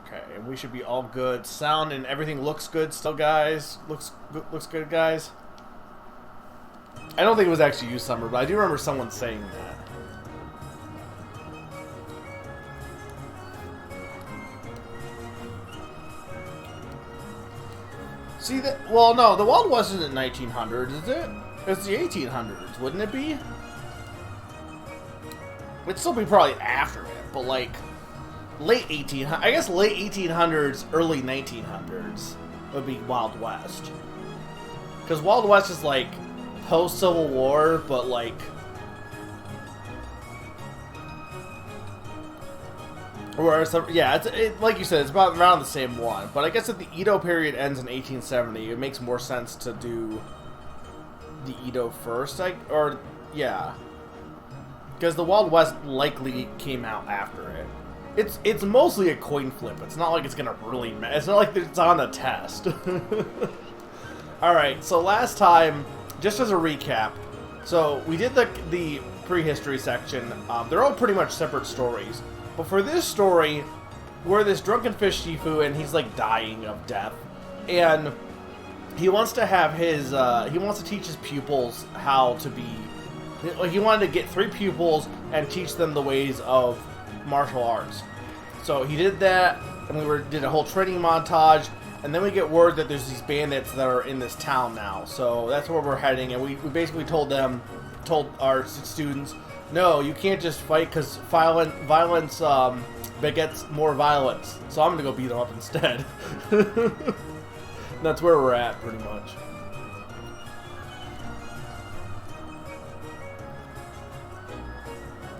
Okay, and we should be all good. Sound and everything looks good still, guys. Looks good, guys. I don't think it was actually you, Summer, but I do remember someone saying that. See that? Well, no, the Wild West isn't 1900, is it? It's the 1800s, wouldn't it be? It'd still be probably after it, but like late 1800s. I guess late 1800s, early 1900s would be Wild West. Because Wild West is like post Civil War, but like. Or yeah, like you said, it's about around the same one. But I guess if the Edo period ends in 1870, it makes more sense to do the Edo first. Yeah, because the Wild West likely came out after it. It's mostly a coin flip. It's not like it's gonna really. It's not like it's on a test. All right, so last time, just as a recap, so we did the prehistory section. They're all pretty much separate stories. But for this story, we're this drunken fish Shifu, and he's like dying of death, and he wants to have his he wants to teach his pupils how to be. He wanted to get 3 pupils and teach them the ways of martial arts. So he did that, and did a whole training montage, and then we get word that there's these bandits that are in this town now. So that's where we're heading, and we basically told our students, no, you can't just fight because violence begets more violence. So I'm gonna go beat them up instead. That's where we're at, pretty much.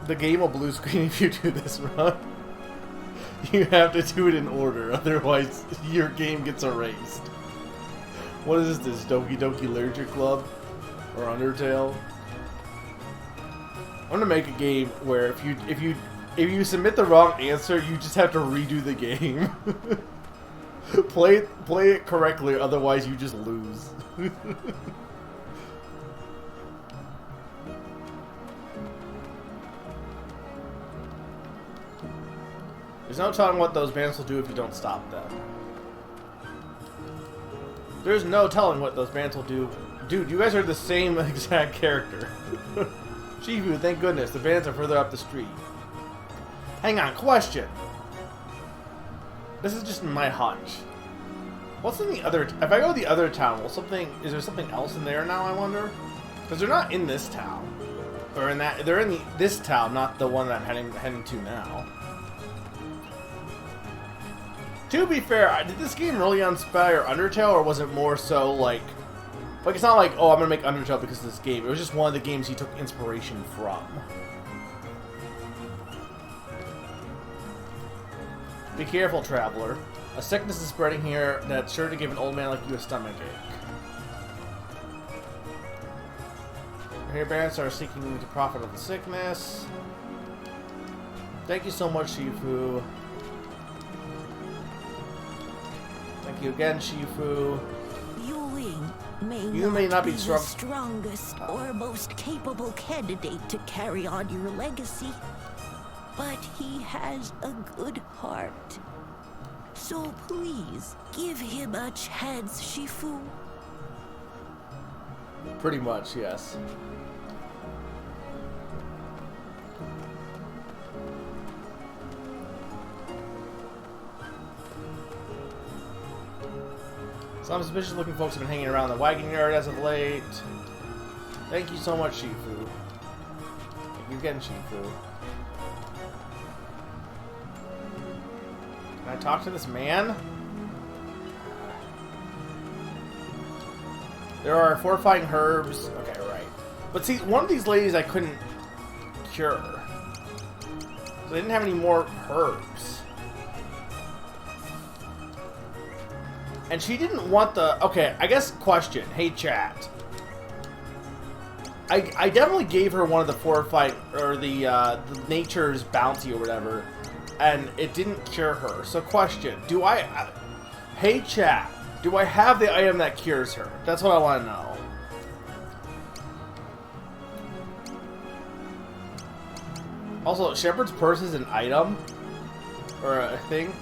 The game will blue screen if you do this run. You have to do it in order, otherwise your game gets erased. What is this, Doki Doki Literature Club? Or Undertale? I'm gonna make a game where if you submit the wrong answer, you just have to redo the game. play it correctly, otherwise you just lose. There's no telling what those bandits will do if you don't stop them. There's no telling what those bandits will do. Dude, you guys are the same exact character. Shifu, thank goodness. The bandits are further up the street. Hang on, question. This is just my hunch. What's in the other... If I go to the other town, is there something else in there now, I wonder? Because they're not in this town. Or in that... They're in this town, not the one that I'm heading to now. To be fair, did this game really inspire Undertale, or was it more so like... Like, it's not like, oh, I'm gonna make Undertale because of this game. It was just one of the games he took inspiration from. Be careful, traveler. A sickness is spreading here that's sure to give an old man like you a stomachache. Here, bandits are seeking to profit of the sickness. Thank you so much, Shifu. Thank you again, Shifu. You may not be the strongest or most capable candidate to carry on your legacy, but he has a good heart. So please, give him a chance, Shifu. Pretty much, yes. Some suspicious looking folks have been hanging around the wagon yard as of late. Thank you so much, Shifu. Thank you again, Shifu. Can I talk to this man? There are fortifying herbs. Okay, right. But see, one of these ladies I couldn't cure. So they didn't have any more herbs. And she didn't want the... Okay, I guess question. Hey, chat. I definitely gave her one of the fortified... Or the nature's bounty or whatever. And it didn't cure her. So question. Do I... Hey, chat. Do I have the item that cures her? That's what I want to know. Also, Shepherd's Purse is an item? Or a thing?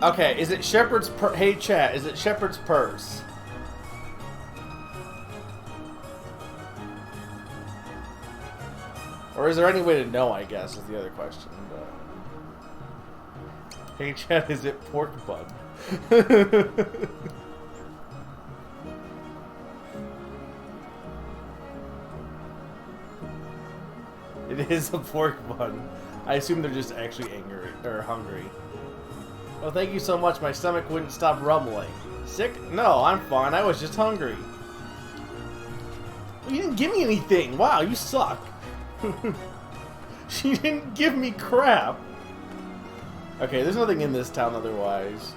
Okay, is it Shepherd's Purse? Hey, chat, is it Shepherd's Purse? Or is there any way to know, I guess, is the other question. But... Hey, chat, is it pork bun? It is a pork bun. I assume they're just actually angry or hungry. Oh, thank you so much. My stomach wouldn't stop rumbling. Sick? No, I'm fine. I was just hungry. You didn't give me anything. Wow, you suck. She didn't give me crap. Okay, there's nothing in this town otherwise.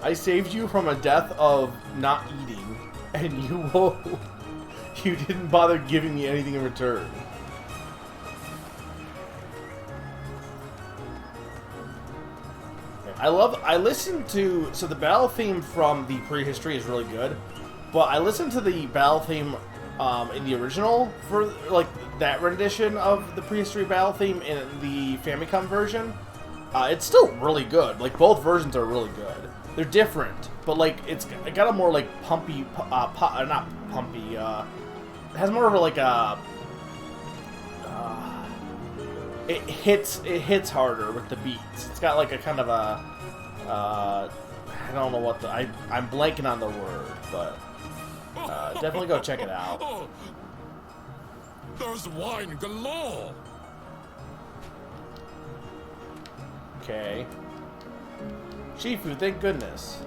I saved you from a death of not eating, and you didn't bother giving me anything in return. I listened to, so the battle theme from the prehistory is really good, but I listened to the battle theme in the original for like that rendition of the prehistory battle theme in the Famicom version. It's still really good. Like both versions are really good. They're different, but like it got a more like pumpy, not pumpy. It has more of a, like a. It hits harder with the beats. It's got like a kind of a. I don't know what I'm blanking on the word, but definitely go check it out. There's wine galore. Okay. Shifu, thank goodness.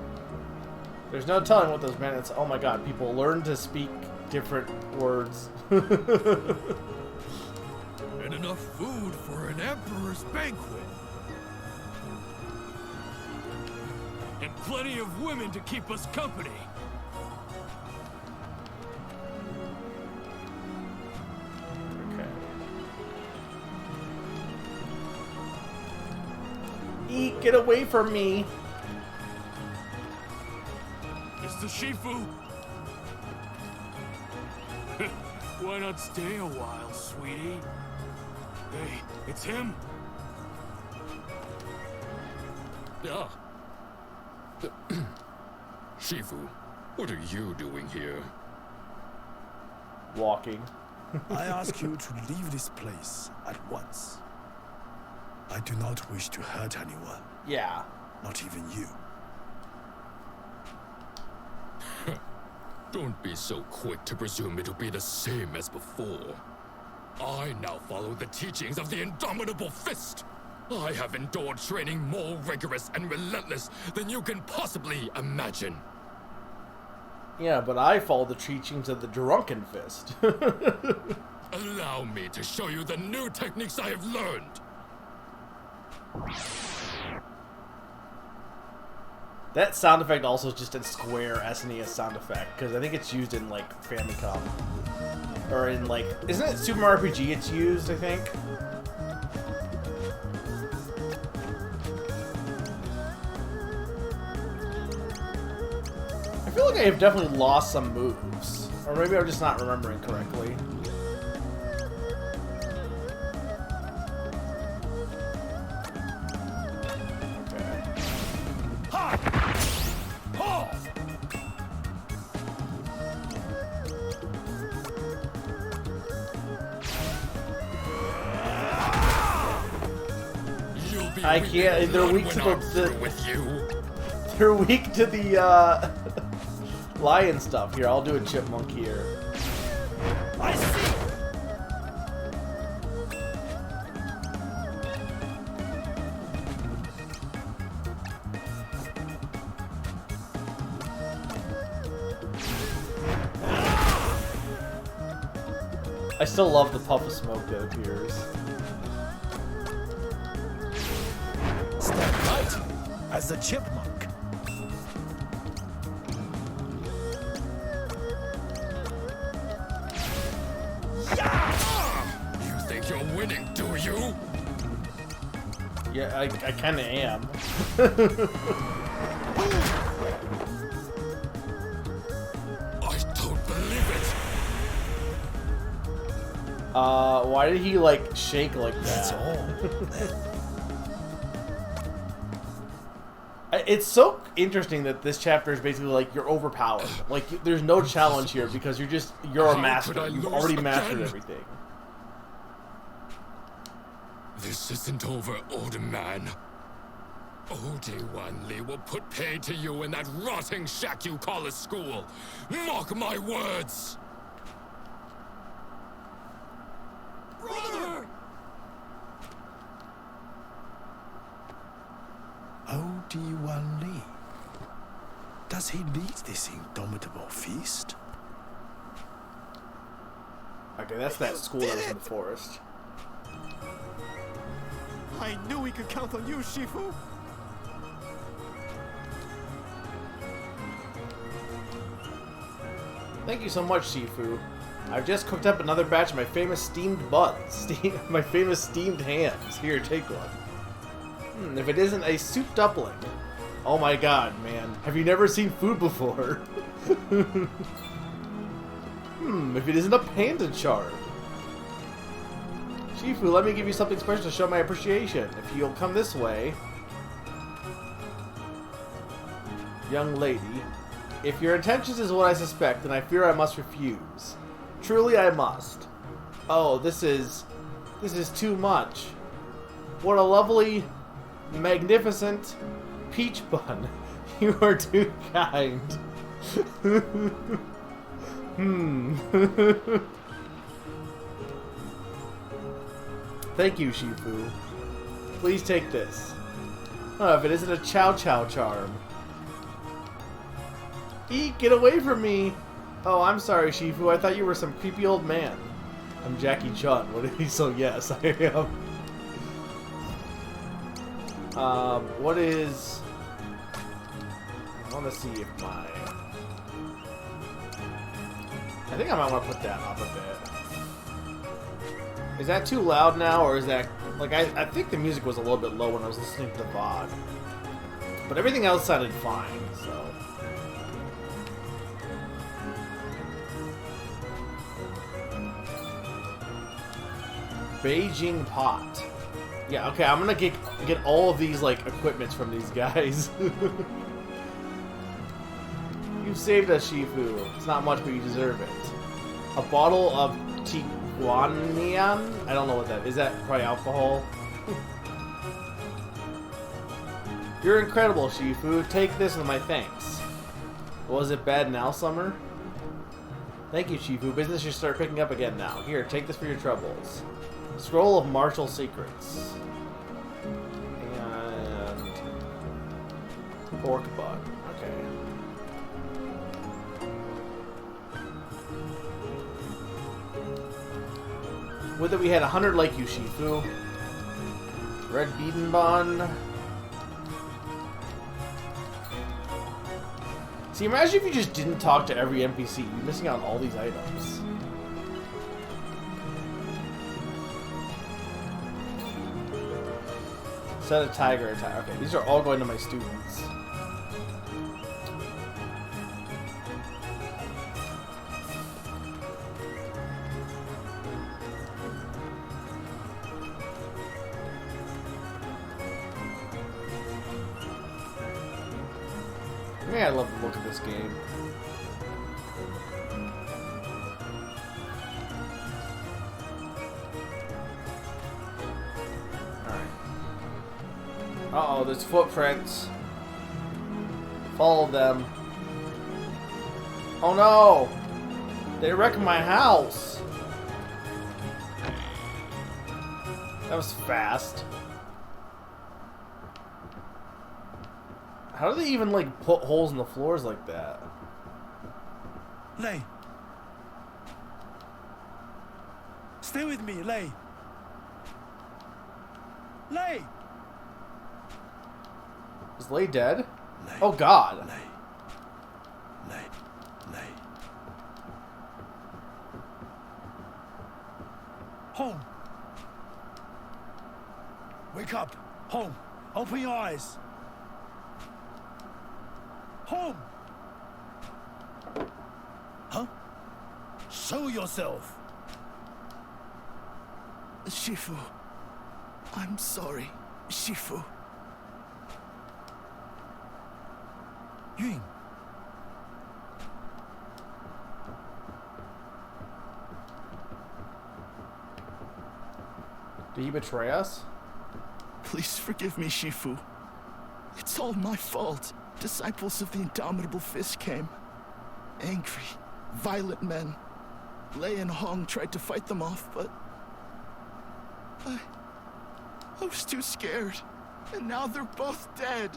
There's no telling what those minutes. Oh my god, people learn to speak different words. And enough food for an emperor's banquet. And plenty of women to keep us company. Okay. Eek, get away from me. Mr. Shifu. Why not stay a while, sweetie? Hey, it's him. Ah. Shifu, what are you doing here? Walking. I ask you to leave this place at once. I do not wish to hurt anyone. Yeah. Not even you. Don't be so quick to presume it'll be the same as before. I now follow the teachings of the Indomitable Fist. I have endured training more rigorous and relentless than you can possibly imagine. Yeah, but I follow the teachings of the Drunken Fist. Allow me to show you the new techniques I have learned. That sound effect also is just a Square SNES sound effect, because I think it's used in, like, Famicom. Or in, like, isn't it Super Mario RPG it's used, I think? I feel like I have definitely lost some moves. Or maybe I'm just not remembering correctly. I can't. They're weak to They're weak to the lion stuff. Here, I'll do a chipmunk here. I see. I still love the puff of smoke that appears. Step right as a chipmunk. You think you're winning, do you? Yeah, I kind of am. I don't believe it. Why did he, like, shake like That's that? all. It's so interesting that this chapter is basically like you're overpowered. Like, there's no challenge here because you're a How master. could I You've lose already mastered again? everything. This isn't over, old man. Old-Wan Li will put pay to you in that rotting shack you call a school. Mark my words! Brother! Old-Wan Li. Does he lead this indomitable feast? Okay, that's that school that was in the forest. I knew we could count on you, Shifu. Thank you so much, Shifu. I've just cooked up another batch of my famous steamed buns. My famous steamed hams. Here, take one. If it isn't a soup dumpling. Oh my god, man. Have you never seen food before? If it isn't a panda chart. Shifu, let me give you something special to show my appreciation. If you'll come this way. Young lady. If your intentions is what I suspect, then I fear I must refuse. Truly I must. Oh, this is too much. What a lovely, magnificent peach bun. You are too kind. Thank you, Shifu. Please take this. Oh, if it isn't a Chow Chow charm. Eek, get away from me! Oh, I'm sorry, Shifu. I thought you were some creepy old man. I'm Jackie Chun. What did he? So yes, I am. What is? I want to see if my. I think I might want to put that up a bit. Is that too loud now, or is that like I think the music was a little bit low when I was listening to the VOD, but everything else sounded fine. So. Beijing pot. Yeah, okay, I'm gonna get all of these, like, equipments from these guys. You saved us, Shifu. It's not much, but you deserve it. A bottle of Tiguanian? I don't know what that is. Is that probably alcohol? You're incredible, Shifu. Take this with my thanks. Was it bad now, Summer? Thank you, Shifu. Business should start picking up again now. Here, take this for your troubles. Scroll of Martial Secrets. And... pork butt. Okay. Would that we had 100 like you, Shifu. Red bean bun. See, imagine if you just didn't talk to every NPC. You're missing out on all these items. Set a tiger attack. Okay, these are all going to my students. Man, I love the look of this game. Uh-oh, there's footprints. Follow them. Oh no! They wrecked my house! That was fast. How do they even, like, put holes in the floors like that? Lei. Stay with me, Lei. Lei. Is Lei dead? Lei. Oh god. Lei. Lei. Lei. Home. Wake up. Home. Open your eyes. Home. Huh? Show yourself. Shifu. I'm sorry, Shifu. Yun, Did he betray us? Please forgive me, Shifu. It's all my fault. Disciples of the Indomitable Fist came. Angry, violent men. Lei and Hong tried to fight them off, but... I was too scared. And now they're both dead.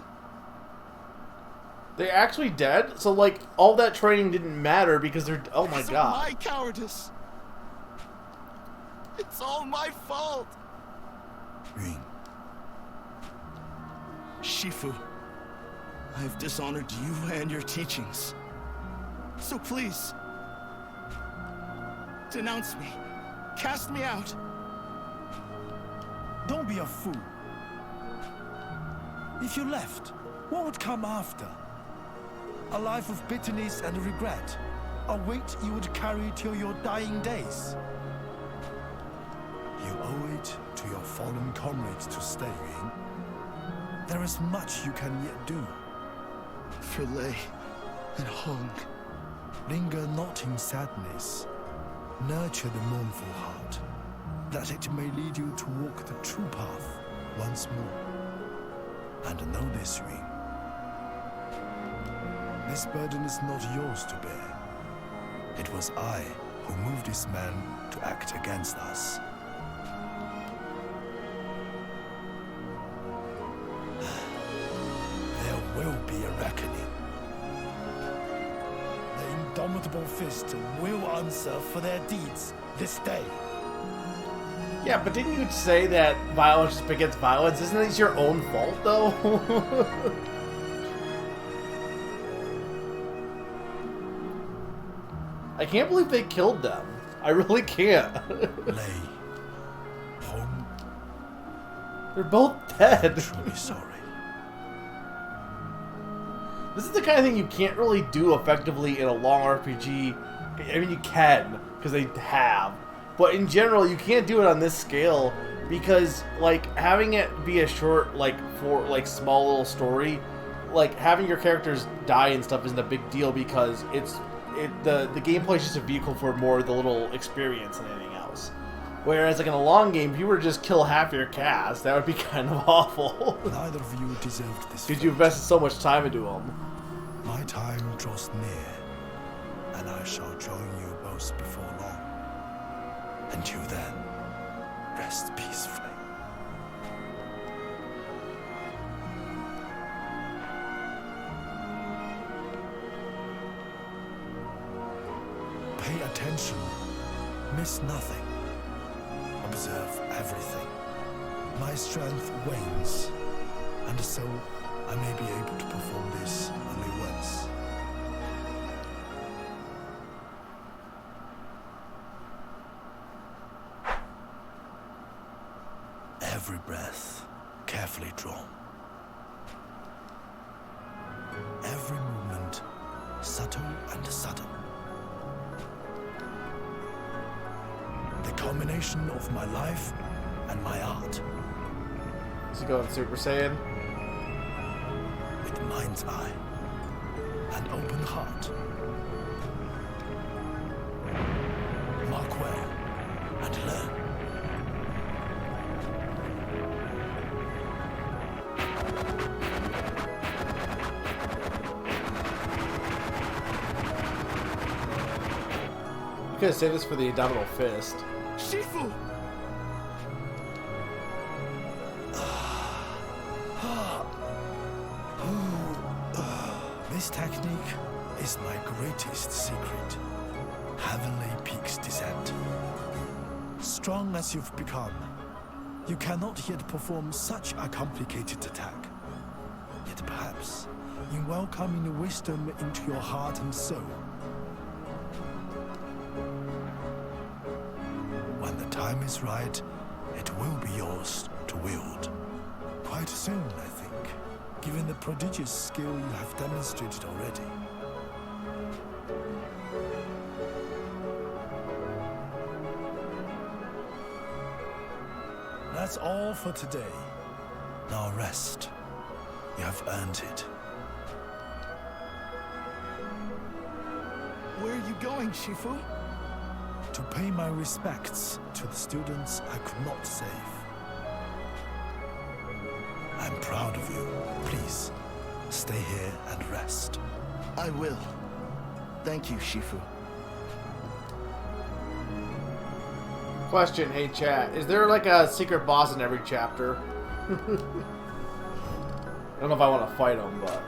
They're actually dead? So, like, all that training didn't matter because they're... Oh my Because of god. my cowardice. It's all my fault. Yun, Shifu, I have dishonored you and your teachings. So please, denounce me. Cast me out. don't be a fool. If you left, what would come after? A life of bitterness and regret. A weight you would carry till your dying days. You owe it to your fallen comrades to stay, Yun. There is much you can yet do. For Lei and Hong. Linger not in sadness. Nurture the mournful heart, that it may lead you to walk the true path once more. And know this, Yun. This burden is not yours to bear. It was I who moved this man to act against us. There will be a reckoning. The Indomitable Fist will answer for their deeds this day. Yeah, but didn't you say that violence just begets violence? Isn't it your own fault, though? I can't believe they killed them. I really can't. Lei, Hong, They're both dead. truly sorry. This is the kind of thing you can't really do effectively in a long RPG. I mean, you can, because they have. But in general, you can't do it on this scale because, like, having it be a short, like, small little story, like, having your characters die and stuff isn't a big deal because the gameplay is just a vehicle for more of the little experience than anything else. Whereas, like, in a long game, if you were to just kill half your cast, that would be kind of awful. Neither of you deserved this. Because you invested so much time into them. My time draws near, and I shall join you both before long. Until then, rest peacefully. Pay attention. Miss nothing. Observe everything. My strength wanes, and so I may be able to perform this only once. Every breath carefully drawn. Every movement subtle and sudden. The culmination of my life and my art. Is he going Super Saiyan? With mind's eye and open heart. Mark well and learn. You could have saved this for the Indomitable Fist. Shifu! This technique is my greatest secret. Heavenly Peak's descent. Strong as you've become, you cannot yet perform such a complicated attack. Yet perhaps, in welcoming wisdom into your heart and soul, when the time is right, it will be yours to wield. Quite soon, I think, given the prodigious skill you have demonstrated already. That's all for today. Now rest. You have earned it. Where are you going, Shifu? To pay my respects to the students I could not save. I'm proud of you. Please, stay here and rest. I will. Thank you, Shifu. Question, hey chat, is there like a secret boss in every chapter? I don't know if I want to fight him, but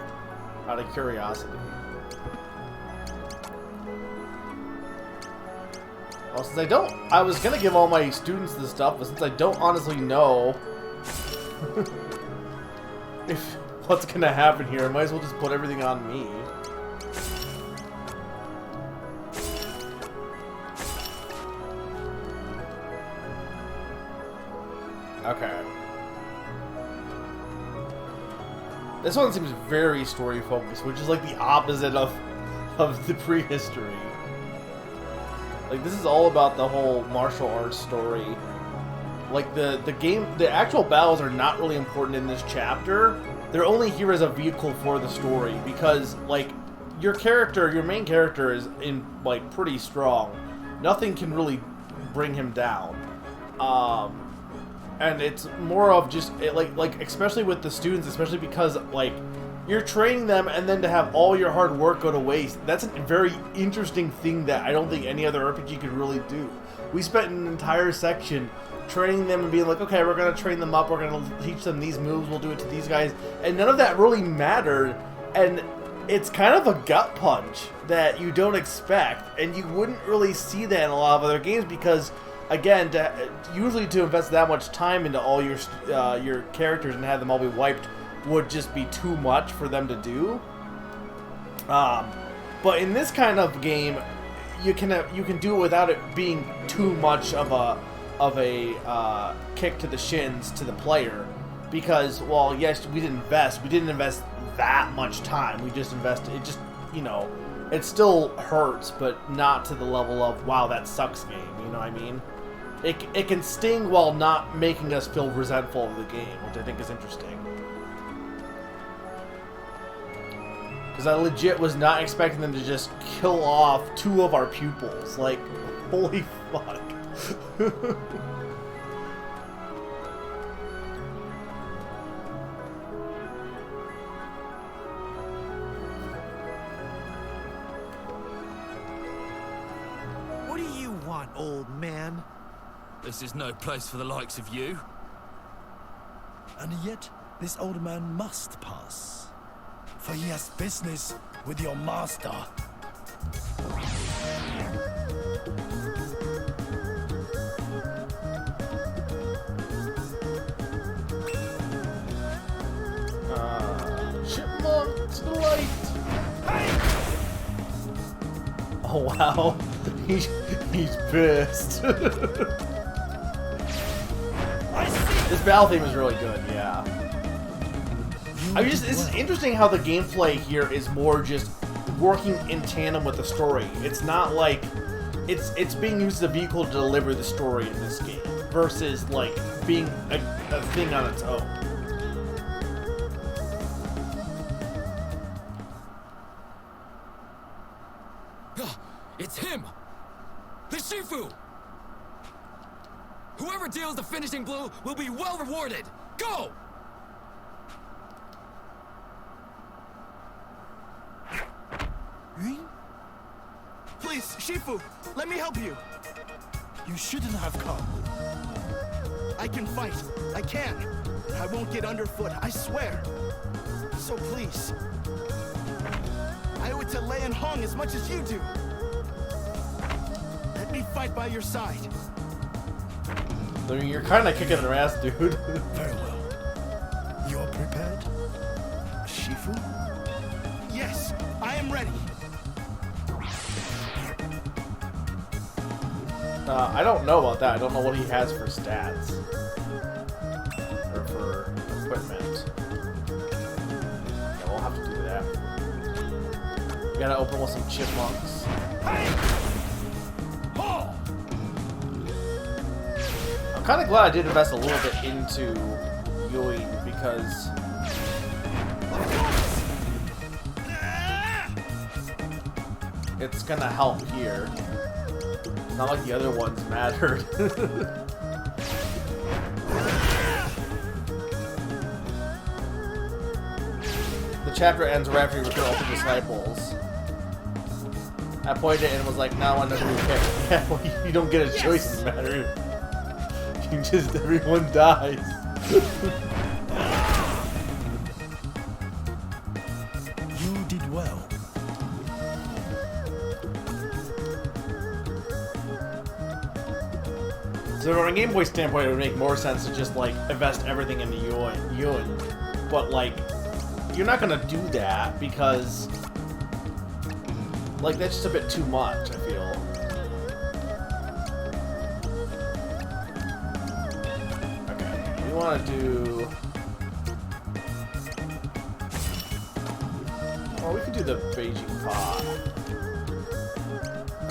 out of curiosity. Well, since I was gonna give all my students this stuff, but since I don't honestly know if what's gonna happen here, I might as well just put everything on me. Okay. This one seems very story focused, which is like the opposite of the prehistory. Like, this is all about the whole martial arts story. Like, the actual battles are not really important in this chapter. They're only here as a vehicle for the story, because, like, your main character is like, pretty strong. Nothing can really bring him down. And it's more of just, like, especially with the students, especially because, like, you're training them, and then to have all your hard work go to waste, that's a very interesting thing that I don't think any other RPG could really do. We spent an entire section training them and being like, okay, we're going to train them up, we're going to teach them these moves, we'll do it to these guys, and none of that really mattered, and it's kind of a gut punch that you don't expect, and you wouldn't really see that in a lot of other games because, again, usually to invest that much time into all your characters and have them all be wiped would just be too much for them to do. But in this kind of game, you can do it without it being too much of a kick to the shins to the player, because, well, yes, we didn't invest that much time. We just invested. It just, you know, it still hurts, but not to the level of, wow, that sucks game. You know what I mean? It can sting while not making us feel resentful of the game, which I think is interesting. Because I legit was not expecting them to just kill off 2 of our pupils. Like, holy fuck. What do you want, old man? This is no place for the likes of you. And yet, this old man must pass. For he has business with your master. Chipmunk to the light! Oh wow, he's pissed. This battle theme is really good, yeah. This is interesting how the gameplay here is more just working in tandem with the story. It's not like it's being used as a vehicle to deliver the story in this game versus like being a thing on its own. It's him! The Shifu! Whoever deals the finishing blow will be well rewarded! Go! Please, Shifu, let me help you. You shouldn't have come. I can fight. I can. I won't get underfoot, I swear. So please. I owe it to Lei and Hong as much as you do. Let me fight by your side. I mean, you're kind of kicking their ass, dude. Very well. You're prepared? Shifu? Yes, I am ready. I don't know about that. I don't know what he has for stats. Or for equipment. Yeah, we'll have to do that. We gotta open with some chipmunks. I'm I'm kind of glad I did invest a little bit into Ewing because it's gonna help here. Not like the other ones mattered. The chapter ends right after you recruit all the disciples. I pointed and was like, now I know who you pick. Yeah, well, you don't get a choice in the matter. You just, everyone dies. You did well. So from a Game Boy standpoint, it would make more sense to just, like, invest everything into Ewan. But, like, you're not gonna do that because, like, that's just a bit too much, I feel. Okay, we want to do... Well, we can do the Beijing Pod.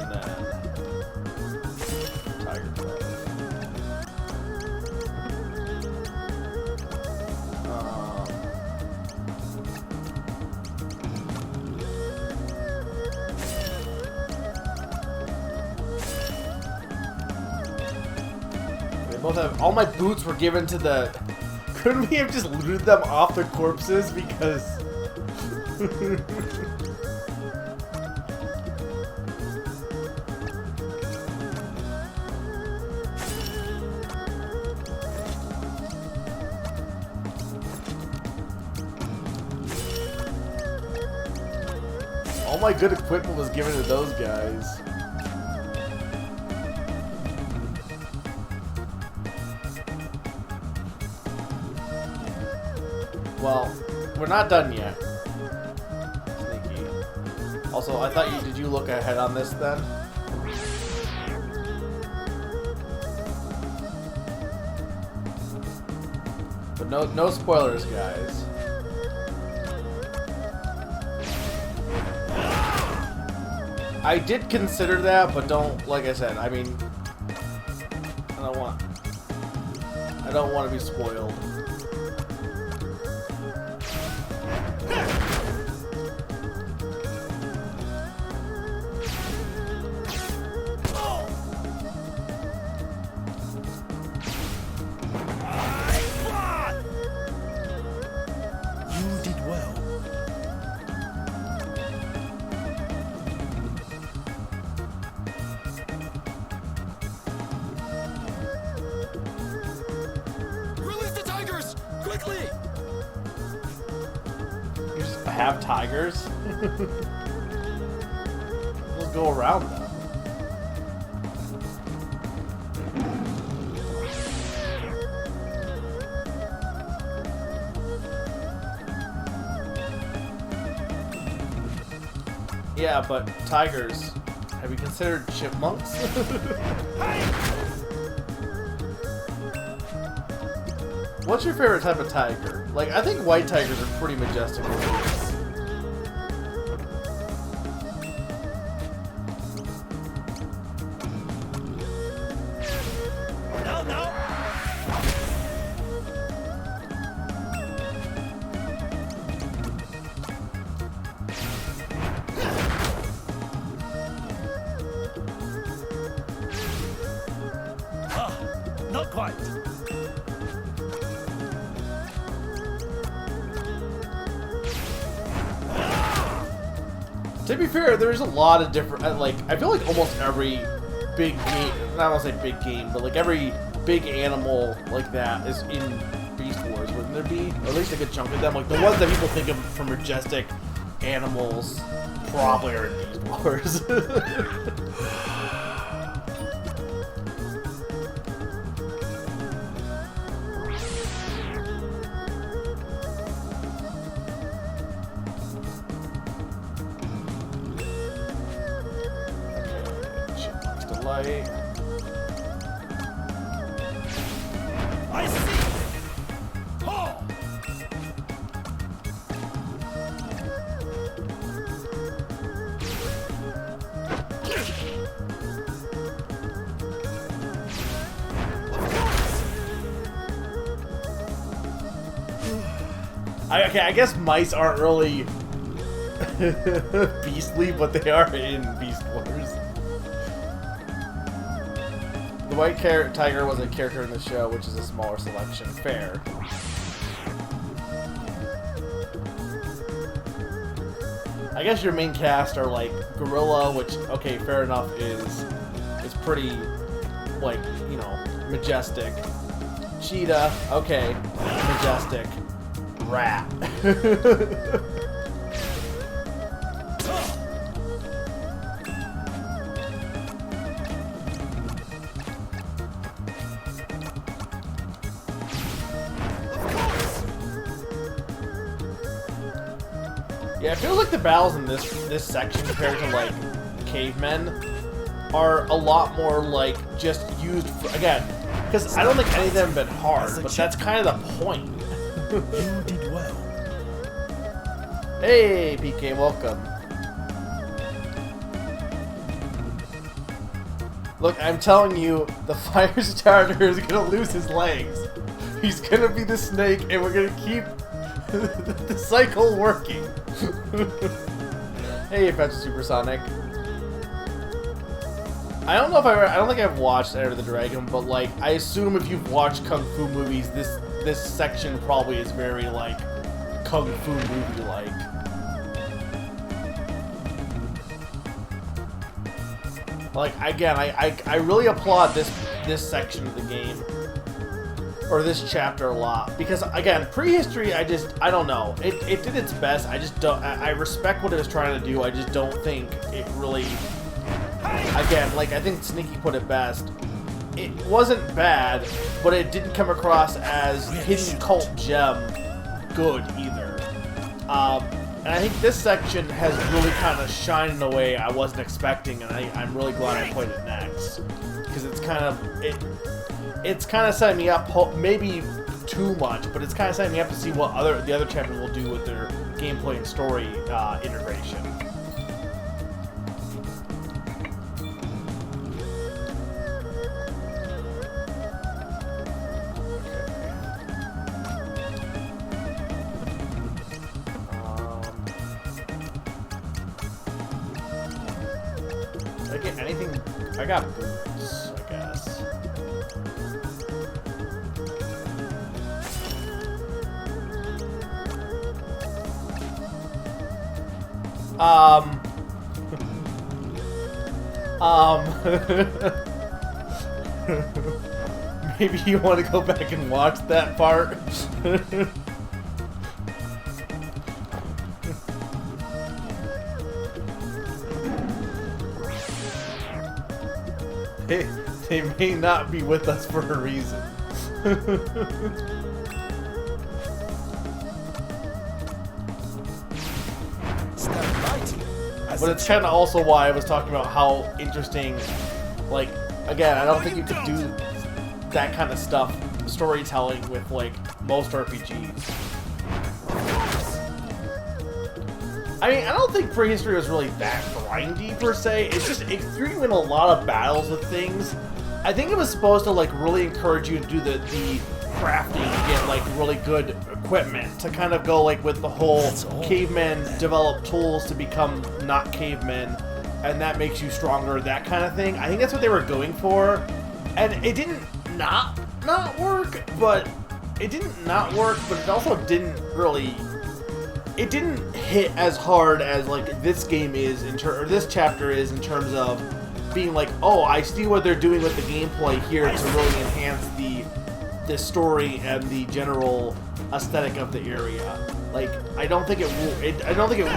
And then... Tiger Club. Both have, all my boots were given to the... Couldn't we have just looted them off the corpses? Because... all my good equipment was given to those guys. Well, we're not done yet. Sneaky. Also, I thought did you look ahead on this then? But no spoilers, guys. I did consider that, but don't, like I said, I mean, I don't want to be spoiled. Have tigers? We'll go around them. Yeah, but tigers. Have you considered chipmunks? What's your favorite type of tiger? Like, I think white tigers are pretty majestic. Not quite. To be fair, there's a lot of different, like, I feel like almost every big game, I don't want to say big game, but like every big animal like that is in Beast Wars, wouldn't there be? Or at least a good chunk of them. Like the ones that people think of for majestic animals probably are in Beast Wars. Light. I see. Oh. Of course. Okay, I guess mice aren't really beastly, but they are in Beast Wars. The white tiger was a character in the show, which is a smaller selection. Fair. I guess your main cast are like Gorilla, which, okay, fair enough, is pretty, like, you know, majestic. Cheetah, okay, majestic. Rat. Yeah, it feels like the battles in this section compared to like Cavemen are a lot more like just used for, again, because I don't think any of them have been hard, but that's kind of the point. You did well. Hey, PK, welcome. Look, I'm telling you, the fire starter is gonna lose his legs. He's gonna be the snake, and we're gonna keep the cycle working. Hey, Adventure Supersonic. I don't know if I don't think I've watched Enter the Dragon, but like I assume if you've watched kung fu movies, this section probably is very like kung fu movie like. Like again, I really applaud this section of the game. Or this chapter a lot, because again, prehistory, I don't know, it did its best. I just don't, I respect what it was trying to do. I just don't think it really, again, like I think Sneaky put it best, it wasn't bad, but it didn't come across as hidden cult gem good either. And I think this section has really kind of shined in a way I wasn't expecting, and I'm really glad I played it next, because it's kind of it's kind of setting me up, maybe too much, but it's kind of setting me up to see what the other chapters will do with their gameplay and story integration. Did I get anything? I got boots, I guess. Maybe you want to go back and watch that part? They may not be with us for a reason. But it's kind of also why I was talking about how interesting, like, again, I don't think you could do that kind of stuff, storytelling, with, like, most RPGs. I mean, I don't think prehistory was really that grindy, per se. It's just, it threw you in a lot of battles with things. I think it was supposed to, like, really encourage you to do the crafting and get, like, really good equipment to kind of go, like, with the whole cavemen develop tools to become not cavemen, and that makes you stronger, that kind of thing. I think that's what they were going for, and it didn't not work, but it also didn't really, it didn't hit as hard as, like, this game is, or this chapter is, in terms of being like, oh, I see what they're doing with the gameplay here to really enhance the story and the general aesthetic of the area. Like, I don't think it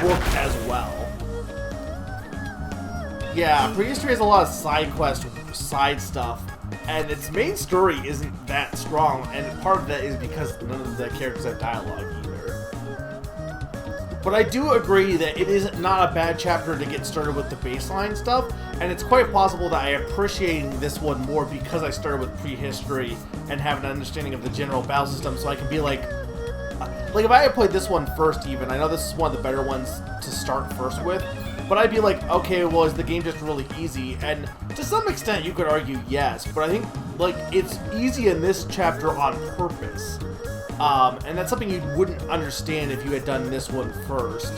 worked as well. Yeah, prehistory has a lot of side quest, side stuff, and its main story isn't that strong, and part of that is because none of the characters have dialogue either. But I do agree that it is not a bad chapter to get started with the baseline stuff, and it's quite possible that I appreciate this one more because I started with prehistory and have an understanding of the general battle system, so I can be like if I had played this one first even, I know this is one of the better ones to start first with, but I'd be like, okay, well, is the game just really easy? And to some extent, you could argue yes, but I think, like, it's easy in this chapter on purpose. And that's something you wouldn't understand if you had done this one first.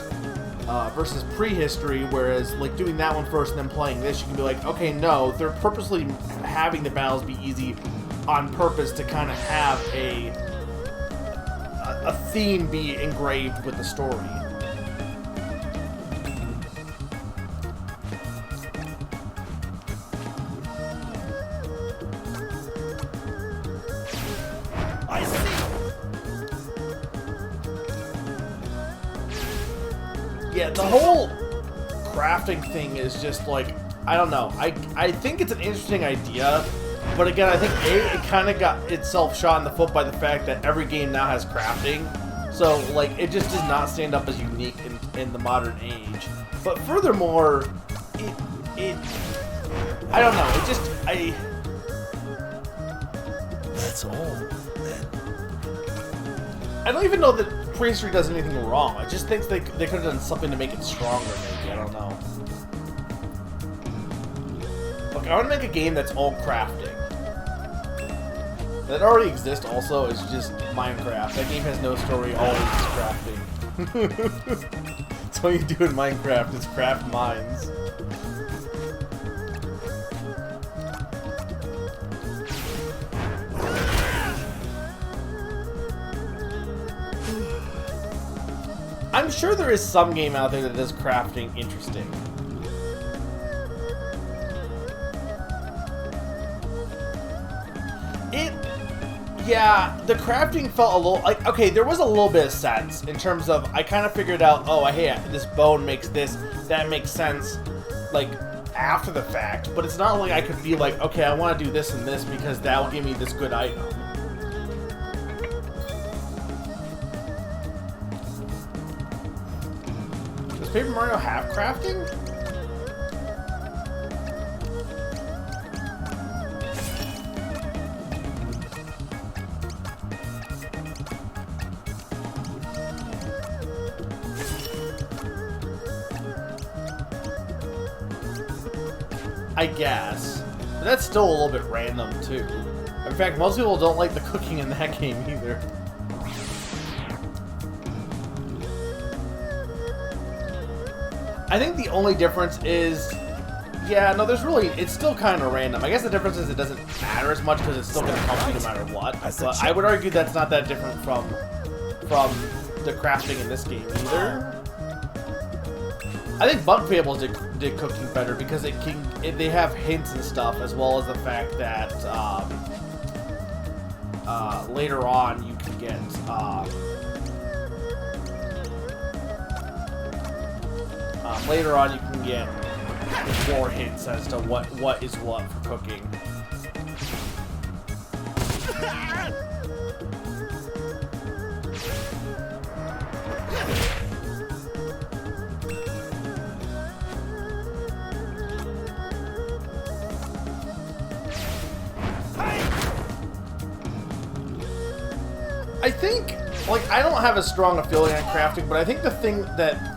Versus prehistory, whereas like doing that one first and then playing this, you can be like, okay, no, they're purposely having the battles be easy on purpose to kind of have a theme be engraved with the story. I see. Yeah, the whole crafting thing is just like, I don't know. I think it's an interesting idea, but again, I think it kind of got itself shot in the foot by the fact that every game now has crafting. So, like, it just does not stand up as unique in the modern age. But furthermore, I don't know. It just, That's all. I don't even know that prehistory does anything wrong. I just think they could have done something to make it stronger, maybe. I don't know. Look, I want to make a game that's all crafting. That already exists also, is just Minecraft. That game has no story, all it is crafting. That's what you do in Minecraft, is craft mines. I'm sure there is some game out there that does crafting interesting. Yeah, the crafting felt a little like, okay, there was a little bit of sense in terms of I kind of figured out, oh, hey, this bone makes this, that makes sense, like, after the fact, but it's not like I could be like, okay, I want to do this and this because that will give me this good item. Does Paper Mario have crafting? I guess. But that's still a little bit random, too. In fact, most people don't like the cooking in that game, either. I think the only difference is... Yeah, no, there's really... It's still kind of random. I guess the difference is it doesn't matter as much because it's still going to come to you no matter what. But I would argue that's not that different from the crafting in this game, either. I think Bug Fables did cooking better because they have hints and stuff, as well as the fact that later on you can get more hints as to what is what for cooking. I think, like, I don't have a strong feeling on crafting, but I think the thing that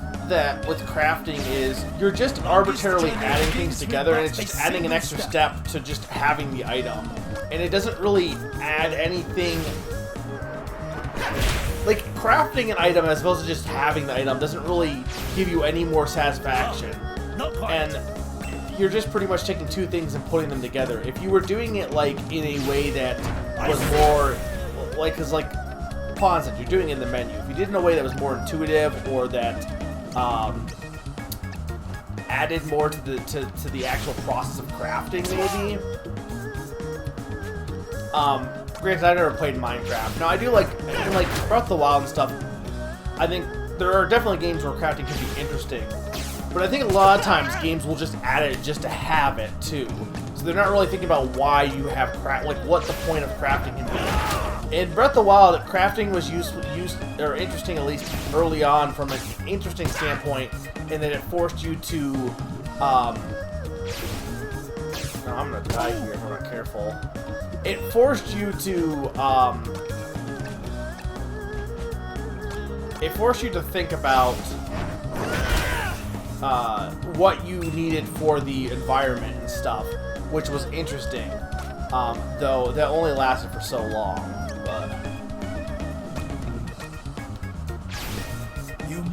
with crafting is you're just arbitrarily adding things together, and it's just adding an extra step to just having the item. And it doesn't really add anything... Like, crafting an item as opposed to just having the item doesn't really give you any more satisfaction. And you're just pretty much taking two things and putting them together. If you were doing it, like, in a way that was more... Like, because, like, Pawn said, you're doing it in the menu. If you did it in a way that was more intuitive or that added more to the actual process of crafting, maybe. Granted, I never played Minecraft. Now, I do like Breath of the Wild and stuff. I think there are definitely games where crafting can be interesting, but I think a lot of times games will just add it just to have it too. So they're not really thinking about why you have what the point of crafting can be. In Breath of the Wild, crafting was used or interesting, at least early on, from an interesting standpoint, in that it forced you to, no, I'm gonna die here if I'm not careful. It forced you to, think about, what you needed for the environment and stuff, which was interesting, though that only lasted for so long.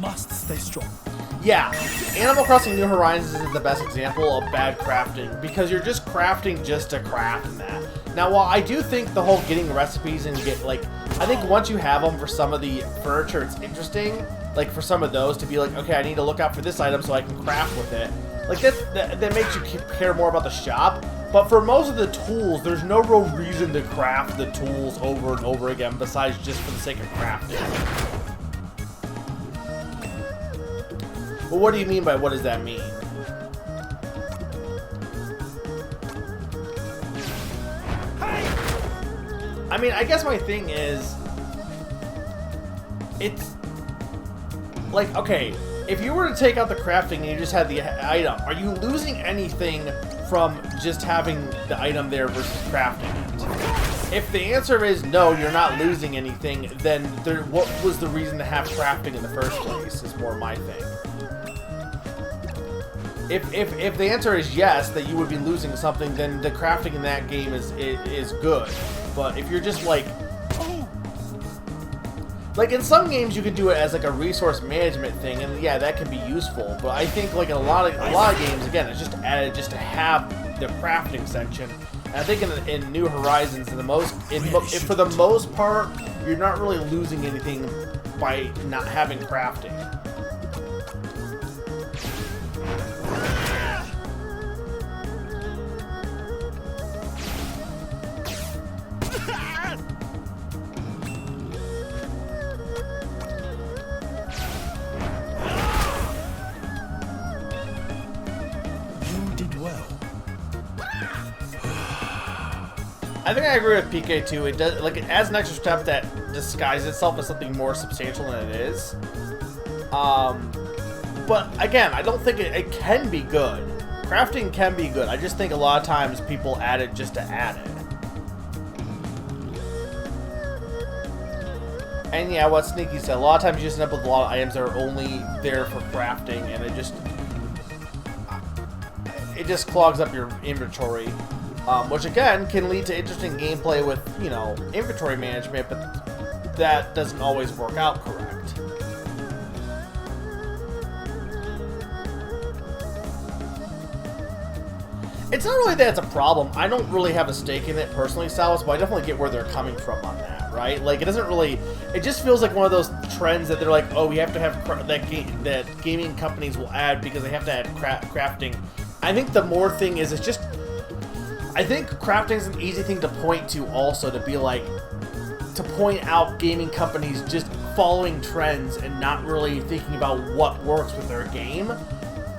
must stay strong. Yeah, Animal Crossing New Horizons is the best example of bad crafting, because you're just crafting just to craft in that. Now, while I do think the whole getting recipes and get, like, I think once you have them for some of the furniture, it's interesting, like, for some of those to be like, okay, I need to look out for this item so I can craft with it. Like, that makes you care more about the shop, but for most of the tools, there's no real reason to craft the tools over and over again besides just for the sake of crafting. Well, what do you mean by what does that mean? I mean, I guess my thing is, it's like, okay, if you were to take out the crafting and you just had the item, are you losing anything from just having the item there versus crafting it? If the answer is no, you're not losing anything, then what was the reason to have crafting in the first place is more my thing. If the answer is yes, that you would be losing something, then the crafting in that game is good. But if you're just like in some games you can do it as like a resource management thing, and yeah, that can be useful. But I think like in a lot of games, again, it's just added just to have the crafting section. And I think in New Horizons, for the most part, you're not really losing anything by not having crafting. I think I agree with PK too. It does, like, it adds an extra step that disguises itself as something more substantial than it is. But again, I don't think it can be good. Crafting can be good. I just think a lot of times people add it just to add it. And yeah, what Sneaky said, a lot of times you just end up with a lot of items that are only there for crafting, and it just clogs up your inventory. Which again can lead to interesting gameplay with, you know, inventory management, but that doesn't always work out correct. It's not really that it's a problem. I don't really have a stake in it personally, Salas, but I definitely get where they're coming from on that, right? Like, it doesn't really... It just feels like one of those trends that they're like, oh, we have to have that gaming companies will add because they have to add crafting. I think the more thing is, it's just... I think crafting is an easy thing to point to also, to be like, to point out gaming companies just following trends and not really thinking about what works with their game.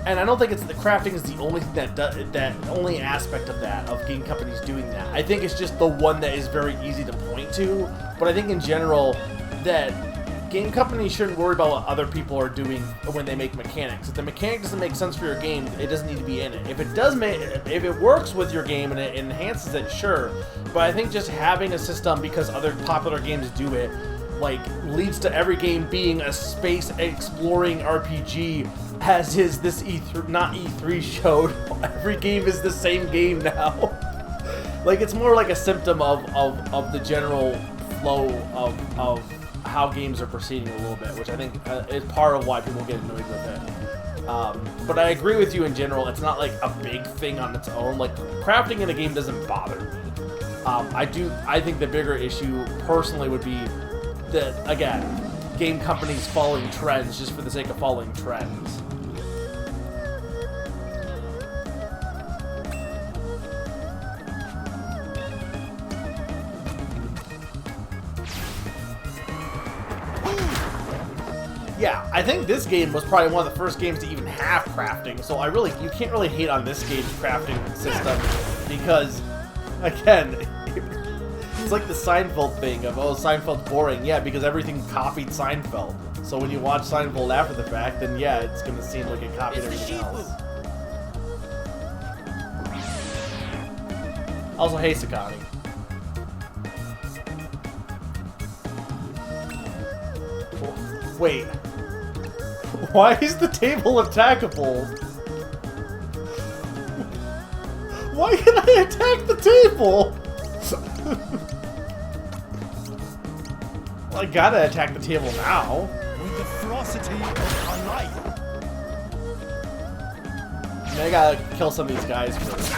And I don't think it's the crafting is the only thing that only aspect of that, of game companies doing that. I think it's just the one that is very easy to point to, but I think in general that game companies shouldn't worry about what other people are doing when they make mechanics. If the mechanic doesn't make sense for your game, it doesn't need to be in it. If it does if it works with your game and it enhances it, sure. But I think just having a system because other popular games do it, like, leads to every game being a space exploring RPG, as is this E3 showed. Every game is the same game now. Like, it's more like a symptom of the general flow of how games are proceeding a little bit, which I think is part of why people get annoyed with it. But I agree with you in general. It's not like a big thing on its own. Like, crafting in a game doesn't bother me. I think the bigger issue personally would be that, again, game companies following trends just for the sake of following trends. Yeah, I think this game was probably one of the first games to even have crafting, so you can't really hate on this game's crafting system, because, again, it's like the Seinfeld thing of, oh, Seinfeld's boring. Yeah, because everything copied Seinfeld. So when you watch Seinfeld after the fact, then yeah, it's going to seem like it copied everything else. Also, hey, Sakani. Wait. Why is the table attackable? Why can I attack the table? Well, I gotta attack the table now. With the ferocity of a lion. I gotta kill some of these guys first.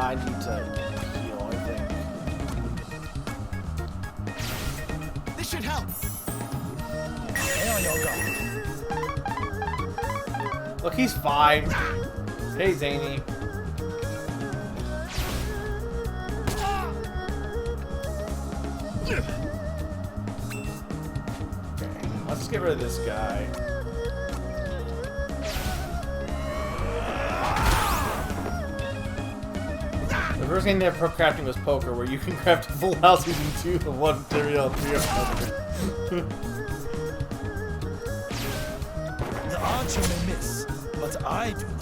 I need to heal, I think. This should help. There you go. Look, he's fine. Hey, Zany. Okay, let's get rid of this guy. The first game that pro crafting was poker, where you can craft a full house using 2 of 1 material and 3 of another. The archer may miss, but I do not.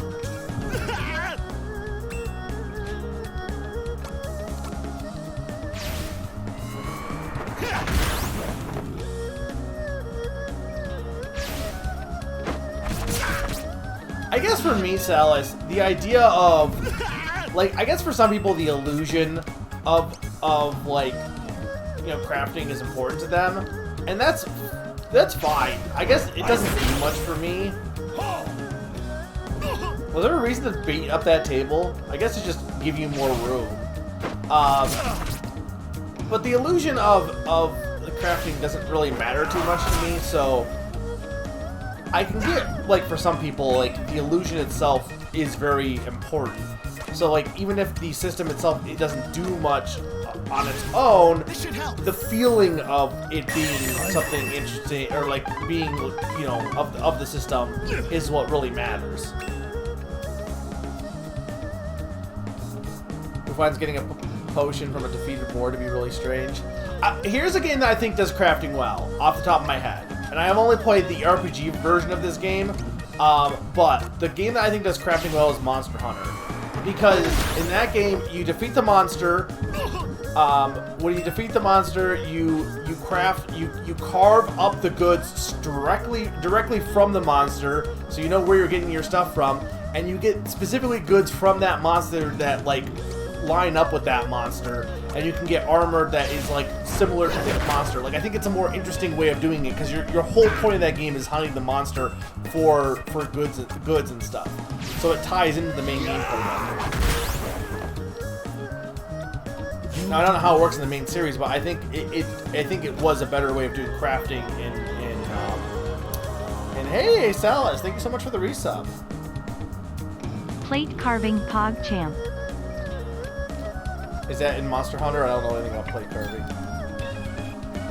I guess for me, Salas, the idea of, like, I guess for some people the illusion of like, you know, crafting is important to them, and that's fine. I guess it doesn't do much for me. Was there a reason to beat up that table? I guess to just give you more room. But the illusion of the crafting doesn't really matter too much to me, so I can get, like, for some people, like, the illusion itself is very important. So, like, even if the system itself, it doesn't do much on its own, the feeling of it being something interesting, or, like, being, you know, of the system is what really matters. Who finds getting a potion from a defeated board to be really strange? Here's a game that I think does crafting well, off the top of my head. And I have only played the RPG version of this game, but the game that I think does crafting well is Monster Hunter. Because in that game, you defeat the monster, when you defeat the monster, you carve up the goods directly from the monster, so you know where you're getting your stuff from, and you get specifically goods from that monster that, like, line up with that monster, and you can get armor that is, like, similar to the monster. Like, I think it's a more interesting way of doing it, because your whole point of that game is hunting the monster for goods and stuff. So it ties into the main gameplay. Now, I don't know how it works in the main series, but I think it was a better way of doing crafting and hey, Salas, thank you so much for the resub. Plate carving Pog Champ. Is that in Monster Hunter? I don't know anything about plate carving.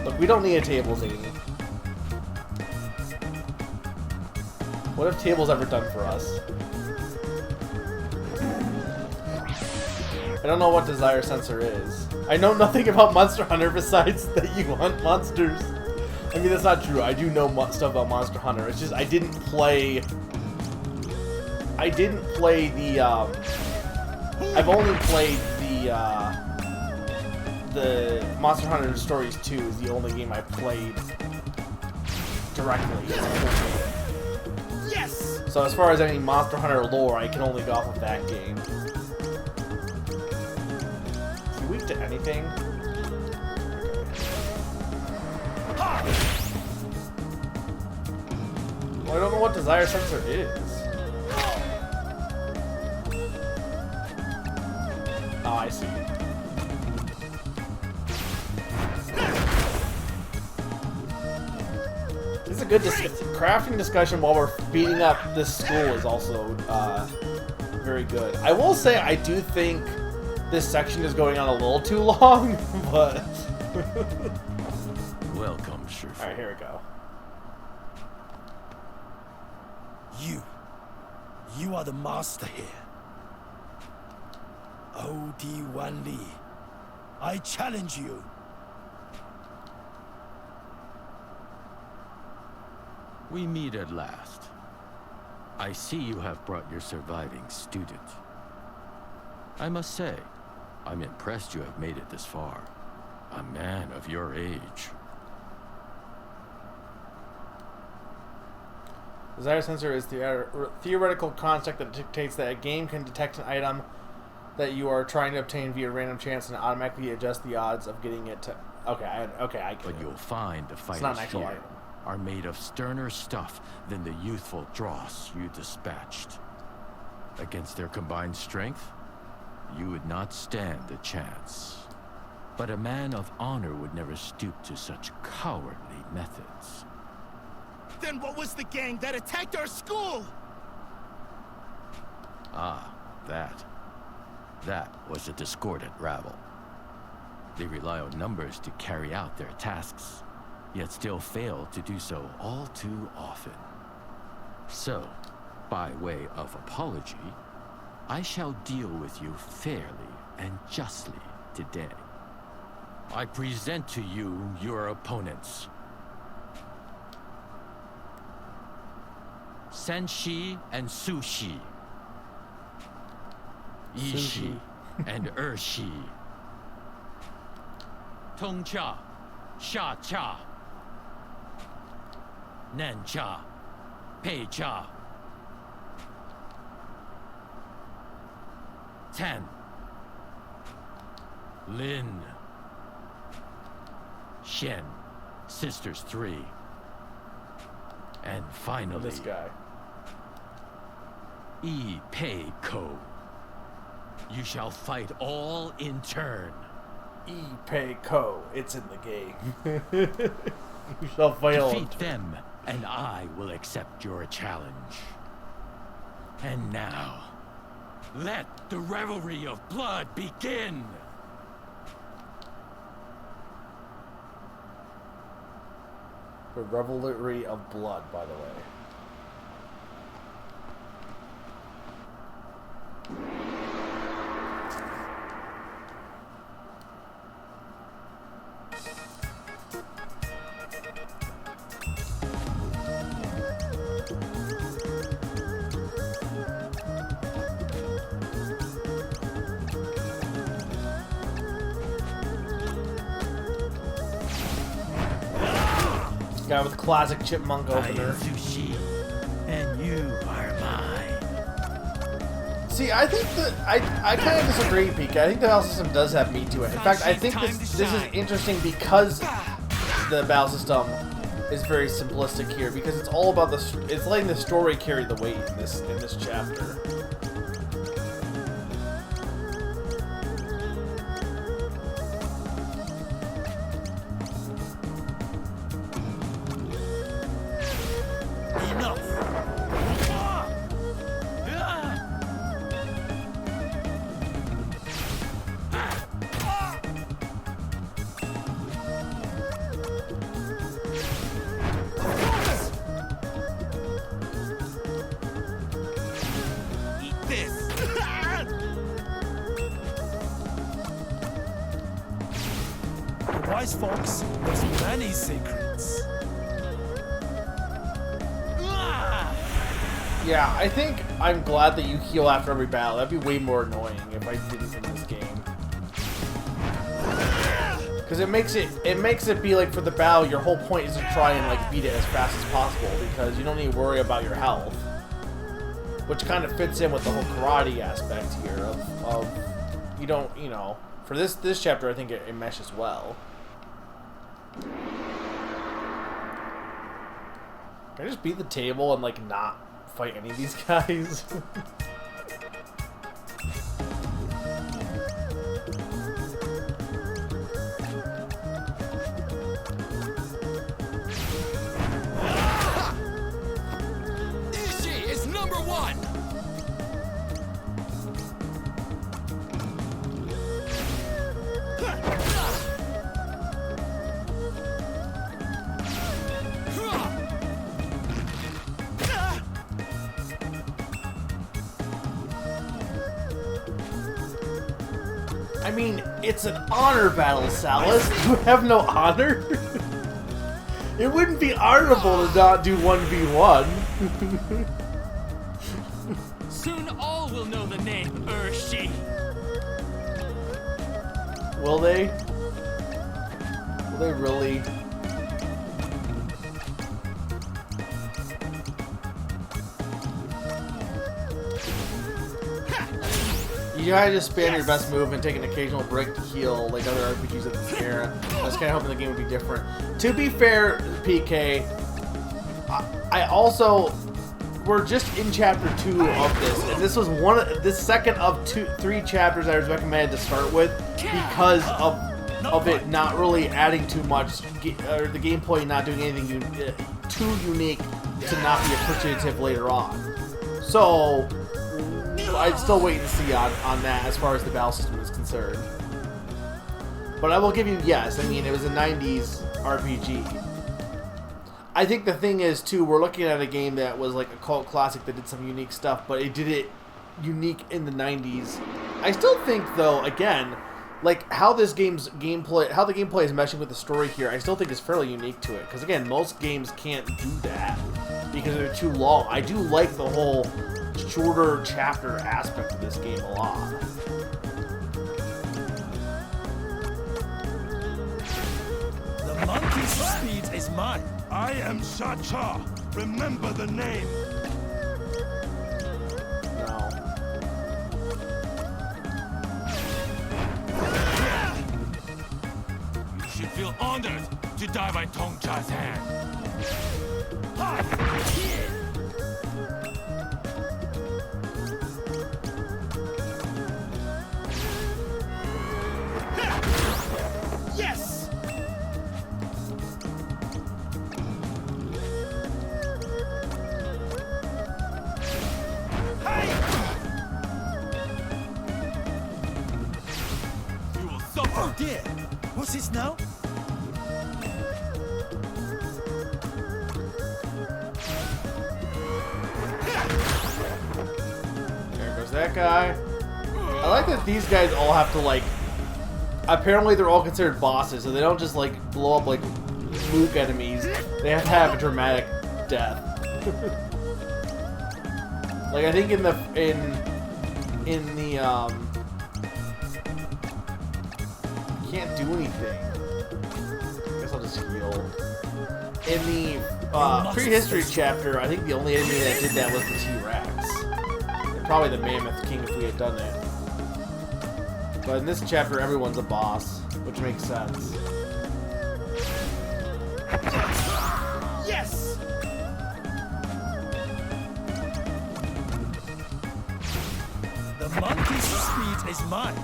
Look, we don't need a table, Zany. What have tables ever done for us? I don't know what Desire Sensor is. I know nothing about Monster Hunter besides that you hunt monsters. I mean, that's not true. I do know stuff about Monster Hunter. It's just I didn't play the, I've only played the Monster Hunter Stories 2 is the only game I played directly. Yes! So as far as any Monster Hunter lore, I can only go off of that game. Is he weak to anything? Well, I don't know what Desire Sensor is. Oh, I see. This is a good crafting discussion while we're beating up this school is also very good. I will say I do think this section is going on a little too long, but... Welcome, Shifu. Alright, here we go. You are the master here. O.D. Wan Li, I challenge you. We meet at last. I see you have brought your surviving student. I must say, I'm impressed you have made it this far. A man of your age. Desire sensor is the theoretical construct that dictates that a game can detect an item that you are trying to obtain via random chance and automatically adjust the odds of getting it to... Okay, I get But it. you'll find the not fighters an actual here item. are made of sterner stuff than the youthful dross you dispatched. Against their combined strength, you would not stand a chance. But a man of honor would never stoop to such cowardly methods. Then what was the gang that attacked our school? Ah, that. That was a discordant rabble. They rely on numbers to carry out their tasks, yet still fail to do so all too often. So, by way of apology, I shall deal with you fairly and justly today. I present to you your opponents. Senshi and Sushi. Ishi and Ershi. Tongcha, Sha-cha. Nancha, Pei-cha. Ten. Lin. Shen, Sisters 3. And finally, This guy. Yi Pei Ko. You shall fight all in turn. Pei Ko. It's in the game. You shall fail. Defeat them, and I will accept your challenge. And now, let the revelry of blood begin! The Revelry of Blood, by the way. Guy with classic chipmunk opener. Sushi, and you are mine. See, I think that I kind of disagree, Pika. I think the battle system does have meat to it. In fact, I think this is interesting because the battle system is very simplistic here, because it's all about it's letting the story carry the weight in this chapter. Wise fox knows many secrets. Yeah, I think I'm glad that you heal after every battle. That'd be way more annoying if I didn't in this game. Because it makes it be like, for the battle, your whole point is to try and like beat it as fast as possible, because you don't need to worry about your health. Which kind of fits in with the whole karate aspect here of you don't, you know, for this chapter I think it meshes well. Can I just beat the table and like not fight any of these guys? Ishi is number one! I mean, it's an honor battle, Salas. You have no honor? It wouldn't be honorable to not do 1v1. Soon all will know the name Urshi. Will they? Will they really? You gotta just spam your best move and take an occasional break to heal like other RPGs of this era. I was kind of hoping the game would be different. To be fair, PK, I also... We're just in chapter 2 of this, and this was this second of 3 chapters I was recommended to start with because of it not really adding too much, or the gameplay not doing anything too unique to not be appreciative later on. So I'd still wait and see on that as far as the battle system is concerned. But I will give you yes. I mean, it was a 90s RPG. I think the thing is, too, we're looking at a game that was like a cult classic that did some unique stuff, but it did it unique in the 90s. I still think, though, again, like how this game's gameplay, how the gameplay is meshing with the story here, I still think is fairly unique to it. Because again, most games can't do that because they're too long. I do like the whole shorter chapter aspect of this game a lot. The monkey's speed is mine. I am Cha-Cha. Remember the name. No. You should feel honored to die by Tong Cha's hand. Yes! You will suffer. Oh dear! What's this now? There goes that guy. I like that these guys all have to, like... Apparently they're all considered bosses, so they don't just, like, blow up like Luke enemies. They have to have a dramatic death. Like, I think in the... Can't do anything. I guess I'll just heal. In the prehistory chapter, I think the only enemy that did that was the T-Rex. And probably the Mammoth King if we had done it. But in this chapter, everyone's a boss, which makes sense. Yes! The monkey's speed is mine.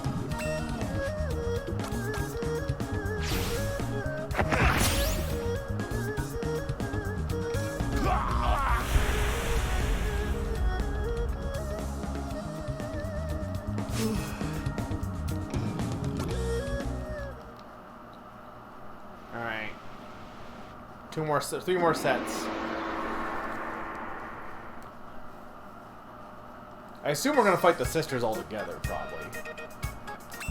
Alright. 3 more sets. I assume we're gonna fight the sisters all together, probably.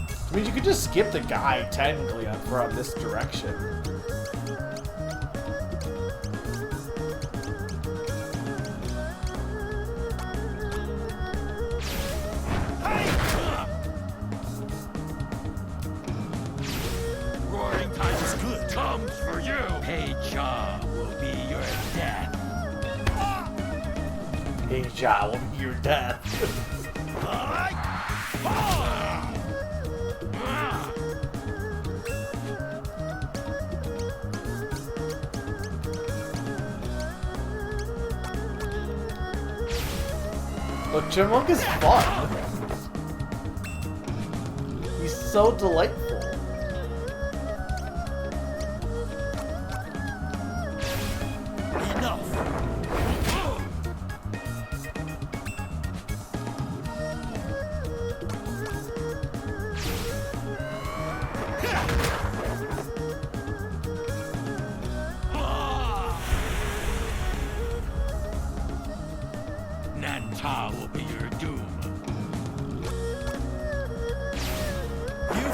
I mean, you could just skip the guy, technically, from this direction. Roaring Tiger's good comes for you. Hey-Cha will be your death. Hey, Ja, will be your death. Look, Chipmunk is fun. He's so delightful. Enough! Nanta will be your doom. You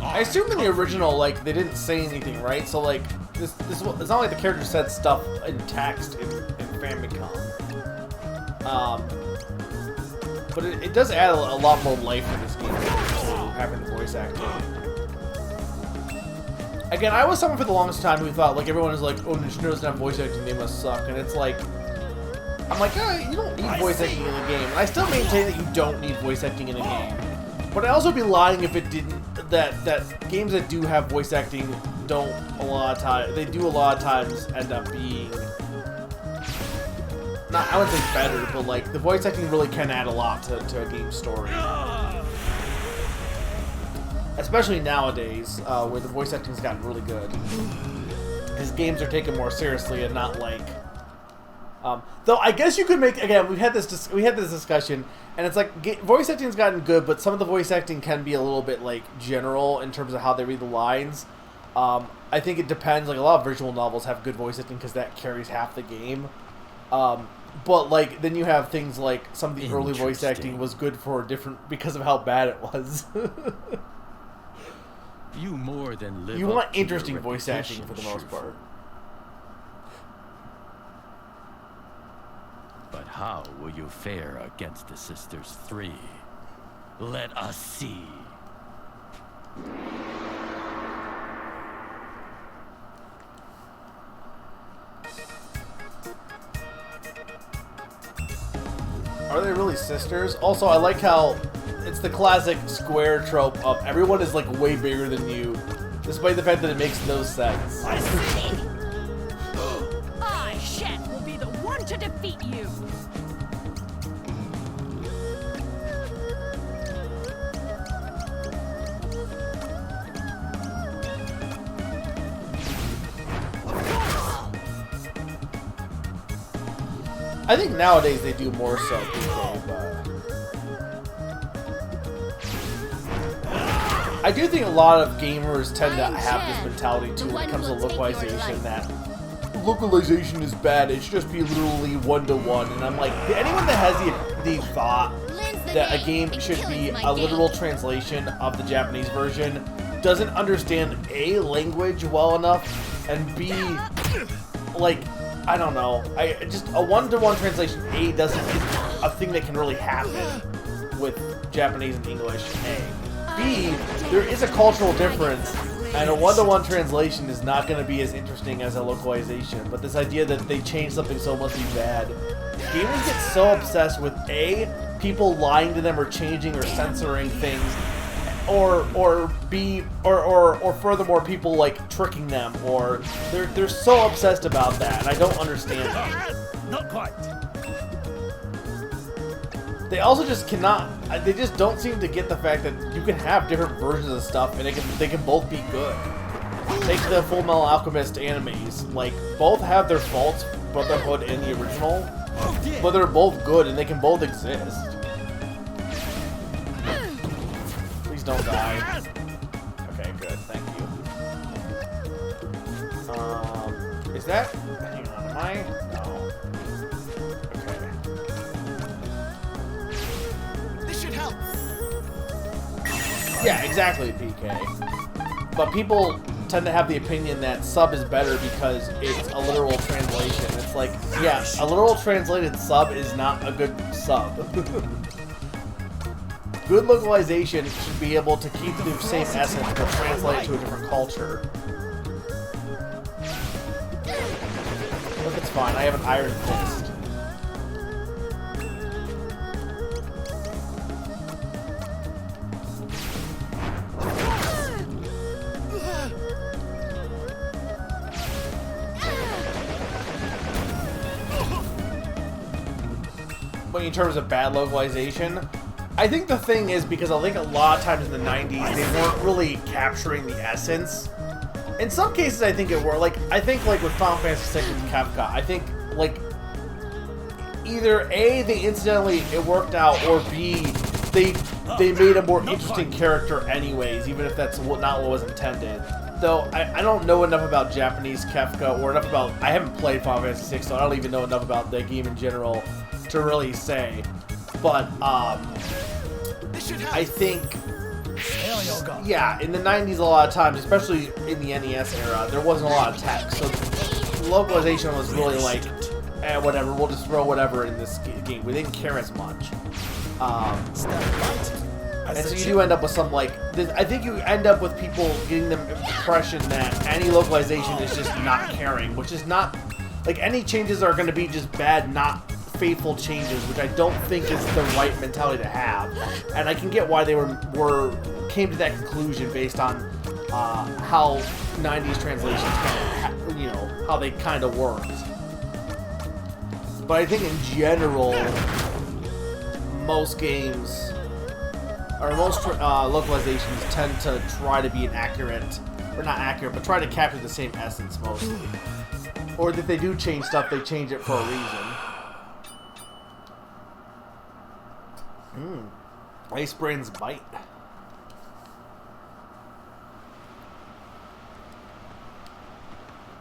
I assume in the original, like, they didn't say anything, right? So, like, it's not like the character said stuff in text in Famicom. But it does add a lot more life to this game, having the voice acting. Again, I was someone for the longest time who thought, like, everyone is like, oh, Nintendo doesn't have voice acting, they must suck. And it's like, I'm like, you don't need voice acting in the game. And I still maintain that you don't need voice acting in a game. But I'd also be lying if it didn't, that games that do have voice acting don't a lot of times, they do a lot of times end up being, not, I wouldn't say better, but like, the voice acting really can add a lot to a game's story. Especially nowadays, where the voice acting's gotten really good. Because games are taken more seriously and not like... though I guess you could make... Again, we had this discussion, and it's like, voice acting's gotten good, but some of the voice acting can be a little bit, like, general in terms of how they read the lines. I think it depends. Like, a lot of visual novels have good voice acting because that carries half the game. But, like, then you have things like some of the early voice acting was good for different... because of how bad it was. You more than live You up want to your interesting voice acting reputation, for the most Shifu. part. But how will you fare against the Sisters 3? Let us see. Are they really sisters? Also, I like how it's the classic Square trope of everyone is like way bigger than you, despite the fact that it makes no sense. I, Shet, will be the one to defeat you. I think nowadays they do more so, PK, but... I do think a lot of gamers tend to have this mentality too when it comes to localization, that localization is bad, it should just be literally one-to-one, and I'm like, anyone that has the thought that a game should be a literal translation of the Japanese version doesn't understand A, language well enough, and B, like, I don't know. Just a one-to-one translation A isn't a thing that can really happen with Japanese and English. A. B, there is a cultural difference, and a one-to-one translation is not going to be as interesting as a localization. But this idea that they change something so must be bad. Gamers get so obsessed with A, people lying to them or changing or censoring things, or B, or furthermore, people like tricking them, or they're so obsessed about that, and I don't understand that. Not quite. They also just cannot. They just don't seem to get the fact that you can have different versions of stuff, and they can both be good. Take the Full Metal Alchemist animes. Like, both have their faults, Brotherhood and the original, but they're both good, and they can both exist. Please don't die. Okay, good. Thank you. Is that? Hang on. Am I? No. Okay. This should help. Yeah, exactly, PK. But people tend to have the opinion that sub is better because it's a literal translation. It's like, yeah, a literal translated sub is not a good sub. Good localization should be able to keep the same essence but translate it to a different culture. Look, it's fine. I have an iron fist. But in terms of bad localization, I think the thing is, because I think a lot of times in the 90s, they weren't really capturing the essence. In some cases, I think it were. Like, I think, like, with Final Fantasy VI with Kefka, I think, like, either A, they incidentally, it worked out, or B, they made a more interesting character anyways, even if that's not what was intended. Though, I don't know enough about Japanese Kefka, or enough about... I haven't played Final Fantasy VI, so I don't even know enough about the game in general to really say. but This should help. I think, There you go. yeah, in the 90s a lot of times, especially in the NES era, there wasn't a lot of text, so localization was really like, whatever, we'll just throw whatever in this game. We didn't care as much. Step right. And As so the you do end up with some, like, I think you end up with people getting the impression that any localization is just not caring, which is not, like, any changes are going to be just bad, not faithful changes, which I don't think is the right mentality to have. And I can get why they came to that conclusion based on how 90s translations kind of, you know, how they kind of worked. But I think in general, most games, or most localizations tend to try to be or not accurate, but try to capture the same essence mostly. Or if they do change stuff, they change it for a reason. Ice Brain's Bite.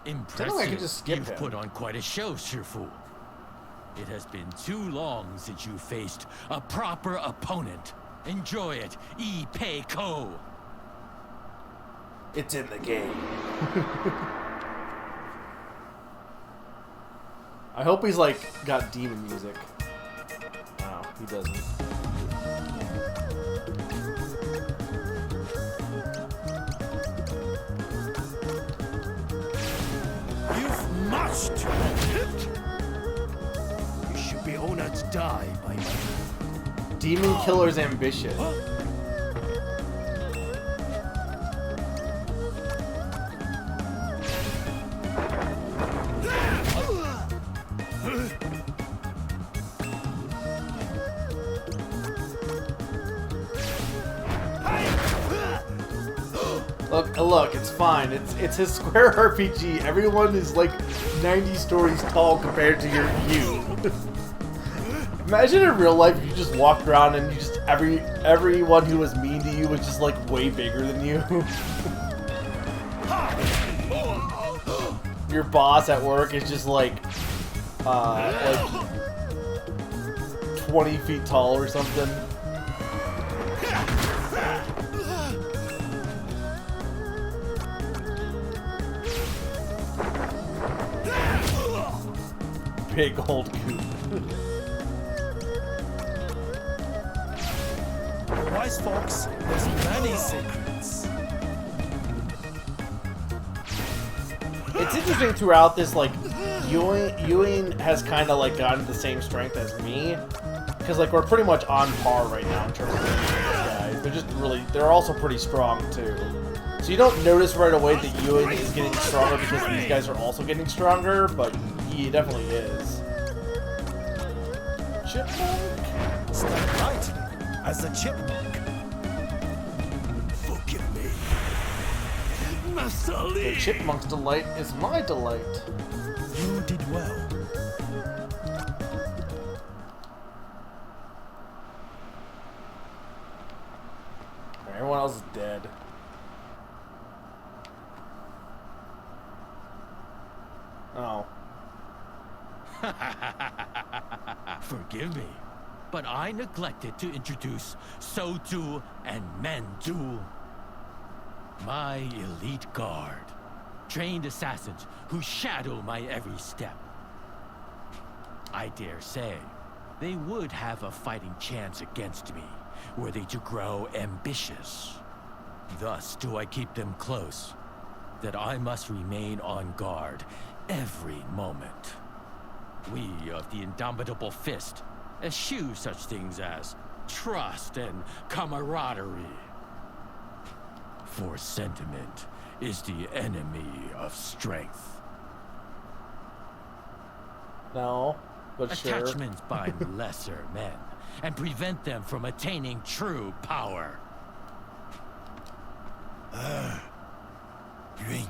Impressive. I could just skip You've him. put on quite a show, Shifu. It has been too long since you faced a proper opponent. Enjoy it, Pei Ko. It's in the game. I hope he's like got demon music. No, he doesn't. You've marched to the pit. You should be honored to die by my hand. Demon Killer's Ambition. Look, it's fine. It's his Square RPG. Everyone is like 90 stories tall compared to you. Imagine in real life if you just walked around and you just everyone who was mean to you was just like way bigger than you. Your boss at work is just like 20 feet tall or something. Big old coop. Wise folks, there's many secrets. It's interesting throughout this, like, Ewing has kind of, like, gotten the same strength as me. Because, like, we're pretty much on par right now in terms of these guys. They're also pretty strong, too. So you don't notice right away that Ewing is getting stronger because these guys are also getting stronger, but he definitely is. Chipmunk? Step right as a chipmunk. Forgive me. Master The Lee. chipmunk's delight is my delight. You did well. Everyone else is dead. Oh. Forgive me, but I neglected to introduce Sotu and Mendu. My elite guard, trained assassins who shadow my every step. I dare say, they would have a fighting chance against me, were they to grow ambitious. Thus do I keep them close, that I must remain on guard every moment. We of the Indomitable Fist eschew such things as trust and camaraderie. For sentiment is the enemy of strength. No, but sure. Attachments bind lesser men and prevent them from attaining true power. Yun,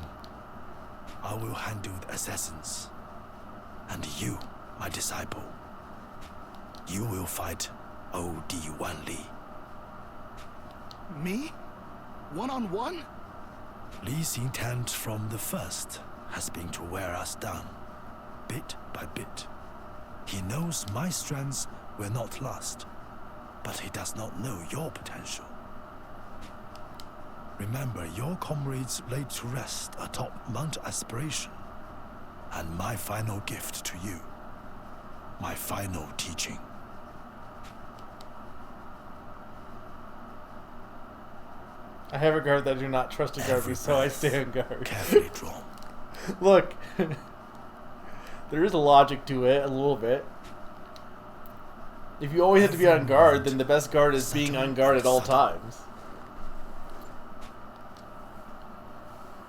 I will handle the assassins. And you, my disciple, you will fight O.D. Wanli. Me? One-on-one? Li's intent from the first has been to wear us down, bit by bit. He knows my strengths will not last, but he does not know your potential. Remember, your comrades laid to rest atop Mount Aspiration, and my final gift to you, my final teaching. I have a guard that I do not trust a guard, so I stay on guard. Carefully drawn. Look, there is a logic to it, a little bit. If you always have to be on guard, then the best guard is being on guard at all times.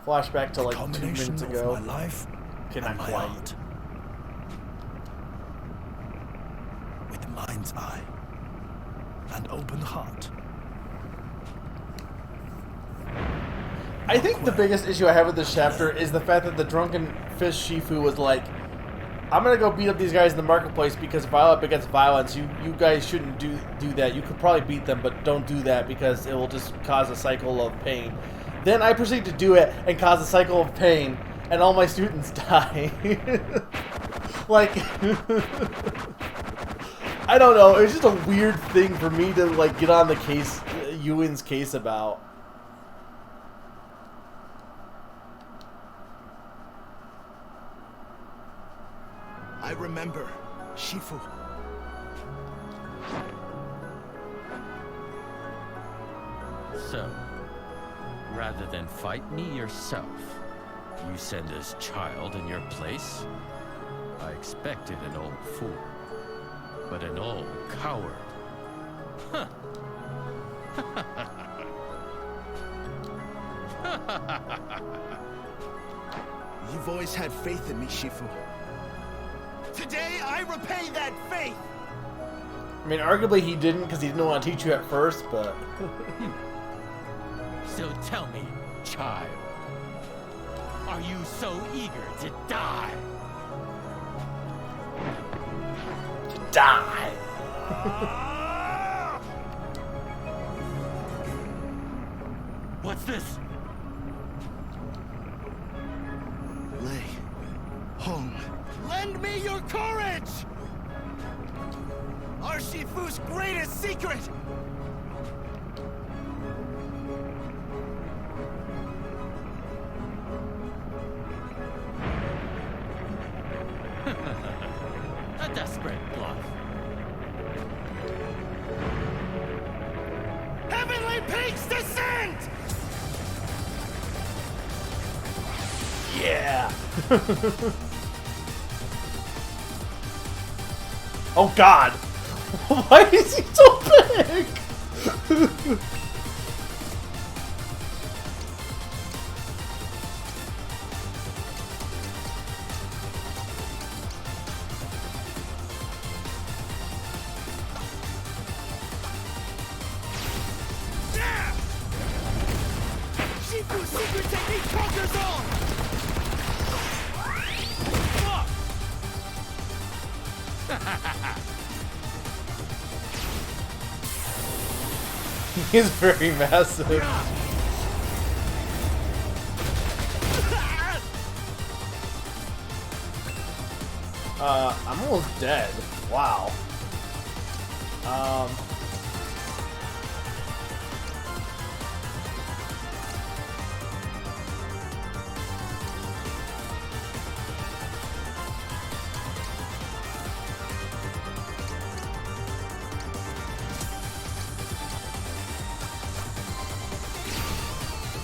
Flashback to like 2 minutes ago. My life Okay, not and my quite. art. With mind's eye and open heart. I think the biggest issue I have with this chapter is the fact that the drunken fish Shifu was like, I'm gonna go beat up these guys in the marketplace because violence begets violence. You guys shouldn't do that. You could probably beat them, but don't do that because it will just cause a cycle of pain. Then I proceed to do it and cause a cycle of pain, and all my students die. Like, I don't know. It's just a weird thing for me to like get on the case, Ewan's case about. I remember, Shifu. So, rather than fight me yourself, you send this child in your place? I expected an old fool, but an old coward. Huh. You've always had faith in me, Shifu. Today, I repay that faith! I mean, arguably he didn't because he didn't want to teach you at first, but... So tell me, child, are you so eager to die? To die! What's this? Lei, Hong, lend me your courage! Our Shifu's greatest secret! A desperate bluff. Heavenly Peaks descend! Yeah! Oh god! Why is he so big? Shifu's secret technique conquers all! He's very massive. I'm almost dead. Wow.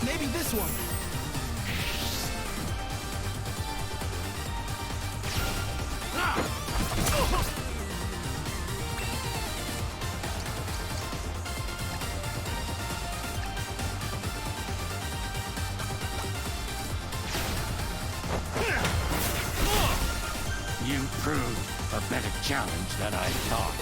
Maybe this one. You proved a better challenge than I thought.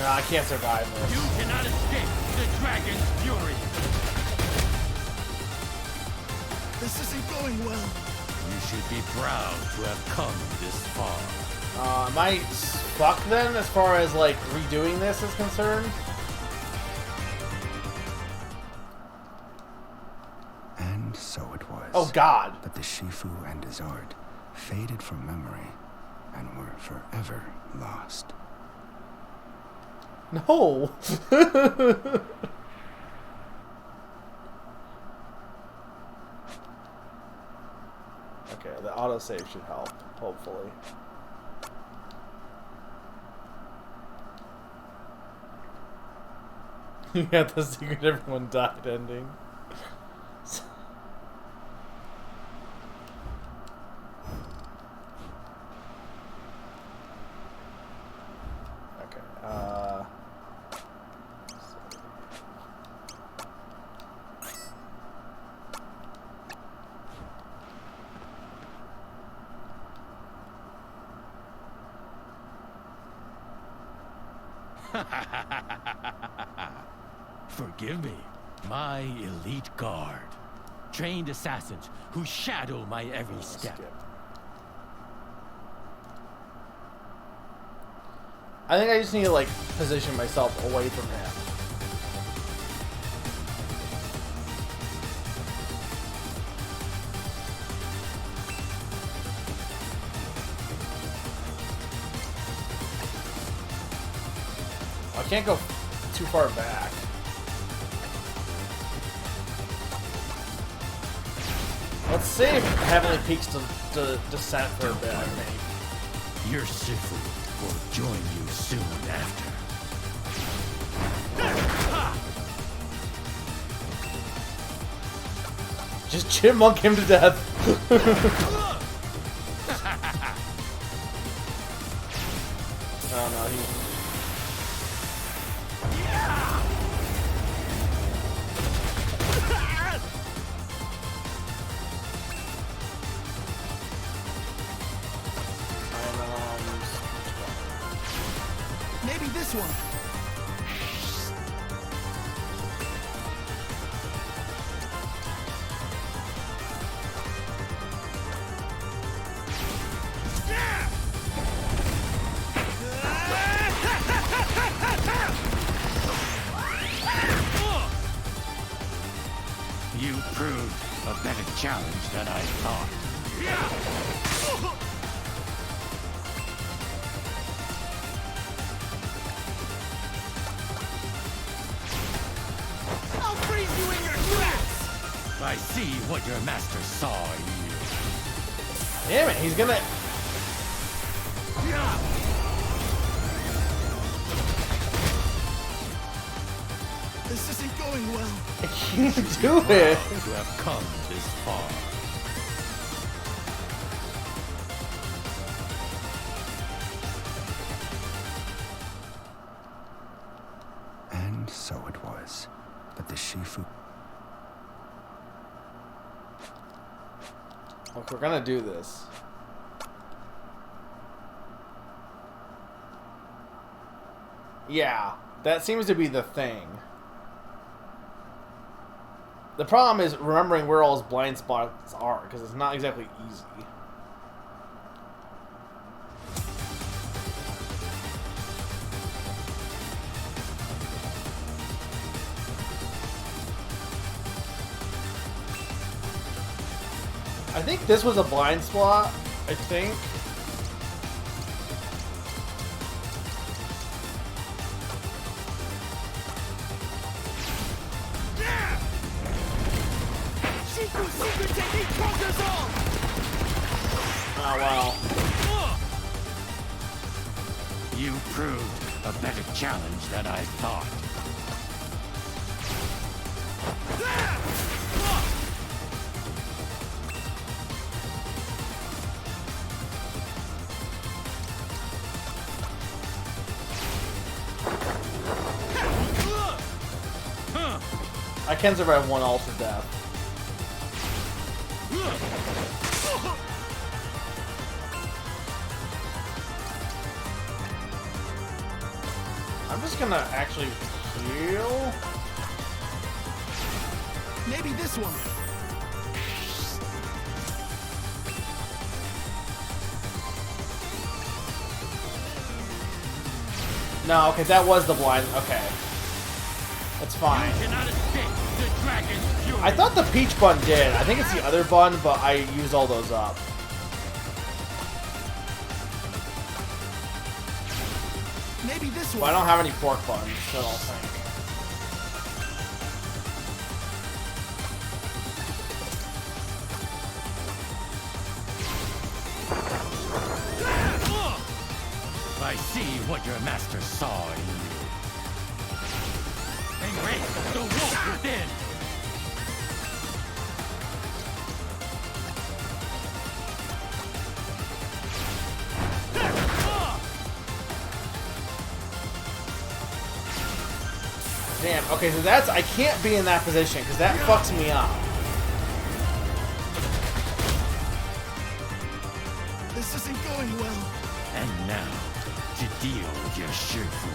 I can't survive this. You cannot escape the dragon's fury. This isn't going well. You should be proud to have come this far. Am I fucked then as far as like redoing this is concerned? Oh God. But the Shifu and his art faded from memory and were forever lost. No. Okay, the autosave should help, hopefully. You got the secret everyone died ending. Okay, Forgive me, my elite guard. Trained assassins who shadow my every step. skip. I think I just need to, like, position myself away from him. I can't go too far back. Let's save Heavenly Peaks to descent for a bit, I think. Your Shifu will join you soon after. Just chipmunk him to death. Oh no, he... Maybe this one. You proved a better challenge than I thought. I'll freeze you in your tracks! I see what your master saw in you. Damn it, he's gonna... This isn't going well. I can't do it. To have come this far. And so it was that the Shifu... Look, we're gonna do this. Yeah, that seems to be the thing. The problem is remembering where all his blind spots are, because it's not exactly easy. I think this was a blind spot, I think. Shiku's secret technique conquers all! Oh, wow. You proved a better challenge than I thought. I can survive one ultra death. I'm just gonna actually heal. Maybe this one. No, okay, that was the blind. Okay. That's fine. Cannot escape the dragon's fury. I thought the peach bun did. I think it's the other bun, but I used all those up. Maybe this But one. I don't have any pork buns, so I don't think. I see what your master saw in you. Embrace the wolf within! Damn, okay, so that's... I can't be in that position, because that fucks me up. This isn't going well. And now, to deal with your Shifu.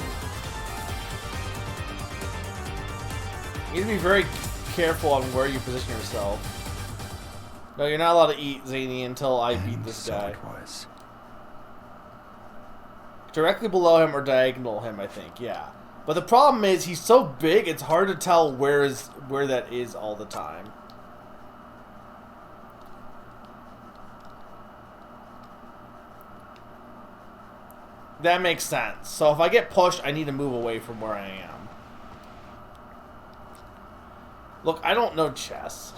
You need to be very careful on where you position yourself. No, you're not allowed to eat, Zany, until I beat this so guy. it was. Directly below him or diagonal him, I think, yeah. But the problem is, he's so big, it's hard to tell where that is all the time. That makes sense. So if I get pushed, I need to move away from where I am. Look, I don't know chess.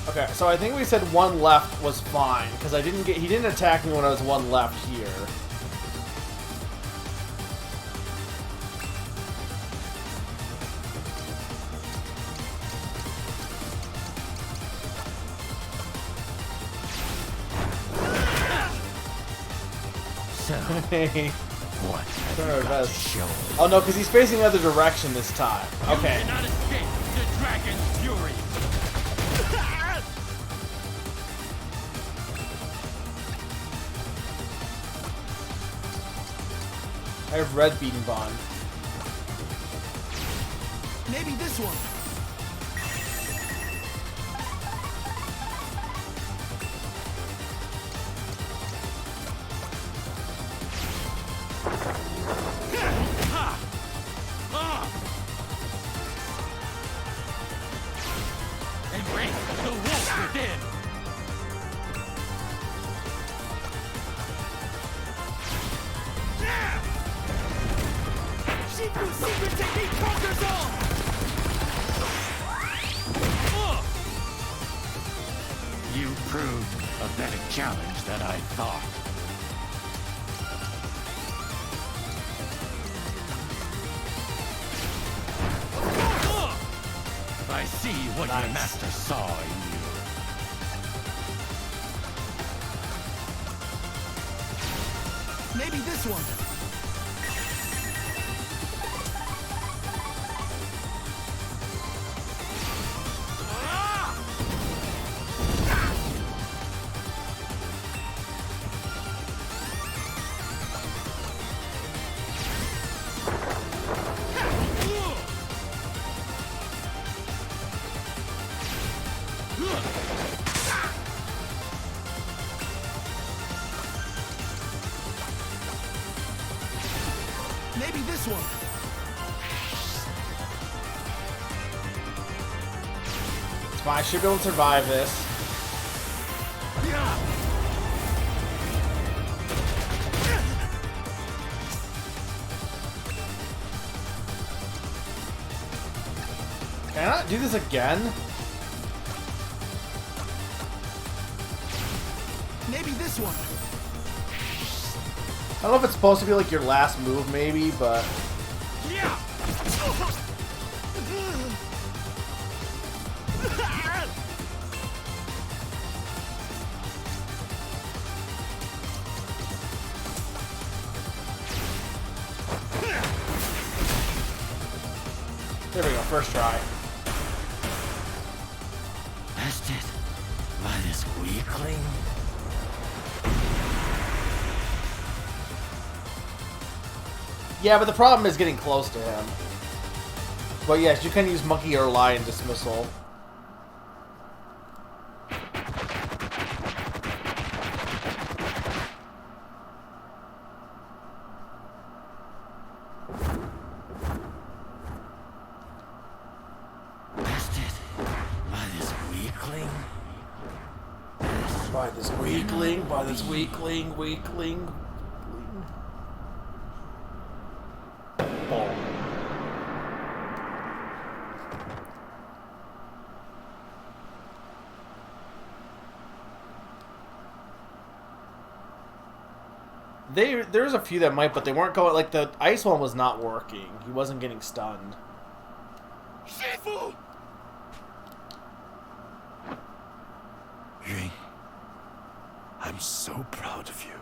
Okay, so I think we said one left was fine, because he didn't attack me when I was one left here. So, Hey. what have Turn you our got to best. show? Oh no, because he's facing the other direction this time. Okay. You cannot escape the dragon's fury. I have red beaten bond. Maybe this one. Embrace the wolf within! Shifu's secret technique conquers all! You proved a better challenge than I thought. I see what your master saw in you. Maybe this one. Maybe this one. It's fine, I should be able to survive this. Can I not do this again? Maybe this one. I don't know if it's supposed to be like your last move, maybe, but... There we go, first try. Bested by this weakling? Yeah, but the problem is getting close to him. But yes, you can use Monkey or Lion Dismissal. By this weakling, weakling. Boom. There's a few that might, but they weren't going, like, the ice one was not working. He wasn't getting stunned. Shifu! Yun, I'm so proud of you.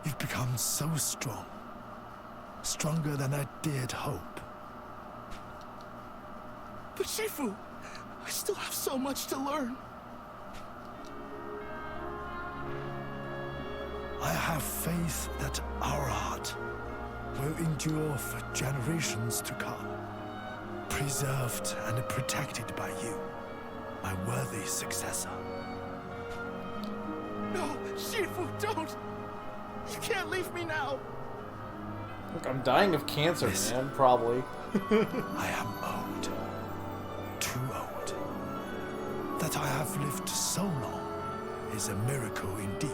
You've become so strong. Stronger than I dared hope. But Shifu, I still have so much to learn. I have faith that our art will endure for generations to come. Preserved and protected by you, my worthy successor. No, Shifu, don't! You can't leave me now! Look, I'm dying of cancer, Listen. man, probably. I am old. Too old. That I have lived so long is a miracle indeed.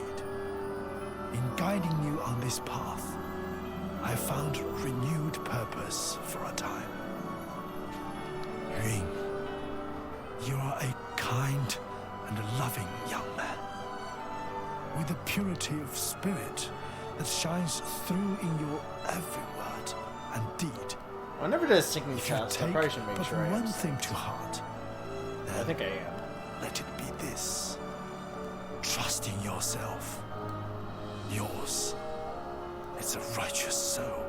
In guiding you on this path, I found renewed purpose for a time. Yun, you are a kind and loving young man, with a purity of spirit that shines through in your every word and deed. I never did a sinking If you test. I take probably should make but sure I one am. thing to heart, I think I am. let it be this. Trust in yourself. Yours is a righteous soul.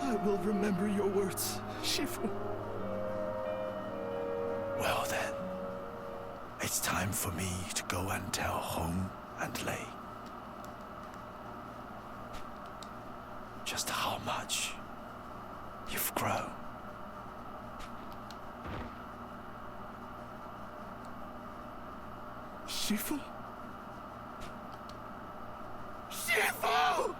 I will remember your words, Shifu. Well then, it's time for me to go and tell Hong and Lei just how much you've grown. Shifu? Shifu!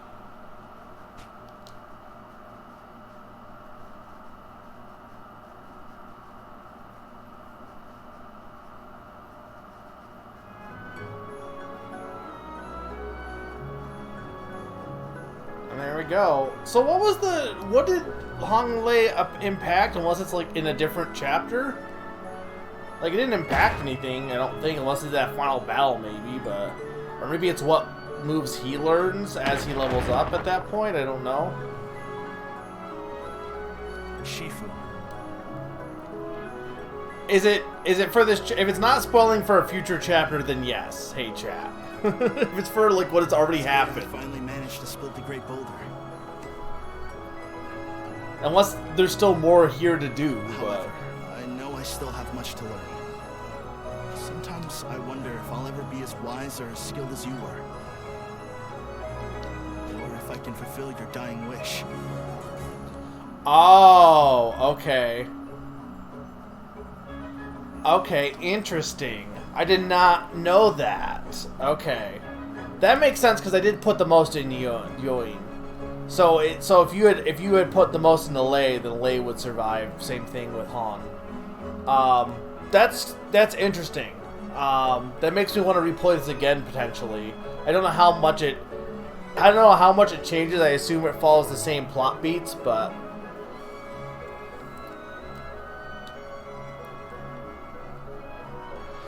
And there we go. So what did Hong Lei impact, unless it's like in a different chapter? Like, it didn't impact anything, I don't think, unless it's that final battle, maybe, but... Or maybe it's what moves he learns as he levels up at that point, I don't know. Shifu. Is it for this... If it's not spoiling for a future chapter, then yes. Hey, chat. If it's for, like, what has already happened. Finally managed to split the Great Boulder. Unless there's still more here to do, but... However, I know I still have much to learn. Sometimes I wonder if I'll ever be as wise or as skilled as you were. Or if I can fulfill your dying wish. Oh, okay. Okay, interesting. I did not know that. Okay. That makes sense because I did put the most in Yun. So if you had put the most into Lei, then Lei would survive. Same thing with Han. That's interesting. That makes me want to replay this again potentially. I don't know how much it changes. I assume it follows the same plot beats, but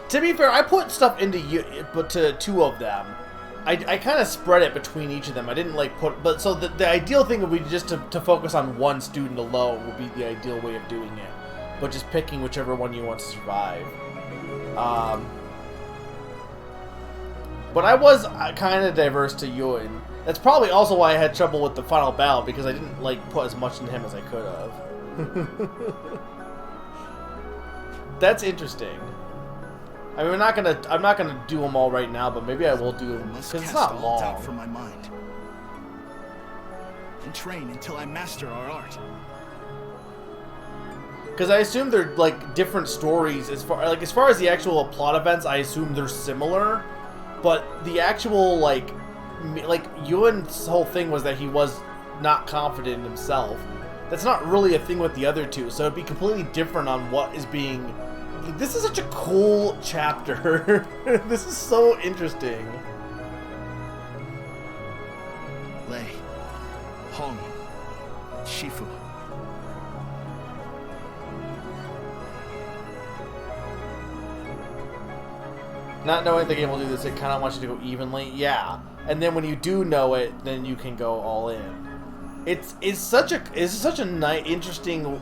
to be fair, I put stuff into to two of them. I kind of spread it between each of them. I didn't like put, but so the ideal thing would be just to focus on one student alone would be the ideal way of doing it. But just picking whichever one you want to survive. But I was kind of diverse to Yun. That's probably also why I had trouble with the final battle, because I didn't like put as much into him as I could have. That's interesting. I mean, I'm not gonna do them all right now, but maybe I will do them because it's not long. Doubt from my mind. And train until I master our art. Because I assume they're like different stories as far as the actual plot events. I assume they're similar, but the actual like Yun's whole thing was that he was not confident in himself, that's not really a thing with the other two, so it'd be completely different on what is being... This is such a cool chapter. This is so interesting. Lei, Hong, Shifu. Not knowing the game will do this, it kind of wants you to go evenly. Yeah. And then when you do know it, then you can go all in. It's such a nice, interesting...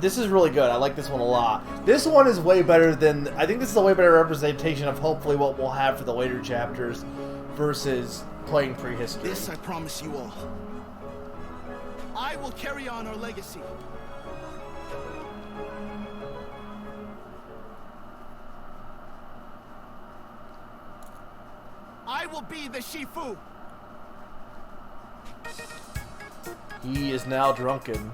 this is really good. I like this one a lot. This one is way better than... I think this is a way better representation of hopefully what we'll have for the later chapters versus playing prehistory. This I promise you all. I will carry on our legacy. I will be the Shifu. He is now drunken.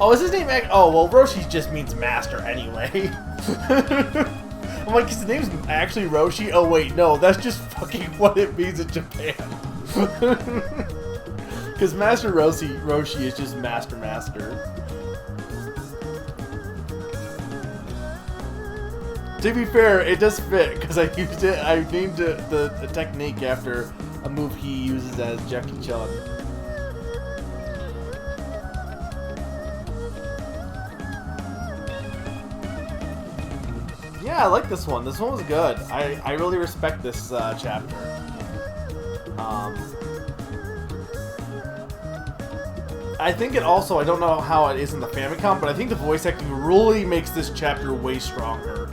Oh, is his name... Oh, well, Roshi just means master anyway. I'm like, his name's actually Roshi? Oh, wait, no, that's just fucking what it means in Japan. Because Master Roshi is just Master. To be fair, it does fit, because I named the technique after a move he uses as Jackie Chan. Yeah, I like this one. This one was good. I really respect this chapter. I think it also, I don't know how it is in the Famicom, but I think the voice acting really makes this chapter way stronger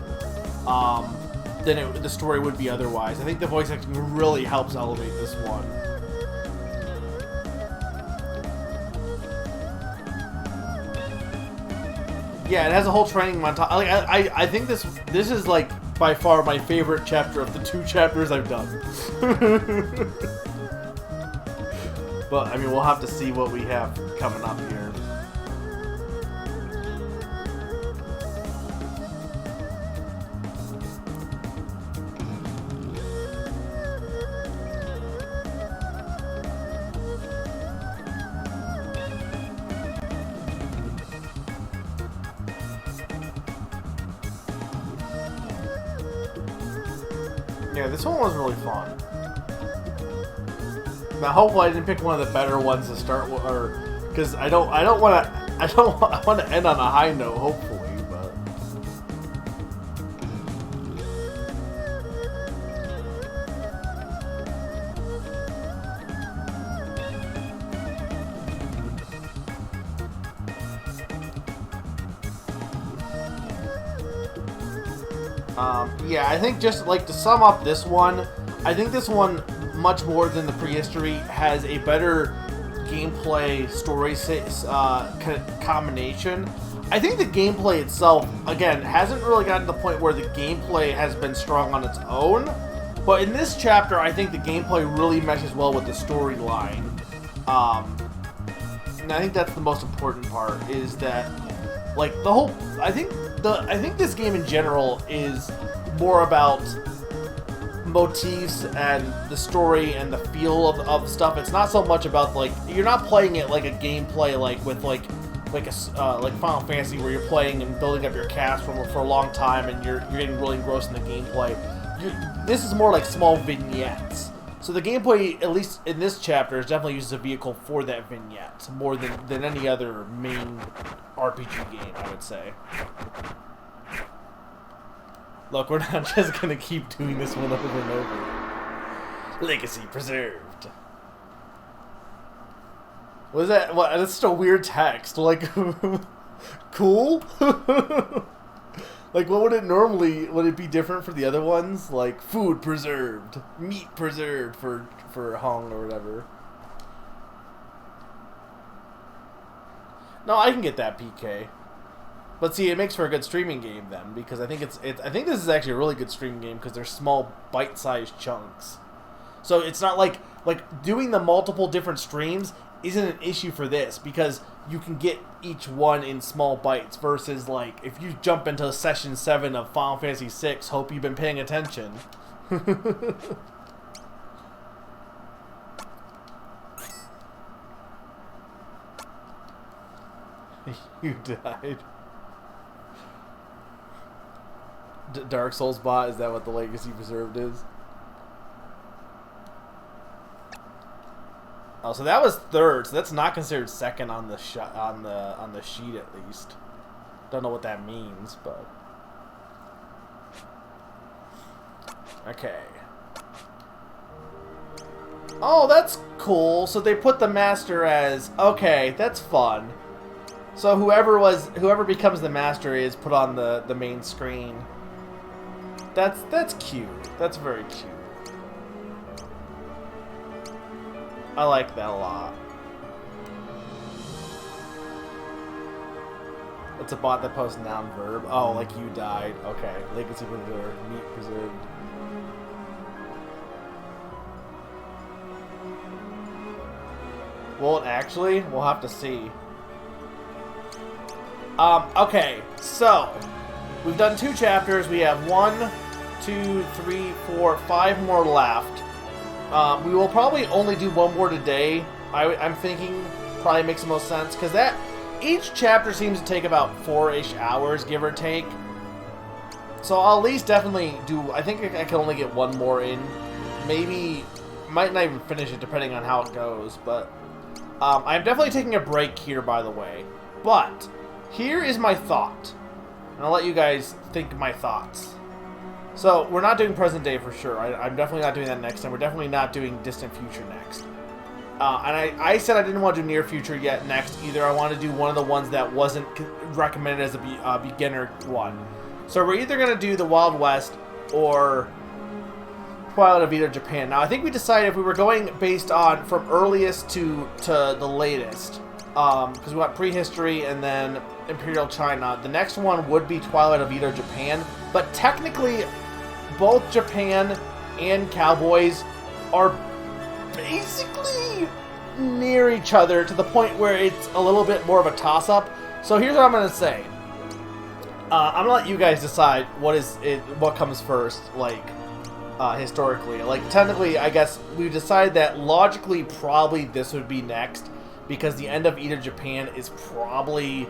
than the story would be otherwise. I think the voice acting really helps elevate this one. Yeah, it has a whole training montage. Like, I think this is like by far my favorite chapter of the 2 chapters I've done. But I mean, we'll have to see what we have coming up here. Yeah, this one was really fun. Now, hopefully, I didn't pick one of the better ones to start with, or because I want to end on a high note. Hopefully, but yeah, I think just like to sum up this one, I think this one, much more than the prehistory, has a better gameplay story combination. I think the gameplay itself, again, hasn't really gotten to the point where the gameplay has been strong on its own, but in this chapter, I think the gameplay really meshes well with the storyline. And I think that's the most important part, is that, like, the whole, I think this game in general is more about motifs and the story and the feel of stuff. It's not so much about, like, you're not playing it like a gameplay like with like Final Fantasy, where you're playing and building up your cast for a long time and you're getting really engrossed in the gameplay. This is more like small vignettes. So the gameplay, at least in this chapter, is definitely used as a vehicle for that vignette more than any other main RPG game, I would say. Look, we're not just gonna keep doing this one over and over. Legacy preserved. What is that? What? That's just a weird text. Like, cool? Like, what would it normally... Would it be different for the other ones? Like, food preserved. Meat preserved for Hong or whatever. No, I can get that, PK. But see, it makes for a good streaming game then, because I think I think this is actually a really good streaming game because they're small, bite-sized chunks. So it's not like doing the multiple different streams isn't an issue for this because you can get each one in small bites versus like if you jump into session 7 of Final Fantasy VI, hope you've been paying attention. You died. Dark Souls bot, is that what the Legacy Preserved is? Oh, so that was third. So that's not considered second on the on the sheet at least. Don't know what that means, but okay. Oh, that's cool. So they put the master as okay. That's fun. So whoever becomes the master is put on the main screen. That's cute. That's very cute. I like that a lot. It's a bot that posts noun verb. Oh, like you died. Okay. Legacy preserved. Meat preserved. Will it actually? We'll have to see. Okay, so we've done 2 chapters. We have 1, 2, 3, 4, 5 more left. We will probably only do 1 more today. I'm thinking probably makes the most sense because each chapter seems to take about 4-ish hours, give or take. So I'll at least definitely do. I think I can only get 1 more in. Maybe might not even finish it depending on how it goes. But I'm definitely taking a break here, by the way. But here is my thought, and I'll let you guys think my thoughts. So, we're not doing present day for sure. I'm definitely not doing that next time. We're definitely not doing distant future next. And I said I didn't want to do near future yet next either. I want to do one of the ones that wasn't recommended as a beginner one. So, we're either going to do the Wild West or Twilight of Edo Japan. Now, I think we decided if we were going based on from earliest to the latest, because we want prehistory and then Imperial China. The next one would be Twilight of Edo Japan, but technically both Japan and Cowboys are basically near each other to the point where it's a little bit more of a toss-up. So here's what I'm going to say. I'm going to let you guys decide what comes first, like, historically. Like, technically, I guess we decided that logically probably this would be next, because the end of Edo Japan is probably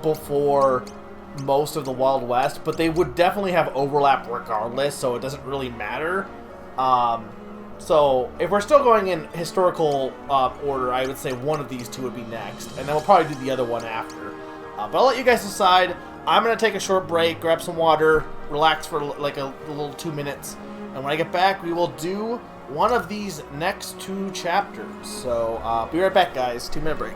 before most of the Wild West, but they would definitely have overlap regardless, so it doesn't really matter. So if we're still going in historical order, I would say one of these 2 would be next, and then we'll probably do the other one after. But I'll let you guys decide. I'm going to take a short break, grab some water, relax for like a little 2 minutes, and when I get back, we will do one of these next 2 chapters. So be right back, guys. 2-minute break.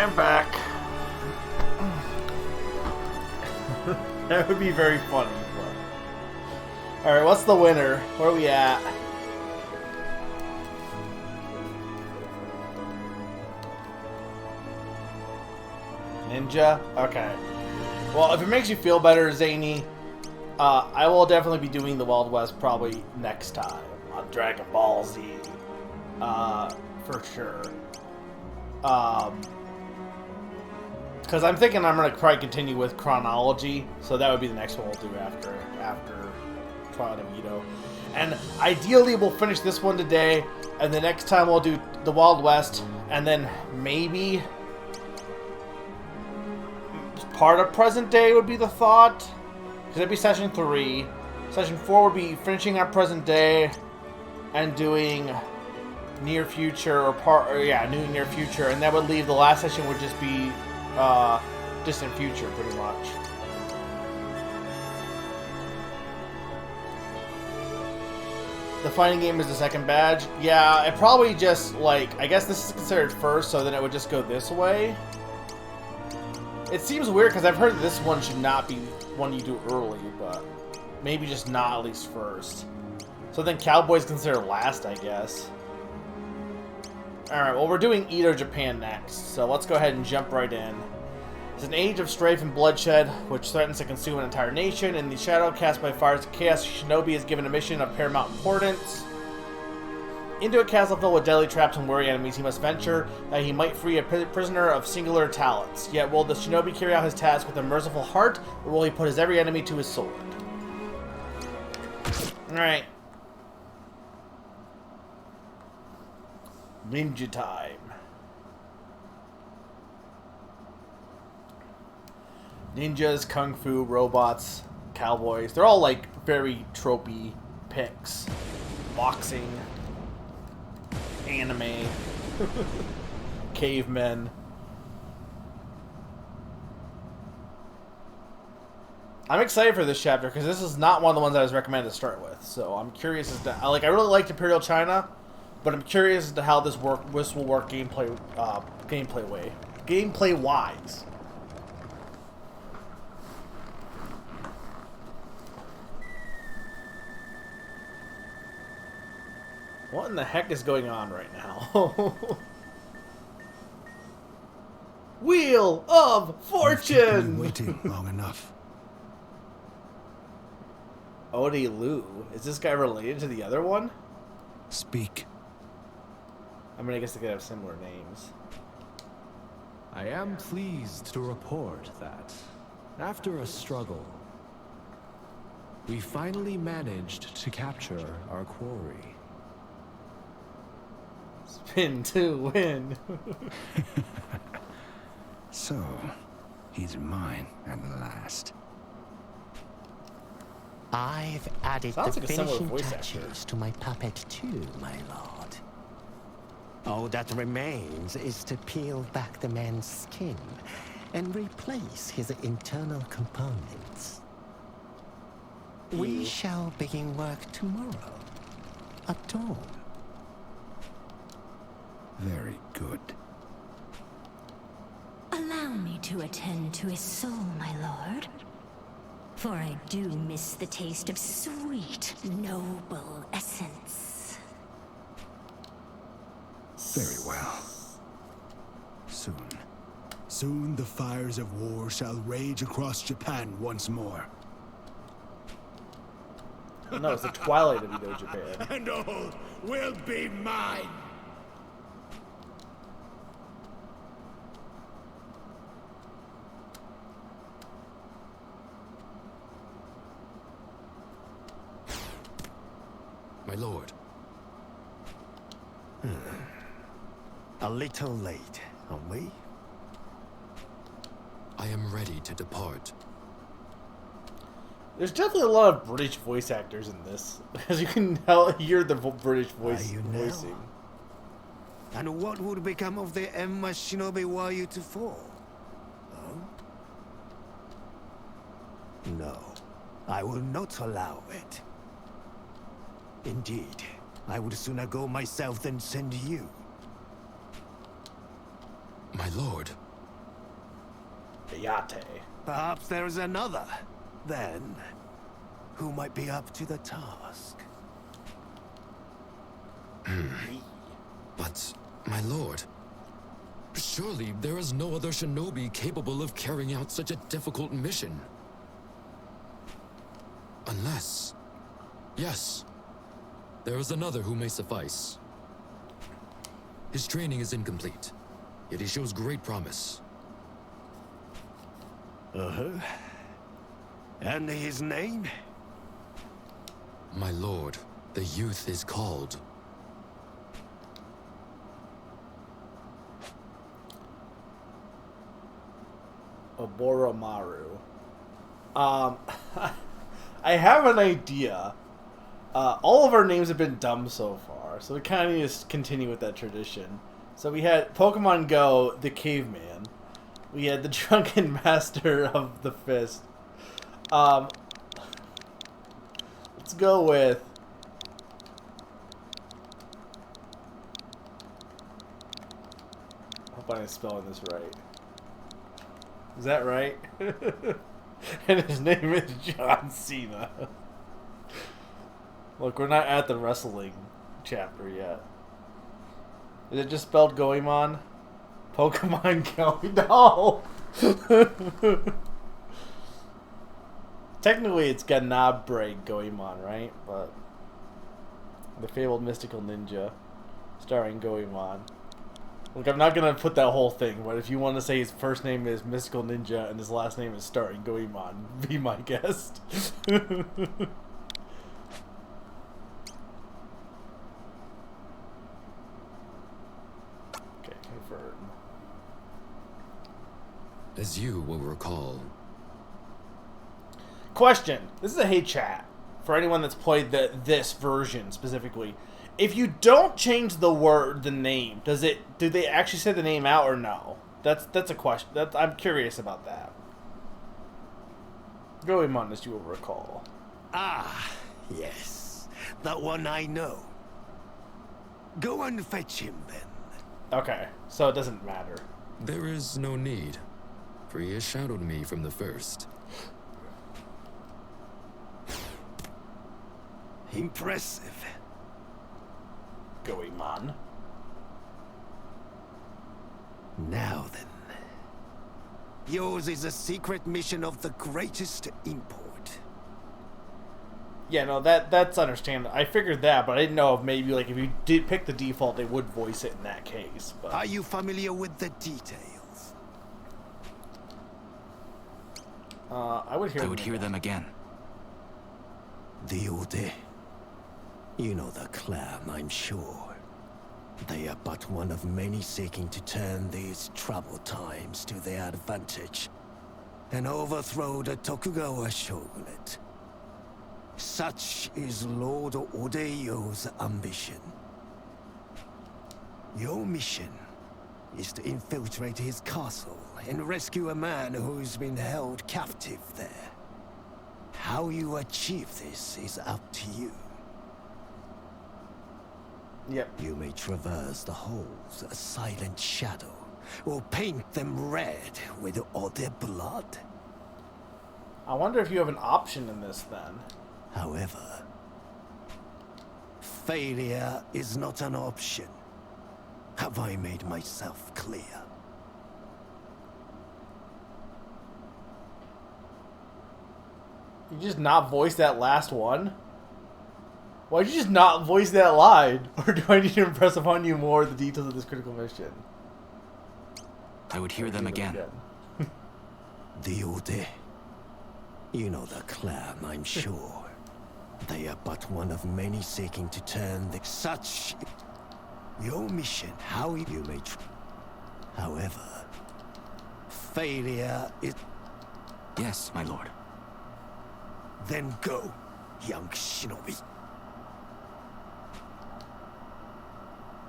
am back. That would be very funny. Alright, what's the winner? Where are we at? Ninja? Okay. Well, if it makes you feel better, Zany, I will definitely be doing the Wild West probably next time on Dragon Ball Z. For sure. Because I'm thinking I'm going to probably continue with chronology, so that would be the next one we'll do after Twilight of Edo. And ideally we'll finish this one today, and the next time we'll do the Wild West, and then maybe part of present day would be the thought, because that'd be session 3. Session 4 would be finishing our present day and doing near future new near future, and that would leave the last session would just be distant future, pretty much. The fighting game is the second badge. Yeah, it probably just, like, I guess this is considered first, so then it would just go this way. It seems weird because I've heard that this one should not be one you do early, but maybe just not at least first. So then Cowboy's considered last, I guess. Alright, well, we're doing Edo, Japan next, so let's go ahead and jump right in. It's an age of strife and bloodshed, which threatens to consume an entire nation. In the shadow cast by Fires of Chaos, Shinobi is given a mission of paramount importance. Into a castle filled with deadly traps and wary enemies he must venture, that he might free a prisoner of singular talents. Yet will the Shinobi carry out his task with a merciful heart, or will he put his every enemy to his sword? Alright. Ninja time. Ninjas, kung fu, robots, cowboys. They're all like very tropey picks. Boxing. Anime. Cavemen. I'm excited for this chapter because this is not one of the ones I was recommended to start with. So I'm curious as to, I really liked Imperial China, but I'm curious as to how this will work gameplay wise. What in the heck is going on right now? Wheel of Fortune! Waiting long enough. Odi Lu. Is this guy related to the other one? Speak. I mean, I guess they could have similar names. I am pleased to report that, after a struggle, we finally managed to capture our quarry. Spin to win. So, he's mine at last. I've added Sounds the like a similar finishing voice touches actor. to my puppet too, my lord. All that remains is to peel back the man's skin and replace his internal components. We shall begin work tomorrow, at dawn. Very good. Allow me to attend to his soul, my lord. For I do miss the taste of sweet, noble essence. Very well. Soon the fires of war shall rage across Japan once more. No, it's the Twilight of Edo, Japan. And all will be mine. My lord. A little late, aren't we? I am ready to depart. There's definitely a lot of British voice actors in this, as you can hear the British voicing. And what would become of the Emma Shinobi were you to fall? Huh? No, I will not allow it. Indeed, I would sooner go myself than send you. My lord. Ayate. Perhaps there is another, then, who might be up to the task. But, my lord, surely there is no other shinobi capable of carrying out such a difficult mission. Unless... Yes, there is another who may suffice. His training is incomplete, yet he shows great promise. And his name? My lord, the youth is called... Oboromaru. I have an idea. All of our names have been dumb so far, so we kind of need to continue with that tradition. So we had Pokemon Go, the Caveman. We had the Drunken Master of the Fist. Let's go with... I hope I'm spelling this right. Is that right? And his name is John Cena. Look, we're not at the wrestling chapter yet. Is it just spelled Goemon? Pokemon Go? No! Technically, it's Ganabre Goemon, right? But the fabled mystical ninja, starring Goemon. Look, I'm not gonna put that whole thing, but if you want to say his first name is Mystical Ninja and his last name is starring Goemon, be my guest. Okay, confirm. As you will recall... Question. This is a hey chat for anyone that's played this version specifically. If you don't change the name, do they actually say the name out or no? That's a question. I'm curious about that. Goemon, as you will recall. Ah, yes. That one I know. Go and fetch him, then. Okay, so it doesn't matter. There is no need, for he has shadowed me from the first. Impressive. Goemon. Now then. Yours is a secret mission of the greatest import. Yeah, no, that's understandable. I figured that, but I didn't know if maybe like if you did pick the default, they would voice it in that case. But are you familiar with the details? I would hear them again. The Ode. You know the clan, I'm sure. They are but one of many seeking to turn these troubled times to their advantage and overthrow the Tokugawa shogunate. Such is Lord Odeyo's ambition. Your mission is to infiltrate his castle and rescue a man who's been held captive there. How you achieve this is up to you. Yep. You may traverse the halls, a silent shadow, or paint them red with Ode blood. I wonder if you have an option in this then. However, failure is not an option. Have I made myself clear? You just not voice that last one? Why'd you just not voice that line? Or do I need to impress upon you more the details of this critical mission? I would hear them again. The Ode. You know the clan, I'm sure. They are but one of many seeking to turn the such... Your mission, how you may... However, failure is... Yes, my lord. Then go, young shinobi.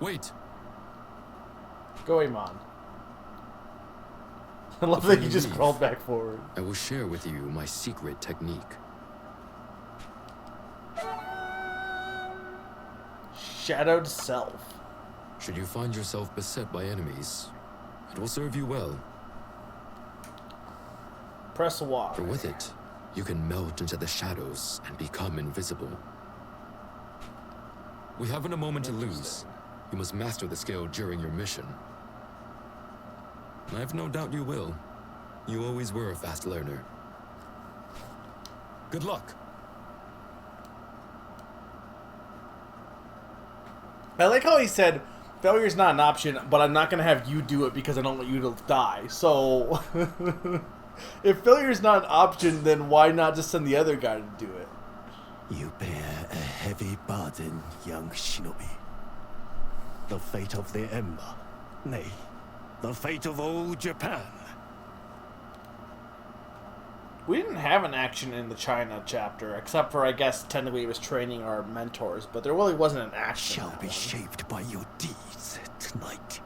Wait! Goemon. I love that you just crawled back forward. I will share with you my secret technique. Shadowed self. Should you find yourself beset by enemies, it will serve you well. Press Y. For with it, you can melt into the shadows and become invisible. We haven't a moment to lose. You must master the skill during your mission. I've no doubt you will. You always were a fast learner. Good luck. I like how he said, failure's not an option, but I'm not going to have you do it because I don't want you to die. So, if failure's not an option, then why not just send the other guy to do it? You bear a heavy burden, young shinobi. The fate of the Ember. Nay, the fate of all Japan. We didn't have an action in the China chapter, except for, I guess, technically he was training our mentors, but there really wasn't an action. Shall be shaped by your deeds tonight.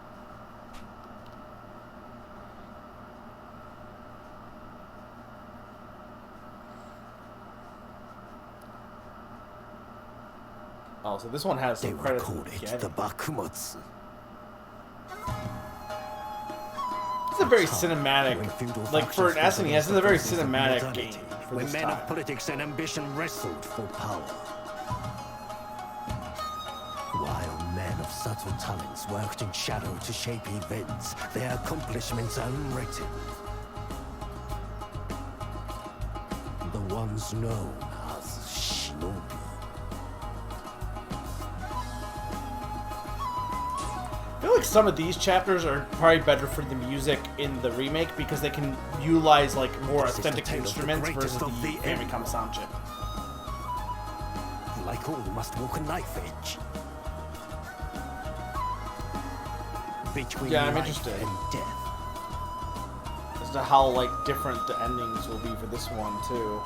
Oh, so this one has some credits. They would call it the Bakumatsu. It's a very cinematic, like for an SNES, it's a very cinematic game for when this men time. of politics and ambition wrestled for power. While men of subtle talents worked in shadow to shape events, their accomplishments unwritten. The ones known as shinobi. I feel like some of these chapters are probably better for the music in the remake because they can utilize like more authentic instruments versus the Famicom sound chip. Like all must walk a knife edge. Between Yeah, I'm life interested and death. as to how like different the endings will be for this one too.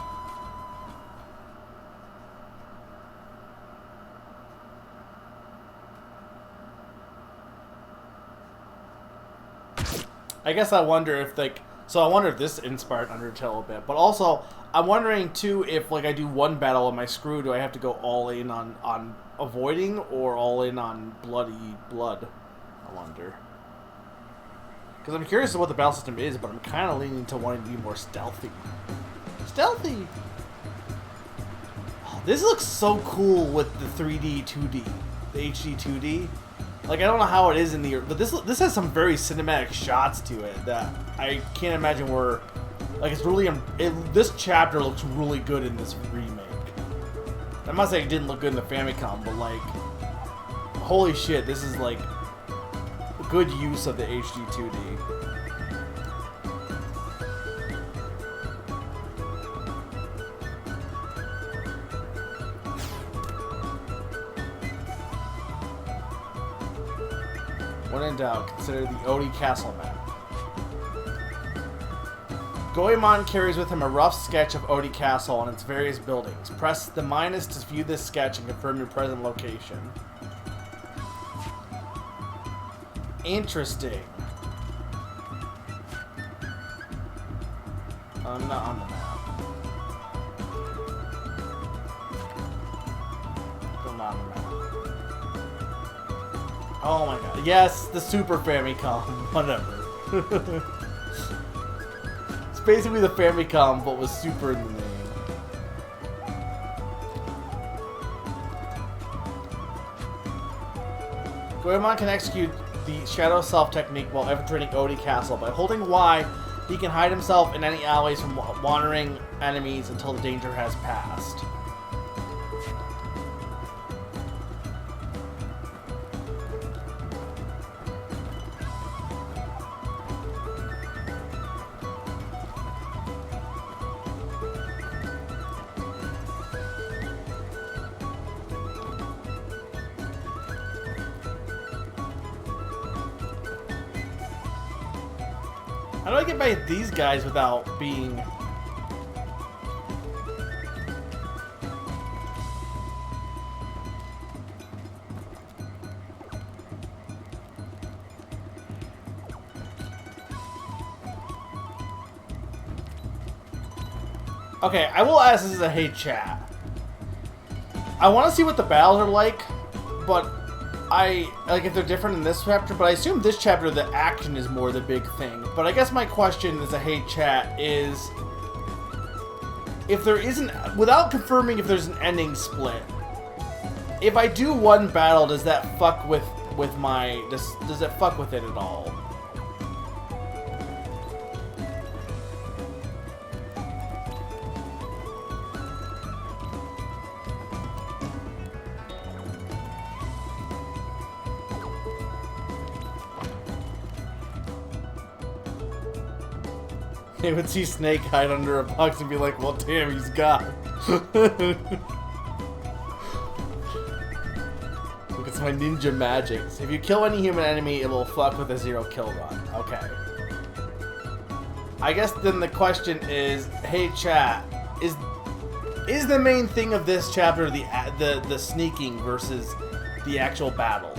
I guess I wonder if like, so I wonder if this inspired Undertale a bit, but also I'm wondering too if like I do one battle on my screw, do I have to go all in on avoiding or all in on blood? I wonder. Because I'm curious what the battle system is, but I'm kind of leaning to wanting to be more stealthy. Stealthy! Oh, this looks so cool with the 3D, 2D. The HD 2D. Like, I don't know how it is in the... But this has some very cinematic shots to it that I can't imagine were... Like, it's really... this chapter looks really good in this remake. I'm not saying it didn't look good in the Famicom, but, like... Holy shit, this is, like... good use of the HD 2D. When in doubt, consider the Odi Castle map. Goemon carries with him a rough sketch of Odi Castle and its various buildings. Press the minus to view this sketch and confirm your present location. Interesting. I'm not on the map. Still not on the map. Oh my god. Yes, the Super Famicom. Whatever. It's basically the Famicom, but with Super in the name. Goemon can execute the Shadow Self technique while infiltrating Odi Castle. By holding Y, he can hide himself in any alleys from wandering enemies until the danger has passed. How do I get by these guys without being... Okay, I will ask this as a hey chat. I want to see what the battles are like, but like if they're different in this chapter, but I assume this chapter the action is more the big thing. But I guess my question as a hey chat is, if there isn't, without confirming if there's an ending split, if I do one battle, does that fuck with my, does it fuck with it at all? They would see Snake hide under a box and be like, well, damn, he's gone. Look, it's my ninja magics. If you kill any human enemy, it will fuck with a 0 kill run. Okay. I guess then the question is, hey chat, is the main thing of this chapter the sneaking versus the actual battles?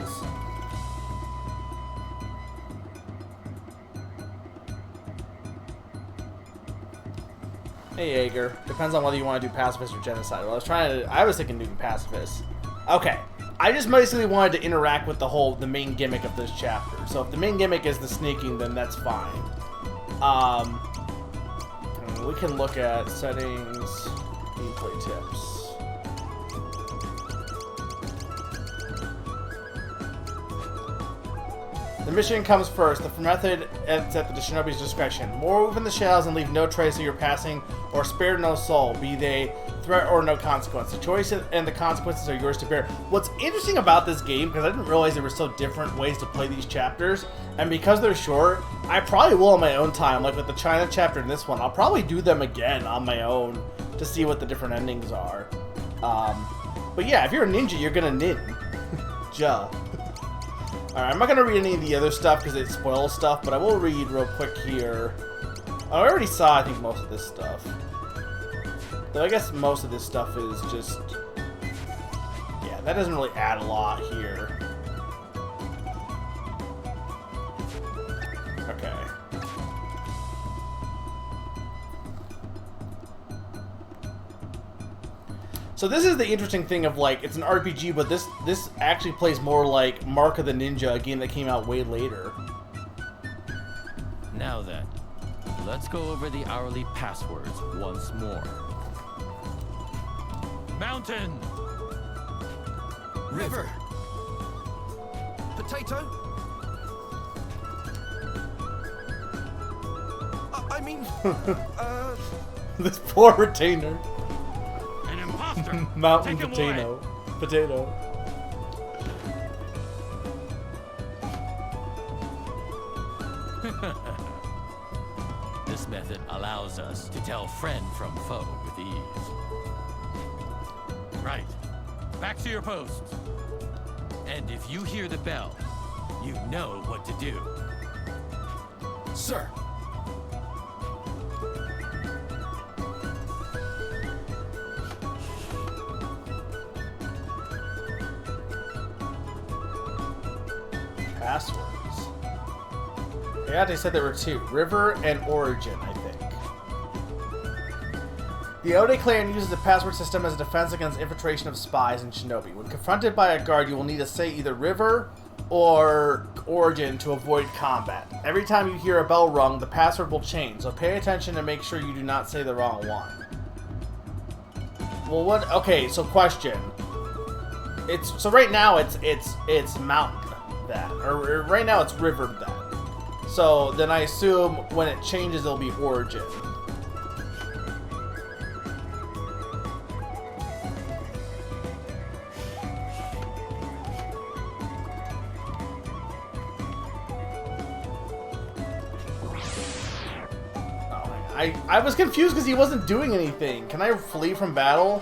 Hey Jaeger, depends on whether you want to do pacifist or genocide. Well, I was thinking doing pacifist. Okay, I just basically wanted to interact with the main gimmick of this chapter. So if the main gimmick is the sneaking, then that's fine. We can look at settings, gameplay tips. The mission comes first. The method is at the shinobi's discretion. Move in the shadows and leave no trace of your passing, or spare no soul, be they threat or no consequence. The choice and the consequences are yours to bear. What's interesting about this game, because I didn't realize there were so different ways to play these chapters, and because they're short, I probably will on my own time, like with the China chapter and this one. I'll probably do them again on my own to see what the different endings are. But yeah, if you're a ninja, you're gonna nin. Ja. Alright, I'm not going to read any of the other stuff because it spoils stuff, but I will read real quick here. I already saw, I think, most of this stuff. Though I guess most of this stuff is just... yeah, that doesn't really add a lot here. Okay. So this is the interesting thing of, like, it's an RPG, but this actually plays more like Mark of the Ninja, a game that came out way later. Now then, let's go over the hourly passwords once more. Mountain! River. Potato. I mean, This poor retainer. An imposter. Mountain Take him potato. away. Potato. This method allows us to tell friend from foe with ease. Right. Back to your posts. And if you hear the bell, you know what to do. Sir. Passwords. Yeah, they said there were two. River and Origin, I think. The Ode clan uses the password system as a defense against infiltration of spies and shinobi. When confronted by a guard, you will need to say either River or Origin to avoid combat. Every time you hear a bell rung, the password will change, so pay attention and make sure you do not say the wrong one. Well, what? Okay, so question. So right now it's mountain then, or right now it's river then. So then I assume when it changes, it'll be Origin. I was confused because he wasn't doing anything. Can I flee from battle?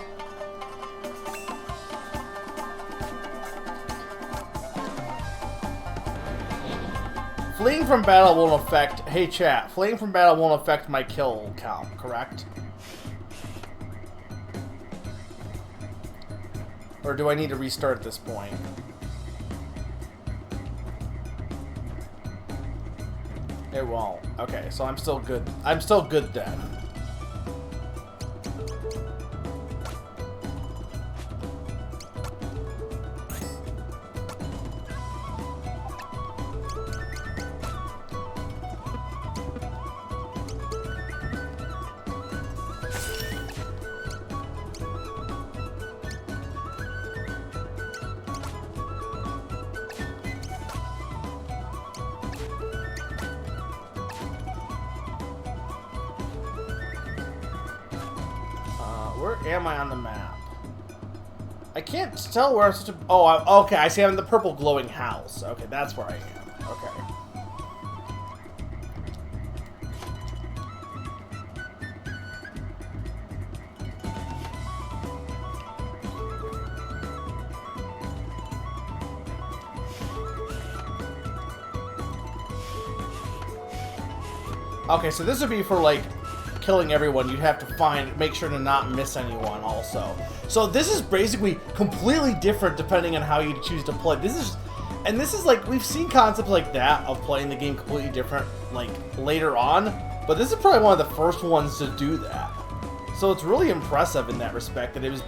Fleeing from battle won't affect... Hey chat, fleeing from battle won't affect my kill count, correct? Or do I need to restart at this point? It won't. Okay, so I'm still good. I'm still good then. am I on the map? I can't tell where I'm supposed to... Oh, okay, I see I'm in the purple glowing house. Okay, that's where I am. Okay. Okay, so this would be for, like, killing everyone. You'd have to make sure to not miss anyone also. So this is basically completely different depending on how you choose to play. This is like, we've seen concepts like that of playing the game completely different, like, later on. But this is probably one of the first ones to do that. So it's really impressive in that respect that it was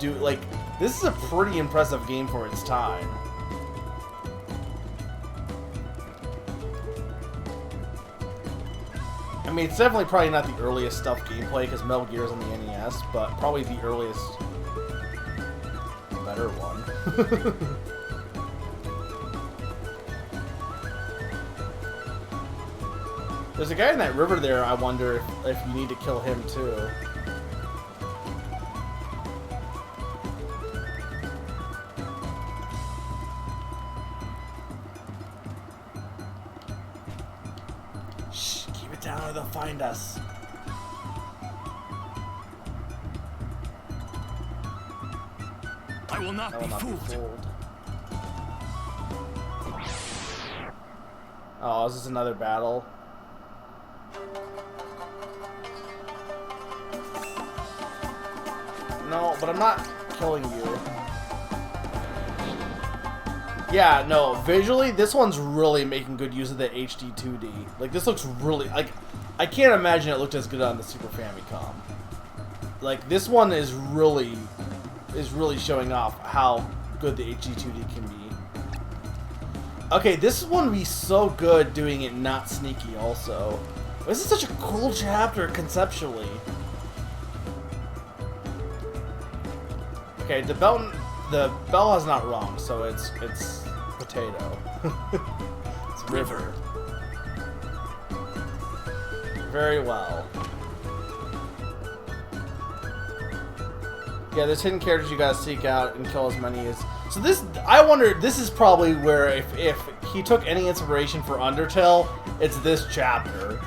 this is a pretty impressive game for its time. I mean, it's definitely probably not the earliest stuff gameplay because Metal Gear's on the NES, but probably the earliest better one. There's a guy in that river there, I wonder if you need to kill him too. Shh, keep it down or they'll find us. I will not be fooled. Oh, is this another battle? No, but I'm not killing you. Yeah, no, visually, this one's really making good use of the HD 2D. Like, this looks really, like, I can't imagine it looked as good on the Super Famicom. Like, this one is really showing off how good the HD 2D can be. Okay, this one would be so good doing it not sneaky also. This is such a cool chapter conceptually. Okay, the bell has not rung, so it's potato. It's river. Very well. Yeah, there's hidden characters you gotta seek out and kill as many as... So this, I wonder, this is probably where if he took any inspiration for Undertale, it's this chapter.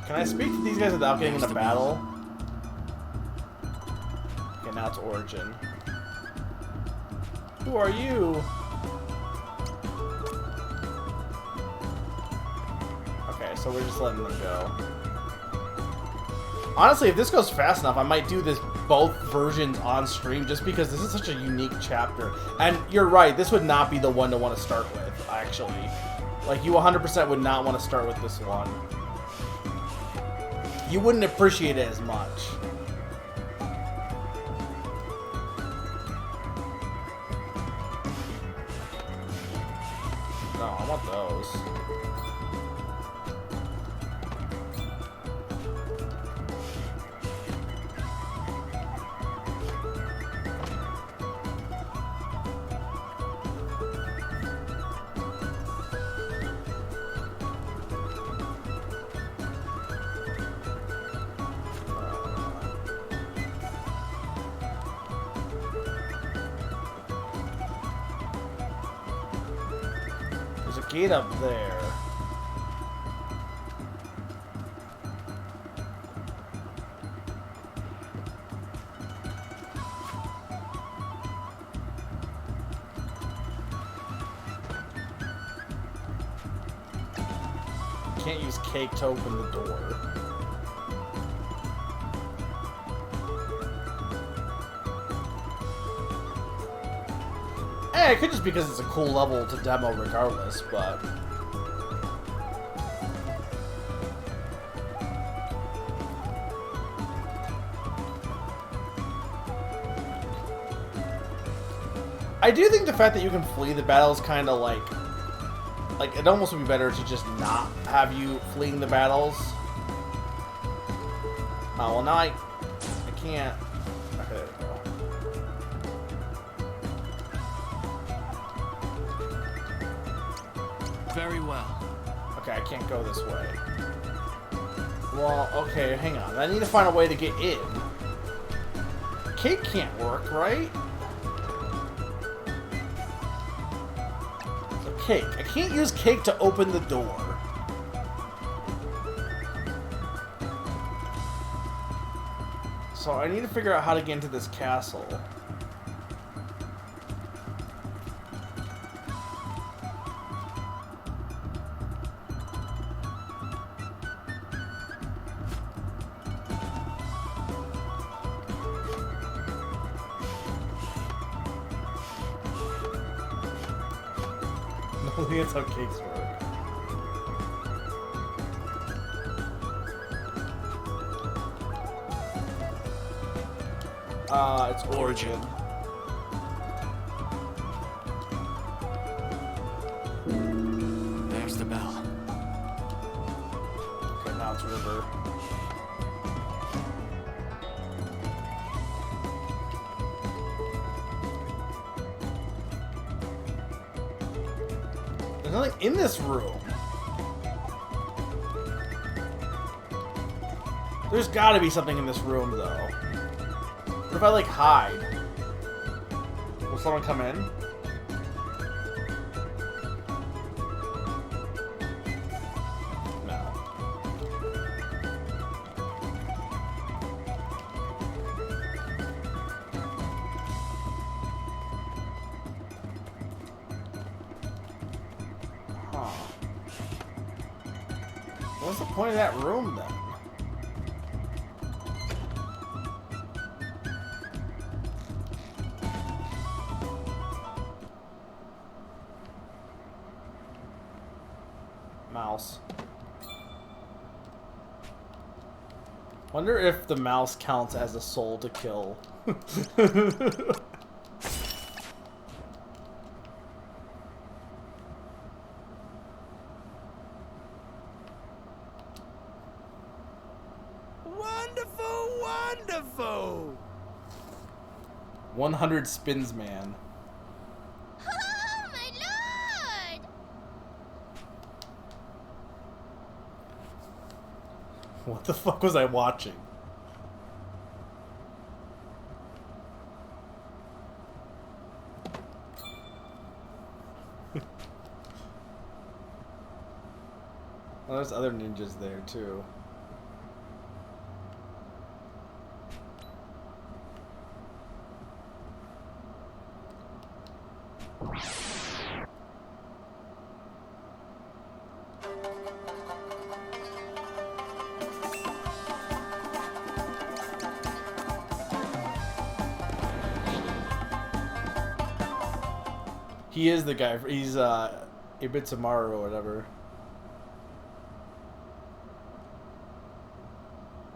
Can I speak to these guys without getting into battle? Okay, now it's Origin. Who are you? Okay, so we're just letting them go. Honestly, if this goes fast enough, I might do this both versions on stream just because this is such a unique chapter. And you're right, this would not be the one to want to start with, actually. Like, you 100% would not want to start with this one. You wouldn't appreciate it as much. No, I want those. There's a gate up there. Can't use cake to open the door. It could just be because it's a cool level to demo regardless, but... I do think the fact that you can flee the battle is kind of like, it almost would be better to just not have you fleeing the battles. Oh, well now I can't. Okay, there we go. Very well. Okay, I can't go this way. Well, okay, hang on. I need to find a way to get in. Cake can't work, right? So cake. I can't use cake to open the door. So I need to figure out how to get into this castle. I think that's how cakes work. It's origin. There's the bell. Okay, now it's river. There's nothing in this room. There's gotta be something in this room, though. What if I, like, hide? Will someone come in? No. Huh. What's the point of that room, then? Mouse. Wonder if the mouse counts as a soul to kill. Wonderful, wonderful! 100 spins, man. Oh, my lord! What the fuck was I watching? Oh, there's other ninjas there too. He is the guy. He's Ibitsamaru or whatever.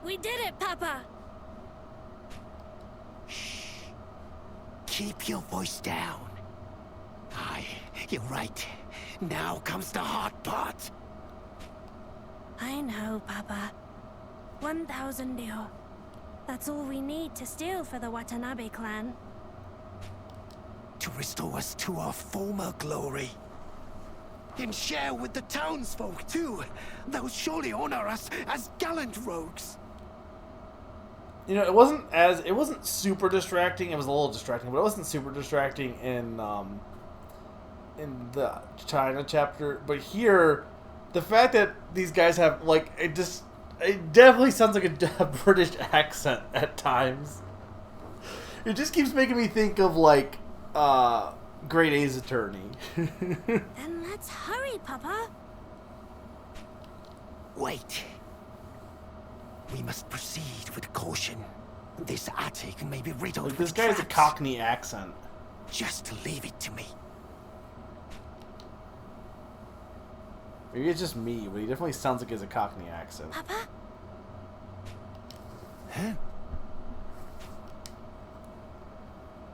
We did it, Papa! Keep your voice down. Aye, you're right. Now comes the hard part. I know, Papa. 1,000 ryo. That's all we need to steal for the Watanabe clan. To restore us to our former glory. And share with the townsfolk, too. They'll surely honor us as gallant rogues. You know, it wasn't super distracting. It was a little distracting, but it wasn't super distracting in the China chapter. But here, the fact that these guys have, like, it definitely sounds like a British accent at times. It just keeps making me think of, like, Great A's Attorney. Then let's hurry, Papa. Wait. We must proceed with caution. This attic may be riddled Like, with this guy has a traps. Cockney accent. Just leave it to me. Maybe it's just me, but he definitely sounds like he has a Cockney accent. Papa? Huh?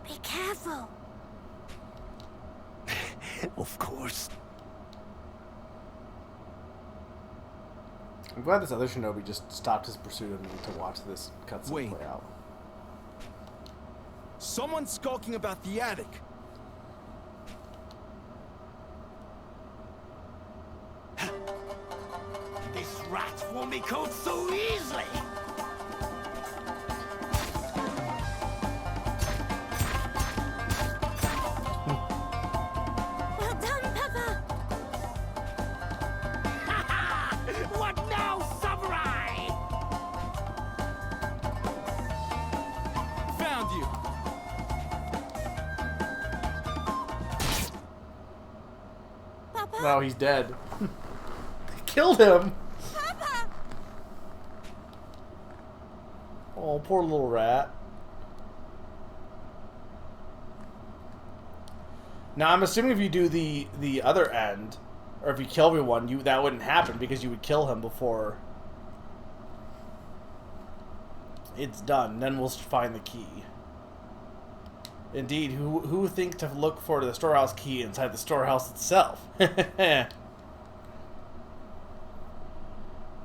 Be careful. Of course. I'm glad this other shinobi just stopped his pursuit of me to watch this cutscene play out. Someone's skulking about the attic. know me code so easily! Well done, Peppa! What now, samurai? Found you! Papa! Now he's dead. They killed him! Papa! Oh, poor little rat. Now, I'm assuming if you do the other end, or if you kill everyone, that wouldn't happen because you would kill him before it's done. Then we'll find the key. Indeed, who would think to look for the storehouse key inside the storehouse itself?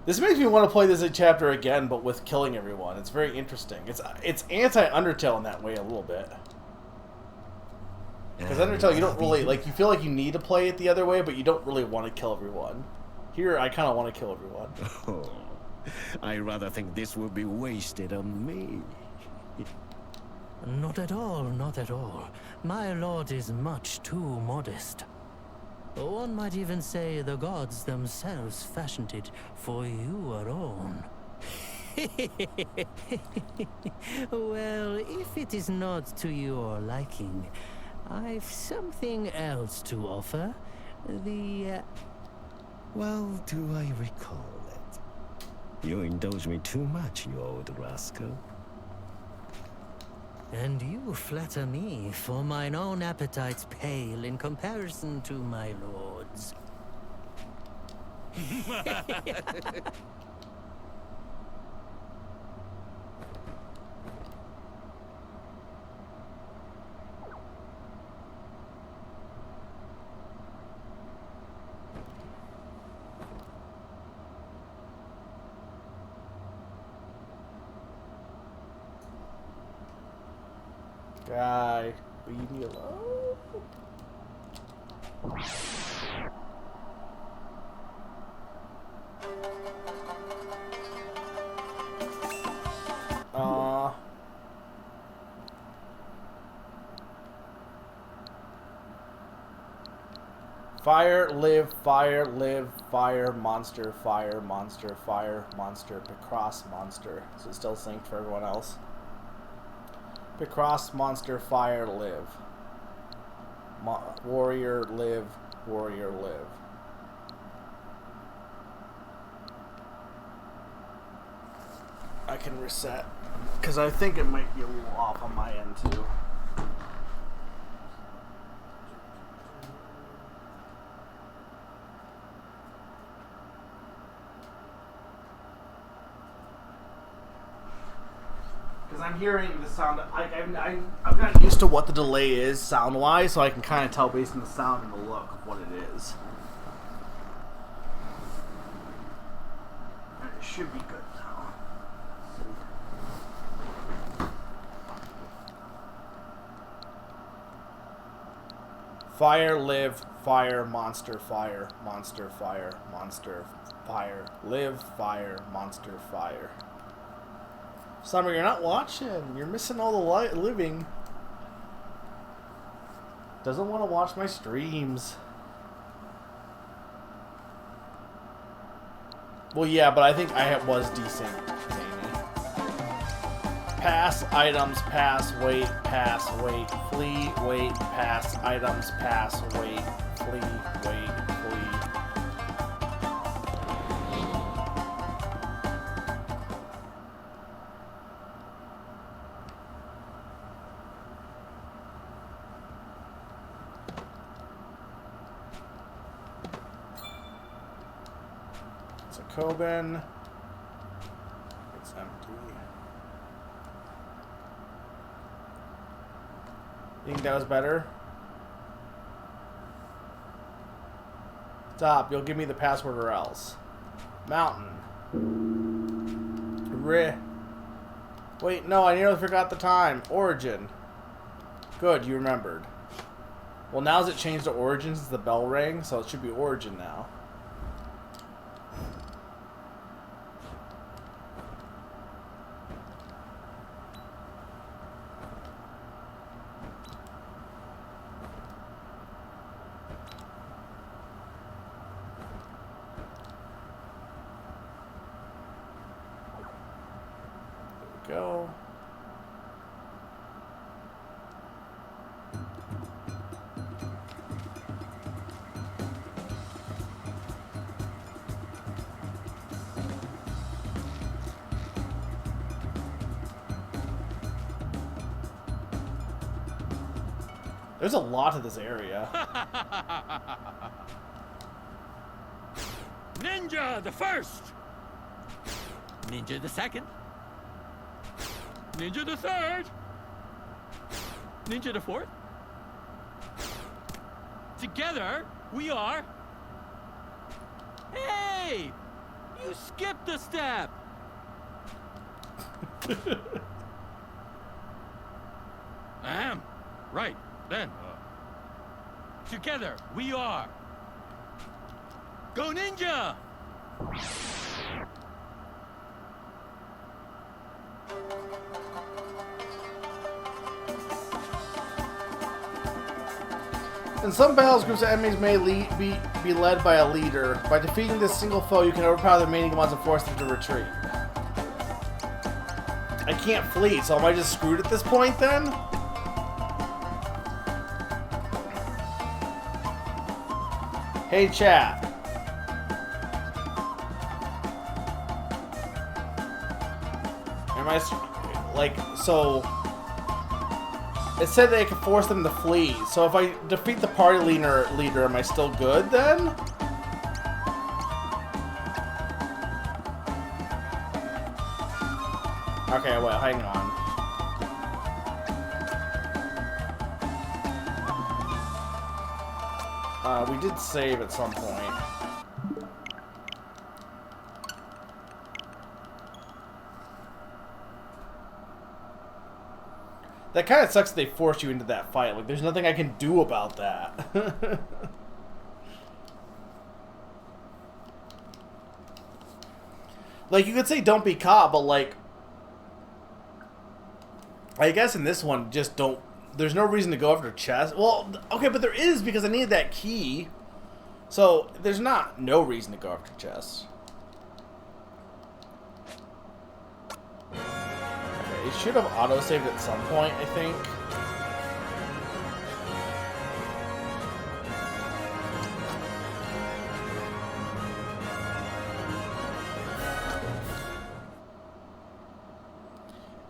This makes me want to play this chapter again, but with killing everyone. It's very interesting. It's anti-Undertale in that way a little bit. Because Undertale, you don't really, like, you feel like you need to play it the other way, but you don't really want to kill everyone. Here, I kind of want to kill everyone. Oh, I rather think this will be wasted on me. Not at all, not at all. My lord is much too modest. One might even say the gods themselves fashioned it for you alone. Well, if it is not to your liking, I've something else to offer. Well, do I recall it? You indulge me too much, you old rascal. And you flatter me, for mine own appetites pale in comparison to my lord's. Guy, leave me alone. Fire, live, monster, fire, monster, Picross, monster. Is it still synced for everyone else? Picross, monster, fire, live. Warrior, live, warrior, live. I can reset, because I think it might be a little off on my end too. I'm hearing the sound. I've gotten used to what the delay is sound-wise, so I can kind of tell based on the sound and the look of what it is. And it should be good now. Fire, live, fire, monster, fire, monster, fire, monster, fire, live, fire, monster, fire. Summer, you're not watching. You're missing all the living. Doesn't want to watch my streams. Well, yeah, but I think I was decent, Zany. Pass, items, pass, wait, flee, wait, pass, items, pass, wait, flee, wait, flee. Coben. It's empty. You think that was better? Stop. You'll give me the password or else. Mountain. Wait, no, I nearly forgot the time. Origin. Good, you remembered. Well, now is it changed to Origin since the bell rang, so it should be Origin now. go. There's a lot of this area. Ninja the first! Ninja the second. Ninja the third! Ninja the fourth. Together, we are... Hey! You skipped a step! Ahem. Right, then. Together, we are... Go Ninja! In some battles, groups of enemies may be led by a leader. By defeating this single foe, you can overpower the remaining ones and force them to retreat. I can't flee, so am I just screwed at this point then? Hey chat. Am I like so? It said they could force them to flee. So if I defeat the party leader, am I still good then? Okay, well, hang on. We did save at some point. That kind of sucks that they force you into that fight. Like, there's nothing I can do about that. Like, you could say don't be caught, but, like, I guess in this one, just don't... There's no reason to go after chest. Well, okay, but there is, because I needed that key. So, there's no reason to go after chest. Okay, it should have auto-saved at some point, I think.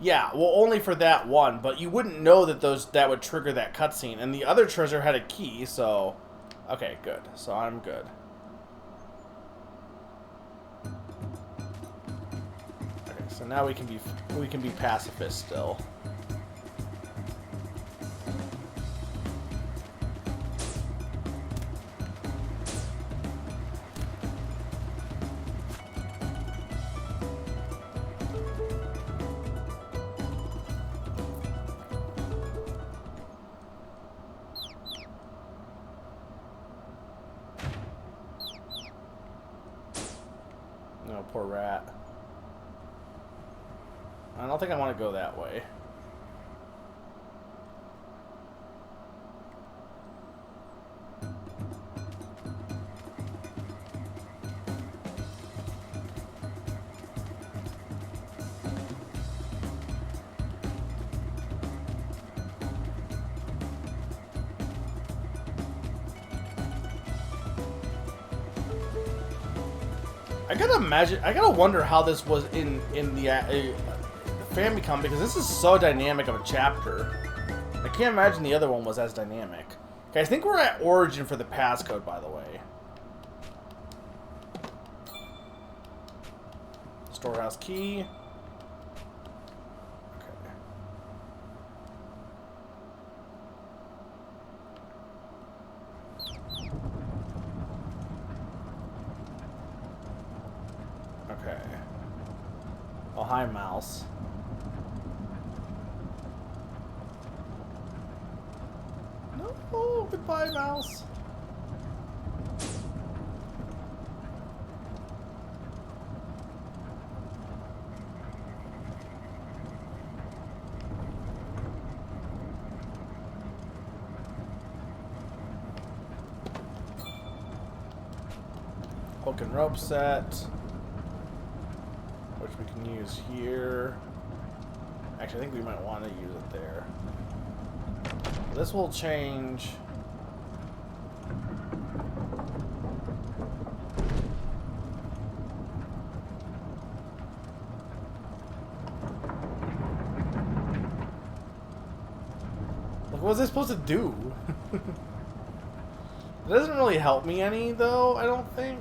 Yeah, well, only for that one, but you wouldn't know that that would trigger that cutscene. And the other treasure had a key, so... Okay, good. So I'm good. Okay, so now we can be pacifists still. No, poor rat. I don't think I want to go that way. I gotta wonder how this was in the Famicom, because this is so dynamic of a chapter. I can't imagine the other one was as dynamic. Okay, I think we're at Origin for the passcode, by the way. Storehouse key. Okay. Okay. Oh, hi, mouse. No, goodbye, mouse. Hook and rope set, which we can use here. Actually, I think we might want to use it there. This will change. Like, what was I supposed to do? It doesn't really help me any, though, I don't think.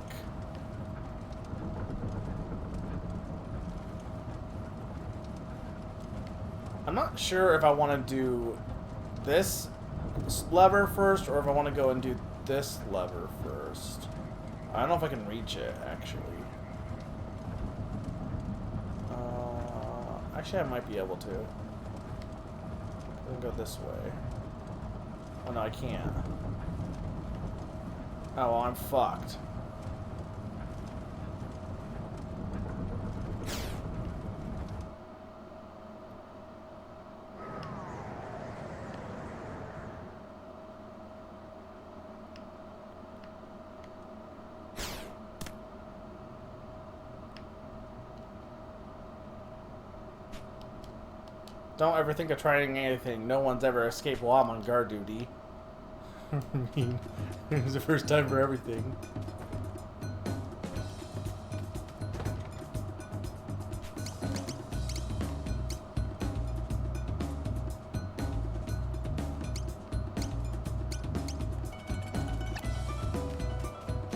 I'm not sure if I want to do this lever first or if I want to go and do this lever first. I don't know if I can reach it, actually. Actually, I might be able to. I can go this way. Oh, no, I can't. Oh, well, I'm fucked. Don't ever think of trying anything. No one's ever escaped while I'm on guard duty. I mean, it was the first time for everything.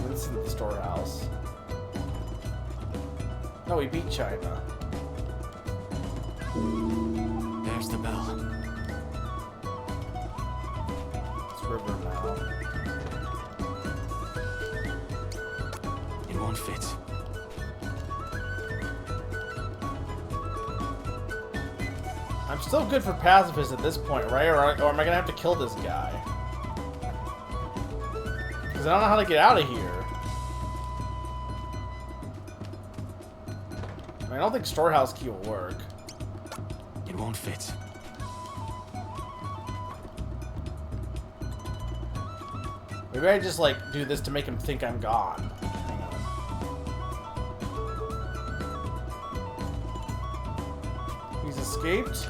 This isn't the storehouse. No, we beat China. There's the bell. It's river now. It won't fit. I'm still good for pacifist at this point, right? Or am I gonna have to kill this guy? Because I don't know how to get out of here. I don't think storehouse key will work. It won't fit. Maybe I just, like, do this to make him think I'm gone. Hang on. He's escaped?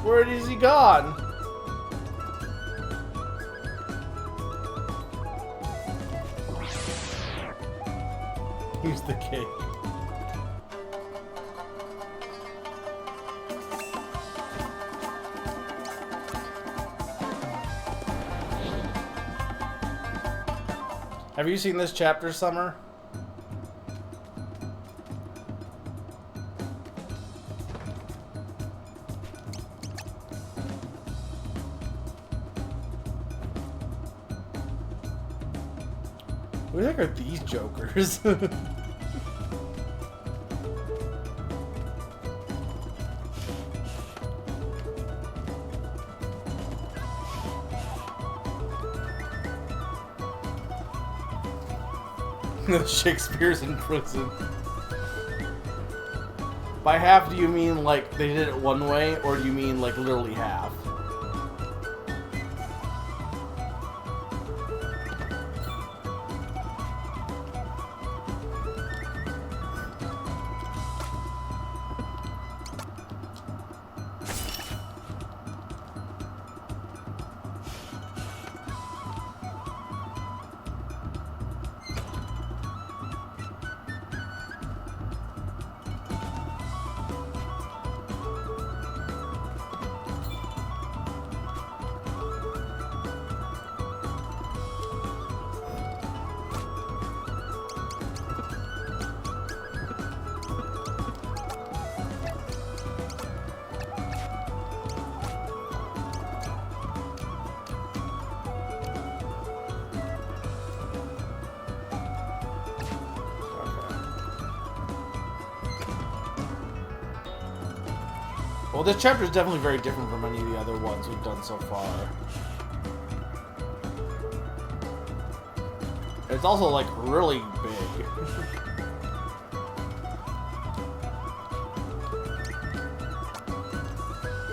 Where is he gone? Here's the cake. Have you seen this chapter, Summer? Who the heck are these jokers? Shakespeare's in prison. By half, do you mean like they did it one way, or do you mean like literally half? Well, this chapter is definitely very different from any of the other ones we've done so far. It's also, like, really big.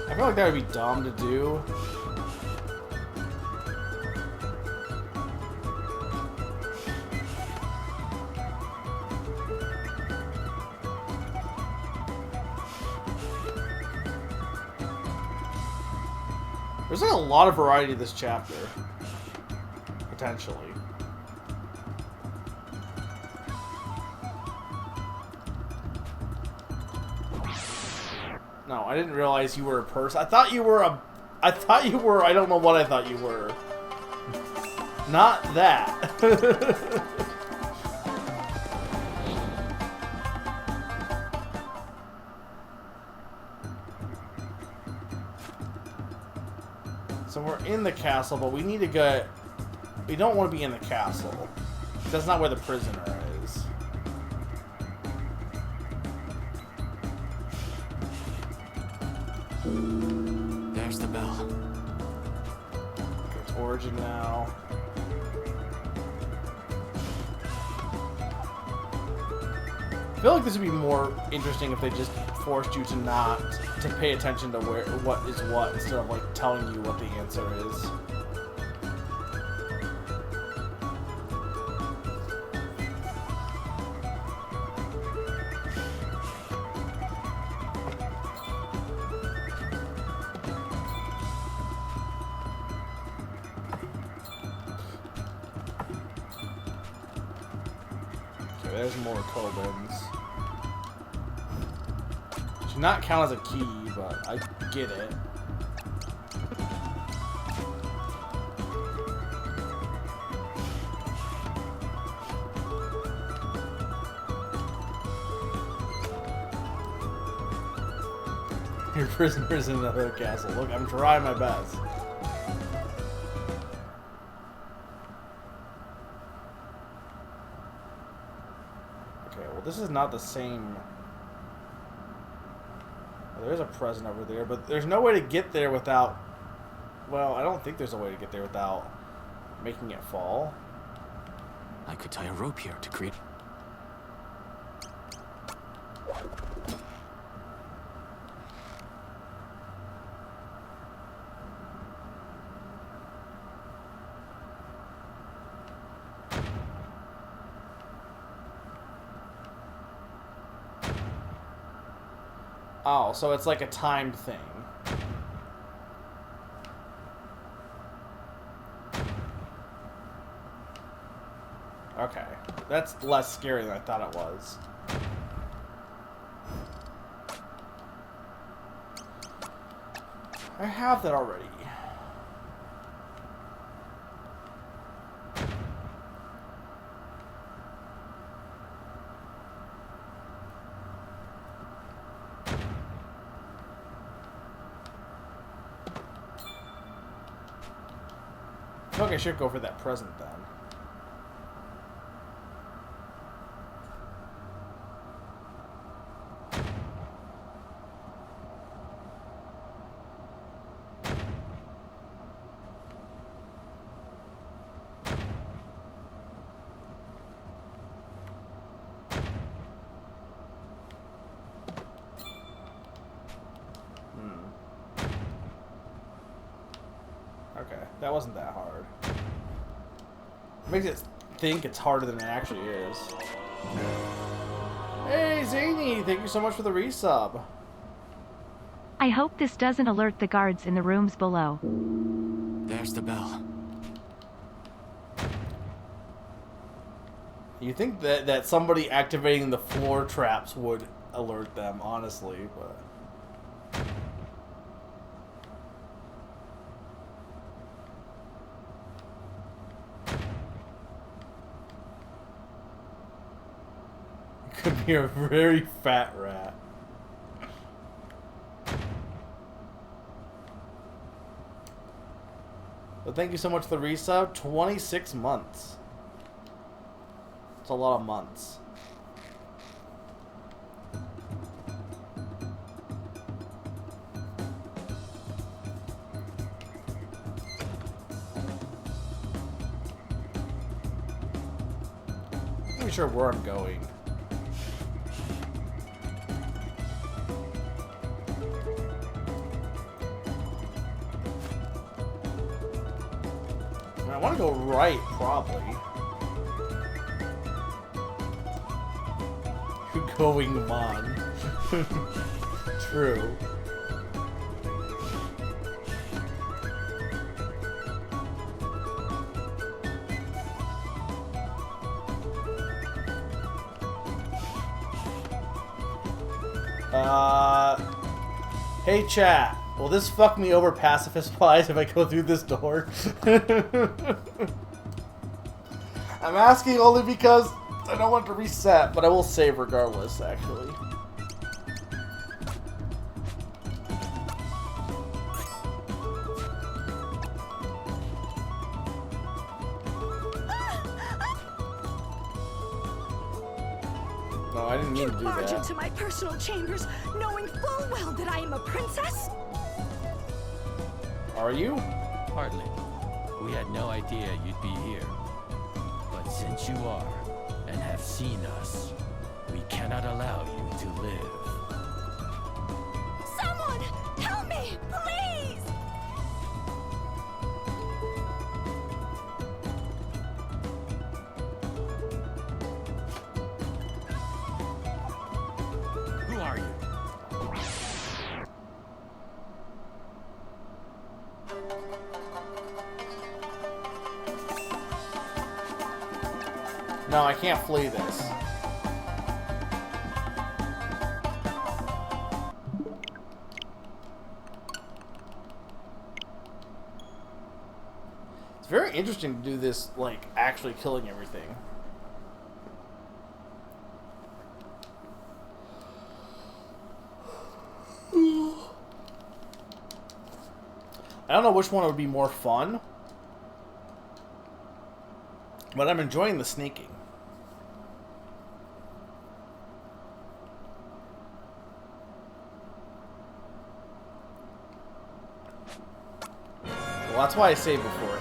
I feel like that would be dumb to do. There's like a lot of variety this chapter. Potentially. No, I didn't realize you were a person. I thought you were I don't know what I thought you were. Not that. So we're in the castle, but we need to get... We don't want to be in the castle. That's not where the prisoner is. There's the bell. Go to Origin now. I feel like this would be more interesting if they just forced you to pay attention to what is what instead of like telling you what the answer is. Okay, there's more Kobans. Should not count as a key, but I get it. Your prisoner's in another castle. Look, I'm trying my best. Okay, well this is not the same... There's a present over there, but there's no way to get there without... Well, I don't think there's a way to get there without making it fall. I could tie a rope here to create... Oh, so it's like a timed thing. Okay. That's less scary than I thought it was. I have that already. I think I should go for that present then. Okay, that wasn't that hard. It makes it think it's harder than it actually is. Hey, Zany! Thank you so much for the resub. I hope this doesn't alert the guards in the rooms below. There's the bell. You think that somebody activating the floor traps would alert them, honestly, but... Could be a very fat rat. But thank you so much for the resub. 26 months. It's a lot of months. I'm not sure where I'm going. I want to go right, probably. You're going on. True. Hey chat, will this fuck me over pacifist-wise if I go through this door? I'm asking only because I don't want to reset, but I will save regardless, actually. No, I didn't mean to do Barge that. into my personal chambers, knowing full well that I am a princess? Are you? Hardly. We had no idea you'd be here. But since you are, and have seen us, we cannot allow you to live. Someone! Help me! Please! Who are you? No, I can't flee this. It's very interesting to do this, like, actually killing everything. I don't know which one would be more fun, but I'm enjoying the sneaking. Well, that's why I saved beforehand.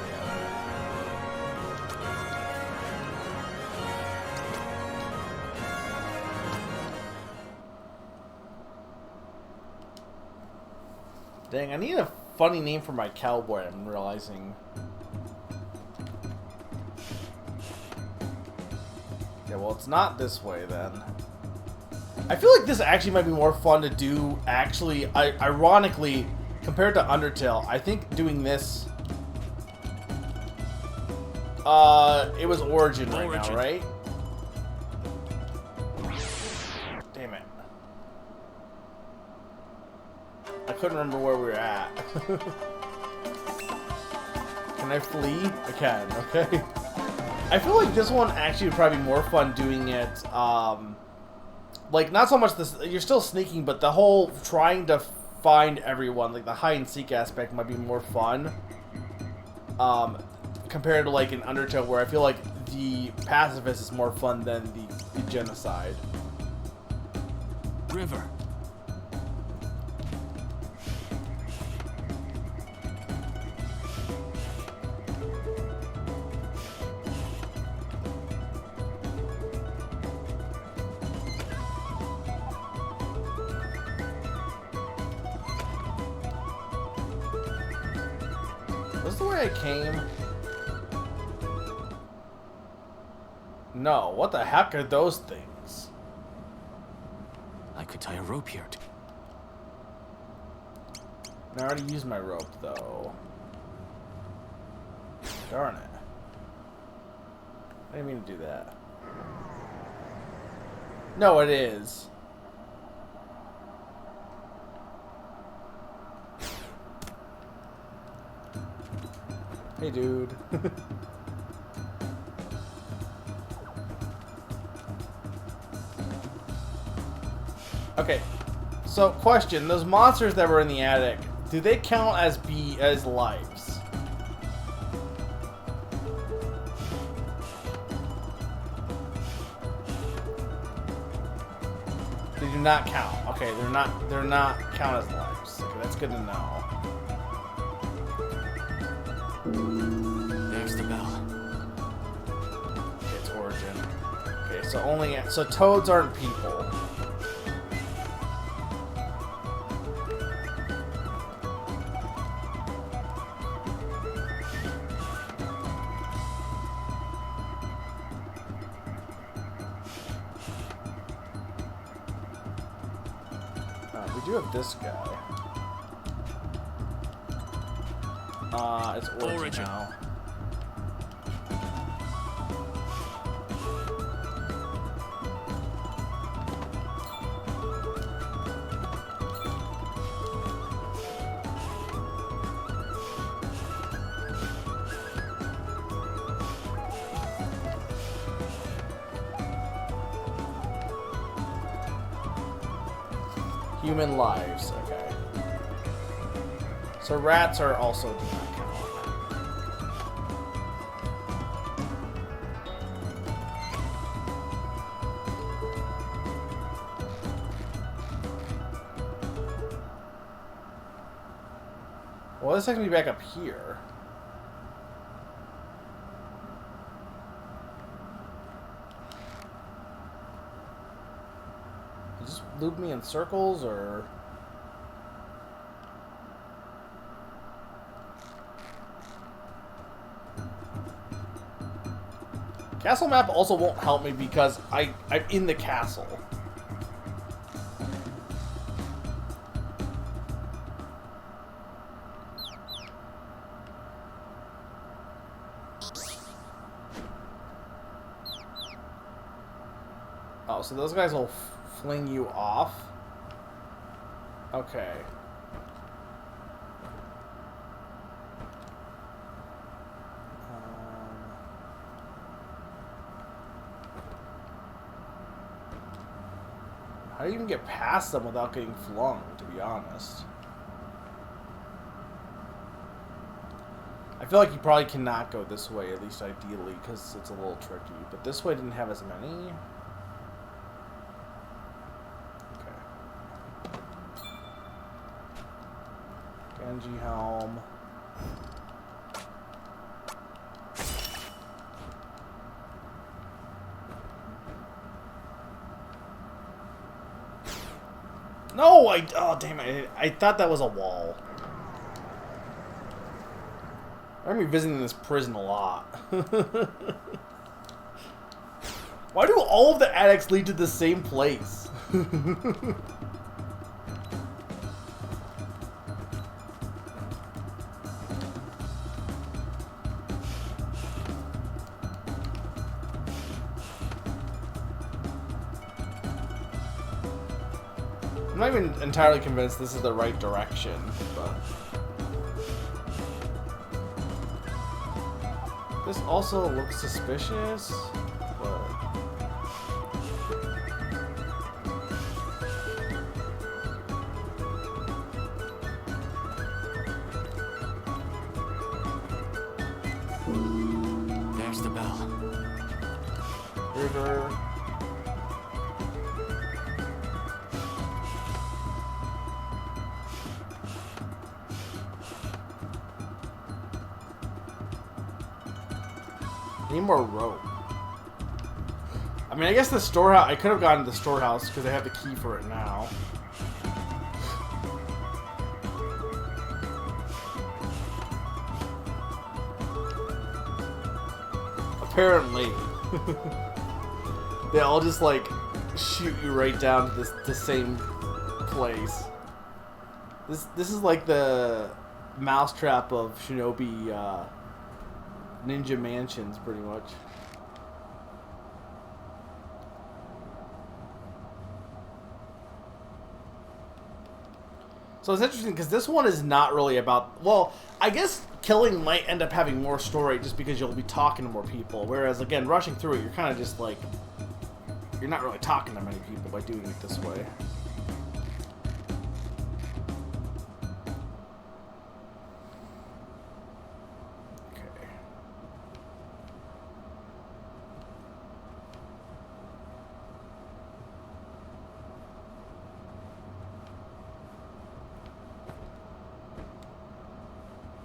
Dang, I need a funny name for my cowboy, I'm realizing. Yeah, well, it's not this way, then. I feel like this actually might be more fun to do, actually, ironically, compared to Undertale. I think doing this... it was Origin right now, right? Damn it. I couldn't remember where we were at. Can I flee? I can, okay. I feel like this one actually would probably be more fun doing it, like, not so much this, you're still sneaking, but the whole trying to find everyone, like the hide and seek aspect might be more fun, compared to like in Undertale where I feel like the pacifist is more fun than the genocide. River. Was the way I came? No, what the heck are those things? I could tie a rope here. I already used my rope, though. Darn it. I didn't mean to do that. No, it is. Hey, dude. Okay, so question: those monsters that were in the attic, do they count as lives? They do not count. Okay, they're not count as lives. Okay, that's good to know. There's the bell. It's Origin. Okay, so toads aren't people. We do have this guy. It's Origin now. Human lives, okay. So rats are also do not count. Well, this takes me back up here. You just loop me in circles, or... Castle map also won't help me because I'm in the castle. Oh, so those guys will fling you off? Okay. How do you even get past them without getting flung, to be honest? I feel like you probably cannot go this way, at least ideally, because it's a little tricky. But this way didn't have as many. Genji helm. No, oh damn it! I thought that was a wall. I'm revisiting this prison a lot. Why do all of the attics lead to the same place? I'm not even entirely convinced this is the right direction, but... This also looks suspicious, but... There's the bell. River... Need more rope. I mean, I guess the storehouse... I could have gotten to the storehouse because I have the key for it now. Apparently. They all just, like, shoot you right down to the same place. This is like the mousetrap of Shinobi, Ninja Mansions, pretty much. So it's interesting because this one is not really about... Well, I guess killing might end up having more story just because you'll be talking to more people. Whereas, again, rushing through it, you're kind of just like... You're not really talking to many people by doing it this way.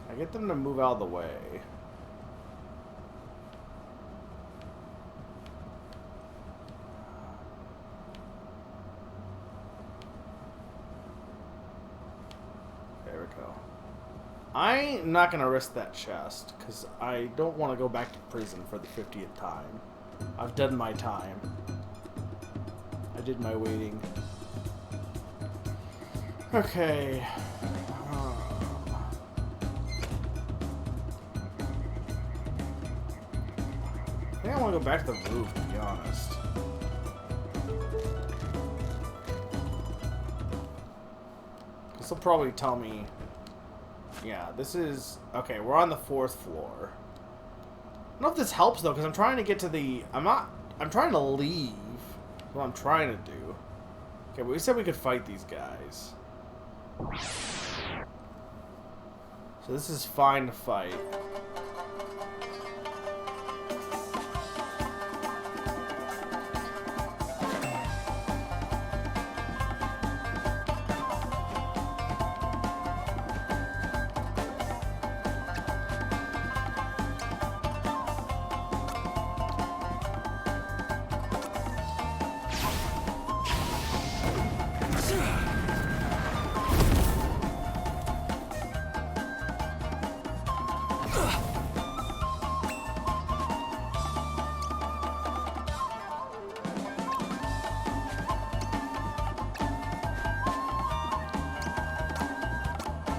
I get them to move out of the way. There we go. I'm not going to risk that chest, because I don't want to go back to prison for the 50th time. I've done my time. I did my waiting. Okay. I think I want to go back to the roof, to be honest. This will probably tell me... Yeah, this is... Okay, we're on the 4th floor. I don't know if this helps, though, because I'm trying to get to the... I'm trying to leave. What I'm trying to do. Okay, but we said we could fight these guys. So this is fine to fight.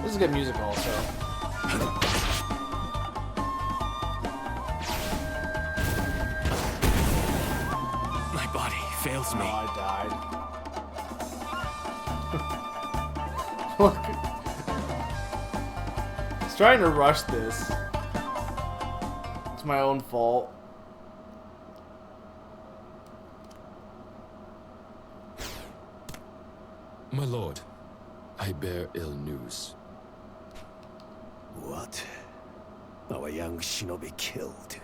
This is good music also. My body fails me. Oh, I died. Look. I was trying to rush this. It's my own fault. My lord, I bear ill news. What? Our young shinobi killed.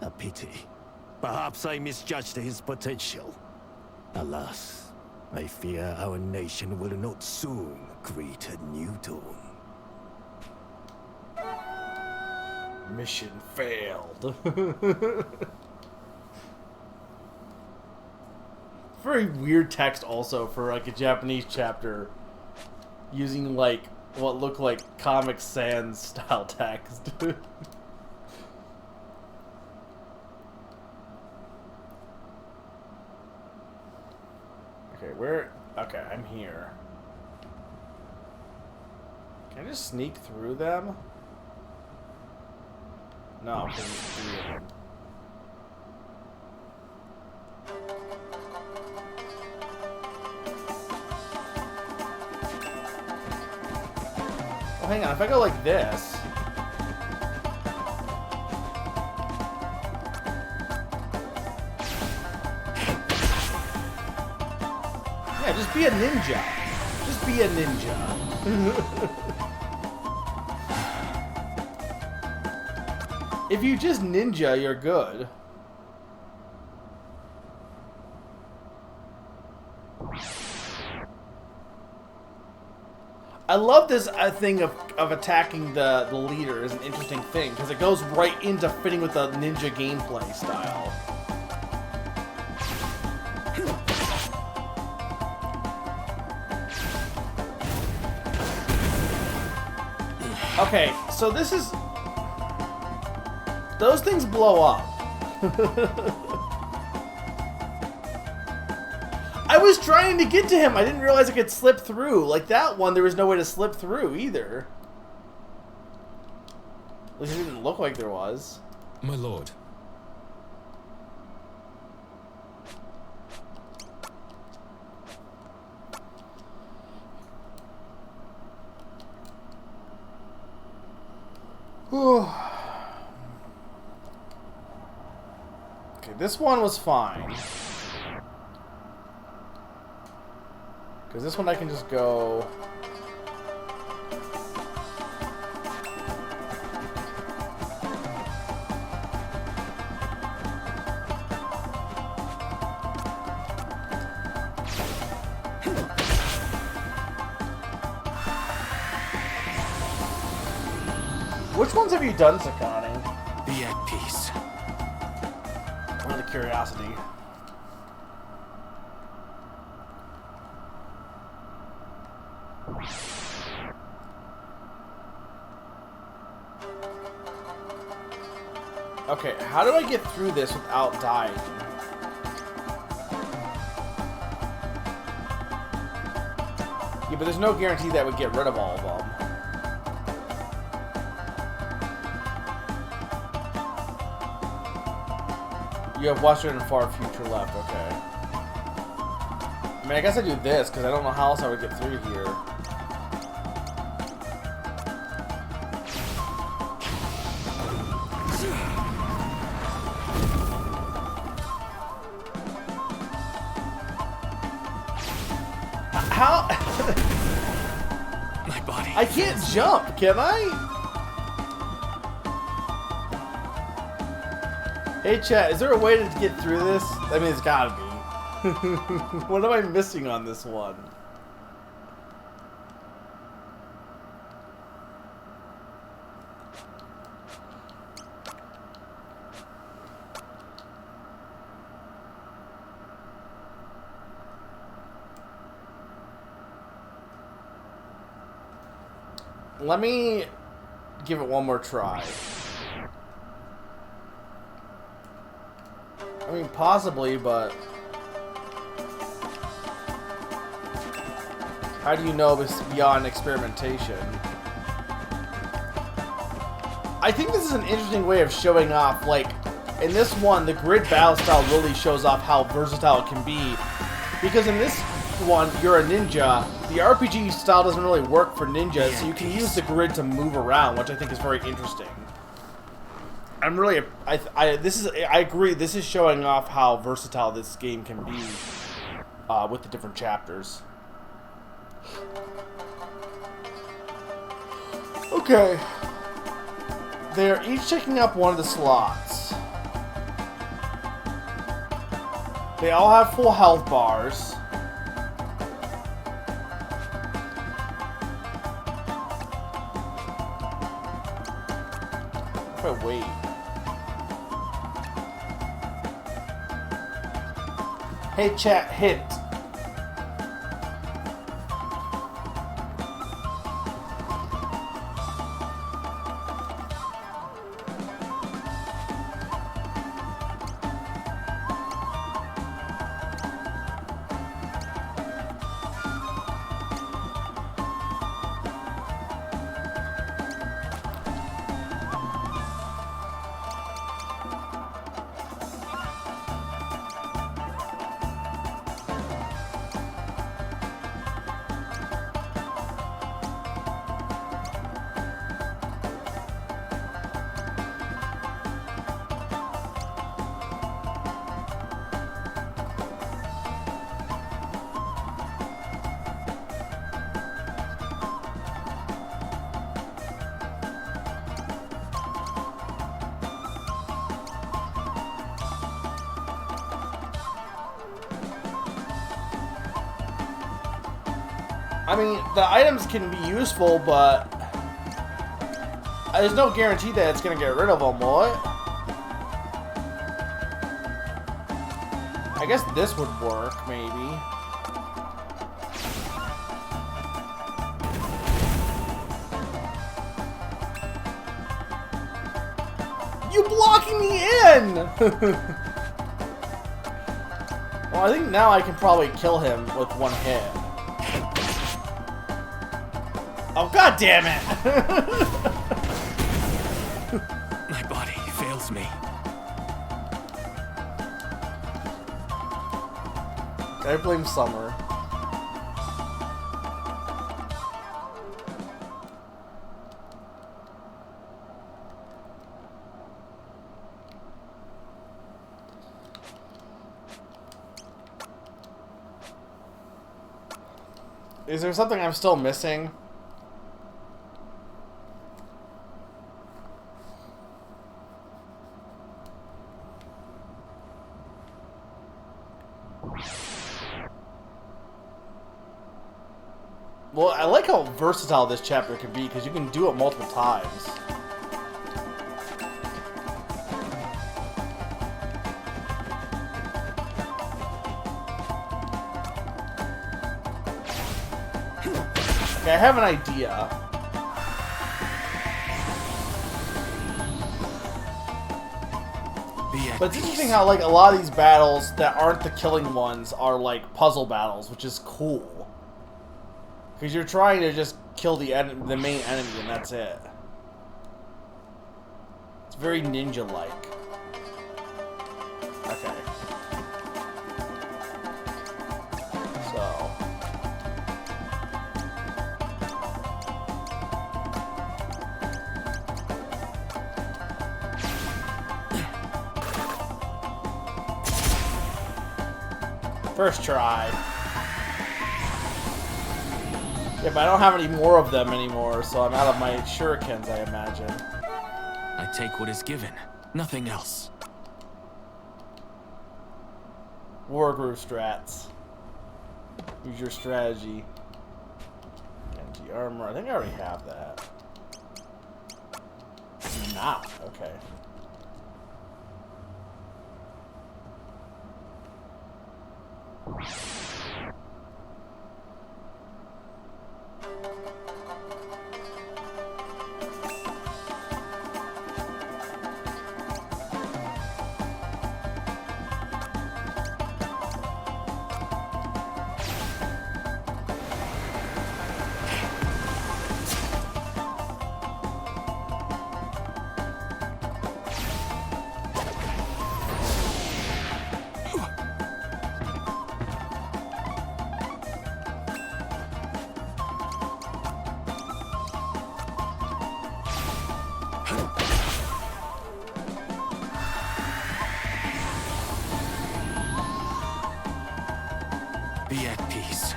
A pity. Perhaps I misjudged his potential. Alas, I fear our nation will not soon greet a new dawn. Mission failed. Very weird text also for like a Japanese chapter using like what looked like Comic Sans style text. Okay, where? Okay, I'm here. Can I just sneak through them? No, because there's 3 of them. Oh, hang on, if I go like this... Yeah, just be a ninja. Just be a ninja. If you just ninja, you're good. I love this thing of attacking the leader is an interesting thing, because it goes right into fitting with the ninja gameplay style. Okay, so this is... Those things blow up. I was trying to get to him. I didn't realize I could slip through. Like that one, there was no way to slip through either. At least it didn't look like there was. My lord. Okay, this one was fine. Because this one I can just go... Which ones have you done, Sakani? The egg piece. Out of curiosity. Okay, how do I get through this without dying? Yeah, but there's no guarantee that would get rid of all of them. You have Western and far future left, okay. I mean, I guess I do this, because I don't know how else I would get through here. How? My body. I can't jump, can I? Hey chat, is there a way to get through this? I mean, it's gotta be. What am I missing on this one? Let me give it one more try. I mean, possibly, but how do you know it's beyond experimentation? I think this is an interesting way of showing off, like, in this one, the grid battle style really shows off how versatile it can be. Because in this one, you're a ninja. The RPG style doesn't really work for ninjas, so you can use the grid to move around, which I think is very interesting. I'm really, I agree, this is showing off how versatile this game can be with the different chapters. Okay. They're each taking up one of the slots. They all have full health bars. If I wait. Hey chat, hit. I mean, the items can be useful, but there's no guarantee that it's gonna get rid of them, will it? I guess this would work, maybe. You blocking me in! Well, I think now I can probably kill him with one hit. Oh, god damn it! My body fails me. I blame Summer. Is there something I'm still missing? Well, I like how versatile this chapter can be, because you can do it multiple times. Okay, I have an idea. But it's interesting how, like, a lot of these battles that aren't the killing ones are, like, puzzle battles, which is cool. Because you're trying to just kill the main enemy, and that's it. It's very ninja-like. Okay. So. First try. Yeah, but I don't have any more of them anymore, so I'm out of my shurikens, I imagine. I take what is given, nothing else. Wargroove strats. Use your strategy. Anti-armor. I think I already have that. Not. Okay. Be at peace.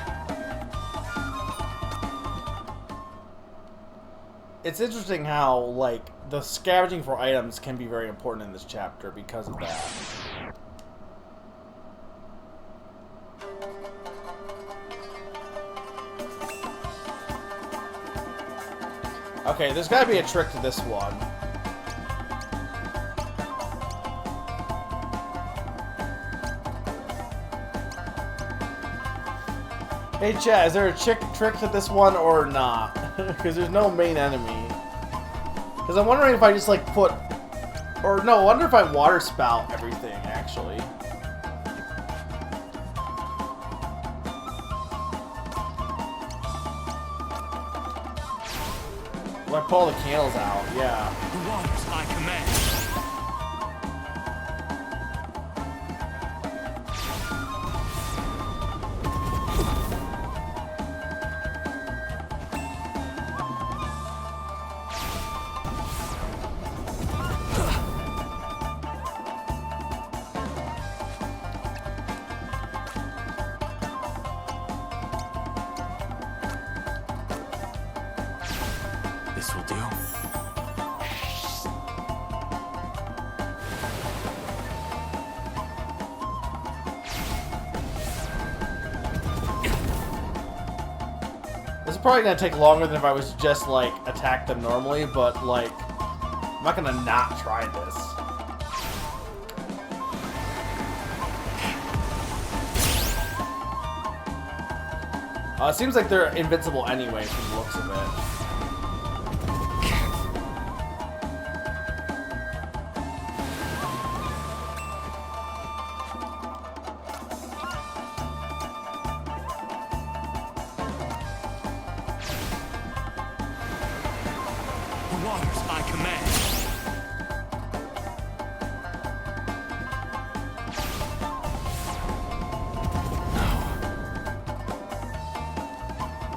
It's interesting how, like, the scavenging for items can be very important in this chapter because of that. Okay, there's gotta be a trick to this one. Hey chat, is there a trick to this one or not? Because there's no main enemy. Because I'm wondering if I just like put... Or no, I wonder if I water spout everything, actually. When I pull the candles out, yeah. The waters I command. This will do. This is probably gonna take longer than if I was to just like attack them normally, but like I'm not gonna not try this. It seems like they're invincible anyway from the looks of it. The waters I command.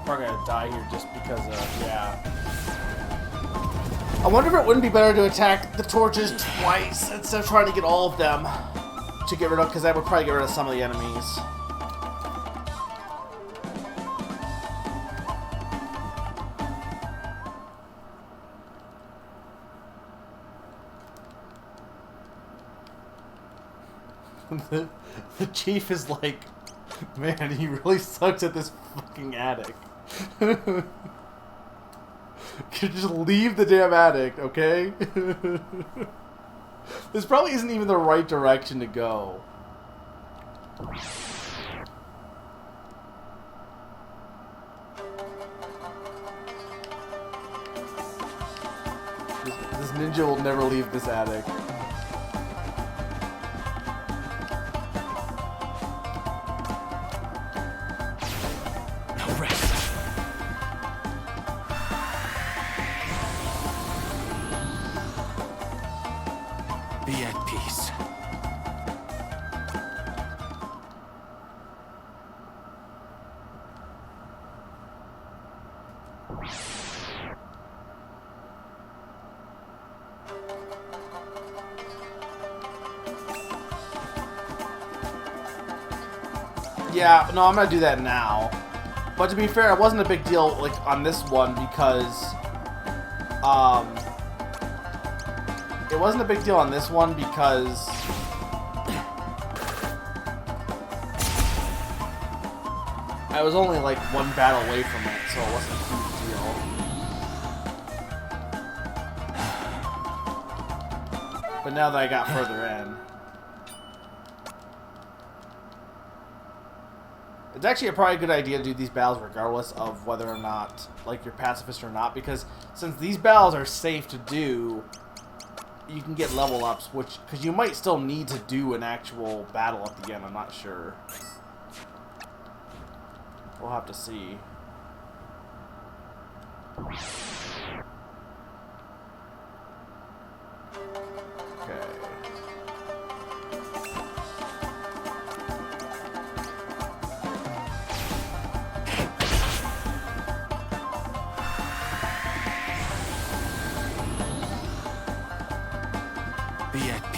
Probably gonna die here just because of, yeah. I wonder if it wouldn't be better to attack the torches twice instead of trying to get all of them to get rid of, because that would probably get rid of some of the enemies. The chief is like, man, he really sucks at this fucking attic. Could you just leave the damn attic, okay? This probably isn't even the right direction to go. This ninja will never leave this attic. Be at peace. Yeah, no, I'm gonna do that now. But to be fair, it wasn't a big deal like on this one because it wasn't a big deal on this one because I was only like one battle away from it, so it wasn't a huge deal. But now that I got further in, it's actually probably a good idea to do these battles regardless of whether or not, like, you're pacifist or not, because since these battles are safe to do, you can get level ups, because you might still need to do an actual battle at the end, I'm not sure. We'll have to see. Okay.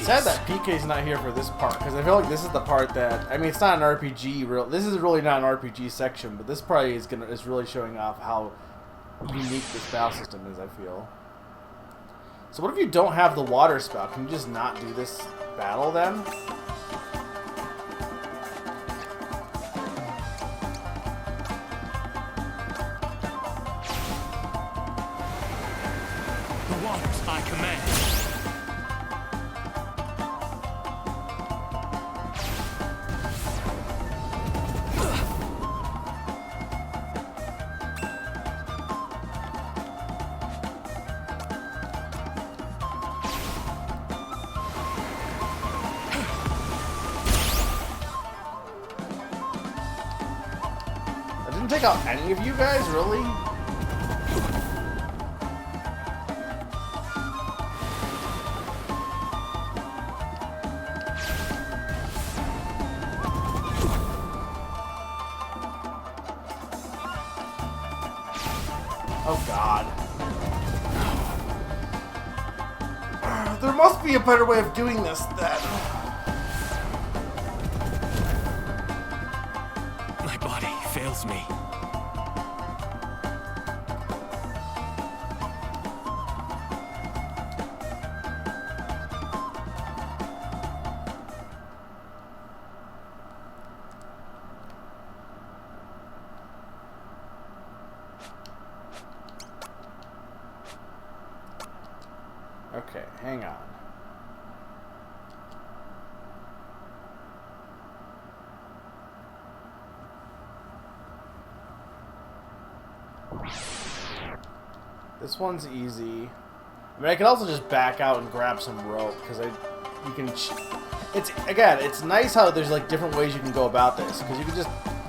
Sad that PK's not here for this part, because I feel like this is the part that, I mean, it's not an RPG, this is really not an RPG section, but this probably is really showing off how unique this battle system is, I feel. So what if you don't have the water spell? Can you just not do this battle then? The waters I command. Take out any of you guys, really? Oh god. There must be a better way of doing this then. My body fails me. Okay, hang on. This one's easy. I mean, I can also just back out and grab some rope because you can. It's again, it's nice how there's like different ways you can go about this because you can just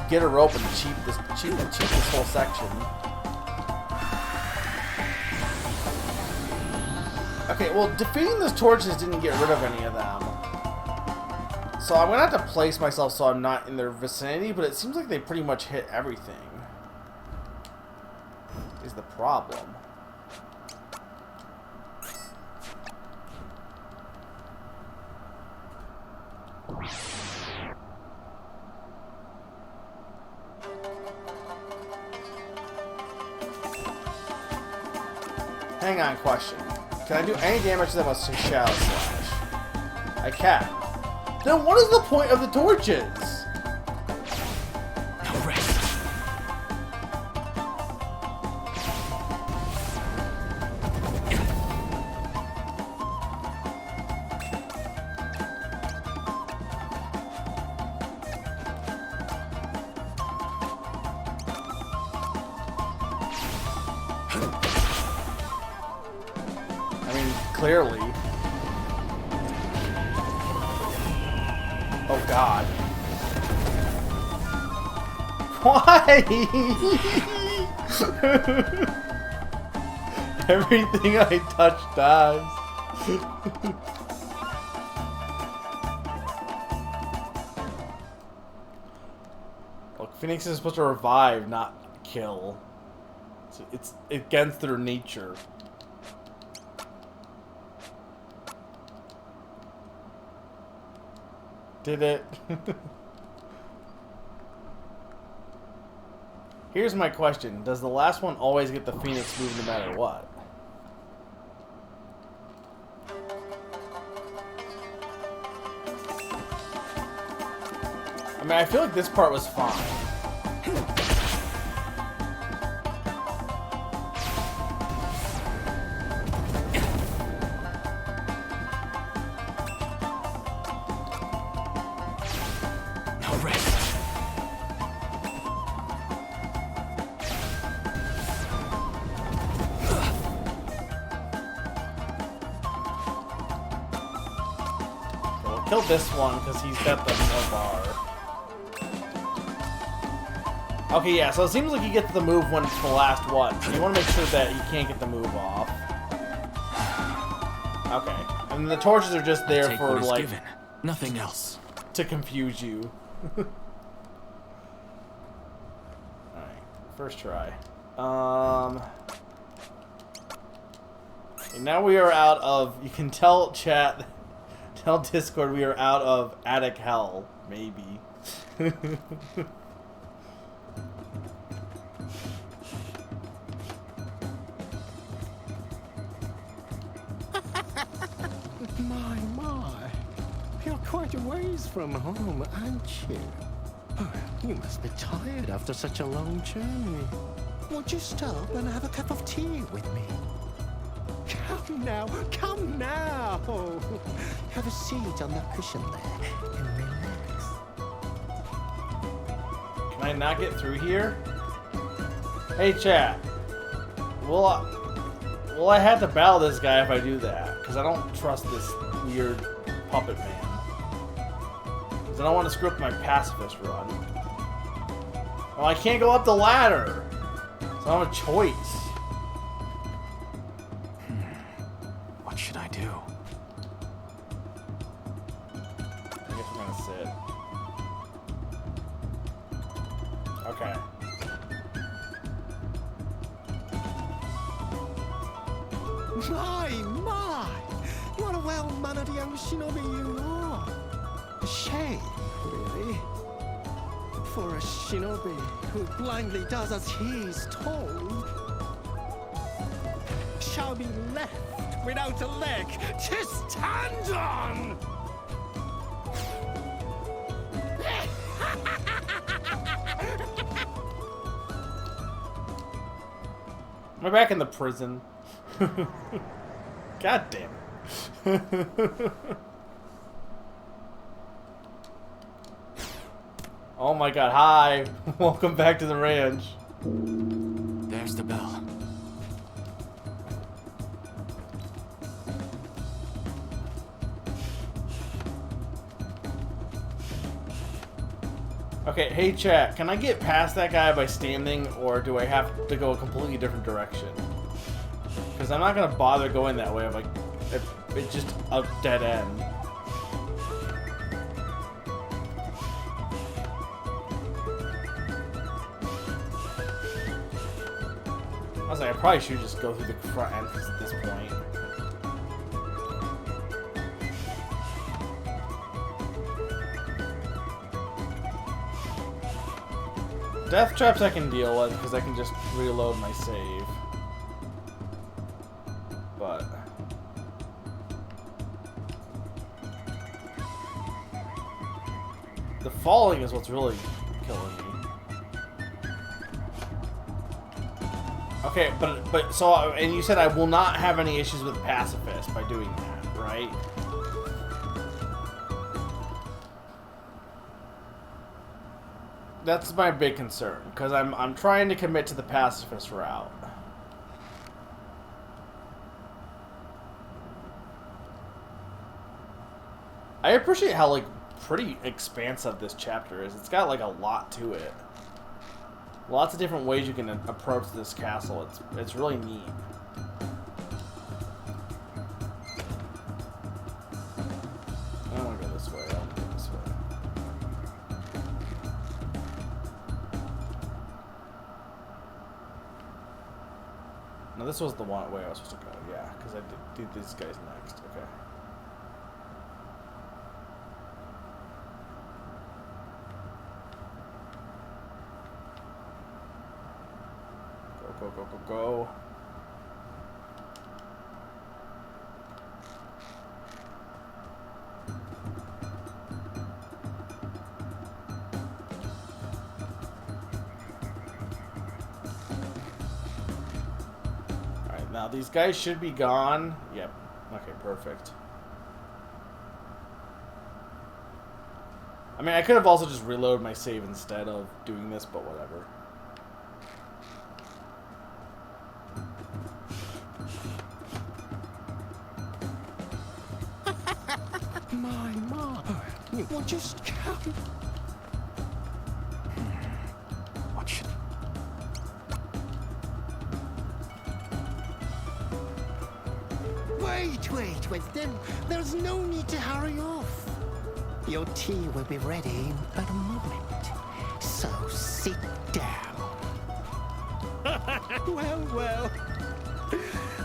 get a rope and cheat this whole section. Okay, well, defeating those torches didn't get rid of any of them. So I'm gonna have to place myself so I'm not in their vicinity, but it seems like they pretty much hit everything. Is the problem. Hang on, question. Can I do any damage to them with Shadow Slash? I can. Then what is the point of the torches? No rest. Clearly. Oh god. Why? Everything I touch dies. Look, Phoenix is supposed to revive, not kill. It's against their nature. Did it. Here's my question. Does the last one always get the Phoenix move no matter what? I mean, I feel like this part was fine. Kill this one because he's got the no bar. Okay, yeah, so it seems like you get the move when it's the last one. So you want to make sure that you can't get the move off. Okay. And the torches are just there Take for, what is like... given. Nothing else. To confuse you. Alright. First try. Okay, now we are out of... You can tell chat... Tell Discord we are out of attic hell. Maybe. My. You're quite a ways from home, aren't you? Oh, you must be tired after such a long journey. Would you stop and have a cup of tea with me? Come now, come now! Have a seat on that cushion there and relax. Can I not get through here? Hey chat. Will I have to battle this guy if I do that? Because I don't trust this weird puppet man. Because I don't want to screw up my pacifist run. Oh, I can't go up the ladder! So I have a choice. What should I do? I guess I'm gonna sit. Okay. My! What a well-mannered young shinobi you are! A shame, really. For a shinobi who blindly does as he's told shall be left without a leg to stand on! Am I back in the prison? God damn it. Oh my god, hi! Welcome back to the ranch. There's the bell. Okay, hey chat, can I get past that guy by standing, or do I have to go a completely different direction? Because I'm not gonna bother going that way if it's just a dead end. I was like, I probably should just go through the front entrance at this point. Death traps I can deal with because I can just reload my save. But the falling is what's really killing me. Okay, but so, and you said I will not have any issues with pacifist by doing that, right? That's my big concern, because I'm trying to commit to the pacifist route. I appreciate how, like, pretty expansive this chapter is. It's got, like, a lot to it. Lots of different ways you can approach this castle. It's really neat. I don't want to go this way. I want to go this way. No, this was the way I was supposed to go. Yeah, because I did these guys next. Okay. go, go, go, go. Alright, now these guys should be gone. Yep. Okay, perfect. I mean, I could have also just reloaded my save instead of doing this, but whatever. My, you will just come. Watch. Wait, Wisdom. There's no need to hurry off. Your tea will be ready in but a moment. So sit down. Well.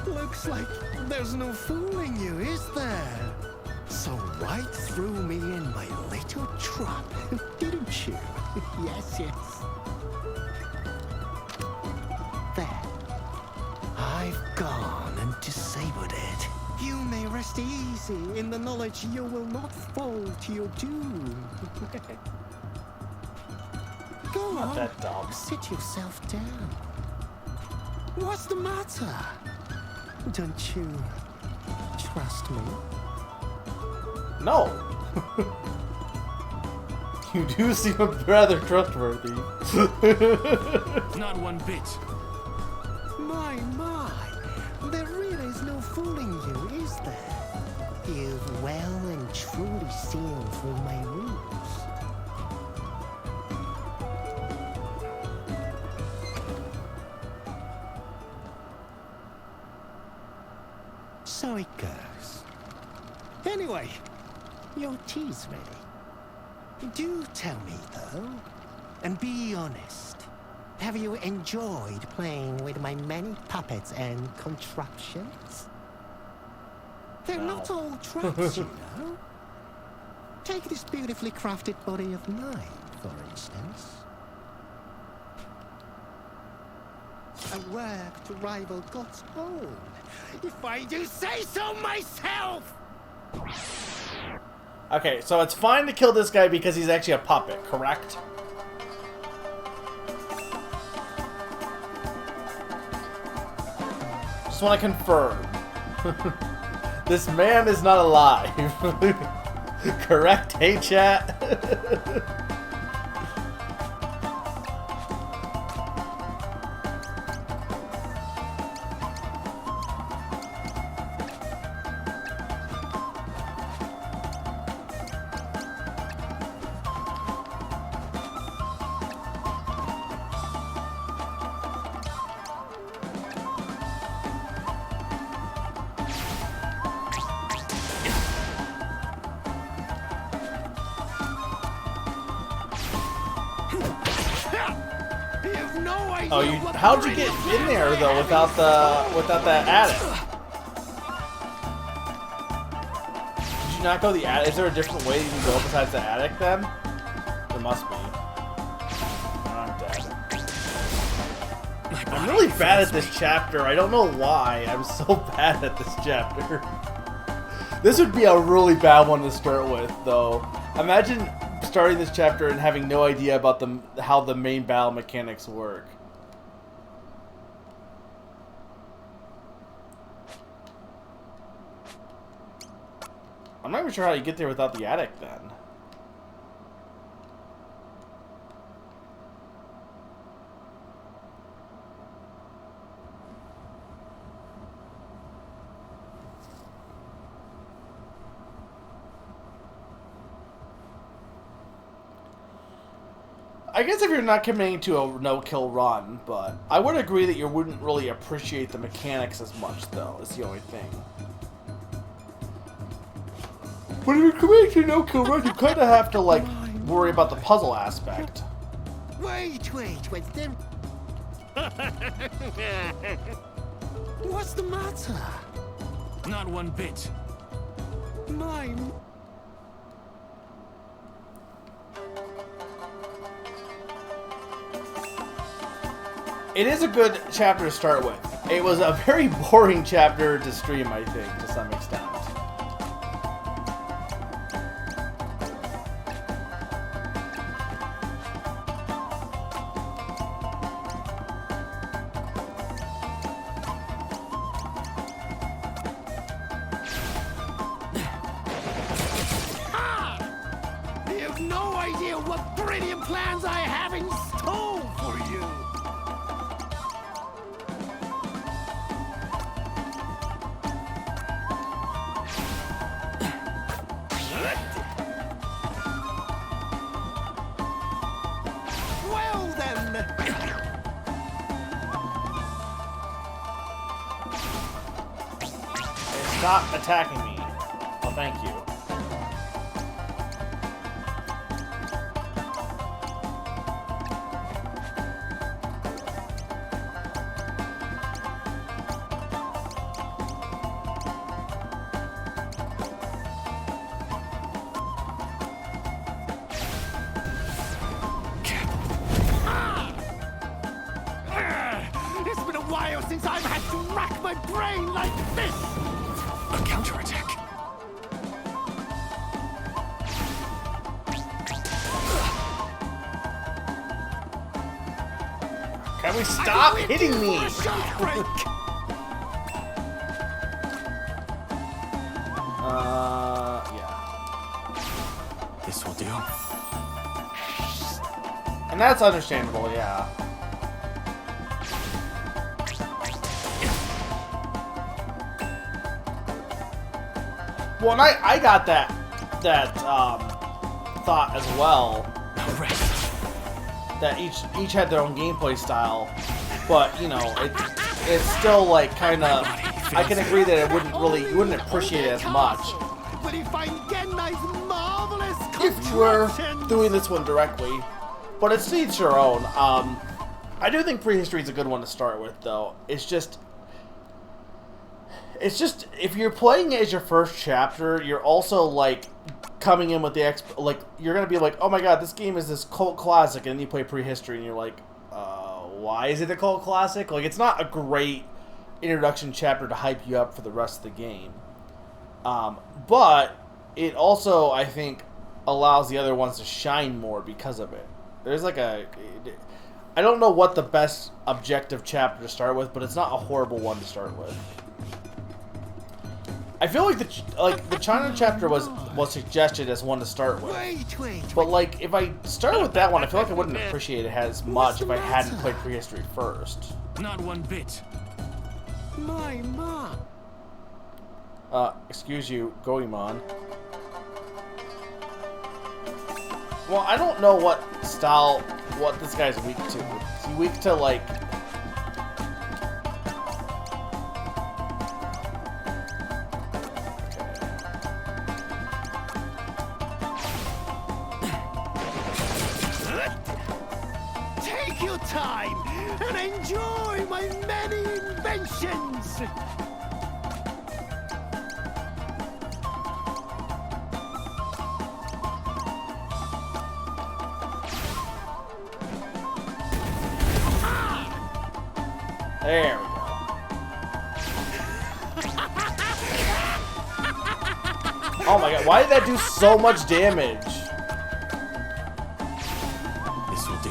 Looks like there's no fooling you, is there? So right threw me in my little trap, didn't you? Yes. There. I've gone and disabled it. You may rest easy in the knowledge you will not fall to your doom. Go Not on, that dumb. sit yourself down. What's the matter? Don't you trust me? No. You do seem rather trustworthy. Not one bit. My. There really is no fooling you, is there? You've well and truly seen through my rules. So it goes. Anyway, your tea's ready. Do tell me, though, and be honest. Have you enjoyed playing with my many puppets and contraptions? They're not all traps, you know. Take this beautifully crafted body of mine, for instance. A work to rival God's own, if I do say so myself! Okay, so it's fine to kill this guy because he's actually a puppet, correct? Just want to confirm. This man is not alive. Correct? Hey, chat? Oh, you? How'd you get in there though without that attic? Did you not go the attic? Is there a different way you can go besides the attic then? There must be. I'm dead. I'm really bad at this chapter. I don't know why. I'm so bad at this chapter. This would be a really bad one to start with, though. Imagine starting this chapter and having no idea about how the main battle mechanics work. I'm not even sure how you get there without the attic, then. I guess if you're not committing to a no-kill run, but I would agree that you wouldn't really appreciate the mechanics as much, though, is the only thing. But if you're committing to a no-kill run, you kind of have to, like, worry about the puzzle aspect. Wait, them. What's the matter? Not one bit. Mine. It is a good chapter to start with. It was a very boring chapter to stream, I think, to some extent. You have no idea what brilliant plans I have in store for you! Well then! Stop attacking me. Oh, thank you. It's been a while since I've had to rack my brain like this! A counterattack. Can we stop hitting me? Yeah. This will do. And that's understandable, yeah. Well, and I got that thought as well. That each had their own gameplay style, but you know, it's still like kind of. I can agree that you wouldn't appreciate it as much if you were doing this one directly. But it's each your own. I do think Prehistory is a good one to start with, though. It's just if you're playing it as your first chapter, you're also like coming in with the you're gonna be like, oh my god, this game is this cult classic, and then you play Prehistory, and you're like, why is it a cult classic? Like, it's not a great introduction chapter to hype you up for the rest of the game. But it also, I think, allows the other ones to shine more because of it. There's like I don't know what the best objective chapter to start with, but it's not a horrible one to start with. I feel like the China chapter was suggested as one to start with. But like, if I started with that one, I feel like I wouldn't appreciate it as much if I hadn't played Prehistory first. Not one bit. My mom. Excuse you, Goemon. Well, I don't know what this guy's weak to. Is he weak to, like... Take your time and enjoy my many inventions! There we go. Oh my god, why did that do so much damage? This will do.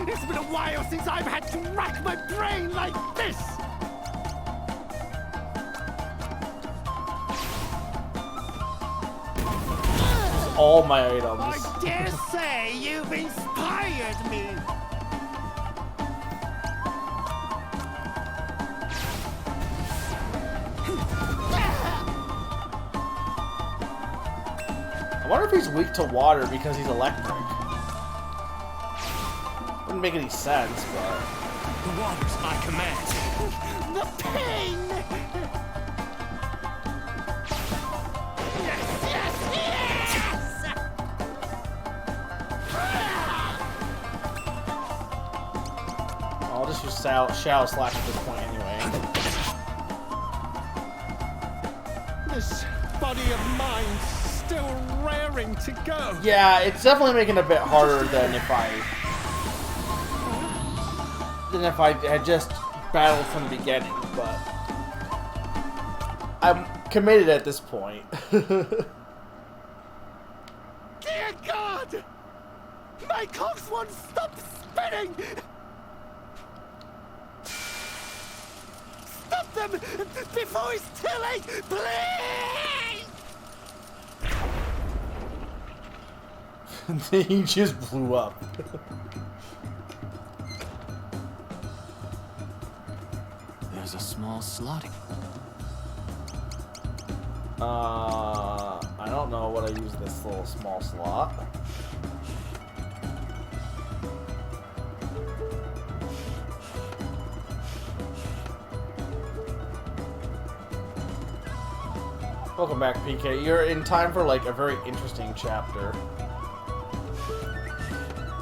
It's been a while since I've had to rack my brain like this! All my items. I dare say you've inspired me! I wonder if he's weak to water because he's electric. Wouldn't make any sense, but... The water's my command. The pain! Yes, yes, yes! Shadow Slash at this point anyway. This body of mine's still raring to go. Yeah, it's definitely making it a bit harder than if I had just battled from the beginning, but I'm committed at this point. Dear God! My cogs won't stop spinning! Stop them before it's too late, please! He just blew up. There's a small slot. I don't know what I use this little small slot. Welcome back, PK. You're in time for like a very interesting chapter.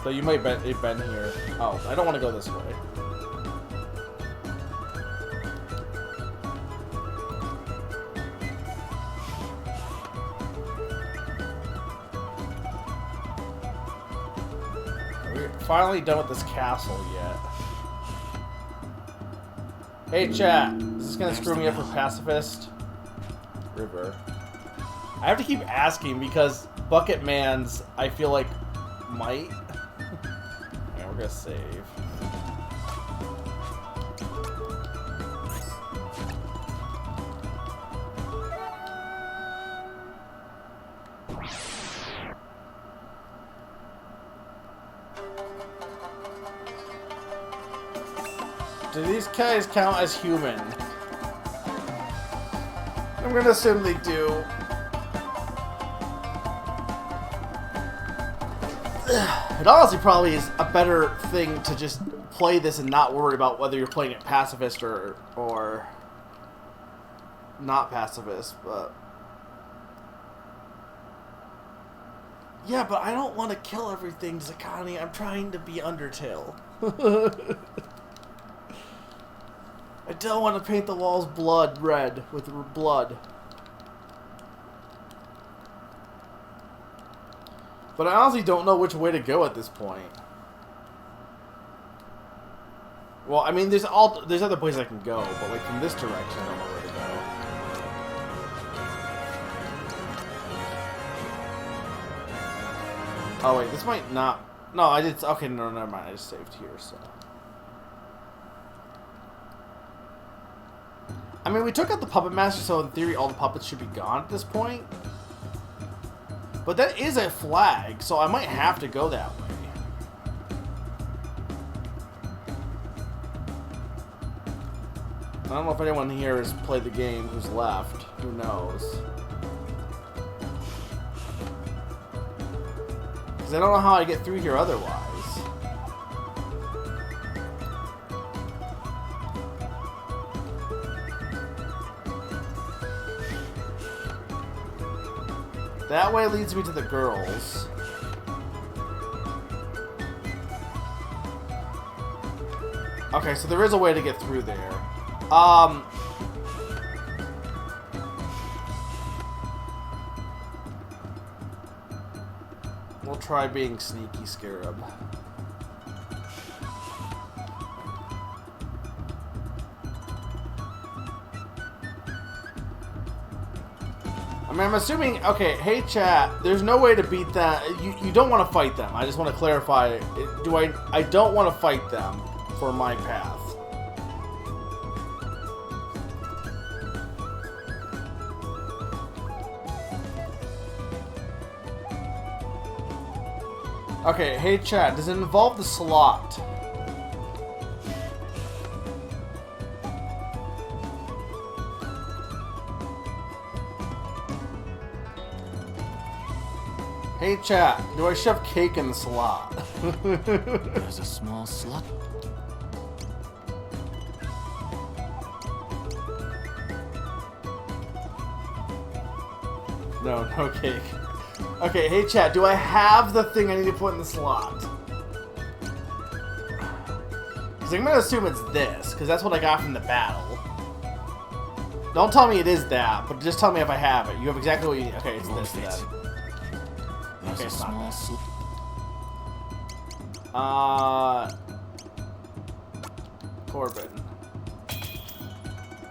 So you might have been here. Oh, I don't want to go this way. We're finally done with this castle yet. Hey chat, is this gonna screw me up for pacifist? River. I have to keep asking because Bucket Man's, I feel like, might. Alright, we're gonna save. Do these guys count as human? I'm gonna assume they do. It honestly probably is a better thing to just play this and not worry about whether you're playing it pacifist or not pacifist, but... Yeah, but I don't want to kill everything, Zakani. I'm trying to be Undertale. I don't want to paint the walls red with blood. But I honestly don't know which way to go at this point. Well, I mean, there's other places I can go, but like from this direction, I don't know where to go. Oh wait, this might not. No, I did. Okay, no, never mind. I just saved here, so. I mean, we took out the Puppet Master, so in theory all the puppets should be gone at this point. But that is a flag, so I might have to go that way. I don't know if anyone here has played the game who's left. Who knows? Because I don't know how I get through here otherwise. That way leads me to the girls. Okay, so there is a way to get through there. We'll try being sneaky, Scarab. I mean, I'm assuming, okay, hey chat, there's no way to beat that. You don't want to fight them. I just want to clarify. I don't want to fight them for my path. Okay, hey chat, does it involve the slot? Hey chat, do I shove cake in the slot? There's a small slot. No, no cake. Okay, hey chat, do I have the thing I need to put in the slot? Because I'm going to assume it's this, because that's what I got from the battle. Don't tell me it is that, but just tell me if I have it. You have exactly what you need. Okay, it's this then. Okay, it's not that. Corbin.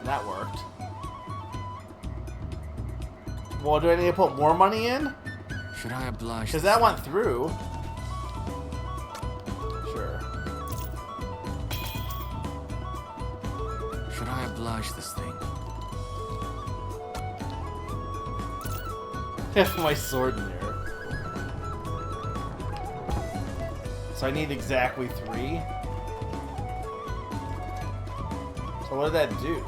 That worked. Well, do I need to put more money in? Should I oblige? Because that went through. Sure. Should I oblige this thing? I have my sword in there. So I need exactly 3. So what did that do?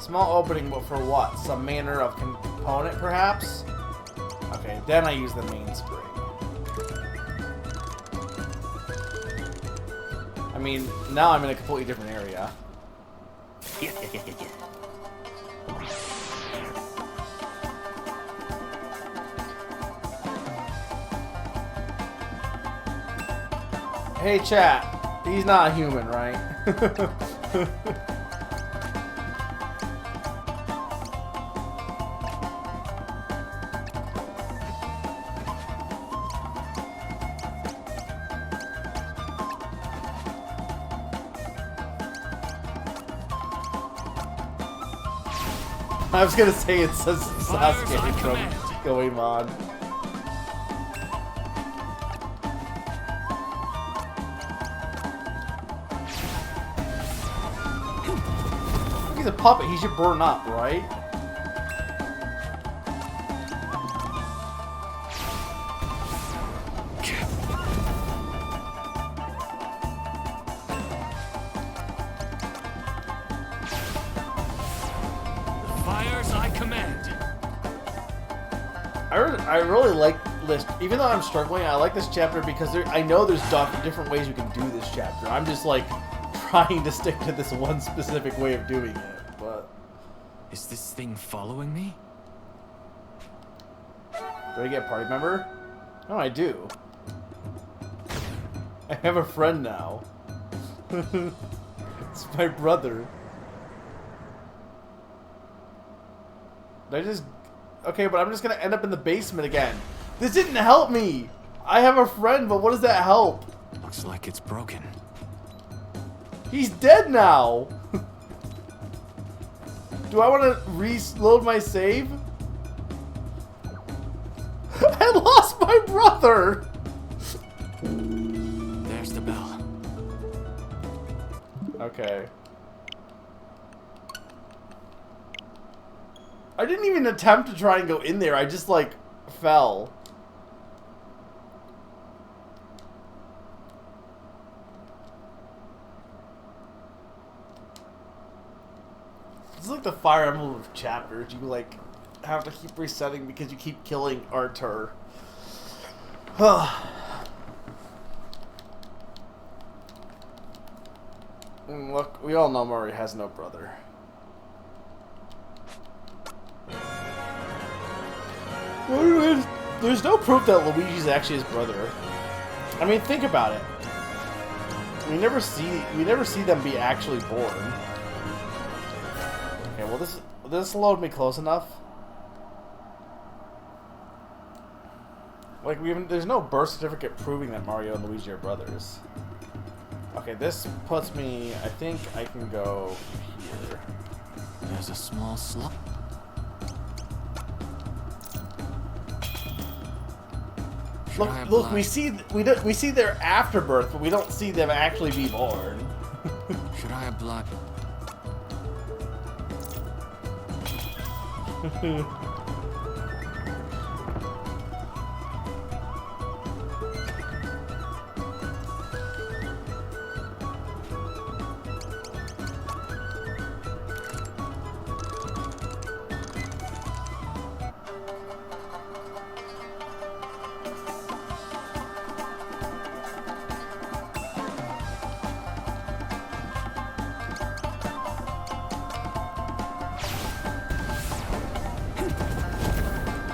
Small opening, but for what? Some manner of component, perhaps? Okay, then I use the mainspring. I mean, now I'm in a completely different area. Hey chat, he's not a human, right? I was gonna say it says Sasuke from Goemon. He's a puppet, he should burn up, right? I really like this, even though I'm struggling, I like this chapter because I know there's different ways you can do this chapter. I'm just like trying to stick to this one specific way of doing it, but... Is this thing following me? Do I get a party member? Oh, I do. I have a friend now. It's my brother. Did I just... Okay, but I'm just gonna end up in the basement again. This didn't help me! I have a friend, but what does that help? Looks like it's broken. He's dead now! Do I want to reload my save? I lost my brother! There's the bell. Okay. I didn't even attempt to try and go in there. I just, like, fell. It's like the Fire Emblem of chapters. You, like, have to keep resetting because you keep killing Artur. Look, we all know Murray has no brother. There's no proof that Luigi's actually his brother. I mean, think about it. We never see them be actually born. Okay, well this load me close enough. Like there's no birth certificate proving that Mario and Luigi are brothers. Okay, this puts me. I think I can go here. There's a small slot. Look, we see their afterbirth, but we don't see them actually be born. Should I oblige?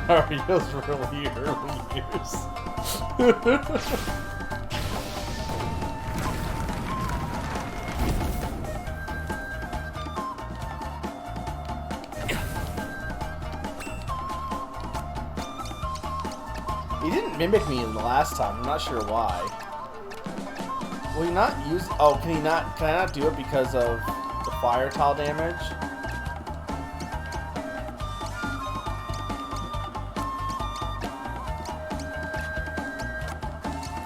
Mario's really early years. He didn't mimic me in the last time. I'm not sure why. Will he not use? Oh, can he not? Can I not do it because of the fire tile damage?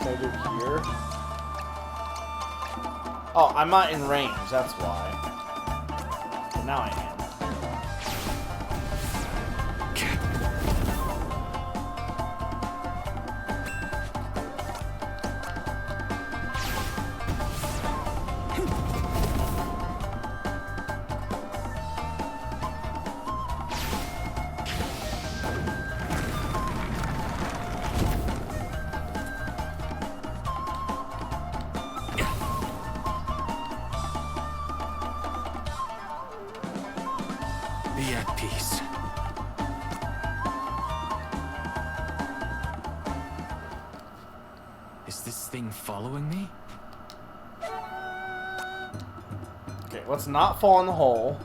Can I do it here? Oh, I'm not in range. That's why. But now I am. Be at peace. Is this thing following me? Okay, let's not fall in the hole.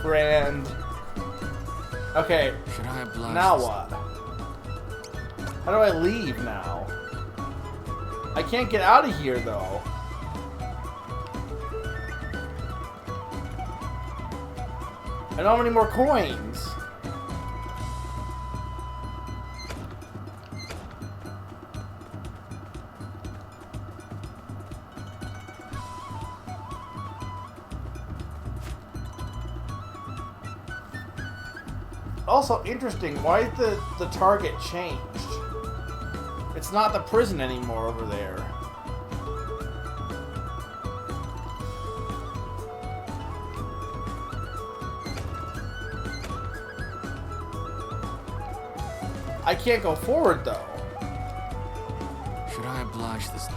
Friend. Okay, Should I oblige now this? what? How do I leave now? I can't get out of here though. I don't have any more coins. Also interesting, why is the target changed? It's not the prison anymore over there. I can't go forward though. Should I oblige this?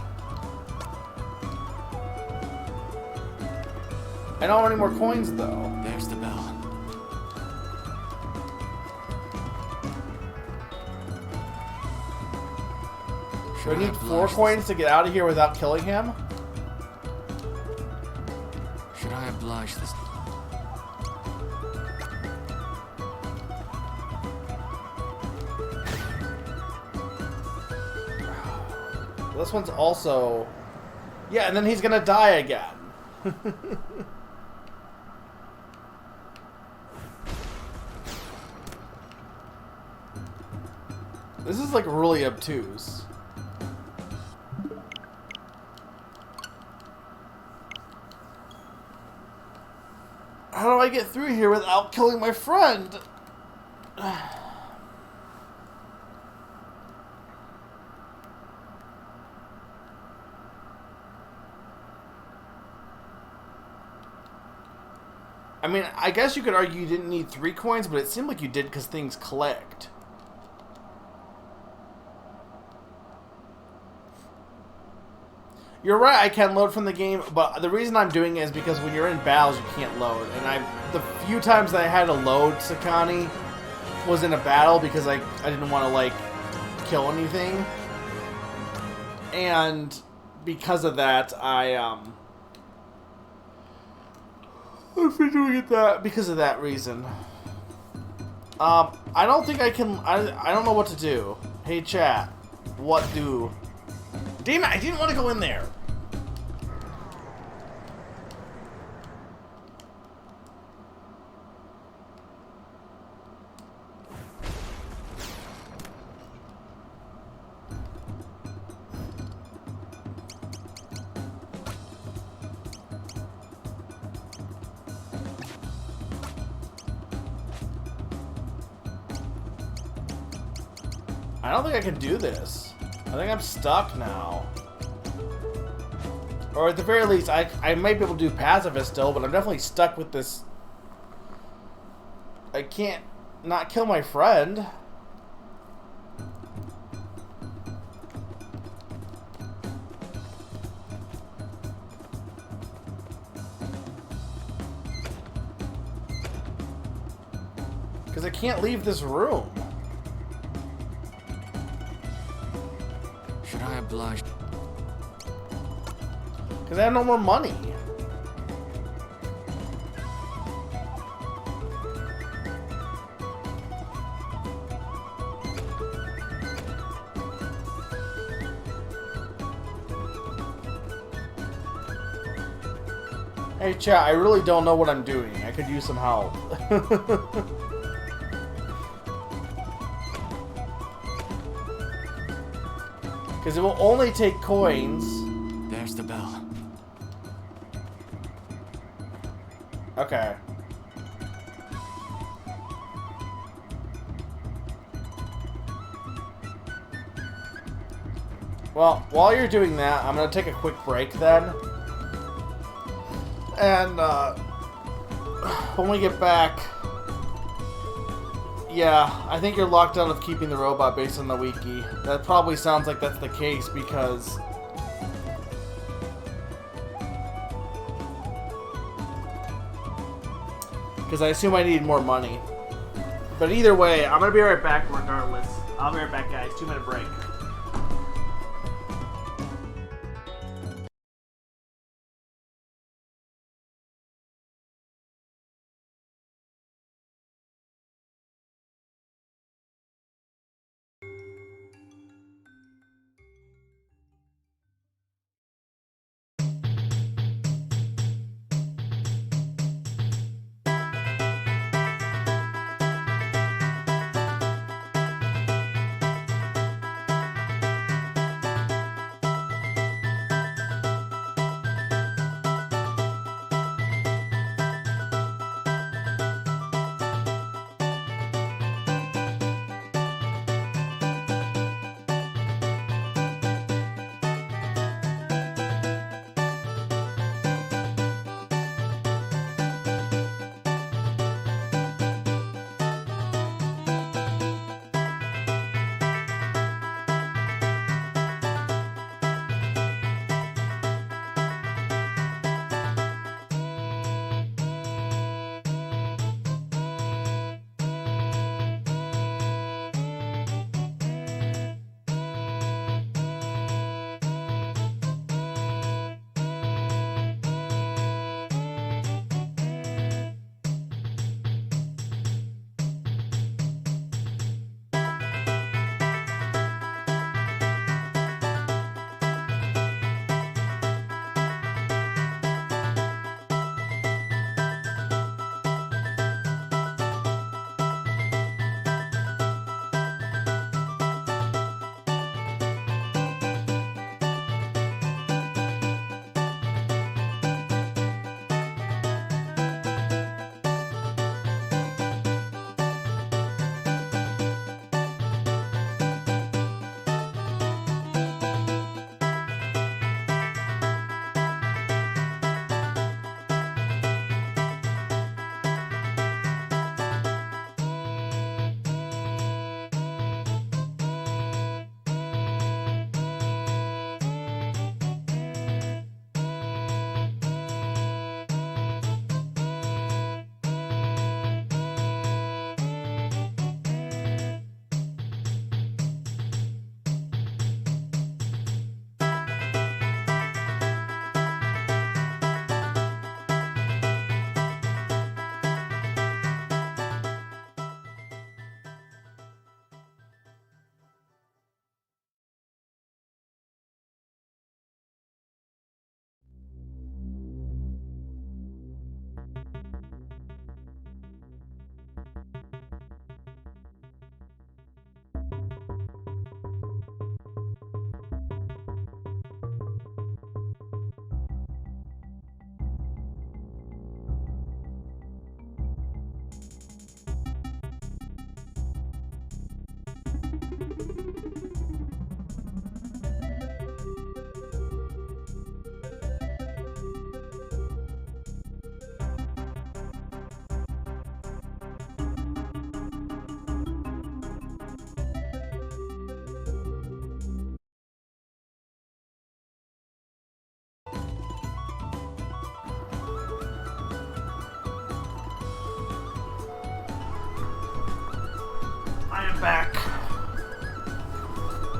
I don't have any more coins though. There's the bell. Do I need 4 coins to get out of here without killing him? Should I oblige this? This one's also... Yeah, and then he's gonna die again. This is like really obtuse. How do I get through here without killing my friend? I mean, I guess you could argue you didn't need 3 coins, but it seemed like you did because things collect. You're right, I can load from the game, but the reason I'm doing it is because when you're in battles, you can't load. And the few times that I had to load Sakani was in a battle because I didn't want to, like, kill anything. And because of that, I've been doing it because of that reason. I don't think I can... I don't know what to do. Hey, chat. What do... Damn it, I didn't want to go in there. I don't think I can do this. I think I'm stuck now. Or at the very least, I might be able to do pacifist still, but I'm definitely stuck with this. I can't not kill my friend. Because I can't leave this room. Should I oblige? Because I have no more money. Hey chat, I really don't know what I'm doing. I could use some help. Because it will only take coins. There's the bell. Okay. Well, while you're doing that, I'm going to take a quick break then. And, when we get back... Yeah, I think you're locked out of keeping the robot based on the wiki. That probably sounds like that's the case because... Because I assume I need more money. But either way, I'm going to be right back regardless. I'll be right back, guys. 2-minute break.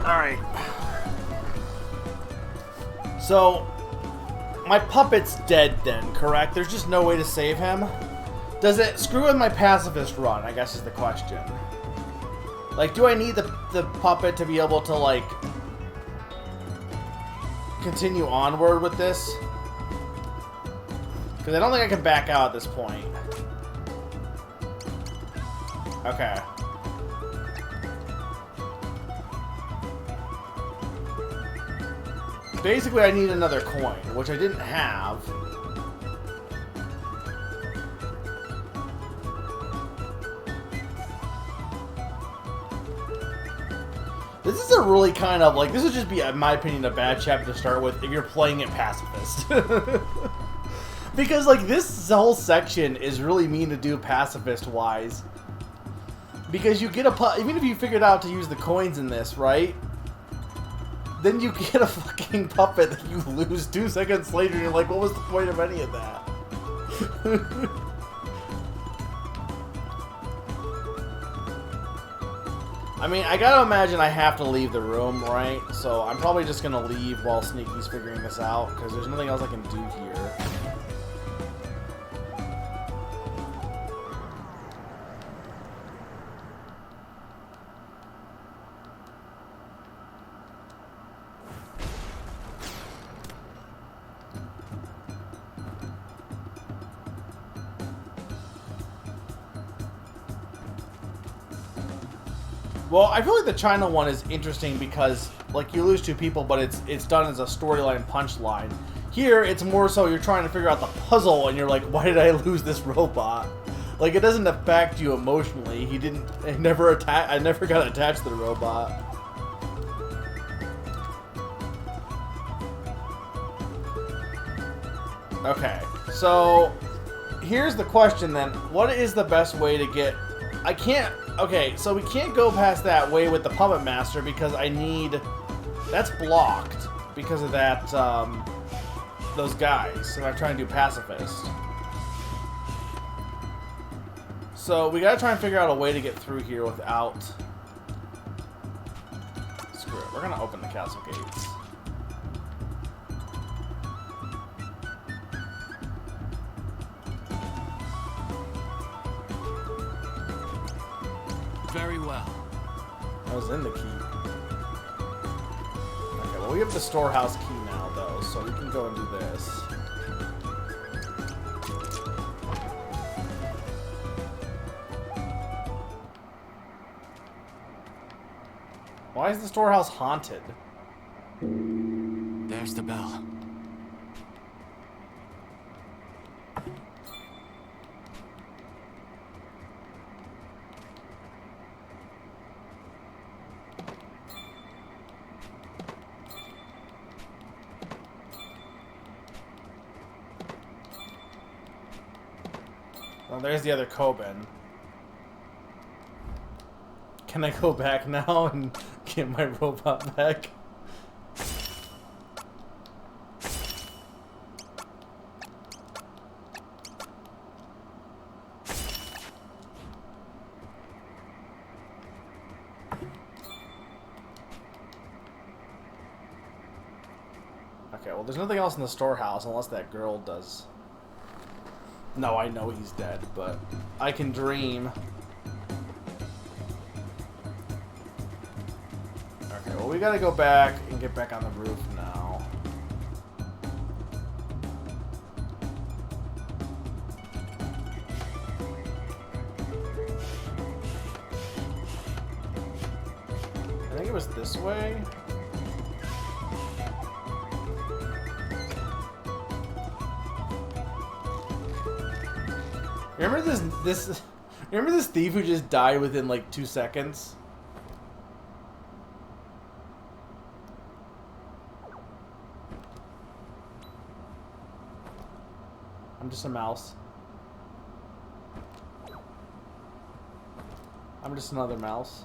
Alright. So, my puppet's dead then, correct? There's just no way to save him? Does it screw with my pacifist run, I guess is the question. Like, do I need the puppet to be able to, like, continue onward with this? Because I don't think I can back out at this point. Okay. Basically, I need another coin, which I didn't have. This is a really kind of, like, this would just be, in my opinion, a bad chapter to start with if you're playing it pacifist. Because, like, this whole section is really mean to do pacifist-wise. Because you get even if you figured out to use the coins in this, right? Then you get a fucking puppet that you lose 2 seconds later and you're like, what was the point of any of that? I mean, I gotta imagine I have to leave the room, right? So I'm probably just gonna leave while Sneaky's figuring this out, because there's nothing else I can do here. Well, I feel like the China one is interesting because, like, you lose 2 people, but it's done as a storyline punchline. Here, it's more so you're trying to figure out the puzzle, and you're like, why did I lose this robot? Like, it doesn't affect you emotionally. I never got attached to the robot. Okay, so here's the question then. What is the best way to get... I can't... Okay, so we can't go past that way with the Puppet Master because I need... That's blocked because of that, those guys. And I'm trying to do Pacifist. So we gotta try and figure out a way to get through here without... Screw it, we're gonna open the castle gates. Very well. I was in the key. Okay, well we have the storehouse key now though, so we can go and do this. Why is the storehouse haunted? There's the bell. Well, there's the other Kobin. Can I go back now and get my robot back? Okay, well there's nothing else in the storehouse unless that girl does... No, I know he's dead, but I can dream. Okay, well we gotta go back and get back on the roof now. I think it was this way. Remember this remember this thief who just died within like 2 seconds? I'm just a mouse. I'm just another mouse.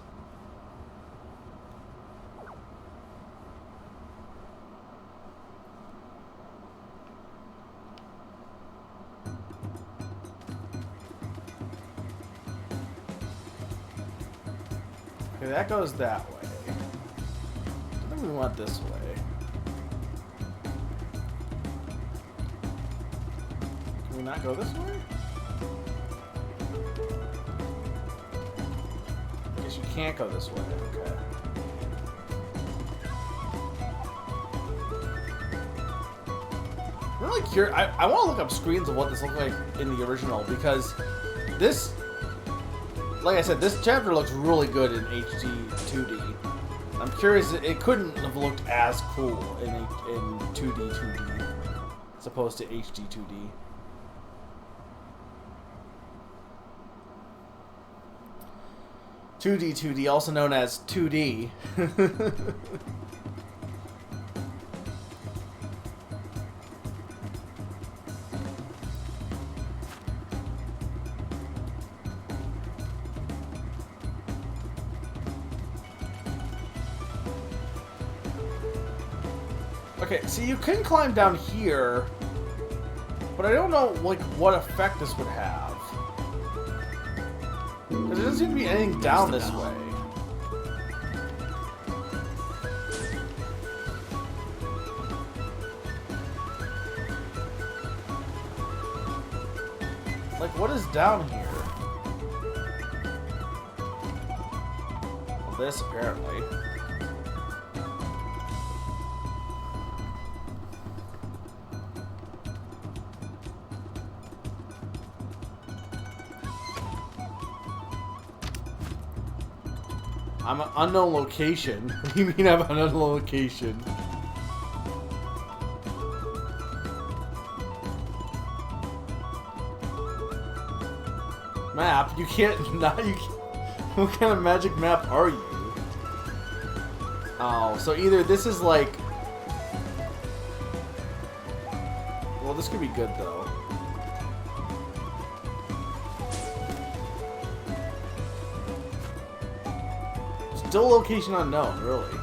Okay, that goes that way. we went this way. Can we not go this way? I guess you can't go this way. Okay. I'm really curious. I want to look up screens of what this looked like in the original, because this, like I said, this chapter looks really good in HD 2D. I'm curious, it couldn't have looked as cool in 2D as opposed to HD 2D. (2D), also known as 2D. Okay, see, you can climb down here, but I don't know, like, what effect this would have. Because there doesn't seem to be anything down this way. Like, what is down here? Well, this, apparently. I'm an unknown location. What do you mean I'm an unknown location? Map? You can't not. You can't, what kind of magic map are you? Oh, so either this is like. Well, this could be good though. Still location unknown, really.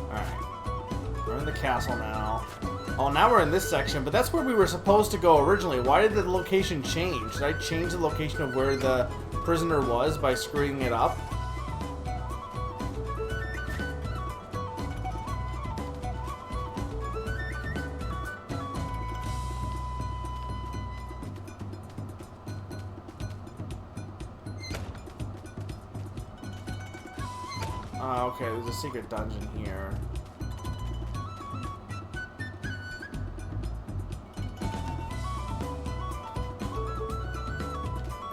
Alright. We're in the castle now. Oh, now we're in this section, but that's where we were supposed to go originally. Why did the location change? Did I change the location of where the prisoner was by screwing it up? Okay, there's a secret dungeon here.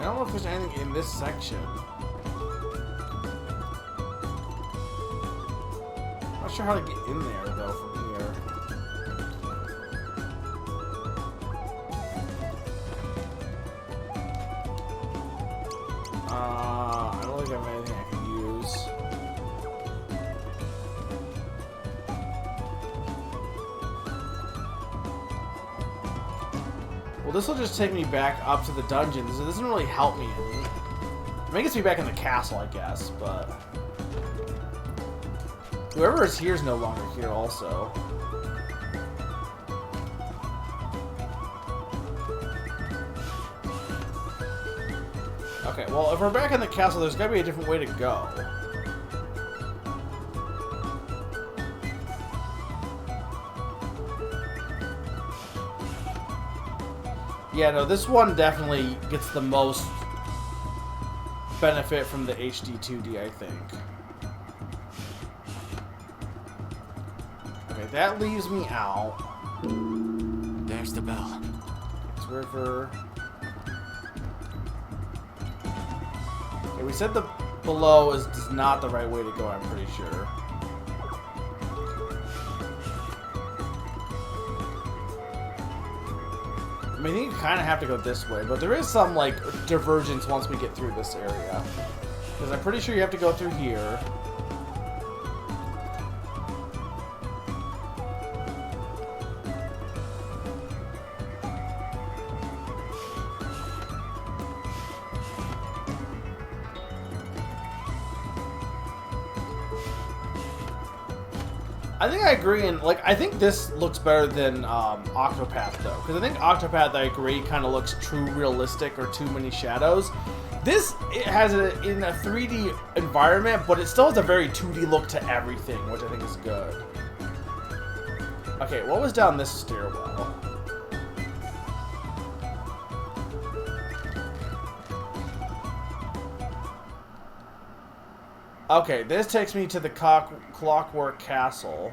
I don't know if there's anything in this section. I'm not sure how to get in there, though, from here. I don't think I have anything I can use. Well, this will just take me back up to the dungeon. This doesn't really help me any. It may get me back in the castle, I guess, but... Whoever is here is no longer here, also. Okay, well, if we're back in the castle, there's gotta be a different way to go. Yeah, no, this one definitely gets the most benefit from the HD 2D, I think. Okay, that leaves me out. There's the bell. It's river. Okay, we said the below is not the right way to go, I'm pretty sure. I mean, I think you kind of have to go this way, but there is some, like, divergence once we get through this area. Because I'm pretty sure you have to go through here. I think I agree, and like I think this looks better than Octopath though, because I think Octopath, I agree, kind of looks too realistic or too many shadows. This, it has it in a 3D environment, but it still has a very 2D look to everything, which I think is good. Okay, what was down this stairwell? Okay, this takes me to the Clockwork Castle.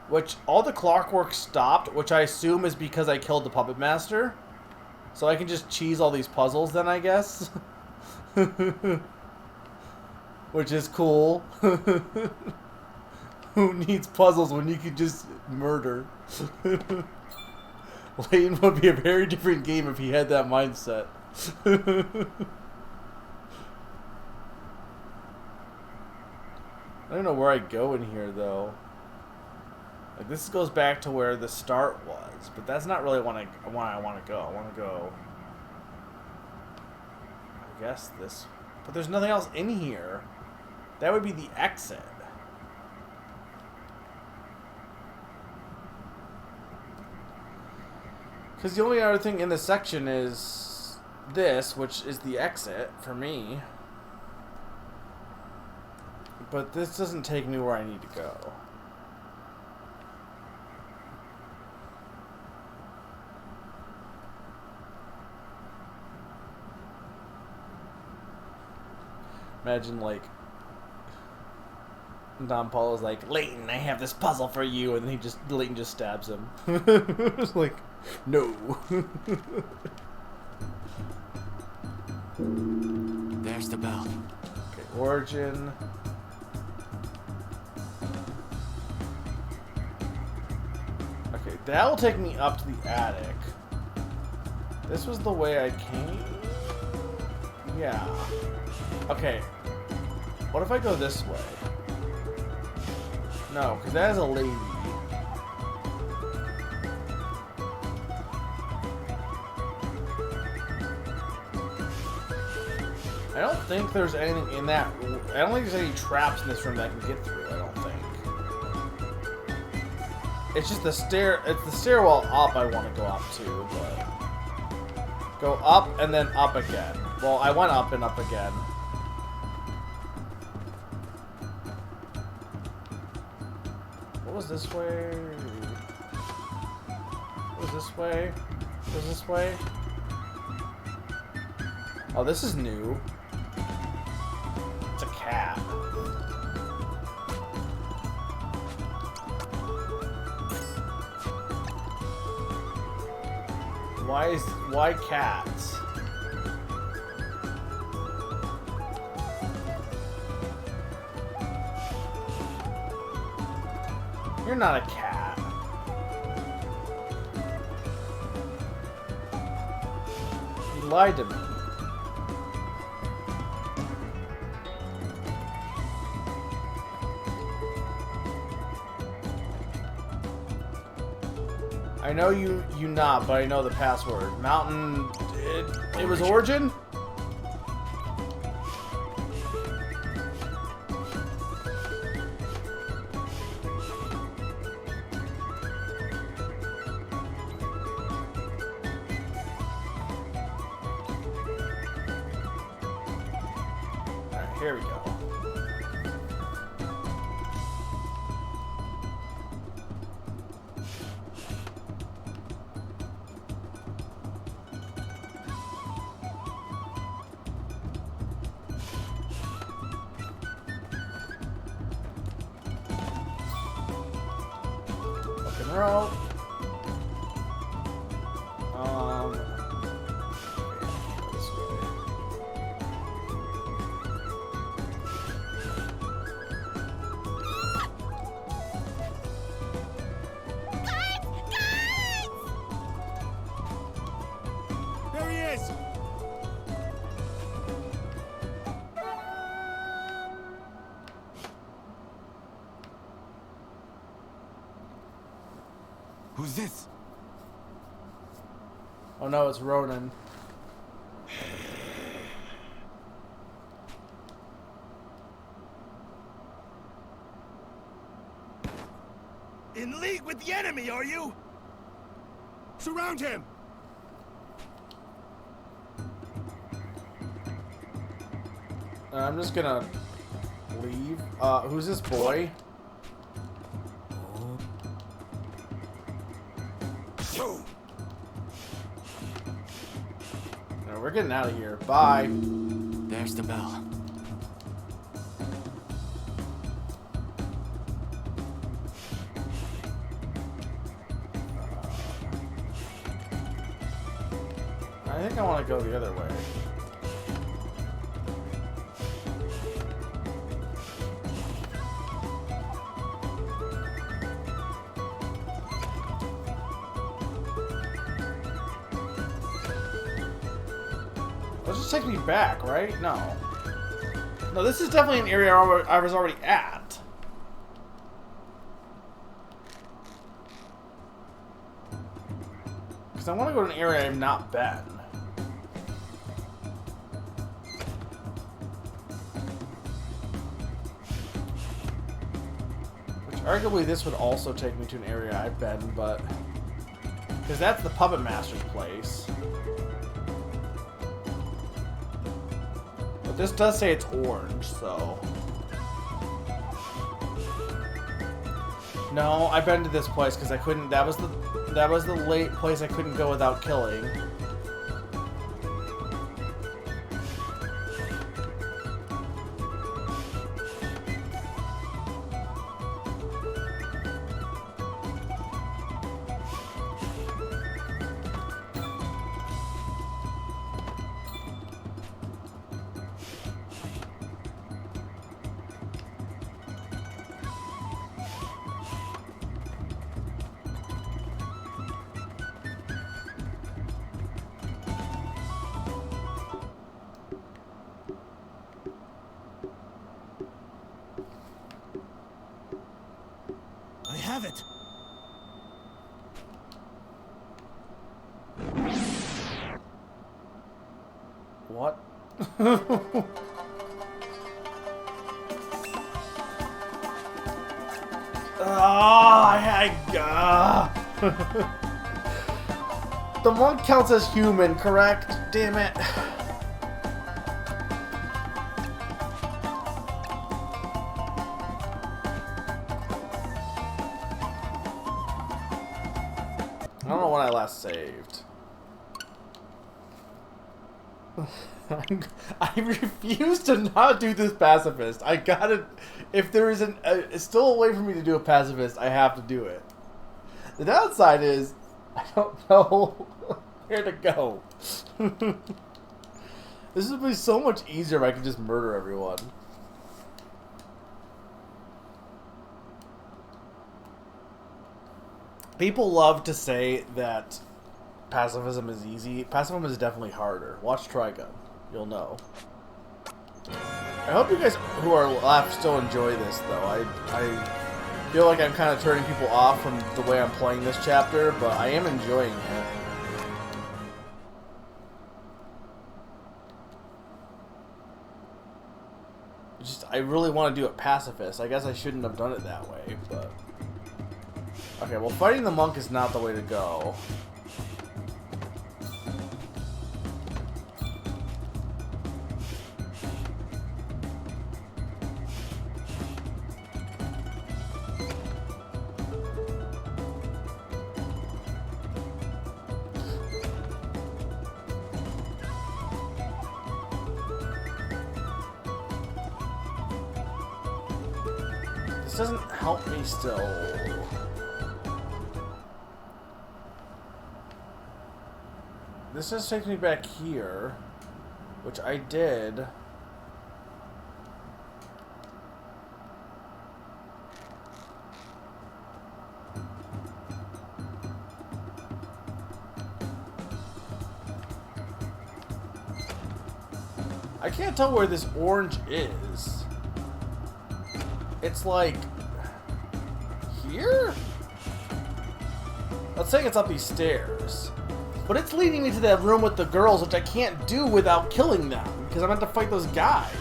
Which, all the clockwork stopped, which I assume is because I killed the Puppet Master. So I can just cheese all these puzzles then, I guess. Which is cool. Who needs puzzles when you can just murder? Layton would be a very different game if he had that mindset. I don't know where I go in here, though. Like, this goes back to where the start was, but that's not really what I want to go. I want to go, I guess, this. But there's nothing else in here. That would be the exit. Because the only other thing in this section is this, which is the exit for me. But this doesn't take me where I need to go. Imagine, like, Don Paulo's like, Layton, I have this puzzle for you, and Layton just stabs him. It's like, no. There's the bell. Okay, origin. Okay, that will take me up to the attic. This was the way I came? Yeah. Okay. What if I go this way? No, because that is a lady. I don't think there's anything in that. I don't think there's any traps in this room that I can get through. I don't think. It's just the It's the stairwell up I want to go up to, but go up and then up again. Well, I went up and up again. What was this way? What was this way? What was this way? Oh, this is new. It's a cat. Why cats? You're not a cat. You lied to me. I know you not, but I know the password. Mountain. It was origin? Alright, here we go. Row. There he is! Who's this? Oh no, it's Ronan. In league with the enemy, are you? Surround him! I'm just gonna leave. Who's this boy? No, we're getting out of here. Bye. There's the bell. I think I want to go the other way. Let's just take me back, right? No. No, this is definitely an area I was already at. Because I want to go to an area I've not been. Which arguably this would also take me to an area I've been, but... Because that's the Puppet Master's place. But this does say it's orange, so... No, I've been to this place because I couldn't... That was the late place I couldn't go without killing. I have it. What? The monk counts as human, correct? Damn it. I don't know when I last saved. I refuse to not do this pacifist. I gotta... If there is still a way for me to do a pacifist, I have to do it. The downside is, I don't know where to go. This would be so much easier if I could just murder everyone. People love to say that pacifism is easy. Pacifism is definitely harder. Watch Trigun. You'll know. I hope you guys who are left still enjoy this, though. I feel like I'm kind of turning people off from the way I'm playing this chapter, but I am enjoying it. I really want to do it pacifist. I guess I shouldn't have done it that way, but... Okay, well, fighting the monk is not the way to go. This doesn't help me still. This just takes me back here, which I did. I can't tell where this orange is. It's like... here? Let's say it's up these stairs. But it's leading me to that room with the girls, which I can't do without killing them, because I'm going to fight those guys.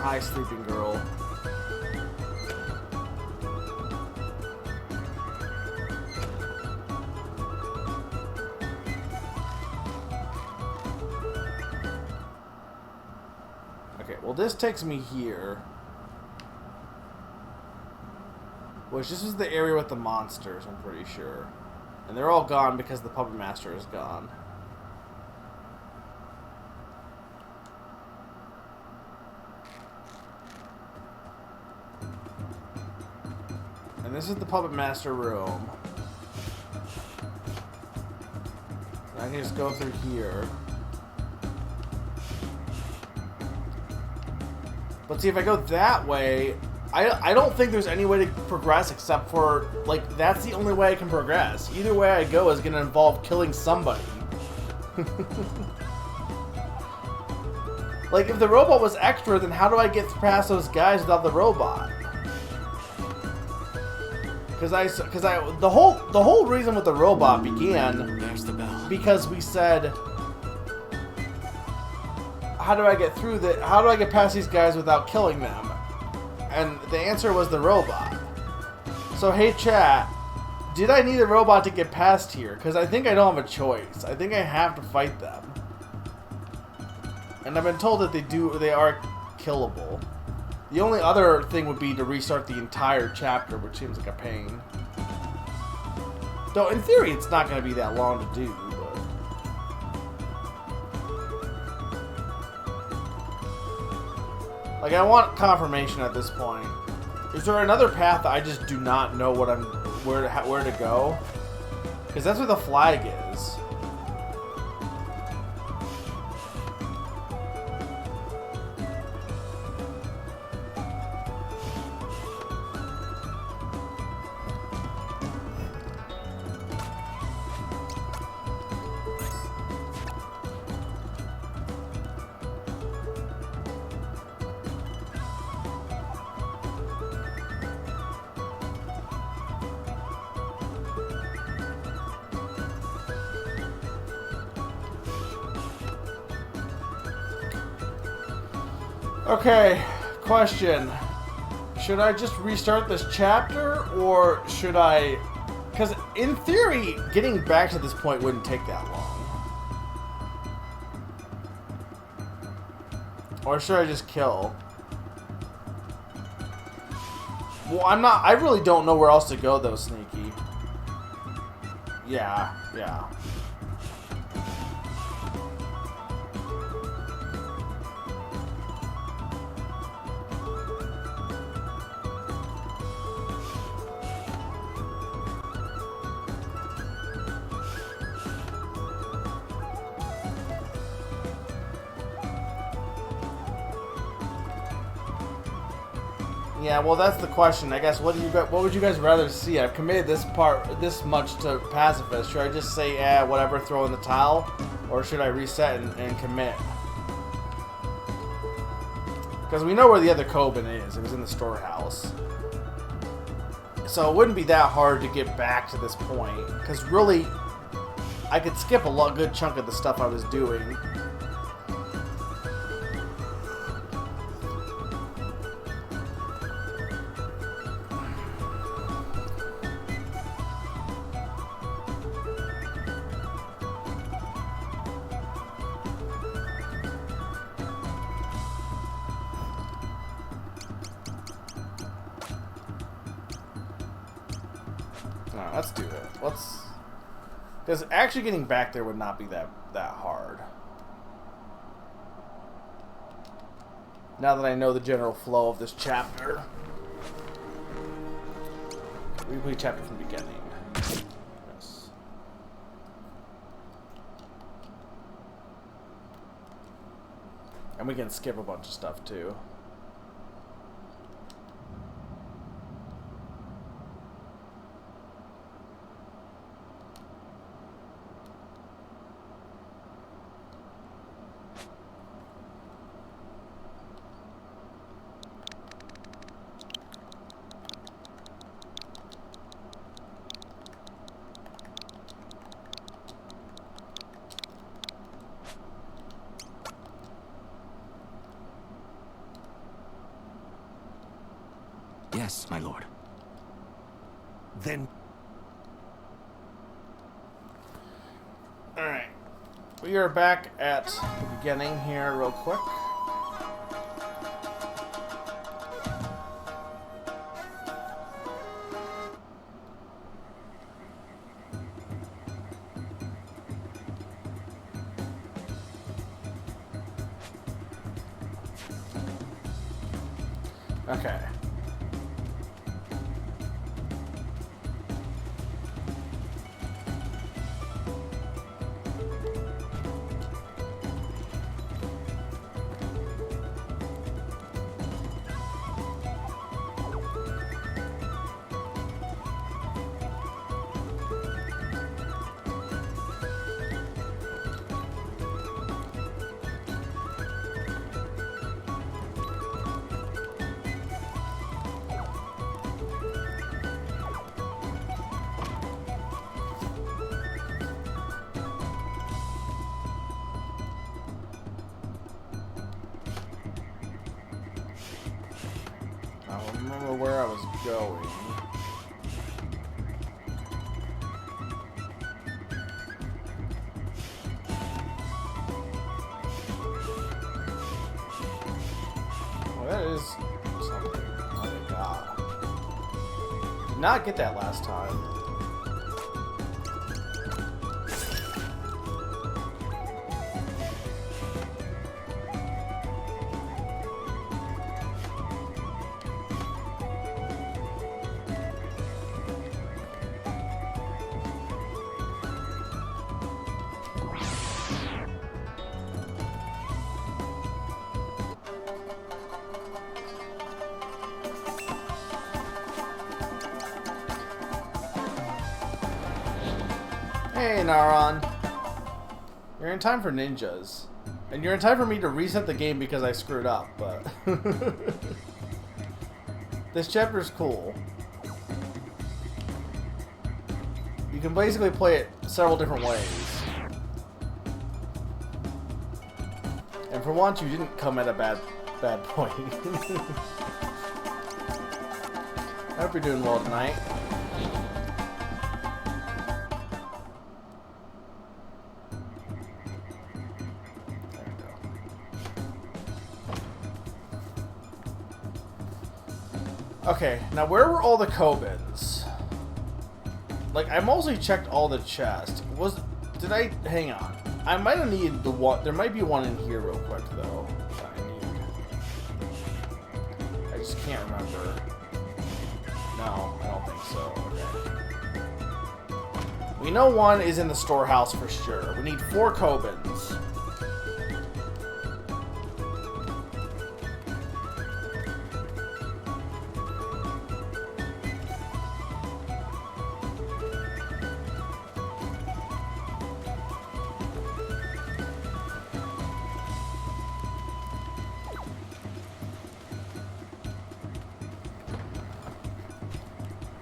Hi, sleeping girl. Okay, well this takes me here. Which this is the area with the monsters, I'm pretty sure. And they're all gone because the Puppet Master is gone. And this is the Puppet Master room. And I can just go through here. But see, if I go that way, I don't think there's any way to progress except for, like, that's the only way I can progress. Either way I go is going to involve killing somebody. Like, if the robot was extra, then how do I get past those guys without the robot? The whole reason with the robot began There's the bell. because we said, how do I get through how do I get past these guys without killing them? And the answer was the robot. So hey chat, did I need a robot to get past here? Because I think I don't have a choice. I think I have to fight them. And I've been told that they are killable. The only other thing would be to restart the entire chapter, which seems like a pain. Though in theory it's not going to be that long to do. Like, I want confirmation at this point. Is there another path that I just do not know where to go? Because that's where the flag is. Okay, question. Should I just restart this chapter, or should I... Because in theory, getting back to this point wouldn't take that long. Or should I just kill? Well, I really don't know where else to go, though, Sneaky. Yeah. Yeah, well, that's the question. I guess what would you guys rather see? I've committed this much to pacifist. Should I just say, whatever, throw in the towel, or should I reset and commit? Because we know where the other Coben is. It was in the storehouse. So it wouldn't be that hard to get back to this point. Because really, I could skip a good chunk of the stuff I was doing. Alright, let's do it. Because actually getting back there would not be that hard. Now that I know the general flow of this chapter. Replay chapter from the beginning. Yes. And we can skip a bunch of stuff too. Yes, my lord. Then... Alright. We are back at the beginning here real quick. Okay. I don't remember where I was going. Well, that is something. Oh my god. Did not get that last time. Hey, Naron. You're in time for ninjas. And you're in time for me to reset the game because I screwed up, but... This chapter's cool. You can basically play it several different ways. And for once, you didn't come at a bad point. I hope you're doing well tonight. Okay, now where were all the Kobans? Like, I mostly checked all the chests. Hang on. I might have needed the one, there might be one in here real quick, though, that I need. I just can't remember. No, I don't think so. Okay. We know one is in the storehouse for sure. We need 4 Kobans.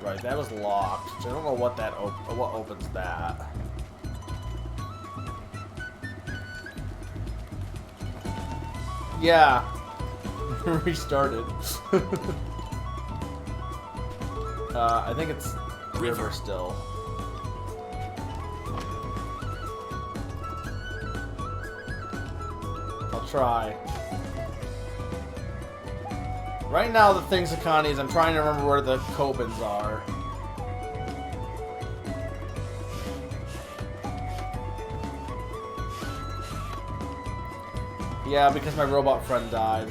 Right, that was locked. Which I don't know what what opens that. Yeah, restarted. I think it's river still. I'll try. Right now, the thing, Sakani, is I'm trying to remember where the Kobans are. Yeah, because my robot friend died.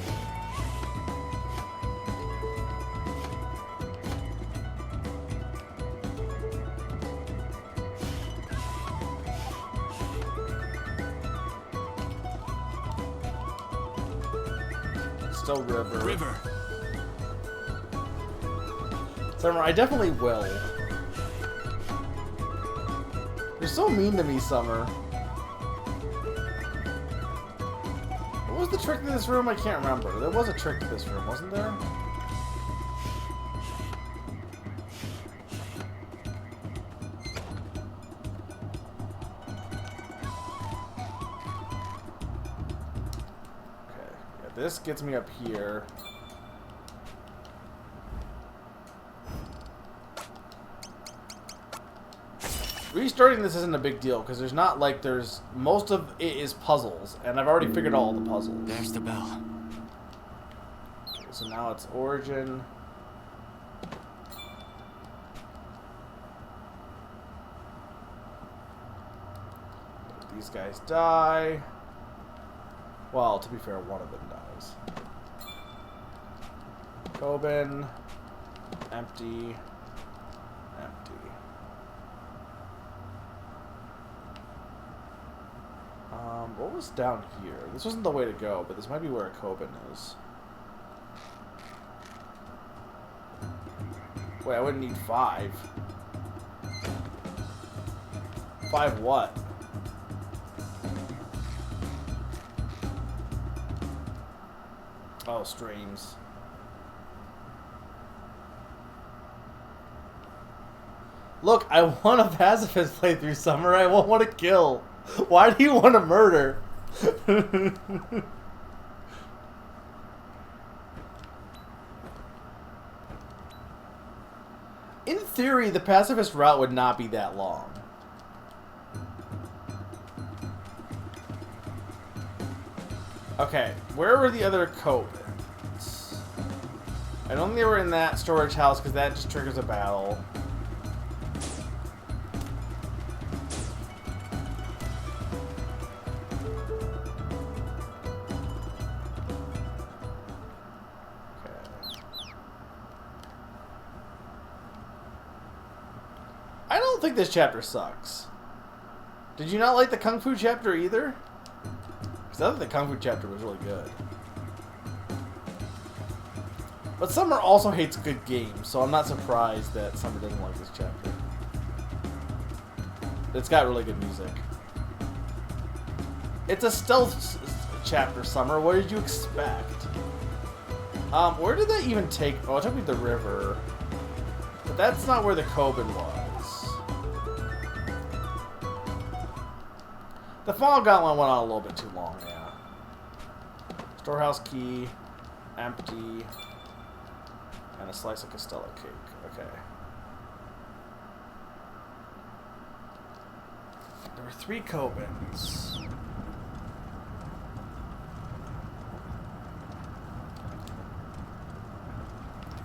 Still river. River. Summer, I definitely will. You're so mean to me, Summer. What was the trick to this room? I can't remember. There was a trick to this room, wasn't there? Okay, yeah, this gets me up here. restarting this isn't a big deal because there's not like most of it is puzzles, and I've already figured all the puzzles. There's the bell. Okay, so now it's origin. These guys die. Well, to be fair, one of them dies. Coben. Empty. Empty. What was down here? This wasn't the way to go, but this might be where a Coben is. Wait, I wouldn't need 5. 5 what? Oh, streams. Look, I want a pacifist playthrough, Summer. I won't want to kill. Why do you want to murder? In theory, the pacifist route would not be that long. Okay, where were the other Cobens? I don't think they were in that storage house because that just triggers a battle. I don't think this chapter sucks. Did you not like the Kung Fu chapter either? Because I think the Kung Fu chapter was really good. But Summer also hates good games, so I'm not surprised that Summer doesn't like this chapter. It's got really good music. It's a stealth chapter, Summer. What did you expect? Where did that even take... Oh, it took me to the river. But that's not where the Coben was. The Final Gauntlet went on a little bit too long, yeah. Storehouse key, empty, and a slice of Costello cake. Okay. There were 3 Cobens.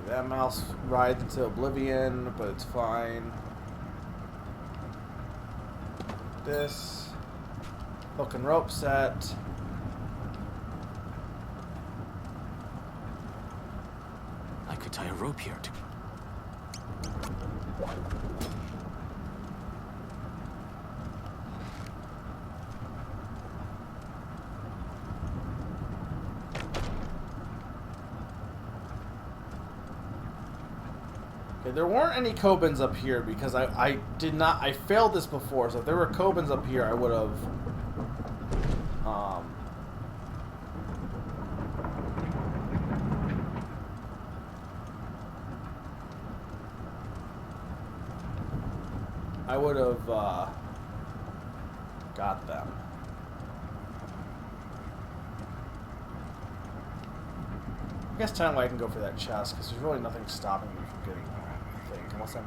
That mouse rides into oblivion, but it's fine. This. Hook and rope set. I could tie a rope here to... Okay, there weren't any Cobens up here because I failed this before, so if there were Cobens up here, I would have... I would have got them. I guess technically I can go for that chest because there's really nothing stopping me from getting that, I think. Unless I'm...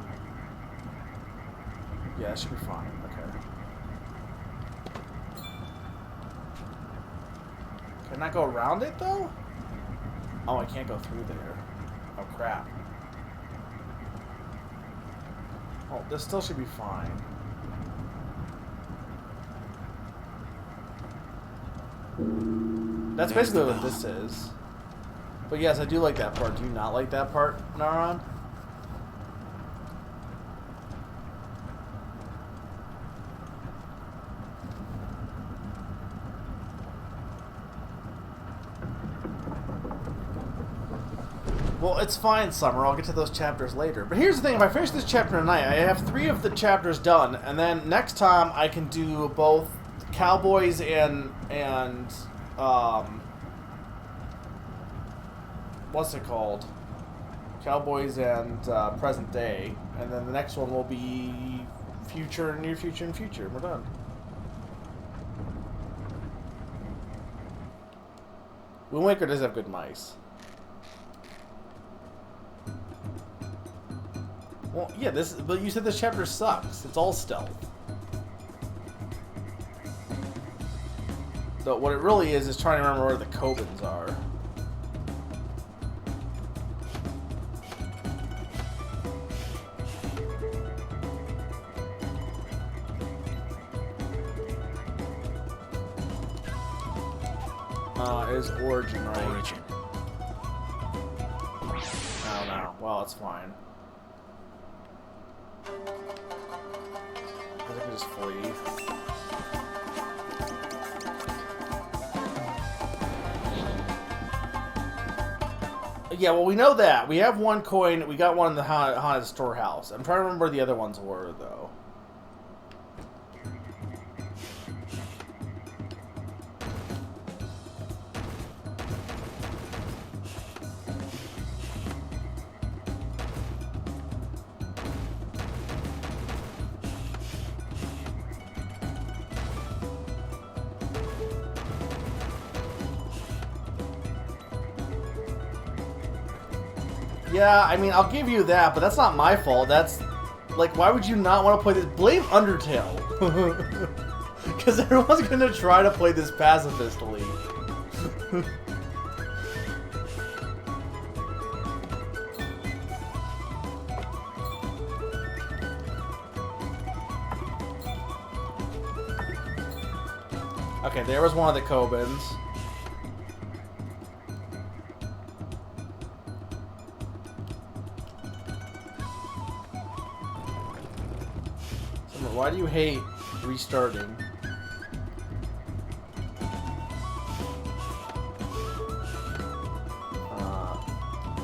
Yeah, that should be fine. Okay. Can I go around it, though? Oh, I can't go through there. Oh, crap. Oh, this still should be fine. That's basically what this is. But yes, I do like that part. Do you not like that part, Naran? Well, it's fine, Summer. I'll get to those chapters later. But here's the thing. If I finish this chapter tonight, I have 3 of the chapters done. And then next time, I can do both Cowboys and what's it called? Cowboys and present day. And then the next one will be future, near future, and future. We're done. Wind Waker does have good mice. Well, yeah, but you said this chapter sucks. It's all stealth. what it really is trying to remember where the Kobans are. Is Origin, right? Origin. Oh no. Well, it's fine. I think we just flee. Yeah, well, we know that. We have one coin. We got one in the haunted storehouse. I'm trying to remember where the other ones were, though. Yeah, I mean, I'll give you that, but that's not my fault. That's, like, why would you not want to play this? Blame Undertale. Because everyone's going to try to play this pacifistly. Okay, there was one of the Kobans. Why do you hate restarting?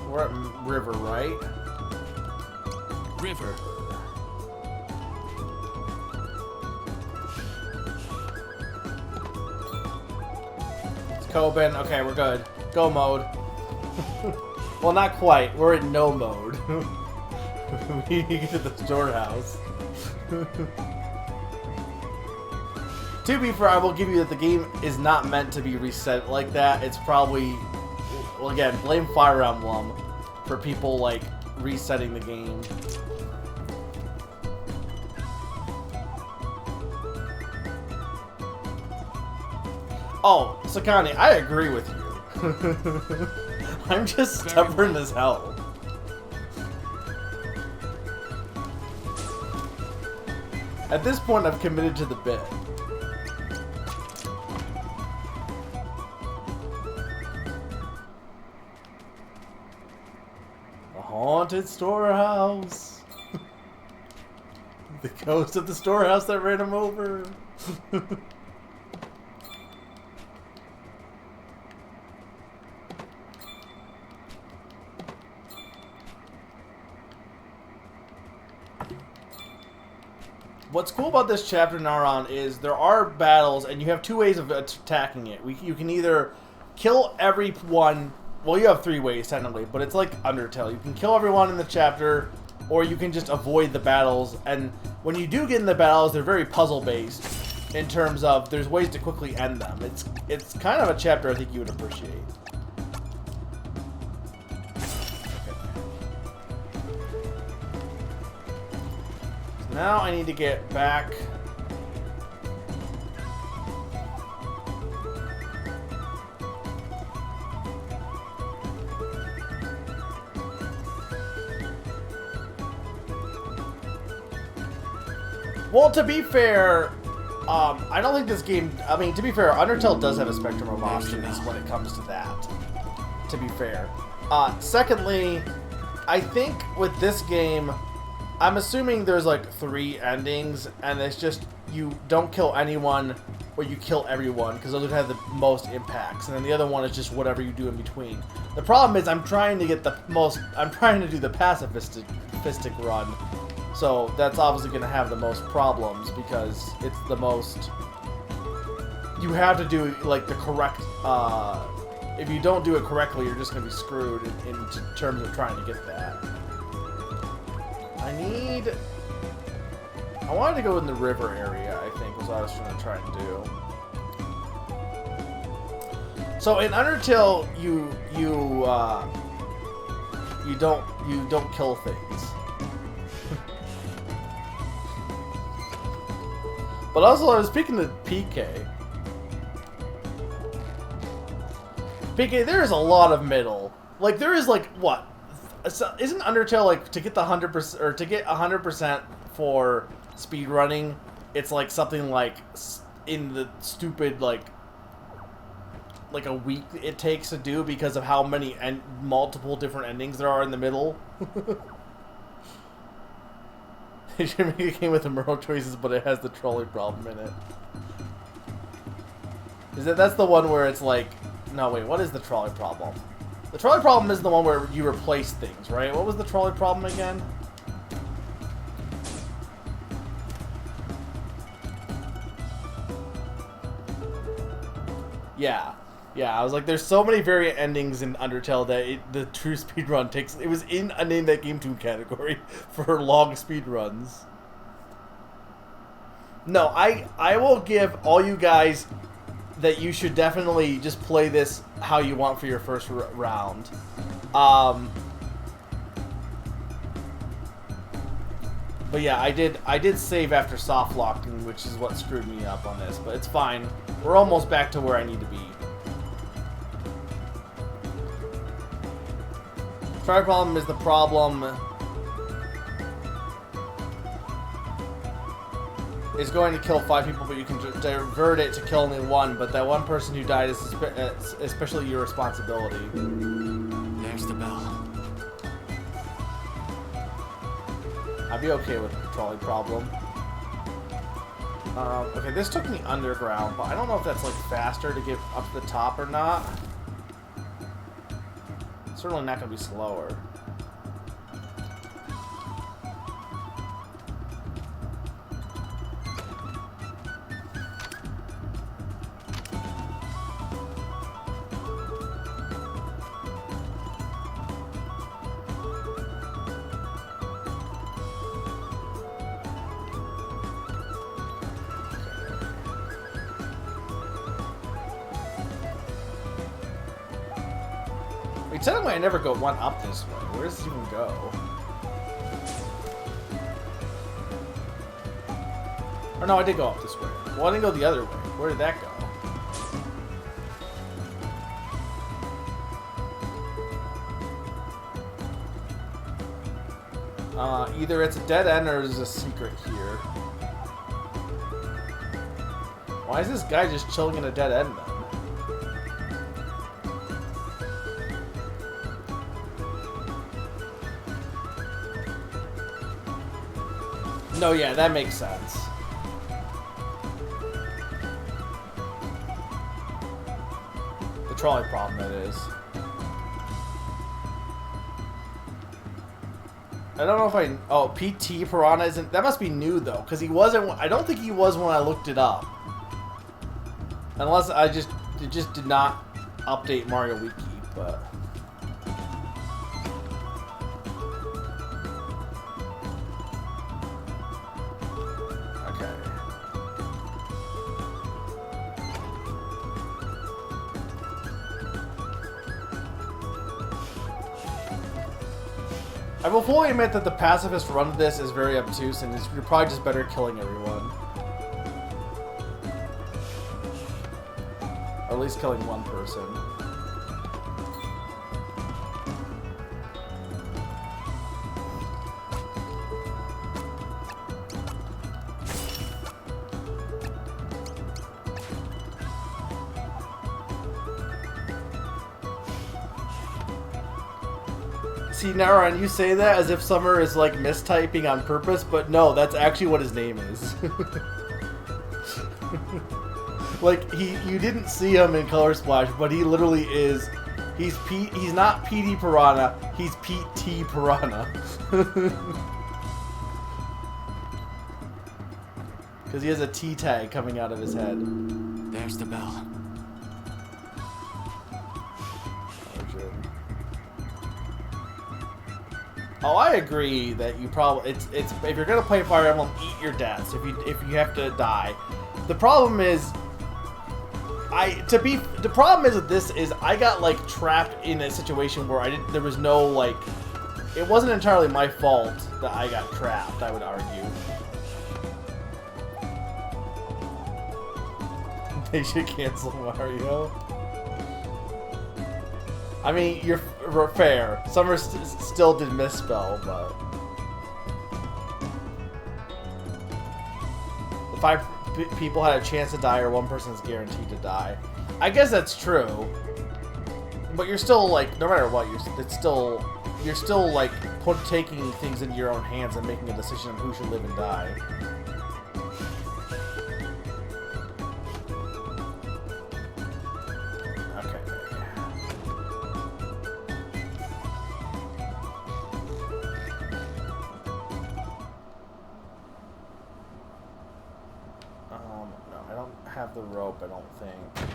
We're at River, right? River. It's Koban. Okay, we're good. Go mode. Well, not quite. We're in no mode. We get to the storehouse. To be fair, I will give you that the game is not meant to be reset like that. It's probably, well, again, blame Fire Emblem for people like resetting the game. Oh, Sakani, I agree with you. I'm just stubborn as hell. At this point, I've committed to the bit. The haunted storehouse. The ghost of the storehouse that ran him over. What's cool about this chapter, Naran, is there are battles, and you have two ways of attacking it. You can either kill everyone. Well, you have three ways, technically, but it's like Undertale. You can kill everyone in the chapter, or you can just avoid the battles. And when you do get in the battles, they're very puzzle-based in terms of there's ways to quickly end them. It's kind of a chapter I think you would appreciate. Now I need to get back. Well, to be fair, I don't think this game... I mean, to be fair, Undertale does have a spectrum of options when it comes to that. To be fair. Secondly, I think with this game... I'm assuming there's like 3 endings, and it's just you don't kill anyone, or you kill everyone, because those would have the most impacts, and then the other one is just whatever you do in between. The problem is I'm trying to get the most... I'm trying to do the pacifistic run, so that's obviously going to have the most problems, because it's the most... You have to do like the correct... if you don't do it correctly, you're just going to be screwed in terms of trying to get that. I wanted to go in the river area, I think, was what I was trying to do. So in Undertale, you don't kill things. But also, I was speaking to PK. BK, there is a lot of middle. Like, there is, like, what? Isn't Undertale, like, to get the 100%, or to get 100% for speedrunning, it's, like, something, like, in the stupid, like a week it takes to do because of how many and multiple different endings there are in the middle. It should make a game with the moral choices, but it has the trolley problem in it. That's the one where it's like, no wait, what is the trolley problem? The trolley problem is the one where you replace things, right? What was the trolley problem again? Yeah. Yeah, I was like, there's so many variant endings in Undertale that the true speedrun takes... It was in a Name That Game Tune category for long speedruns. No, I will give all you guys that you should definitely just play this how you want for your first round. But yeah, I did save after soft locking, which is what screwed me up on this, but it's fine. We're almost back to where I need to be. Trolley problem is the problem is going to kill 5 people, but you can divert it to kill only 1, but that one person who died is especially your responsibility. There's the bell. I'd be okay with the trolley problem. Okay, this took me underground, but I don't know if that's like faster to get up to the top or not. Certainly not going to be slower. Technically, I never go one up this way. Where does it even go? Or no, I did go up this way. Well, I didn't go the other way. Where did that go? Either it's a dead end or there's a secret here. Why is this guy just chilling in a dead end then? No, yeah, that makes sense. The trolley problem, that is. I don't know if I... Oh, PT Piranha isn't... That must be new, though, because he wasn't... I don't think he was when I looked it up. Unless I just... It just did not update Mario Wiki, but... I will fully admit that the pacifist run of this is very obtuse, and you're probably just better killing everyone. Or at least killing one person. See, Naran, you say that as if Summer is, like, mistyping on purpose, but no, that's actually what his name is. Like, you didn't see him in Color Splash, but he literally is... He's not PD Piranha, he's PT Piranha. Because he has a T tag coming out of his head. There's the bell. Oh, I agree that you probably it's if you're gonna play Fire Emblem, eat your deaths if you have to die. The problem is, the problem is with this is I got like trapped in a situation where there was no like, it wasn't entirely my fault that I got trapped. I would argue. They should cancel Mario. I mean, you're fair. Summer still did misspell, but... The 5 people had a chance to die, or 1 person is guaranteed to die. I guess that's true. But you're still, like, no matter what, you're still like, taking things into your own hands and making a decision on who should live and die. No, I don't have the rope, I don't think.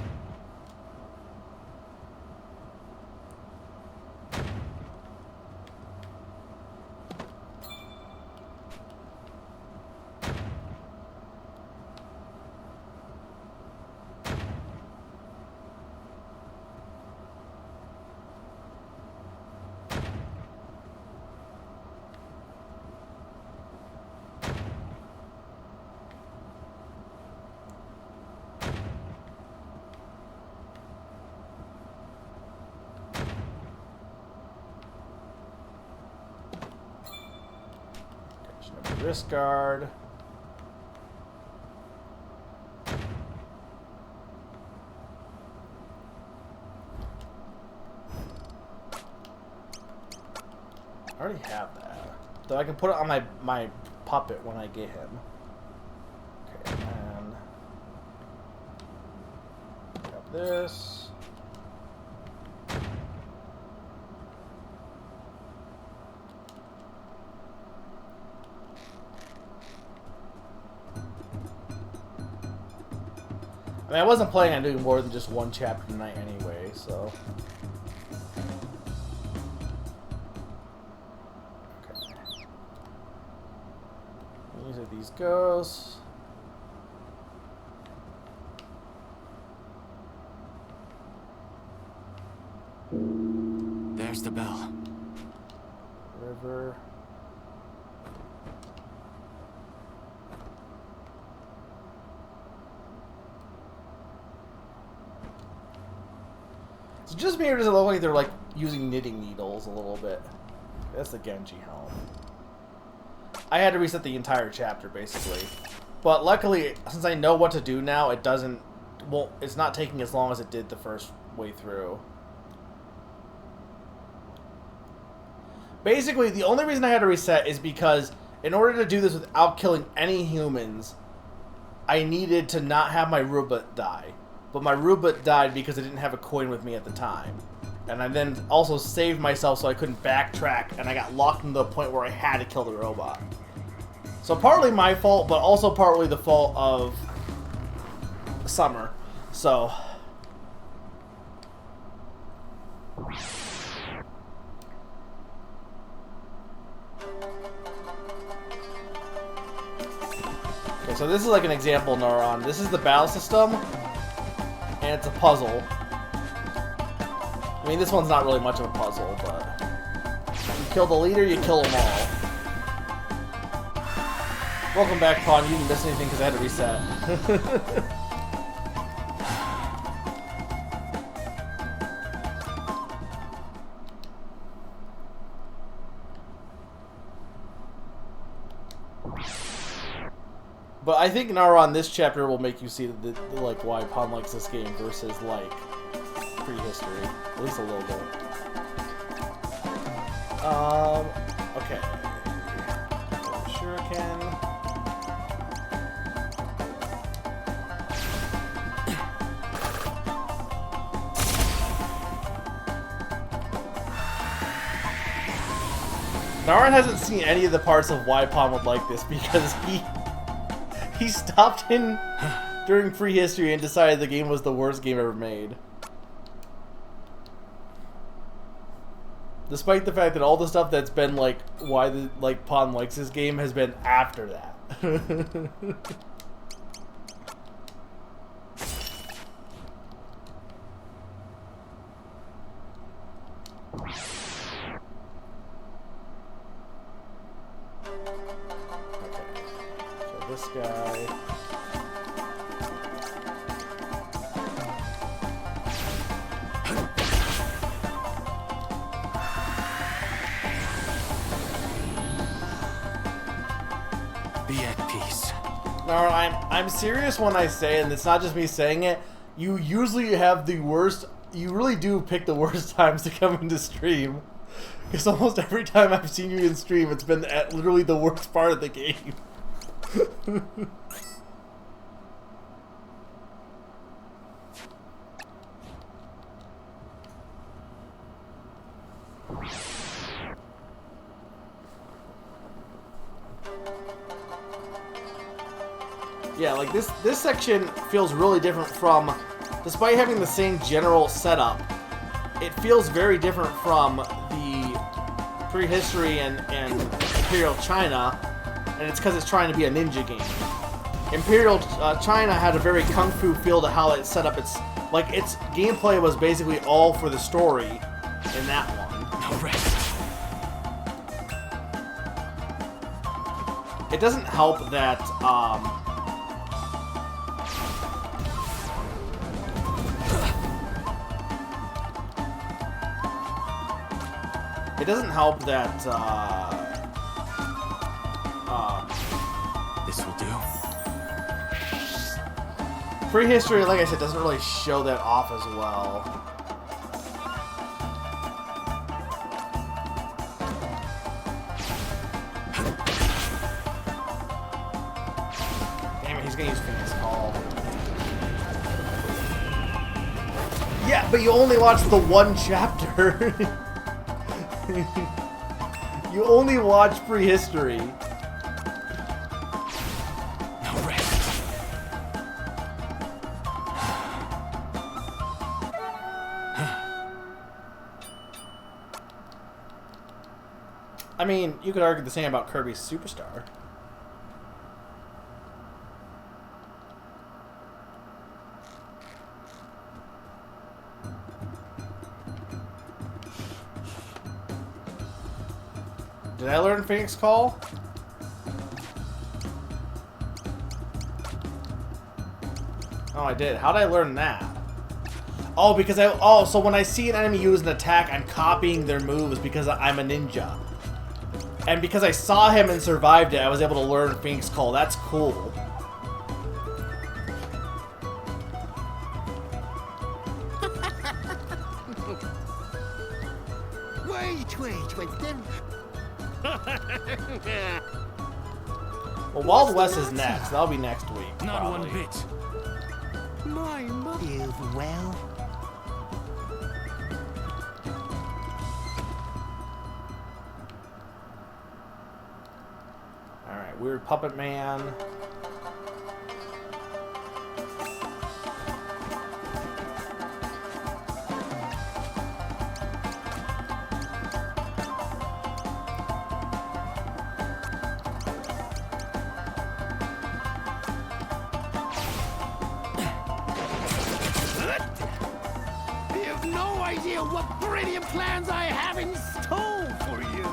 Wrist guard. I already have that. Though I can put it on my puppet when I get him. Okay, and grab this. I mean, I wasn't planning on doing more than just 1 chapter tonight anyway, so... Okay. These are these goes. There's the bell. River. It's just me, or does it look like they're like using knitting needles a little bit? That's the Genji helm. I had to reset the entire chapter basically, but luckily, since I know what to do now, it doesn't. Well, it's not taking as long as it did the first way through. Basically, the only reason I had to reset is because in order to do this without killing any humans, I needed to not have my robot die. But my robot died because I didn't have a coin with me at the time. And I then also saved myself so I couldn't backtrack, and I got locked into the point where I had to kill the robot. So partly my fault, but also partly the fault of Summer. So... Okay, so this is like an example, Neuron. This is the battle system, and it's a puzzle. I mean, this one's not really much of a puzzle, but... You kill the leader, you kill them all. Welcome back, Pawn. You didn't miss anything because I had to reset. But I think Nauron, this chapter will make you see like why Pawn likes this game versus like prehistory, at least a little bit. Okay. Shuriken. Nauron hasn't seen any of the parts of why Pawn would like this because he stopped in during prehistory and decided the game was the worst game ever made. Despite the fact that all the stuff that's been like why Pawn likes this game has been after that. This guy. No, I'm serious when I say, and it's not just me saying it, you usually have the worst, you really do pick the worst times to come into stream. Because almost every time I've seen you in stream, it's been at literally the worst part of the game. Yeah, like this section feels really different from, despite having the same general setup, it feels very different from the prehistory and Imperial China, and it's because it's trying to be a ninja game. Imperial China had a very kung fu feel to how it set up its, like, its gameplay was basically all for the story in that one. No rest. It doesn't help that, it doesn't help that, this will do. prehistory, like I said, doesn't really show that off as well. Damn it, he's gonna use Phoenix Call. Yeah, but you only watched the one chapter. You only watch prehistory. No rest. I mean, you could argue the same about Kirby's Superstar. Did I learn Phoenix Call? Oh, I did. How did I learn that? Oh, because so when I see an enemy use an attack, I'm copying their moves because I'm a ninja. And because I saw him and survived it, I was able to learn Phoenix Call. That's cool. Wait, then. Well, Wild West is next. That'll be next week. Not probably. one bit. My motive, well. Alright, Weird Puppet Man. What brilliant plans I have in store for you!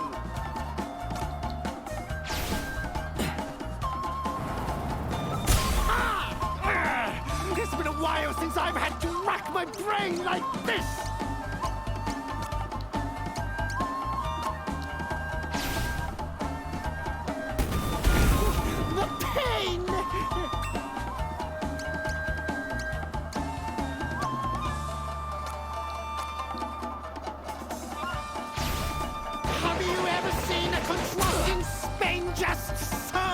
It's been a while since I've had to rack my brain like this! The pain! Have you ever seen a contrasting Spain just so?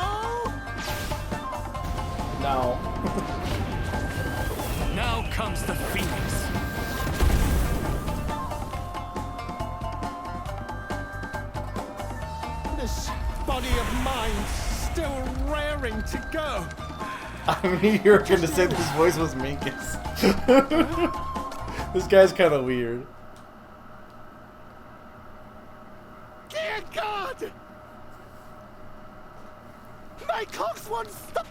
No. Now comes the Phoenix. This body of mine still raring to go. I knew you were going to say this voice was Minkus. This guy's kind of weird. Dear God! My cogs won't stop.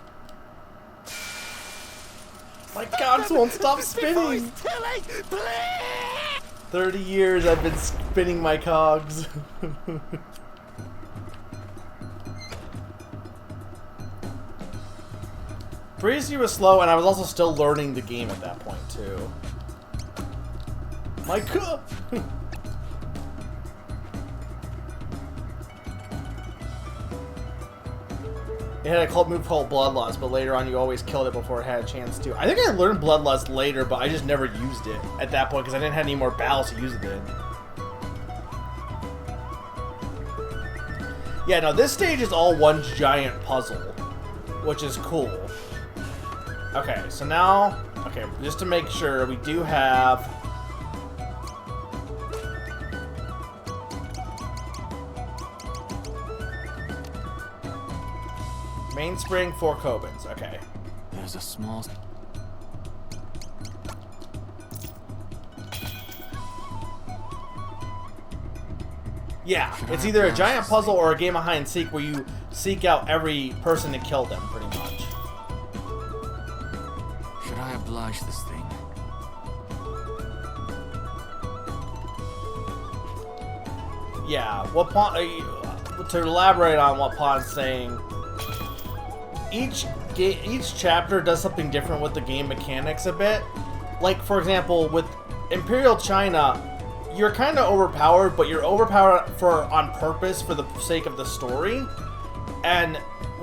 My cogs won't stop spinning. 30 years I've been spinning my cogs. Prehistory was slow, and I was also still learning the game at that point too. My cup. It had a move called Bloodlust, but later on you always killed it before it had a chance to. I think I learned Bloodlust later, but I just never used it at that point because I didn't have any more battles to use it in. Yeah, no, this stage is all one giant puzzle, which is cool. Okay, so now, okay, just to make sure, we do have... Mainspring, 4 Kobans, okay. There's a small... Yeah, it's either a giant puzzle or a game of hide and seek where you seek out every person to kill them, pretty much. Should I oblige this thing? Yeah, what to elaborate on what Pon's saying, each chapter does something different with the game mechanics a bit. Like, for example, with Imperial China, you're kind of overpowered, but you're overpowered on purpose for the sake of the story. And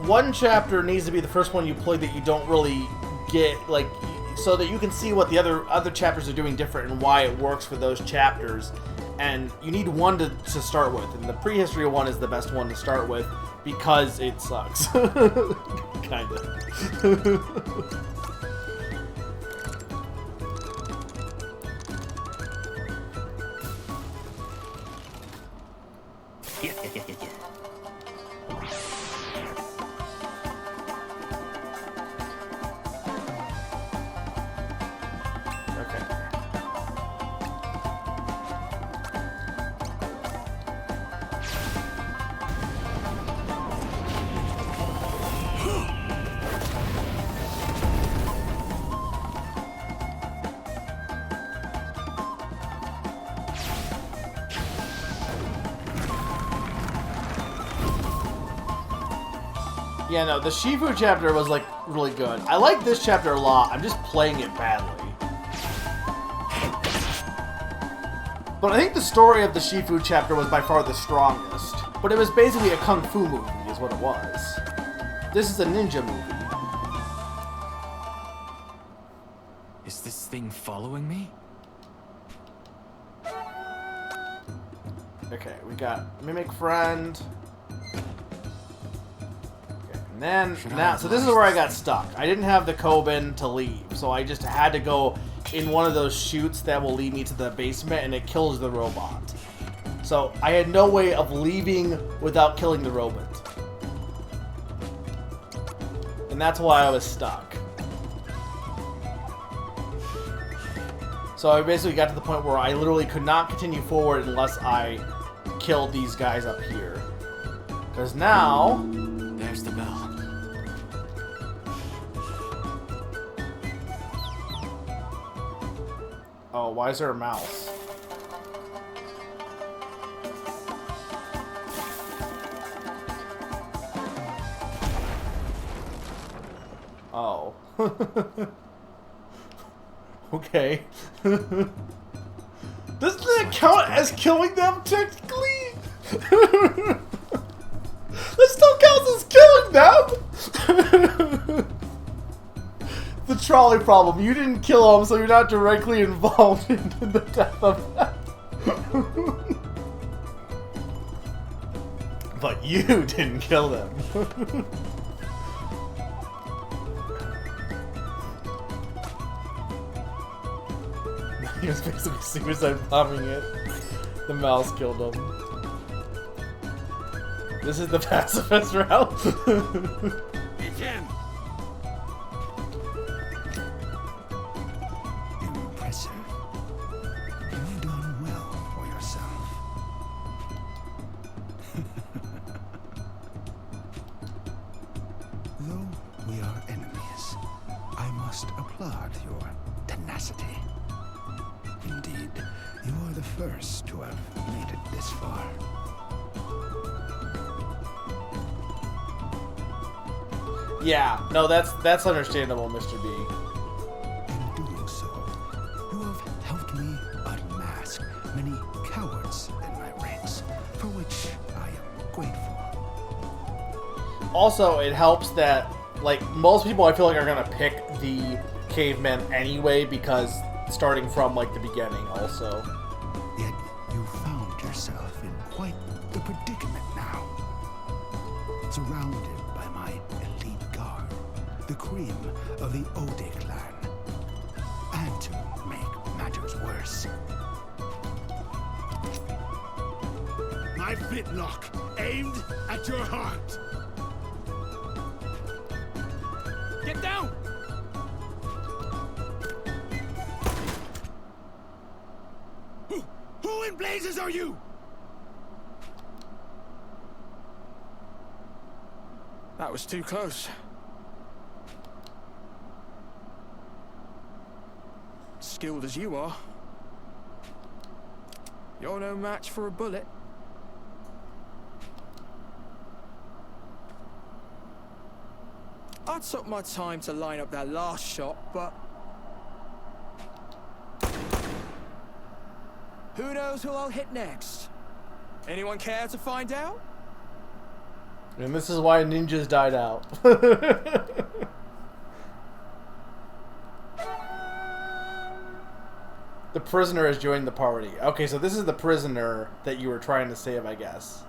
one chapter needs to be the first one you play that you don't really get, like, so that you can see what the other chapters are doing different and why it works for those chapters. And you need one to start with, and the prehistory one is the best one to start with because it sucks. Kinda. Yeah, no, the Shifu chapter was, like, really good. I like this chapter a lot. I'm just playing it badly. But I think the story of the Shifu chapter was by far the strongest. But it was basically a kung fu movie, is what it was. This is a ninja movie. Is this thing following me? Okay, we got Mimic Friend. And then, so this is where I got stuck. I didn't have the Koban to leave, so I just had to go in one of those chutes that will lead me to the basement, and it kills the robot. So I had no way of leaving without killing the robot. And that's why I was stuck. So I basically got to the point where I literally could not continue forward unless I killed these guys up here. Because now... There's the bell. Oh, why is there a mouse? Oh. Okay. Doesn't that count as killing them, technically? That still counts as killing them! The trolley problem. You didn't kill them, so you're not directly involved in the death of them. But you didn't kill them. He was basically suicide bombing it. The mouse killed him. This is the pacifist route. It's him. Impressive. You've done well for yourself. Though we are enemies, I must applaud your tenacity. Indeed, you are the first to have made it this far. Yeah, no, that's understandable, Mr. B. In doing so, you have helped me unmask many cowards in my ranks, for which I am grateful. Also, it helps that, like, most people I feel like are gonna pick the cavemen anyway because starting from, like, the beginning also. Yet you found yourself in quite the predicament now. Surrounded by my elite guard, the cream of the Ode clan. And to make matters worse, My flintlock aimed at your heart. Get down! Who in blazes are you? That was too close. Skilled as you are, you're no match for a bullet. I took my time to line up that last shot, but who knows who I'll hit next? Anyone care to find out? And this is why ninjas died out. The prisoner has joined the party. Okay, so this is the prisoner that you were trying to save, I guess.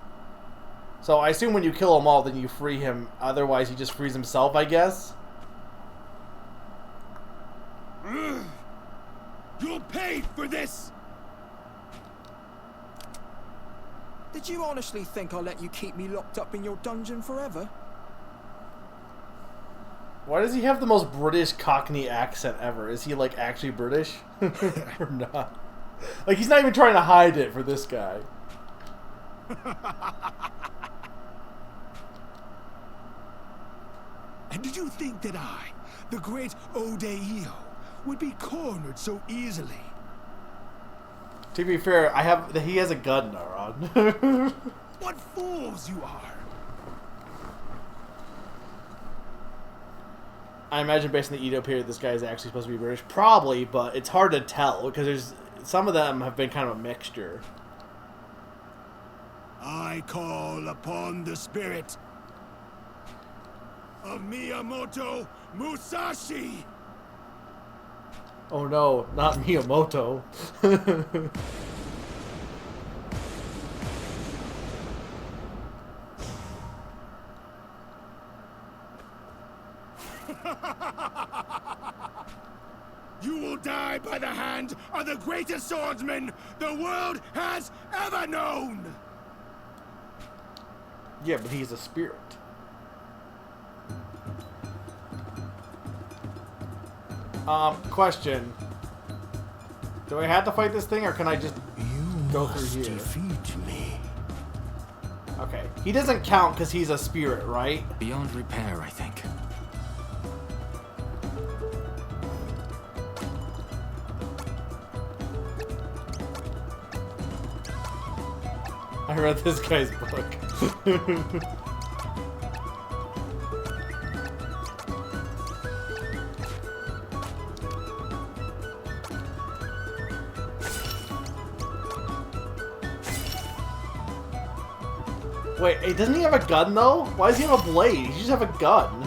So I assume when you kill him all, then you free him. Otherwise, he just frees himself, I guess. You'll pay for this! Did you honestly think I'll let you keep me locked up in your dungeon forever? Why does he have the most British Cockney accent ever? Is he, like, actually British? Or not? Like, he's not even trying to hide it for this guy. and did you think that I, the great Odeio, would be cornered so easily? To be fair, he has a gun, Naron. What fools you are! I imagine based on the Edo period, this guy is actually supposed to be British. Probably, but it's hard to tell because some of them have been kind of a mixture. I call upon the spirit of Miyamoto Musashi! Oh no, not Miyamoto. You will die by the hand of the greatest swordsman the world has ever known! Yeah, but he's a spirit. Question. Do I have to fight this thing, or can I just go through here? Defeat me. Okay. He doesn't count because he's a spirit, right? Beyond repair, I think. I read this guy's book. Wait, doesn't he have a gun though? Why does he have a blade? He just have a gun.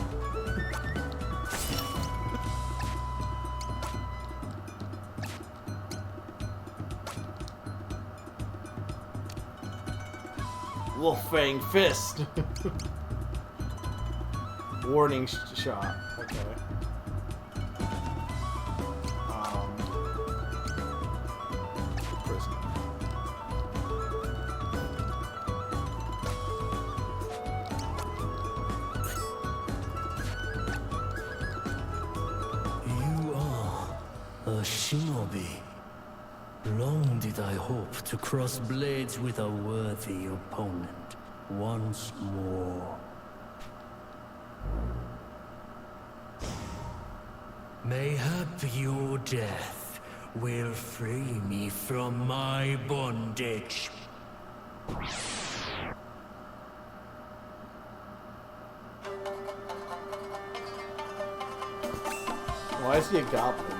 Wolfang Fist. Warning shot. Okay. Prison. You are a shinobi. Long did I hope to cross blades with a worthy opponent once more. Mayhap your death will free me from my bondage. Why is he a goblin?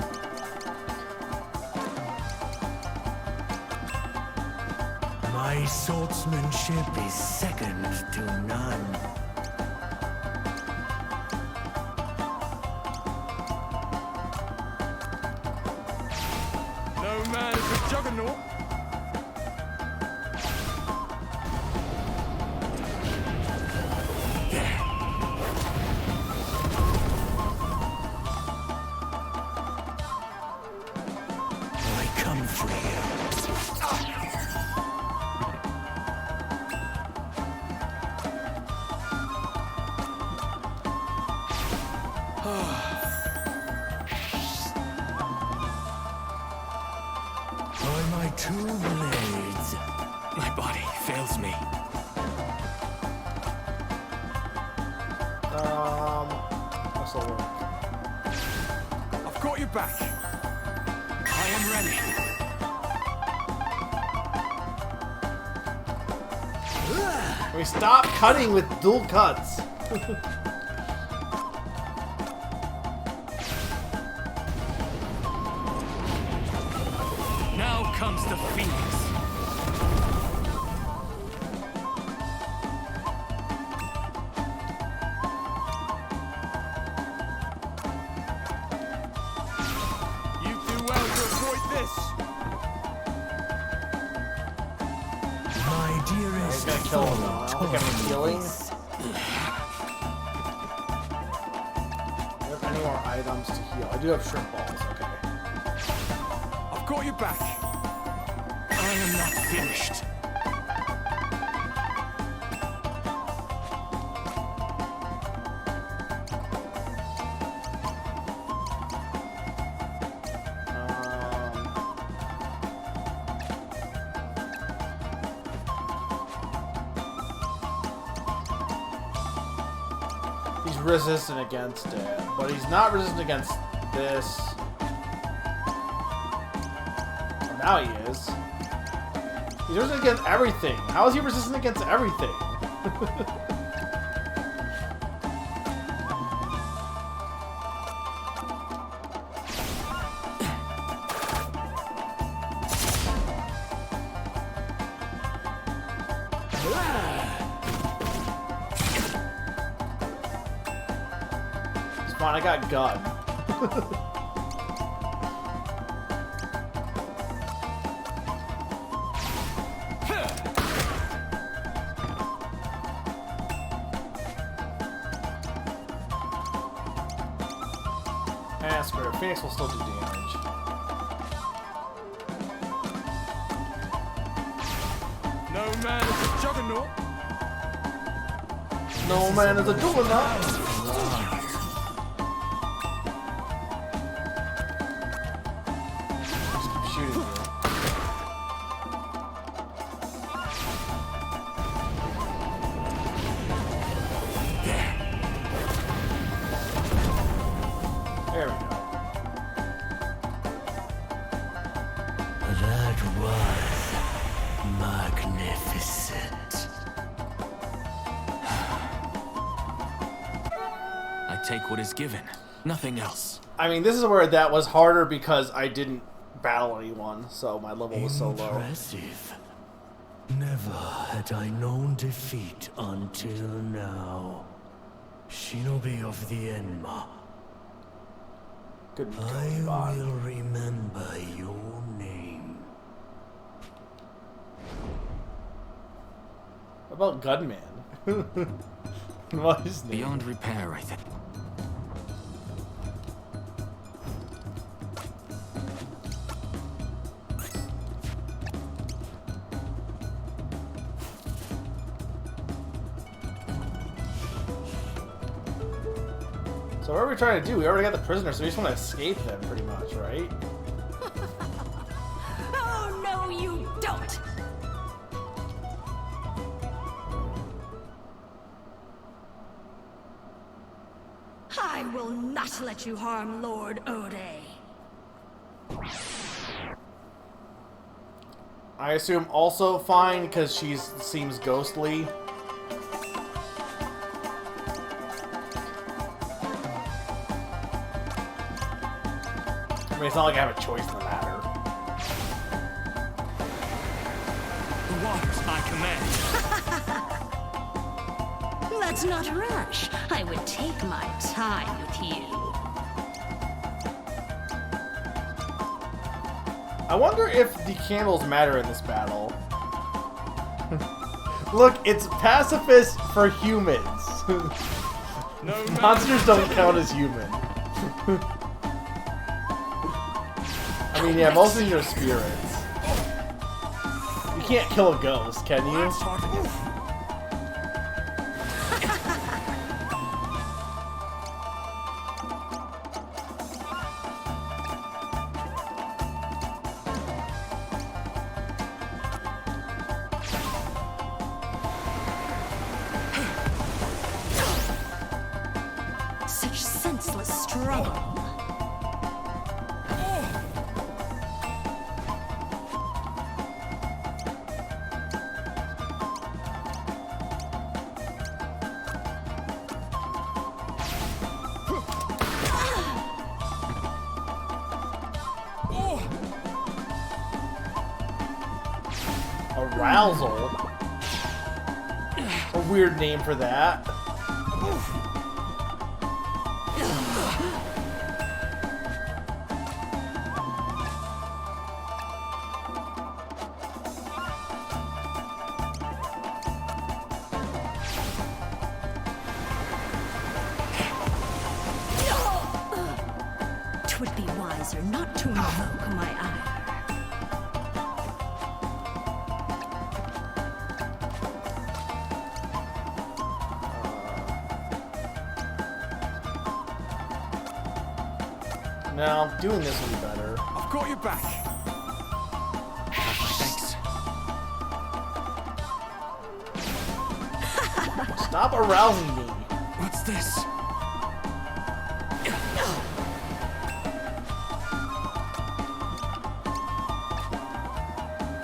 My swordsmanship is second to none. back. I am ready. We stop cutting with dual cuts. Now comes the Phoenix. You do well to avoid this. My dearest He's gonna kill him though. I don't think I'm healing. Do you have any more items to heal? I do have shrimp balls, okay. I've got you back. I am not finished. He's resistant against it, but he's not resistant against this. Well, now he is. He's resistant against everything. How is he resistant against everything? It's fine, I got gun. Screw it. Phoenix will still do damage. No man is a juggernaut. No man is a juggernaut. Just keep shooting you. There we go. That was magnificent. I take what is given, nothing else. I mean, this is where that was harder because I didn't battle anyone, so my level was so low. Impressive. Never had I known defeat until now. Shinobi of the Enma. Good I will remember your name. What about Gunman? What is his name? Beyond repair, I think. So what are we trying to do? We already got the prisoner, so we just want to escape them, pretty much, right? Oh, no, you don't! I will not let you harm Lord Ode. I assume also fine, because she seems ghostly. I mean, it's not like I have a choice in the matter. The waters I command. Let's not rush. I would take my time with you. I wonder if the candles matter in this battle. Look, it's pacifist for humans. No Monsters don't count as human. I mean, yeah, most of these are spirits. You can't kill a ghost, can you? Such senseless struggle. Arousal? A weird name for that. Twould be wiser not to invoke my ire. No, doing this will be better. I've got your back. Thanks. Stop arousing me. What's this?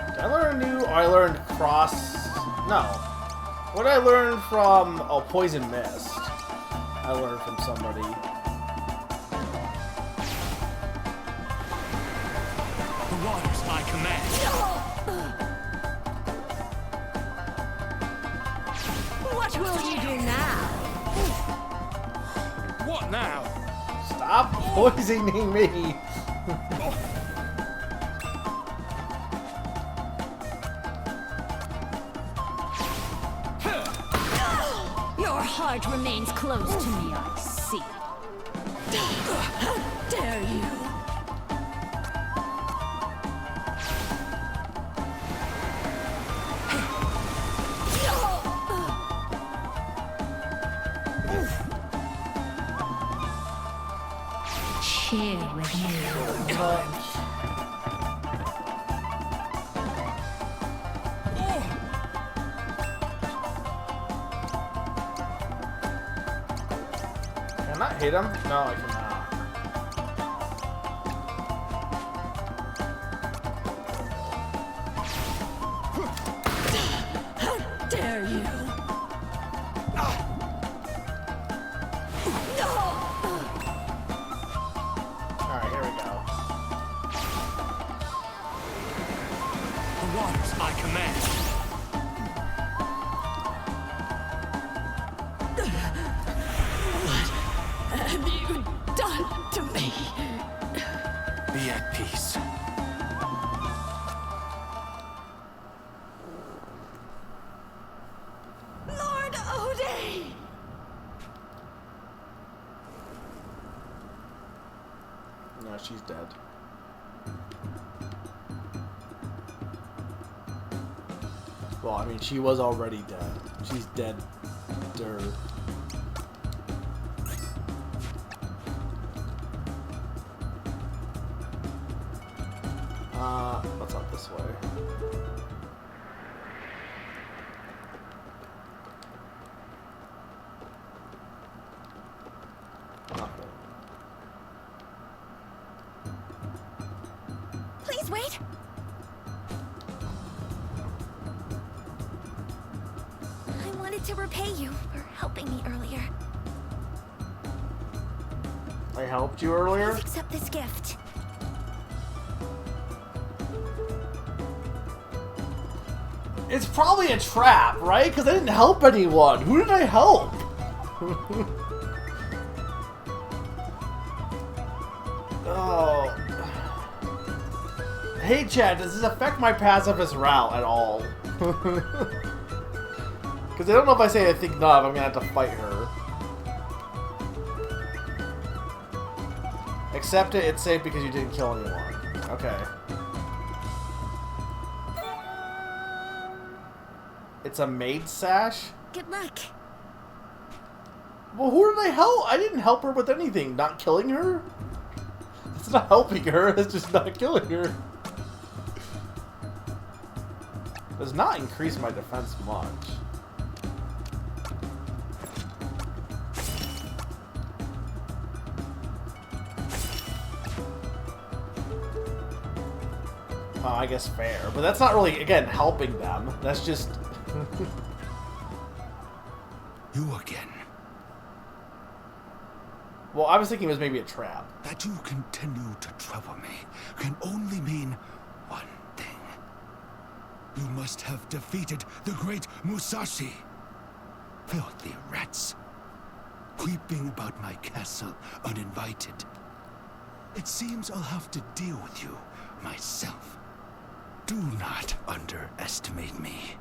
Did I learn new? I learned cross. No. What did I learn from? Oh, poison mist. I learned from somebody. The waters I command. What will you do now? What now? Stop poisoning me. Your heart remains close to me, I see. How dare you? Share with me. Can I hit him? No, I cannot. How dare you? Alright, here we go. The waters I command. What have you done to me? Be at peace. Lord Ode! No, she's dead. Well, I mean, she was already dead. She's dead. What's up this way? Nothing. Please wait. I wanted to repay you for helping me earlier. I helped you earlier? Please accept this gift. It's probably a trap, right? Because I didn't help anyone. Who did I help? Oh. Hey, Chad, does this affect my pacifist route at all? Because I don't know if I say I think not, I'm going to have to fight her. Accept it, it's safe because you didn't kill anyone. Okay. It's a maid sash? Good luck. Well, who did I help? I didn't help her with anything. Not killing her? It's not helping her, it's just not killing her. Does not increase my defense much. Oh, I guess fair. But that's not really, again, helping them. That's just... You again. Well, I was thinking it was maybe a trap. That you continue to trouble me can only mean one thing. You must have defeated the great Musashi. Filthy rats. Creeping about my castle uninvited. It seems I'll have to deal with you myself. Do not underestimate me.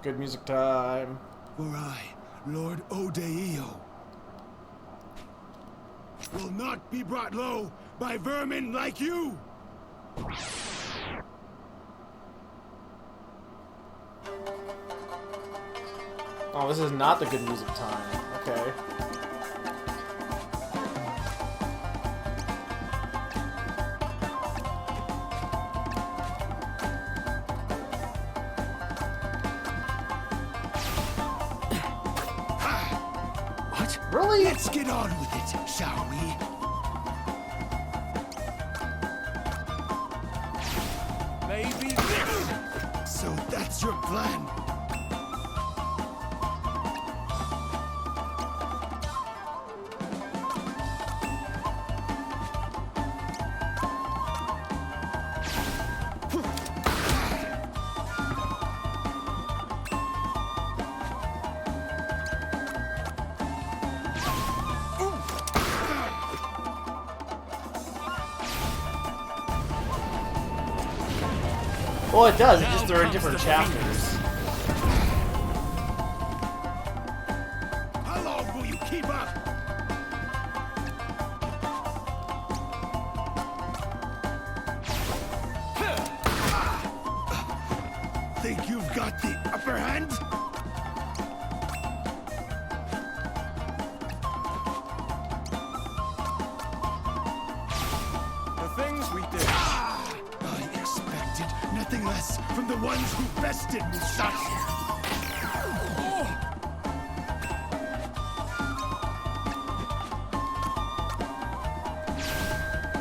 Good music time. For I, Lord Odeio, will not be brought low by vermin like you! Oh, this is not the good music time. Okay. What? Really? Let's get on with it, shall we? Maybe this. So that's your plan? Well, it does. It's just they're in different chapters. How long will you keep up? Think you've got the upper hand? The things we did. I expected nothing less from the ones who bested Musashi.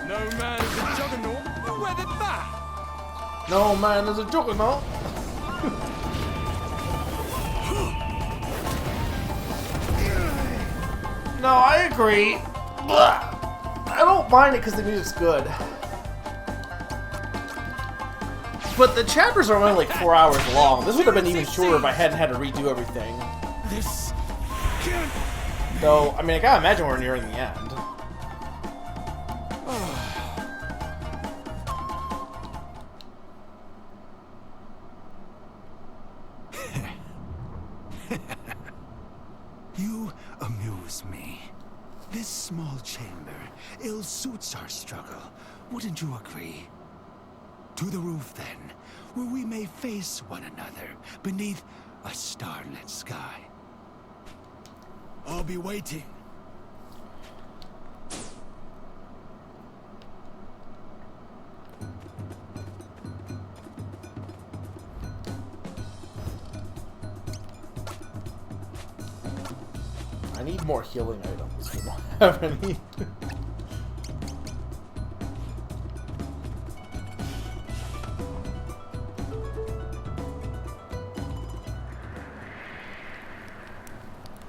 No man is a juggernaut. Who weathered that? No man is a juggernaut. No, I agree. Blah. I don't mind it because the music's good. But the chapters are only like 4 hours long. This would have been even shorter if I hadn't had to redo everything. This can't. Though, I mean, I gotta imagine we're nearing the end. You amuse me. This small chamber ill suits our struggle. Wouldn't you agree? To the roof, then, where we may face one another beneath a starlit sky. I'll be waiting. I need more healing items. We don't have any.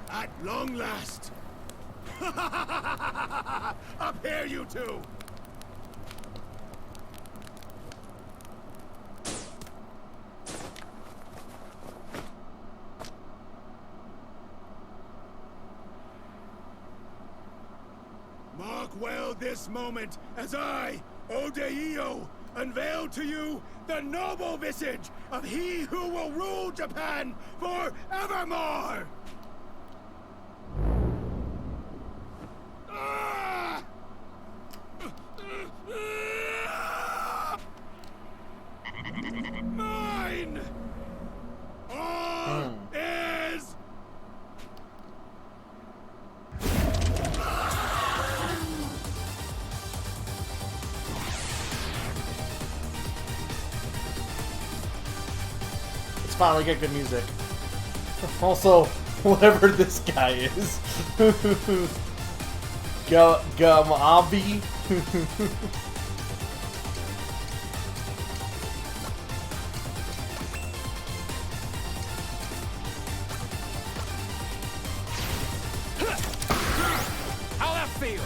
At long last! Up here, you two! Mark well this moment as I, Odeio, unveil to you the noble visage of he who will rule Japan forevermore! Mine! All is... Let's finally get good music. Also, whatever this guy is. Gamabi. How that feel?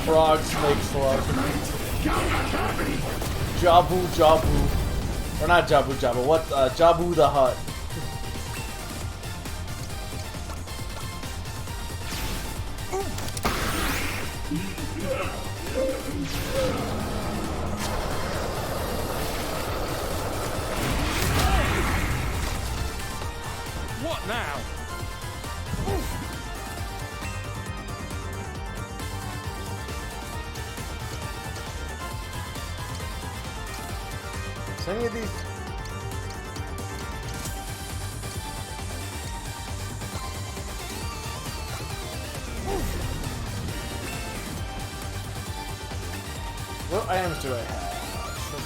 Frog snake slug. Jabu Jabu. Or not Jabu Jabu, what? Jabu the Hutt. What now? So any of these... What items do I have? Short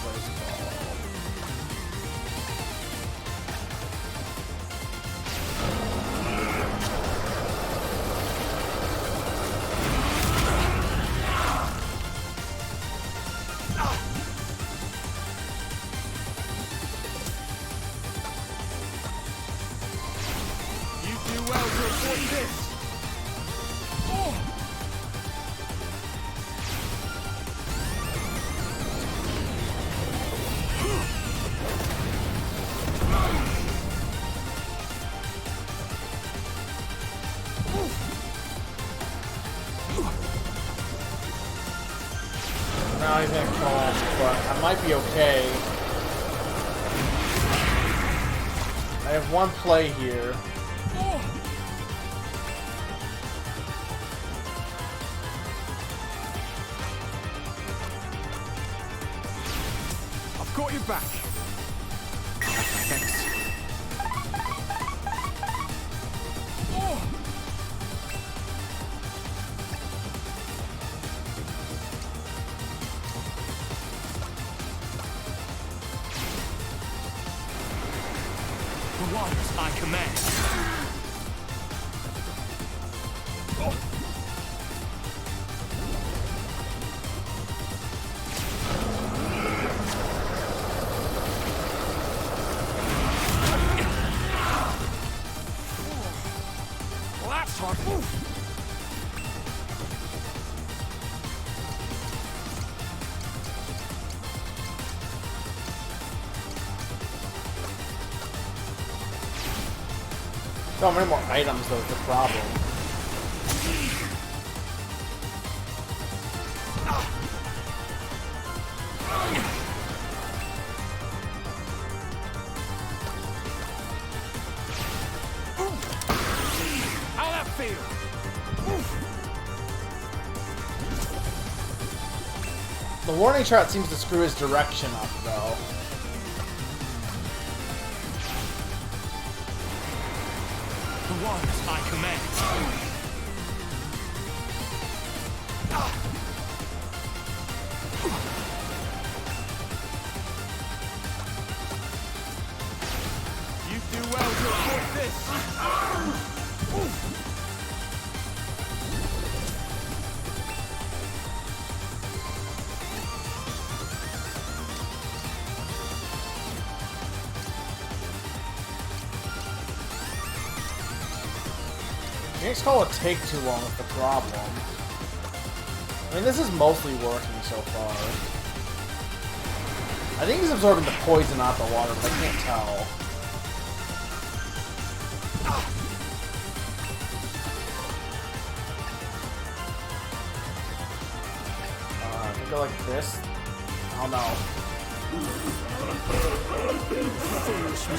You do well to avoid this. Now he's gonna kill him, but I might be okay. I have one play here. I've got your back. Thanks. The ones I command. Well, that's hard. So many more items though is the problem. How'd that feel? The warning shot seems to screw his direction up though. The ones I command. You do well to avoid this. Phoenix Call would take too long with the problem. I mean, this is mostly working so far. I think he's absorbing the poison out the water, but I can't tell. I think go like this. Oh no.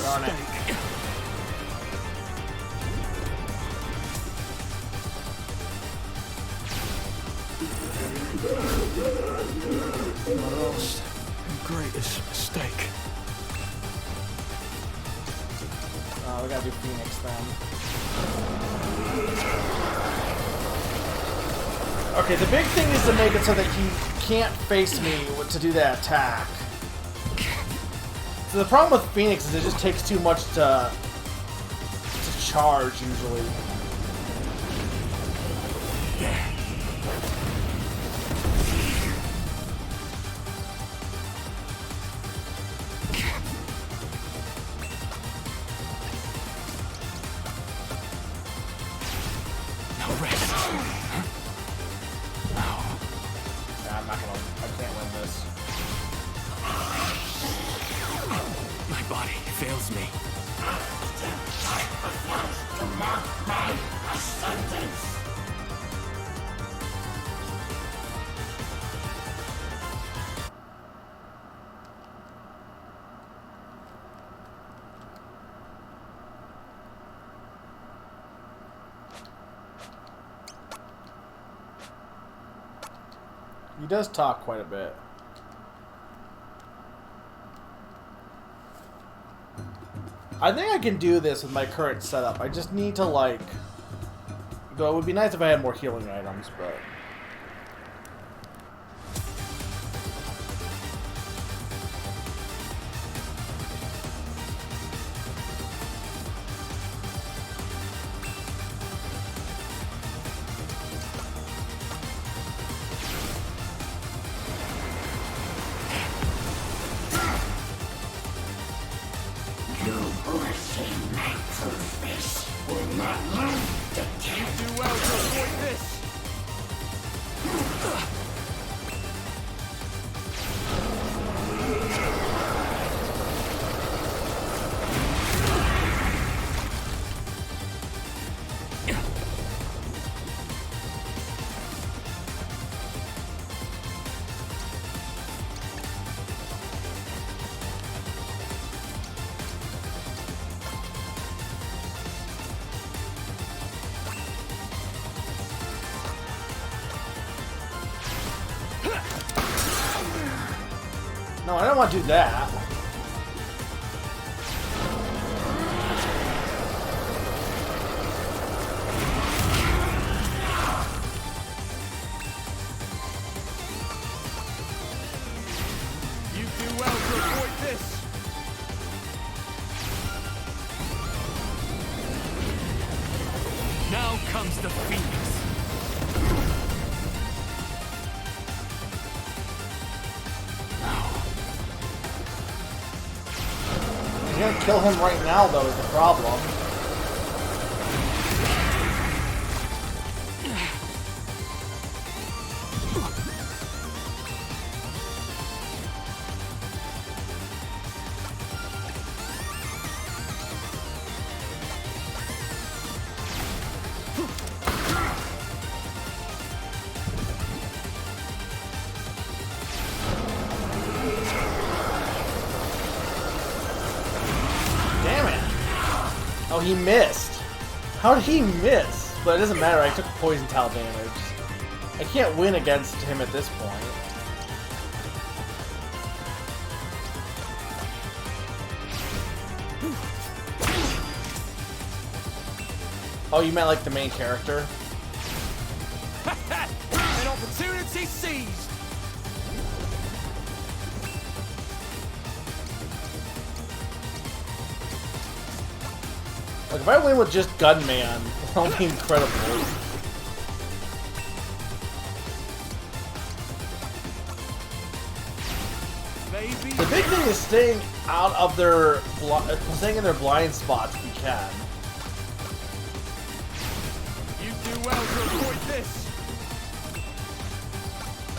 Darn it. My last and greatest mistake. Oh, we gotta do Phoenix then. Okay, the big thing is to make it so that he can't face me to do that attack. So the problem with Phoenix is it just takes too much to charge usually. body fails me. He does talk quite a bit. I think I can do this with my current setup. I just need to, like... Though it would be nice if I had more healing items, but... No, I don't want to do that. You do well to avoid this. Now comes the Phoenix. He's gonna kill him right now, though, is the problem. Oh, he missed. How did he miss? But it doesn't matter, I took poison towel damage. I can't win against him at this point. Oh, you meant like the main character? An opportunity seized! Like, if I win with just Gunman, that'll be incredible. The big thing is staying out of their... staying in their blind spots if you can. You do well to avoid this!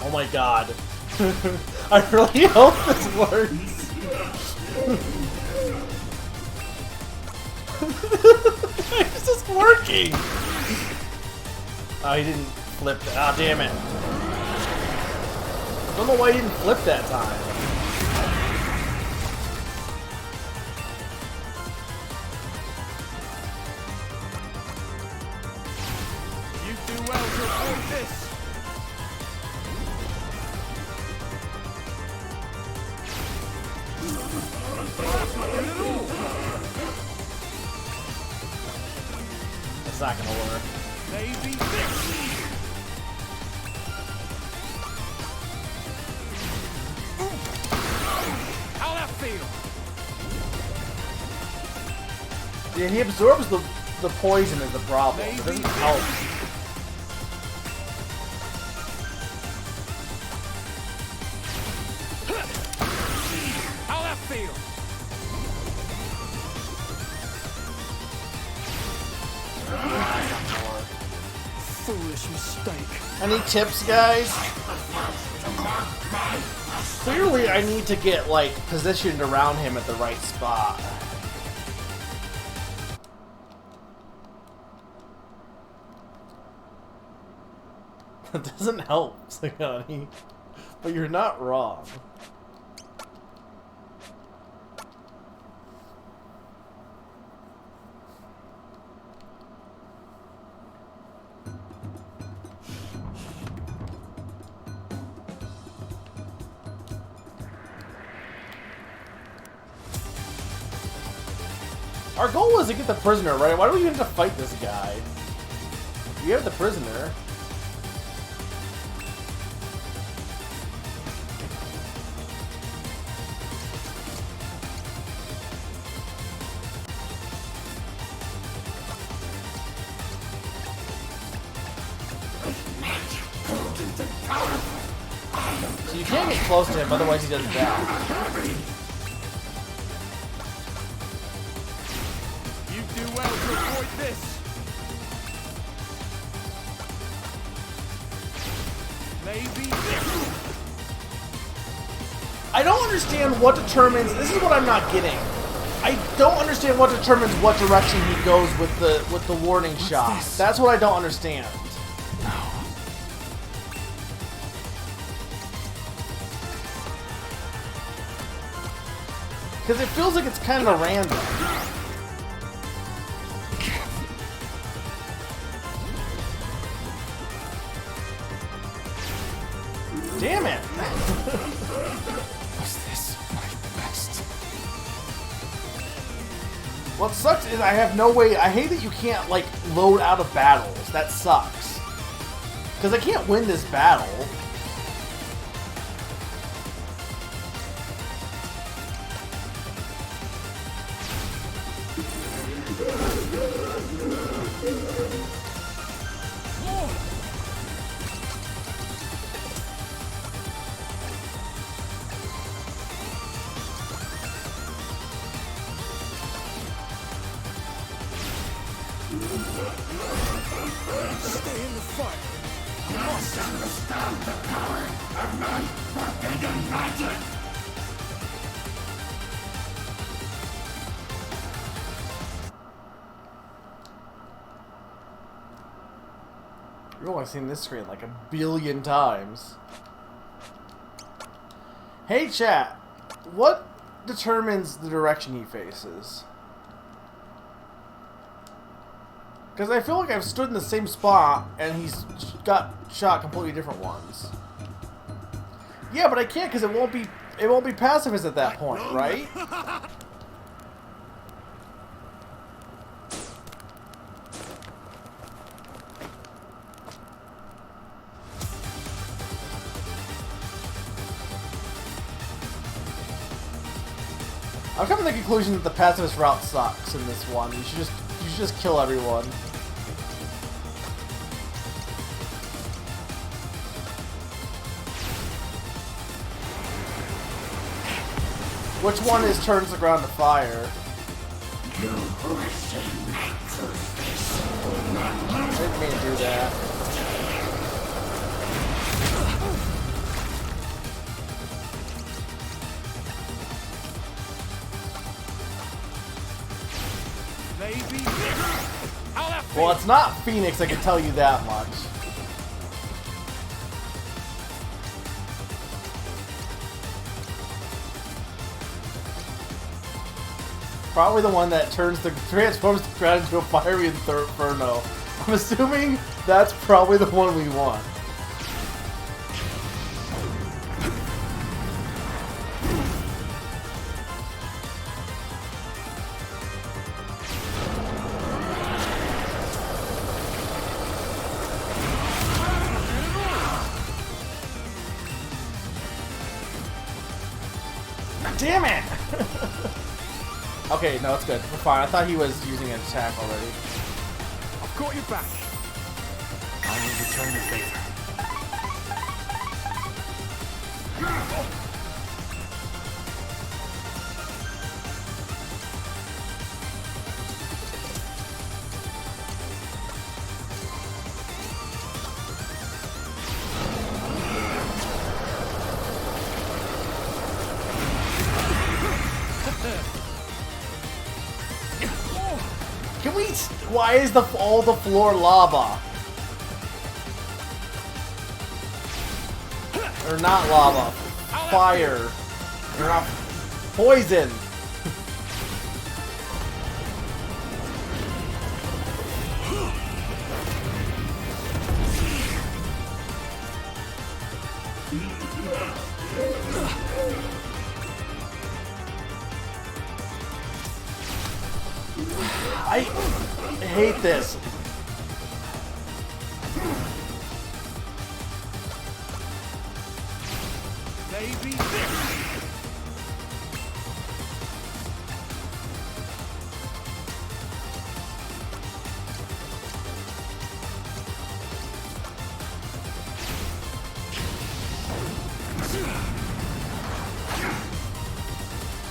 Oh my god. I really hope this works. It's just working! Oh, he didn't flip that. Ah, damn it. I don't know why he didn't flip that time. You do well to avoid this! It's not gonna work. Maybe how'd that feel? Yeah, he absorbs the poison is the problem. It doesn't help. How'd that feel? Foolish mistake. Any tips, guys? Clearly, I need to get, like, positioned around him at the right spot. That doesn't help, Sagani. But you're not wrong. Our goal was to get the prisoner, right? Why do we even have to fight this guy? We have the prisoner. So you can't get close to him, otherwise he doesn't die. Do well to avoid this. Maybe. I don't understand what determines. This is what I'm not getting. I don't understand what determines what direction he goes with the warning shot. This? That's what I don't understand. No. Because it feels like it's kind of random. Damn it! Was this my best? What sucks is I have no way. I hate that you can't, like, load out of battles. That sucks. Because I can't win this battle. Stay in the fight. You must understand the power of my forbidden magic. You've only seen this screen like 1 billion times. Hey chat, what determines the direction he faces? Because I feel like I've stood in the same spot and he's got shot completely different ones. Yeah, but I can't because it won't be pacifist at that point, right? I'm coming to the conclusion that the pacifist route sucks in this one. You should just kill everyone. Which one turns the ground to fire? I didn't mean to do that. Maybe. Well, it's not Phoenix, I can tell you that much. Probably the one that transforms the ground into a fiery inferno. I'm assuming that's probably the one we want. Damn it! Okay, no, it's good. We're fine. I thought he was using an attack already. I've got your back. I will return the favor. Can we? Why is all the floor lava? Or not lava, fire. Or not poison. I hate this. Baby.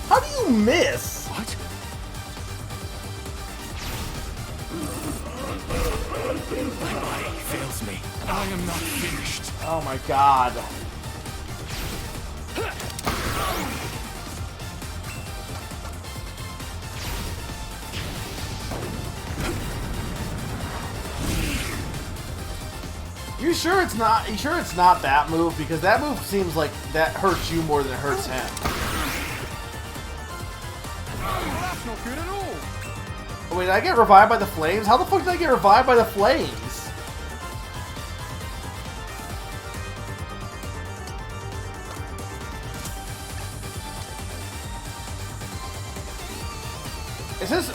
How do you miss? What? My body fails me. I am not finished. Oh my god. You sure it's not? You sure it's not that move? Because that move seems like that hurts you more than it hurts him. Well, that's not good at all. Oh, wait, did I get revived by the flames? How the fuck did I get revived by the flames? It says,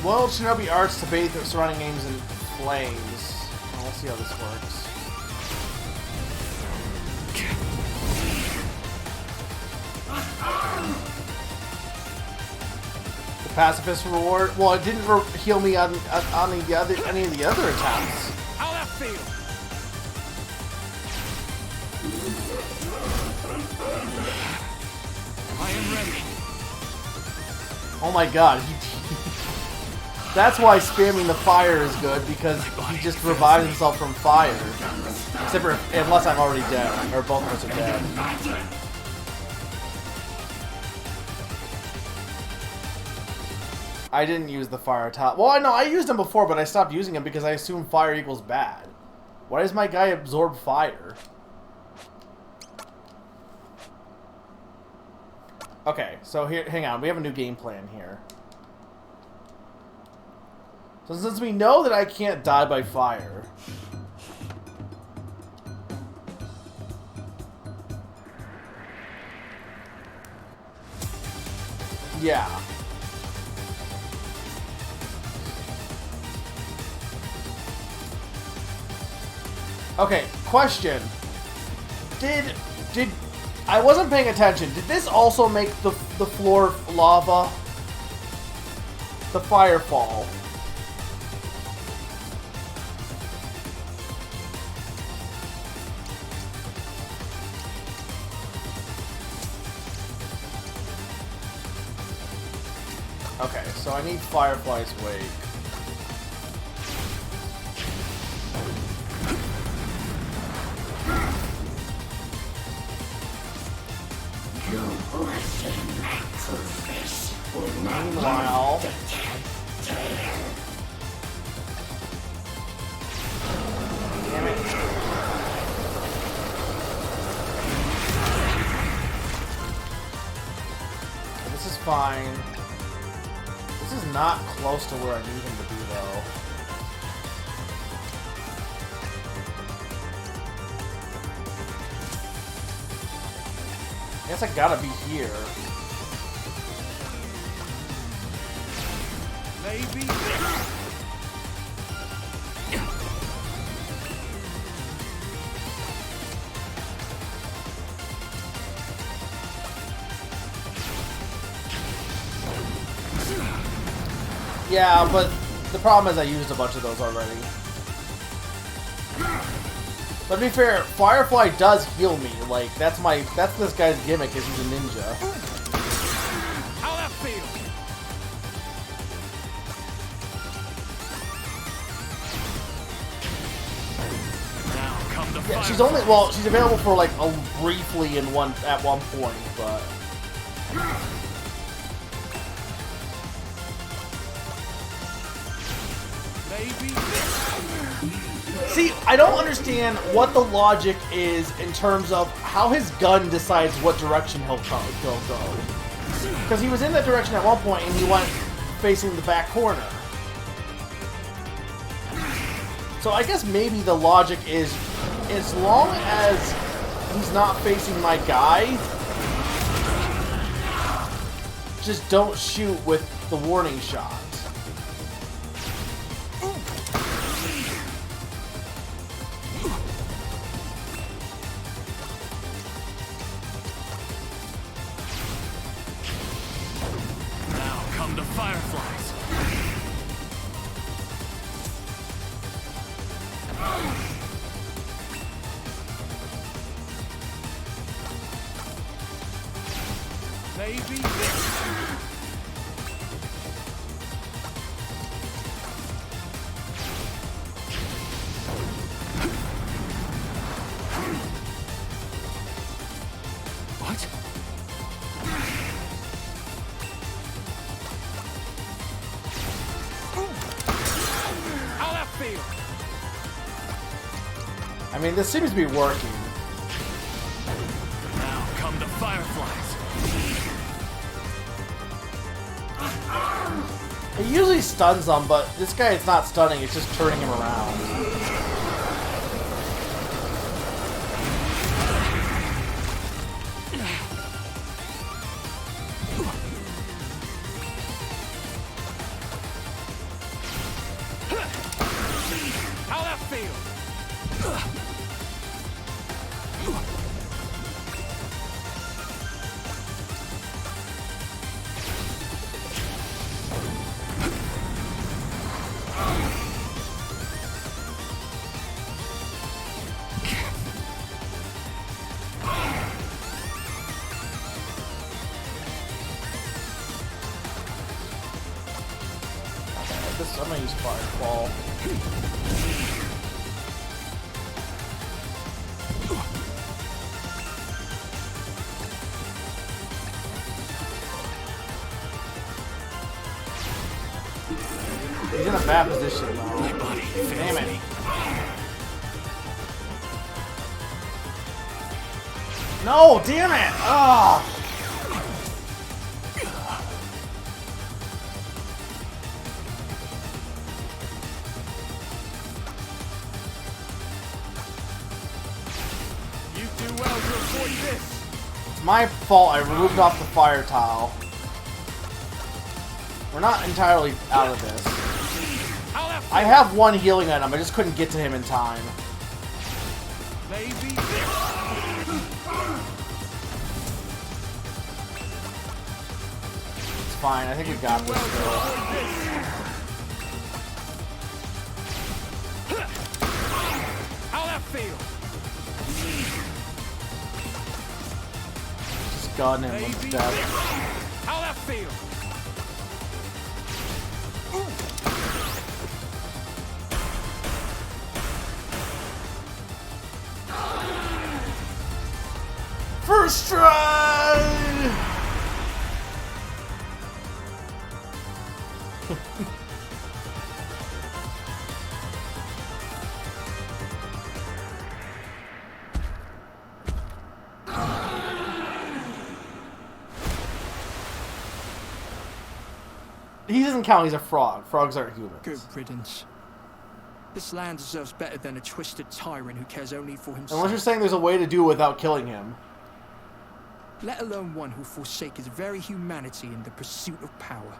well, Shinobi arts to bathe the surrounding games in flames. Well, let's see how this works. The pacifist reward. Well, it didn't heal me on any of the other attacks. How'd that feel? I am ready. Oh my god, that's why spamming the fire is good, because he just revives himself from fire. Except for, unless I'm already dead, or both of us are dead. I didn't use the fire top. Well, I know I used him before, but I stopped using him because I assumed fire equals bad. Why does my guy absorb fire? Okay, so here, hang on. We have a new game plan here. So since we know that I can't die by fire, yeah. Okay, question. Did I wasn't paying attention. Did this also make the floor lava? The fire fall. Okay, so I need Firefly's Wake. Meanwhile, damn it. This is fine. This is not close to where I need him to be, though. I guess I gotta be here. Maybe. Yeah, but the problem is I used a bunch of those already. But to be fair, Firefly does heal me. Like, that's this guy's gimmick, is he's a ninja. How'd that feel? Yeah, she's available for like briefly at one point, but See, I don't understand what the logic is in terms of how his gun decides what direction he'll go. Because he was in that direction at one point and he went facing the back corner. So I guess maybe the logic is, as long as he's not facing my guy, just don't shoot with the warning shot. Now come the fireflies. Maybe What? how that feel? I mean, this seems to be working. Now come the fireflies. It usually stuns them, but this guy, it's not stunning, it's just turning him around. How that feel? I'm gonna use Fireball. He's in a bad position though. Damn it. No, damn it! Oh. You do well to avoid this. It's my fault I removed off the fire tile. We're not entirely out of this. I have one healing item, I just couldn't get to him in time. Maybe It's fine, I think we got this still. how that feel? Just gun him with Maybe death. how that feel? First try! He doesn't count, he's a frog. Frogs aren't humans. Good riddance. This land deserves better than a twisted tyrant who cares only for himself. Unless you're saying there's a way to do it without killing him. Let alone one who forsake his very humanity in the pursuit of power.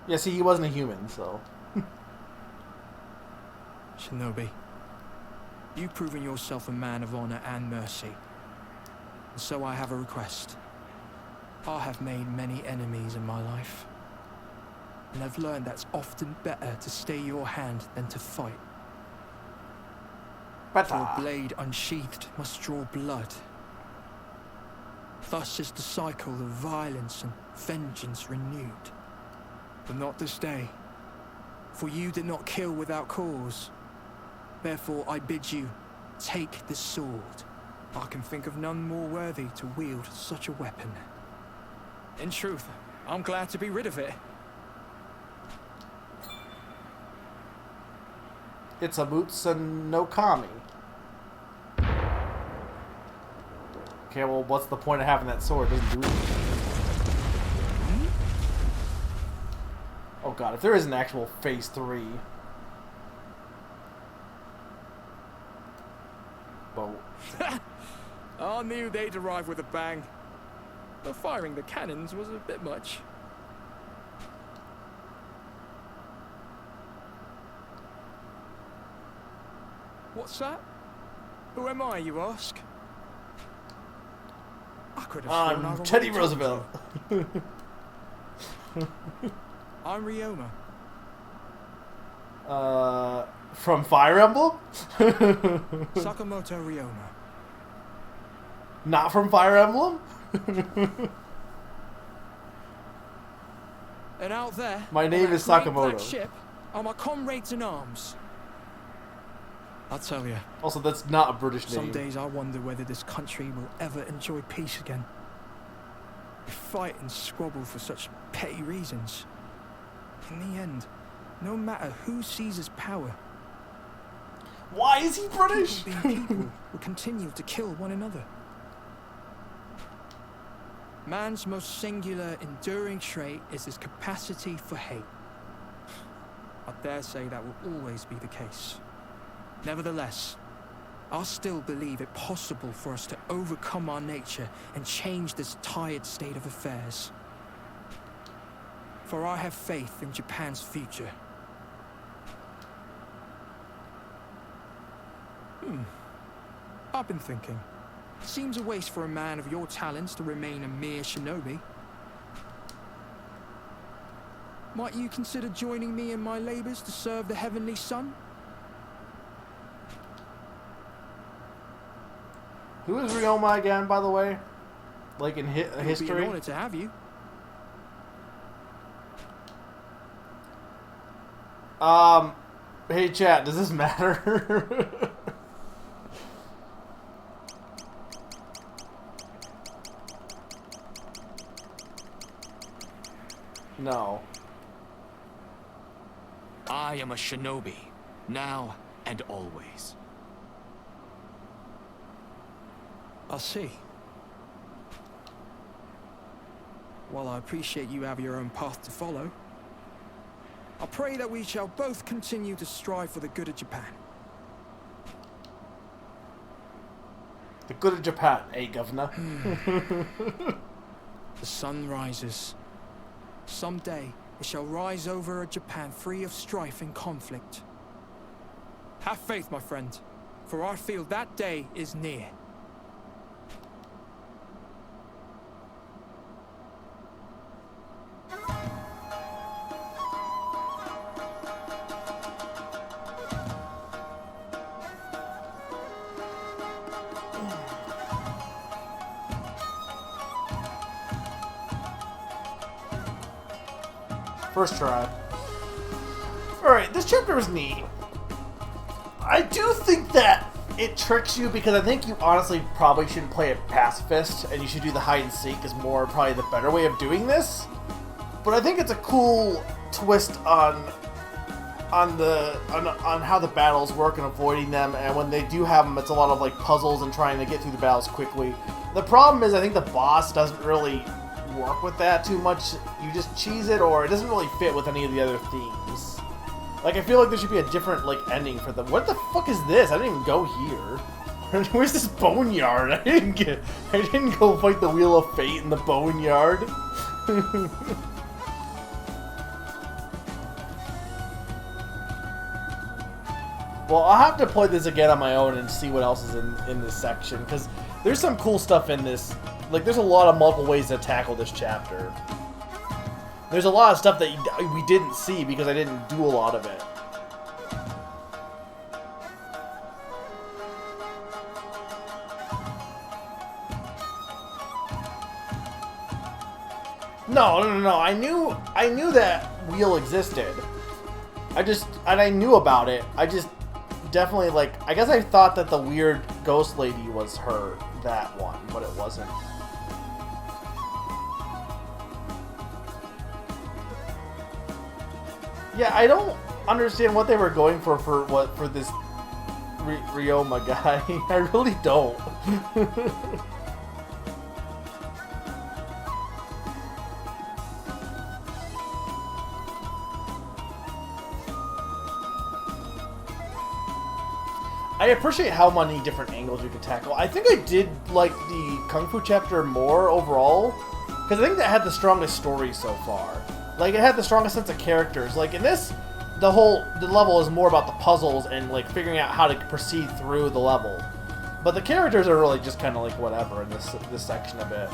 Yeah, see, he wasn't a human, so... Shinobi, you've proven yourself a man of honor and mercy. And so I have a request. I have made many enemies in my life. And I've learned that's often better to stay your hand than to fight. For a blade unsheathed must draw blood. Thus is the cycle of violence and vengeance renewed. But not this day, for you did not kill without cause. Therefore I bid you, take this sword. I can think of none more worthy to wield such a weapon. In truth, I'm glad to be rid of it. It's a Mutsu no Kami. Okay, well, what's the point of having that sword? It doesn't do anything. Oh god, if there is an actual Phase 3... boat. I knew they'd arrive with a bang. But firing the cannons was a bit much. What's that? Who am I, you ask? I could have sworn I've Teddy already told Roosevelt. you. I'm Ryoma. From Fire Emblem? Sakamoto Ryoma. Not from Fire Emblem? And out there, My name on is that great Sakamoto. black ship are my comrades in arms. I'll tell you. Also, that's not a British Some name. days I wonder whether this country will ever enjoy peace again. We fight and squabble for such petty reasons. In the end, no matter who seizes power, why is he British? People being people will continue to kill one another. Man's most singular, enduring trait is his capacity for hate. I dare say that will always be the case. Nevertheless, I still believe it possible for us to overcome our nature and change this tired state of affairs. For I have faith in Japan's future. I've been thinking. Seems a waste for a man of your talents to remain a mere shinobi. Might you consider joining me in my labors to serve the Heavenly Sun? Who is Ryoma again, by the way? Like in It would be history? an honor to have you. Hey chat, does this matter? No. I am a shinobi, now and always. I see. While I appreciate you have your own path to follow, I pray that we shall both continue to strive for the good of Japan. The good of Japan, eh, Governor? The sun rises. Someday it shall rise over a Japan free of strife and conflict. Have faith, my friend, for I feel that day is near. First try. Alright, this chapter is neat. I do think that it tricks you because I think you honestly probably shouldn't play it pacifist and you should do the hide and seek is more probably the better way of doing this. But I think it's a cool twist on how the battles work and avoiding them, and when they do have them, it's a lot of like puzzles and trying to get through the battles quickly. The problem is I think the boss doesn't really work with that too much. You just cheese it, or it doesn't really fit with any of the other themes. Like, I feel like there should be a different like ending for them. What the fuck is this? I didn't even go here. Where's this boneyard? I didn't go fight the Wheel of Fate in the boneyard. Well, I'll have to play this again on my own and see what else is in this section, because there's some cool stuff in this. Like, there's a lot of multiple ways to tackle this chapter. There's a lot of stuff that we didn't see because I didn't do a lot of it. No. I knew that wheel existed. I knew about it. I just definitely, like, I guess I thought that the weird ghost lady was her, that one, but it wasn't. Yeah, I don't understand what they were going for this Ryoma guy. I really don't. I appreciate how many different angles you can tackle. I think I did like the Kung Fu chapter more overall, because I think that had the strongest story so far. Like, it had the strongest sense of characters. Like, in this, the level is more about the puzzles and, like, figuring out how to proceed through the level. But the characters are really just kind of, like, whatever in this section of it.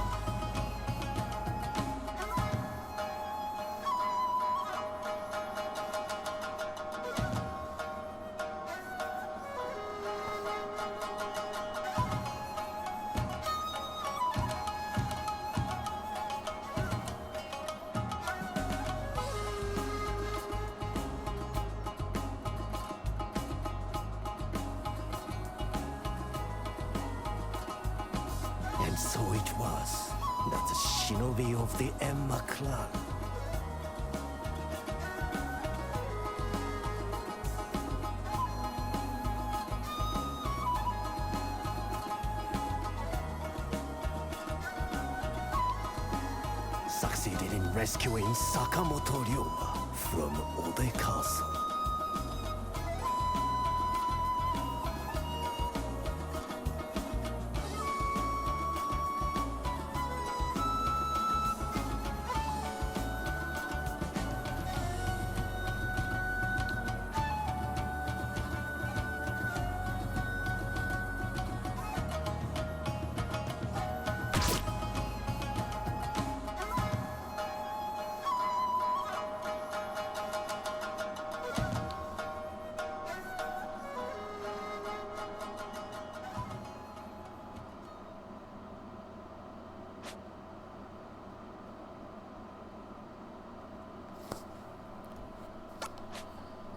And so it was that the shinobi of the Emma clan succeeded in rescuing Sakamoto Ryoma from Ode Castle.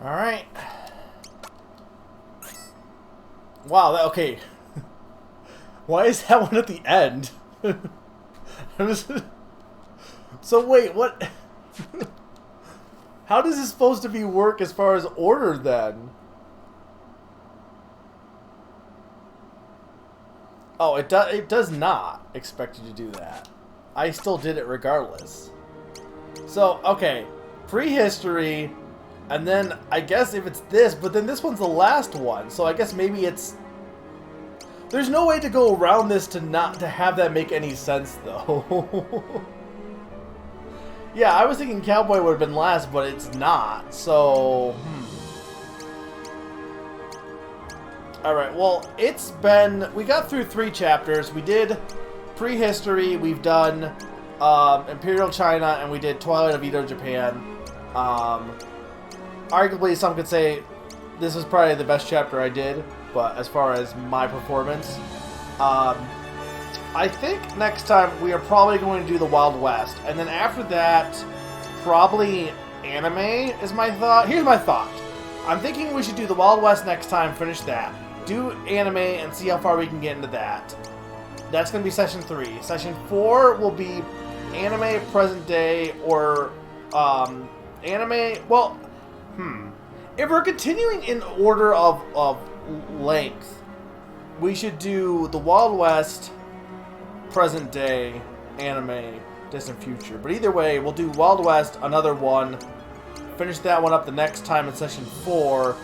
Alright. Wow, okay. Why is that one at the end? So wait, what? How does this supposed to be work as far as order then? Oh, it does not expect you to do that. I still did it regardless. So, okay. Prehistory, and then I guess if it's this, but then this one's the last one, so I guess maybe it's... There's no way to go around this to not to have that make any sense, though. Yeah, I was thinking Cowboy would have been last, but it's not, so... Alright, well, it's been... We got through 3 chapters. We did Prehistory, we've done Imperial China, and we did Twilight of Edo, Japan. Arguably, some could say this was probably the best chapter I did, but as far as my performance, I think next time we are probably going to do the Wild West, and then after that, probably anime is my thought. Here's my thought. I'm thinking we should do the Wild West next time, finish that. Do anime and see how far we can get into that. That's going to be Session 3. Session 4 will be anime, present day, or anime... Well, if we're continuing in order of length, we should do the Wild West, present day, anime, distant future. But either way, we'll do Wild West, another one, finish that one up the next time in Session 4,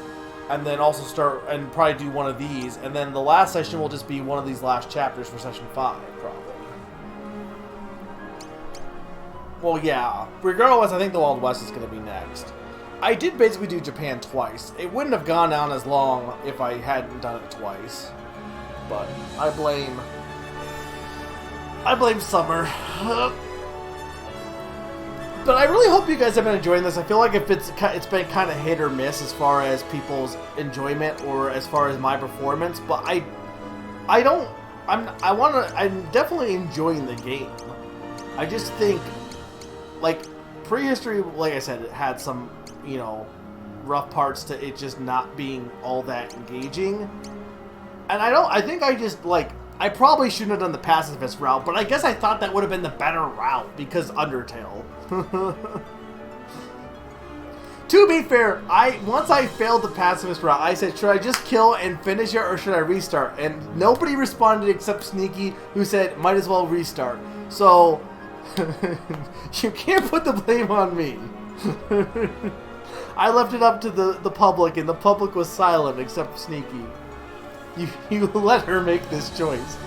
and then also start and probably do one of these, and then the last session will just be one of these last chapters for Session 5, probably. Well, yeah. Regardless, I think the Wild West is going to be next. I did basically do Japan twice. It wouldn't have gone down as long if I hadn't done it twice. But I blame Summer. But I really hope you guys have been enjoying this. I feel like if it's been kind of hit or miss as far as people's enjoyment or as far as my performance. But I'm definitely enjoying the game. I just think, like, Prehistory, like I said, it had some, you know, rough parts to it just not being all that engaging. And I think I just, like, I probably shouldn't have done the pacifist route, but I guess I thought that would have been the better route because Undertale. To be fair, once I failed the pacifist route, I said, should I just kill and finish it or should I restart? And nobody responded except Sneaky, who said, might as well restart. So, you can't put the blame on me. I left it up to the public, and the public was silent except Sneaky. You let her make this choice.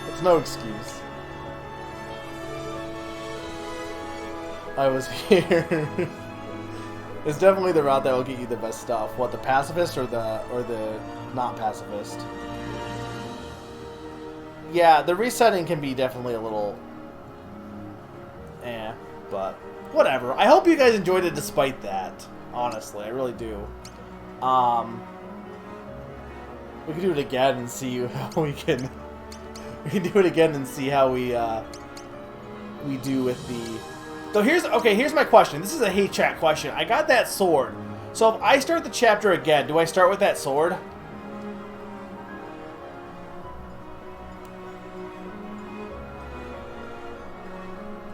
It's no excuse. I was here. It's definitely the route that will get you the best stuff. What, the pacifist or the not pacifist? Yeah, the resetting can be definitely a little but whatever. I hope you guys enjoyed it despite that. Honestly, I really do. We can do it again and see how we can. We can do it again and see how we do with the. So here's my question. This is a hate chat question. I got that sword. So if I start the chapter again, do I start with that sword?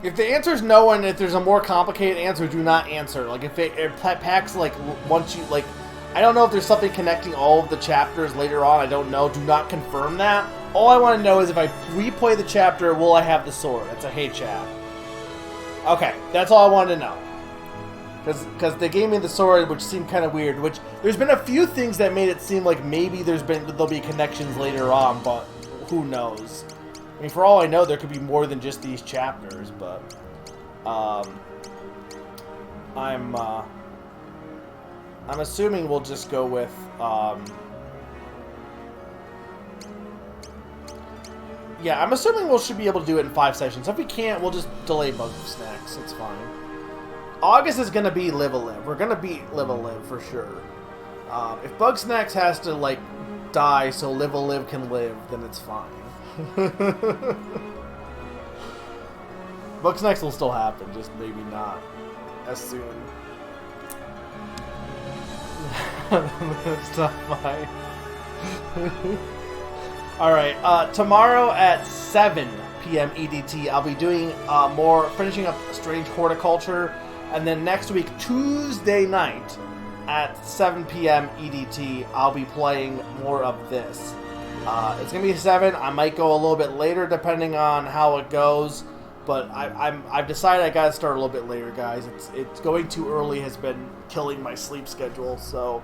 If the answer is no, and if there's a more complicated answer, do not answer. Like if it packs like once you like, I don't know if there's something connecting all of the chapters later on. I don't know. Do not confirm that. All I want to know is if I replay the chapter, will I have the sword? It's a hate chat. Okay, that's all I wanted to know. Because they gave me the sword, which seemed kind of weird. Which there's been a few things that made it seem like maybe there'll be connections later on, but who knows? I mean, for all I know, there could be more than just these chapters, but I'm assuming we'll just go with yeah, I'm assuming we should be able to do it in 5 sessions. If we can't, we'll just delay Bug Snacks. It's fine. August is gonna be Live a Live. We're gonna beat Live a Live for sure. If Bug Snacks has to like die so Live a Live can live, then it's fine. Bug Snacks will still happen, just maybe not as soon. Stop by. Alright, tomorrow at 7 p.m. EDT, I'll be doing finishing up Strange Horticulture, and then next week, Tuesday night at 7 p.m. EDT, I'll be playing more of this. It's gonna be 7. I might go a little bit later depending on how it goes, but I've decided I gotta start a little bit later, guys. It's going too early has been killing my sleep schedule, so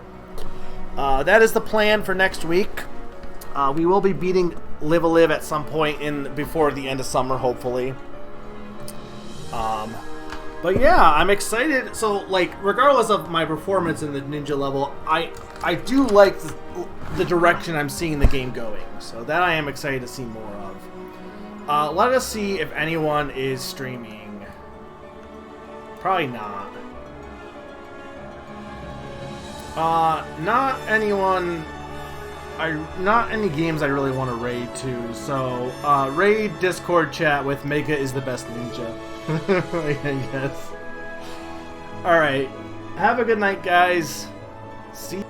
that is the plan for next week. We will be beating Live a Live at some point before the end of summer, hopefully. But yeah, I'm excited. So, like, regardless of my performance in the ninja level, I do like the direction I'm seeing the game going. So that I am excited to see more of. Let us see if anyone is streaming. Probably not. Not anyone. Not any games I really want to raid to. So raid Discord chat with Mega is the best ninja. I guess. Alright. Have a good night, guys. See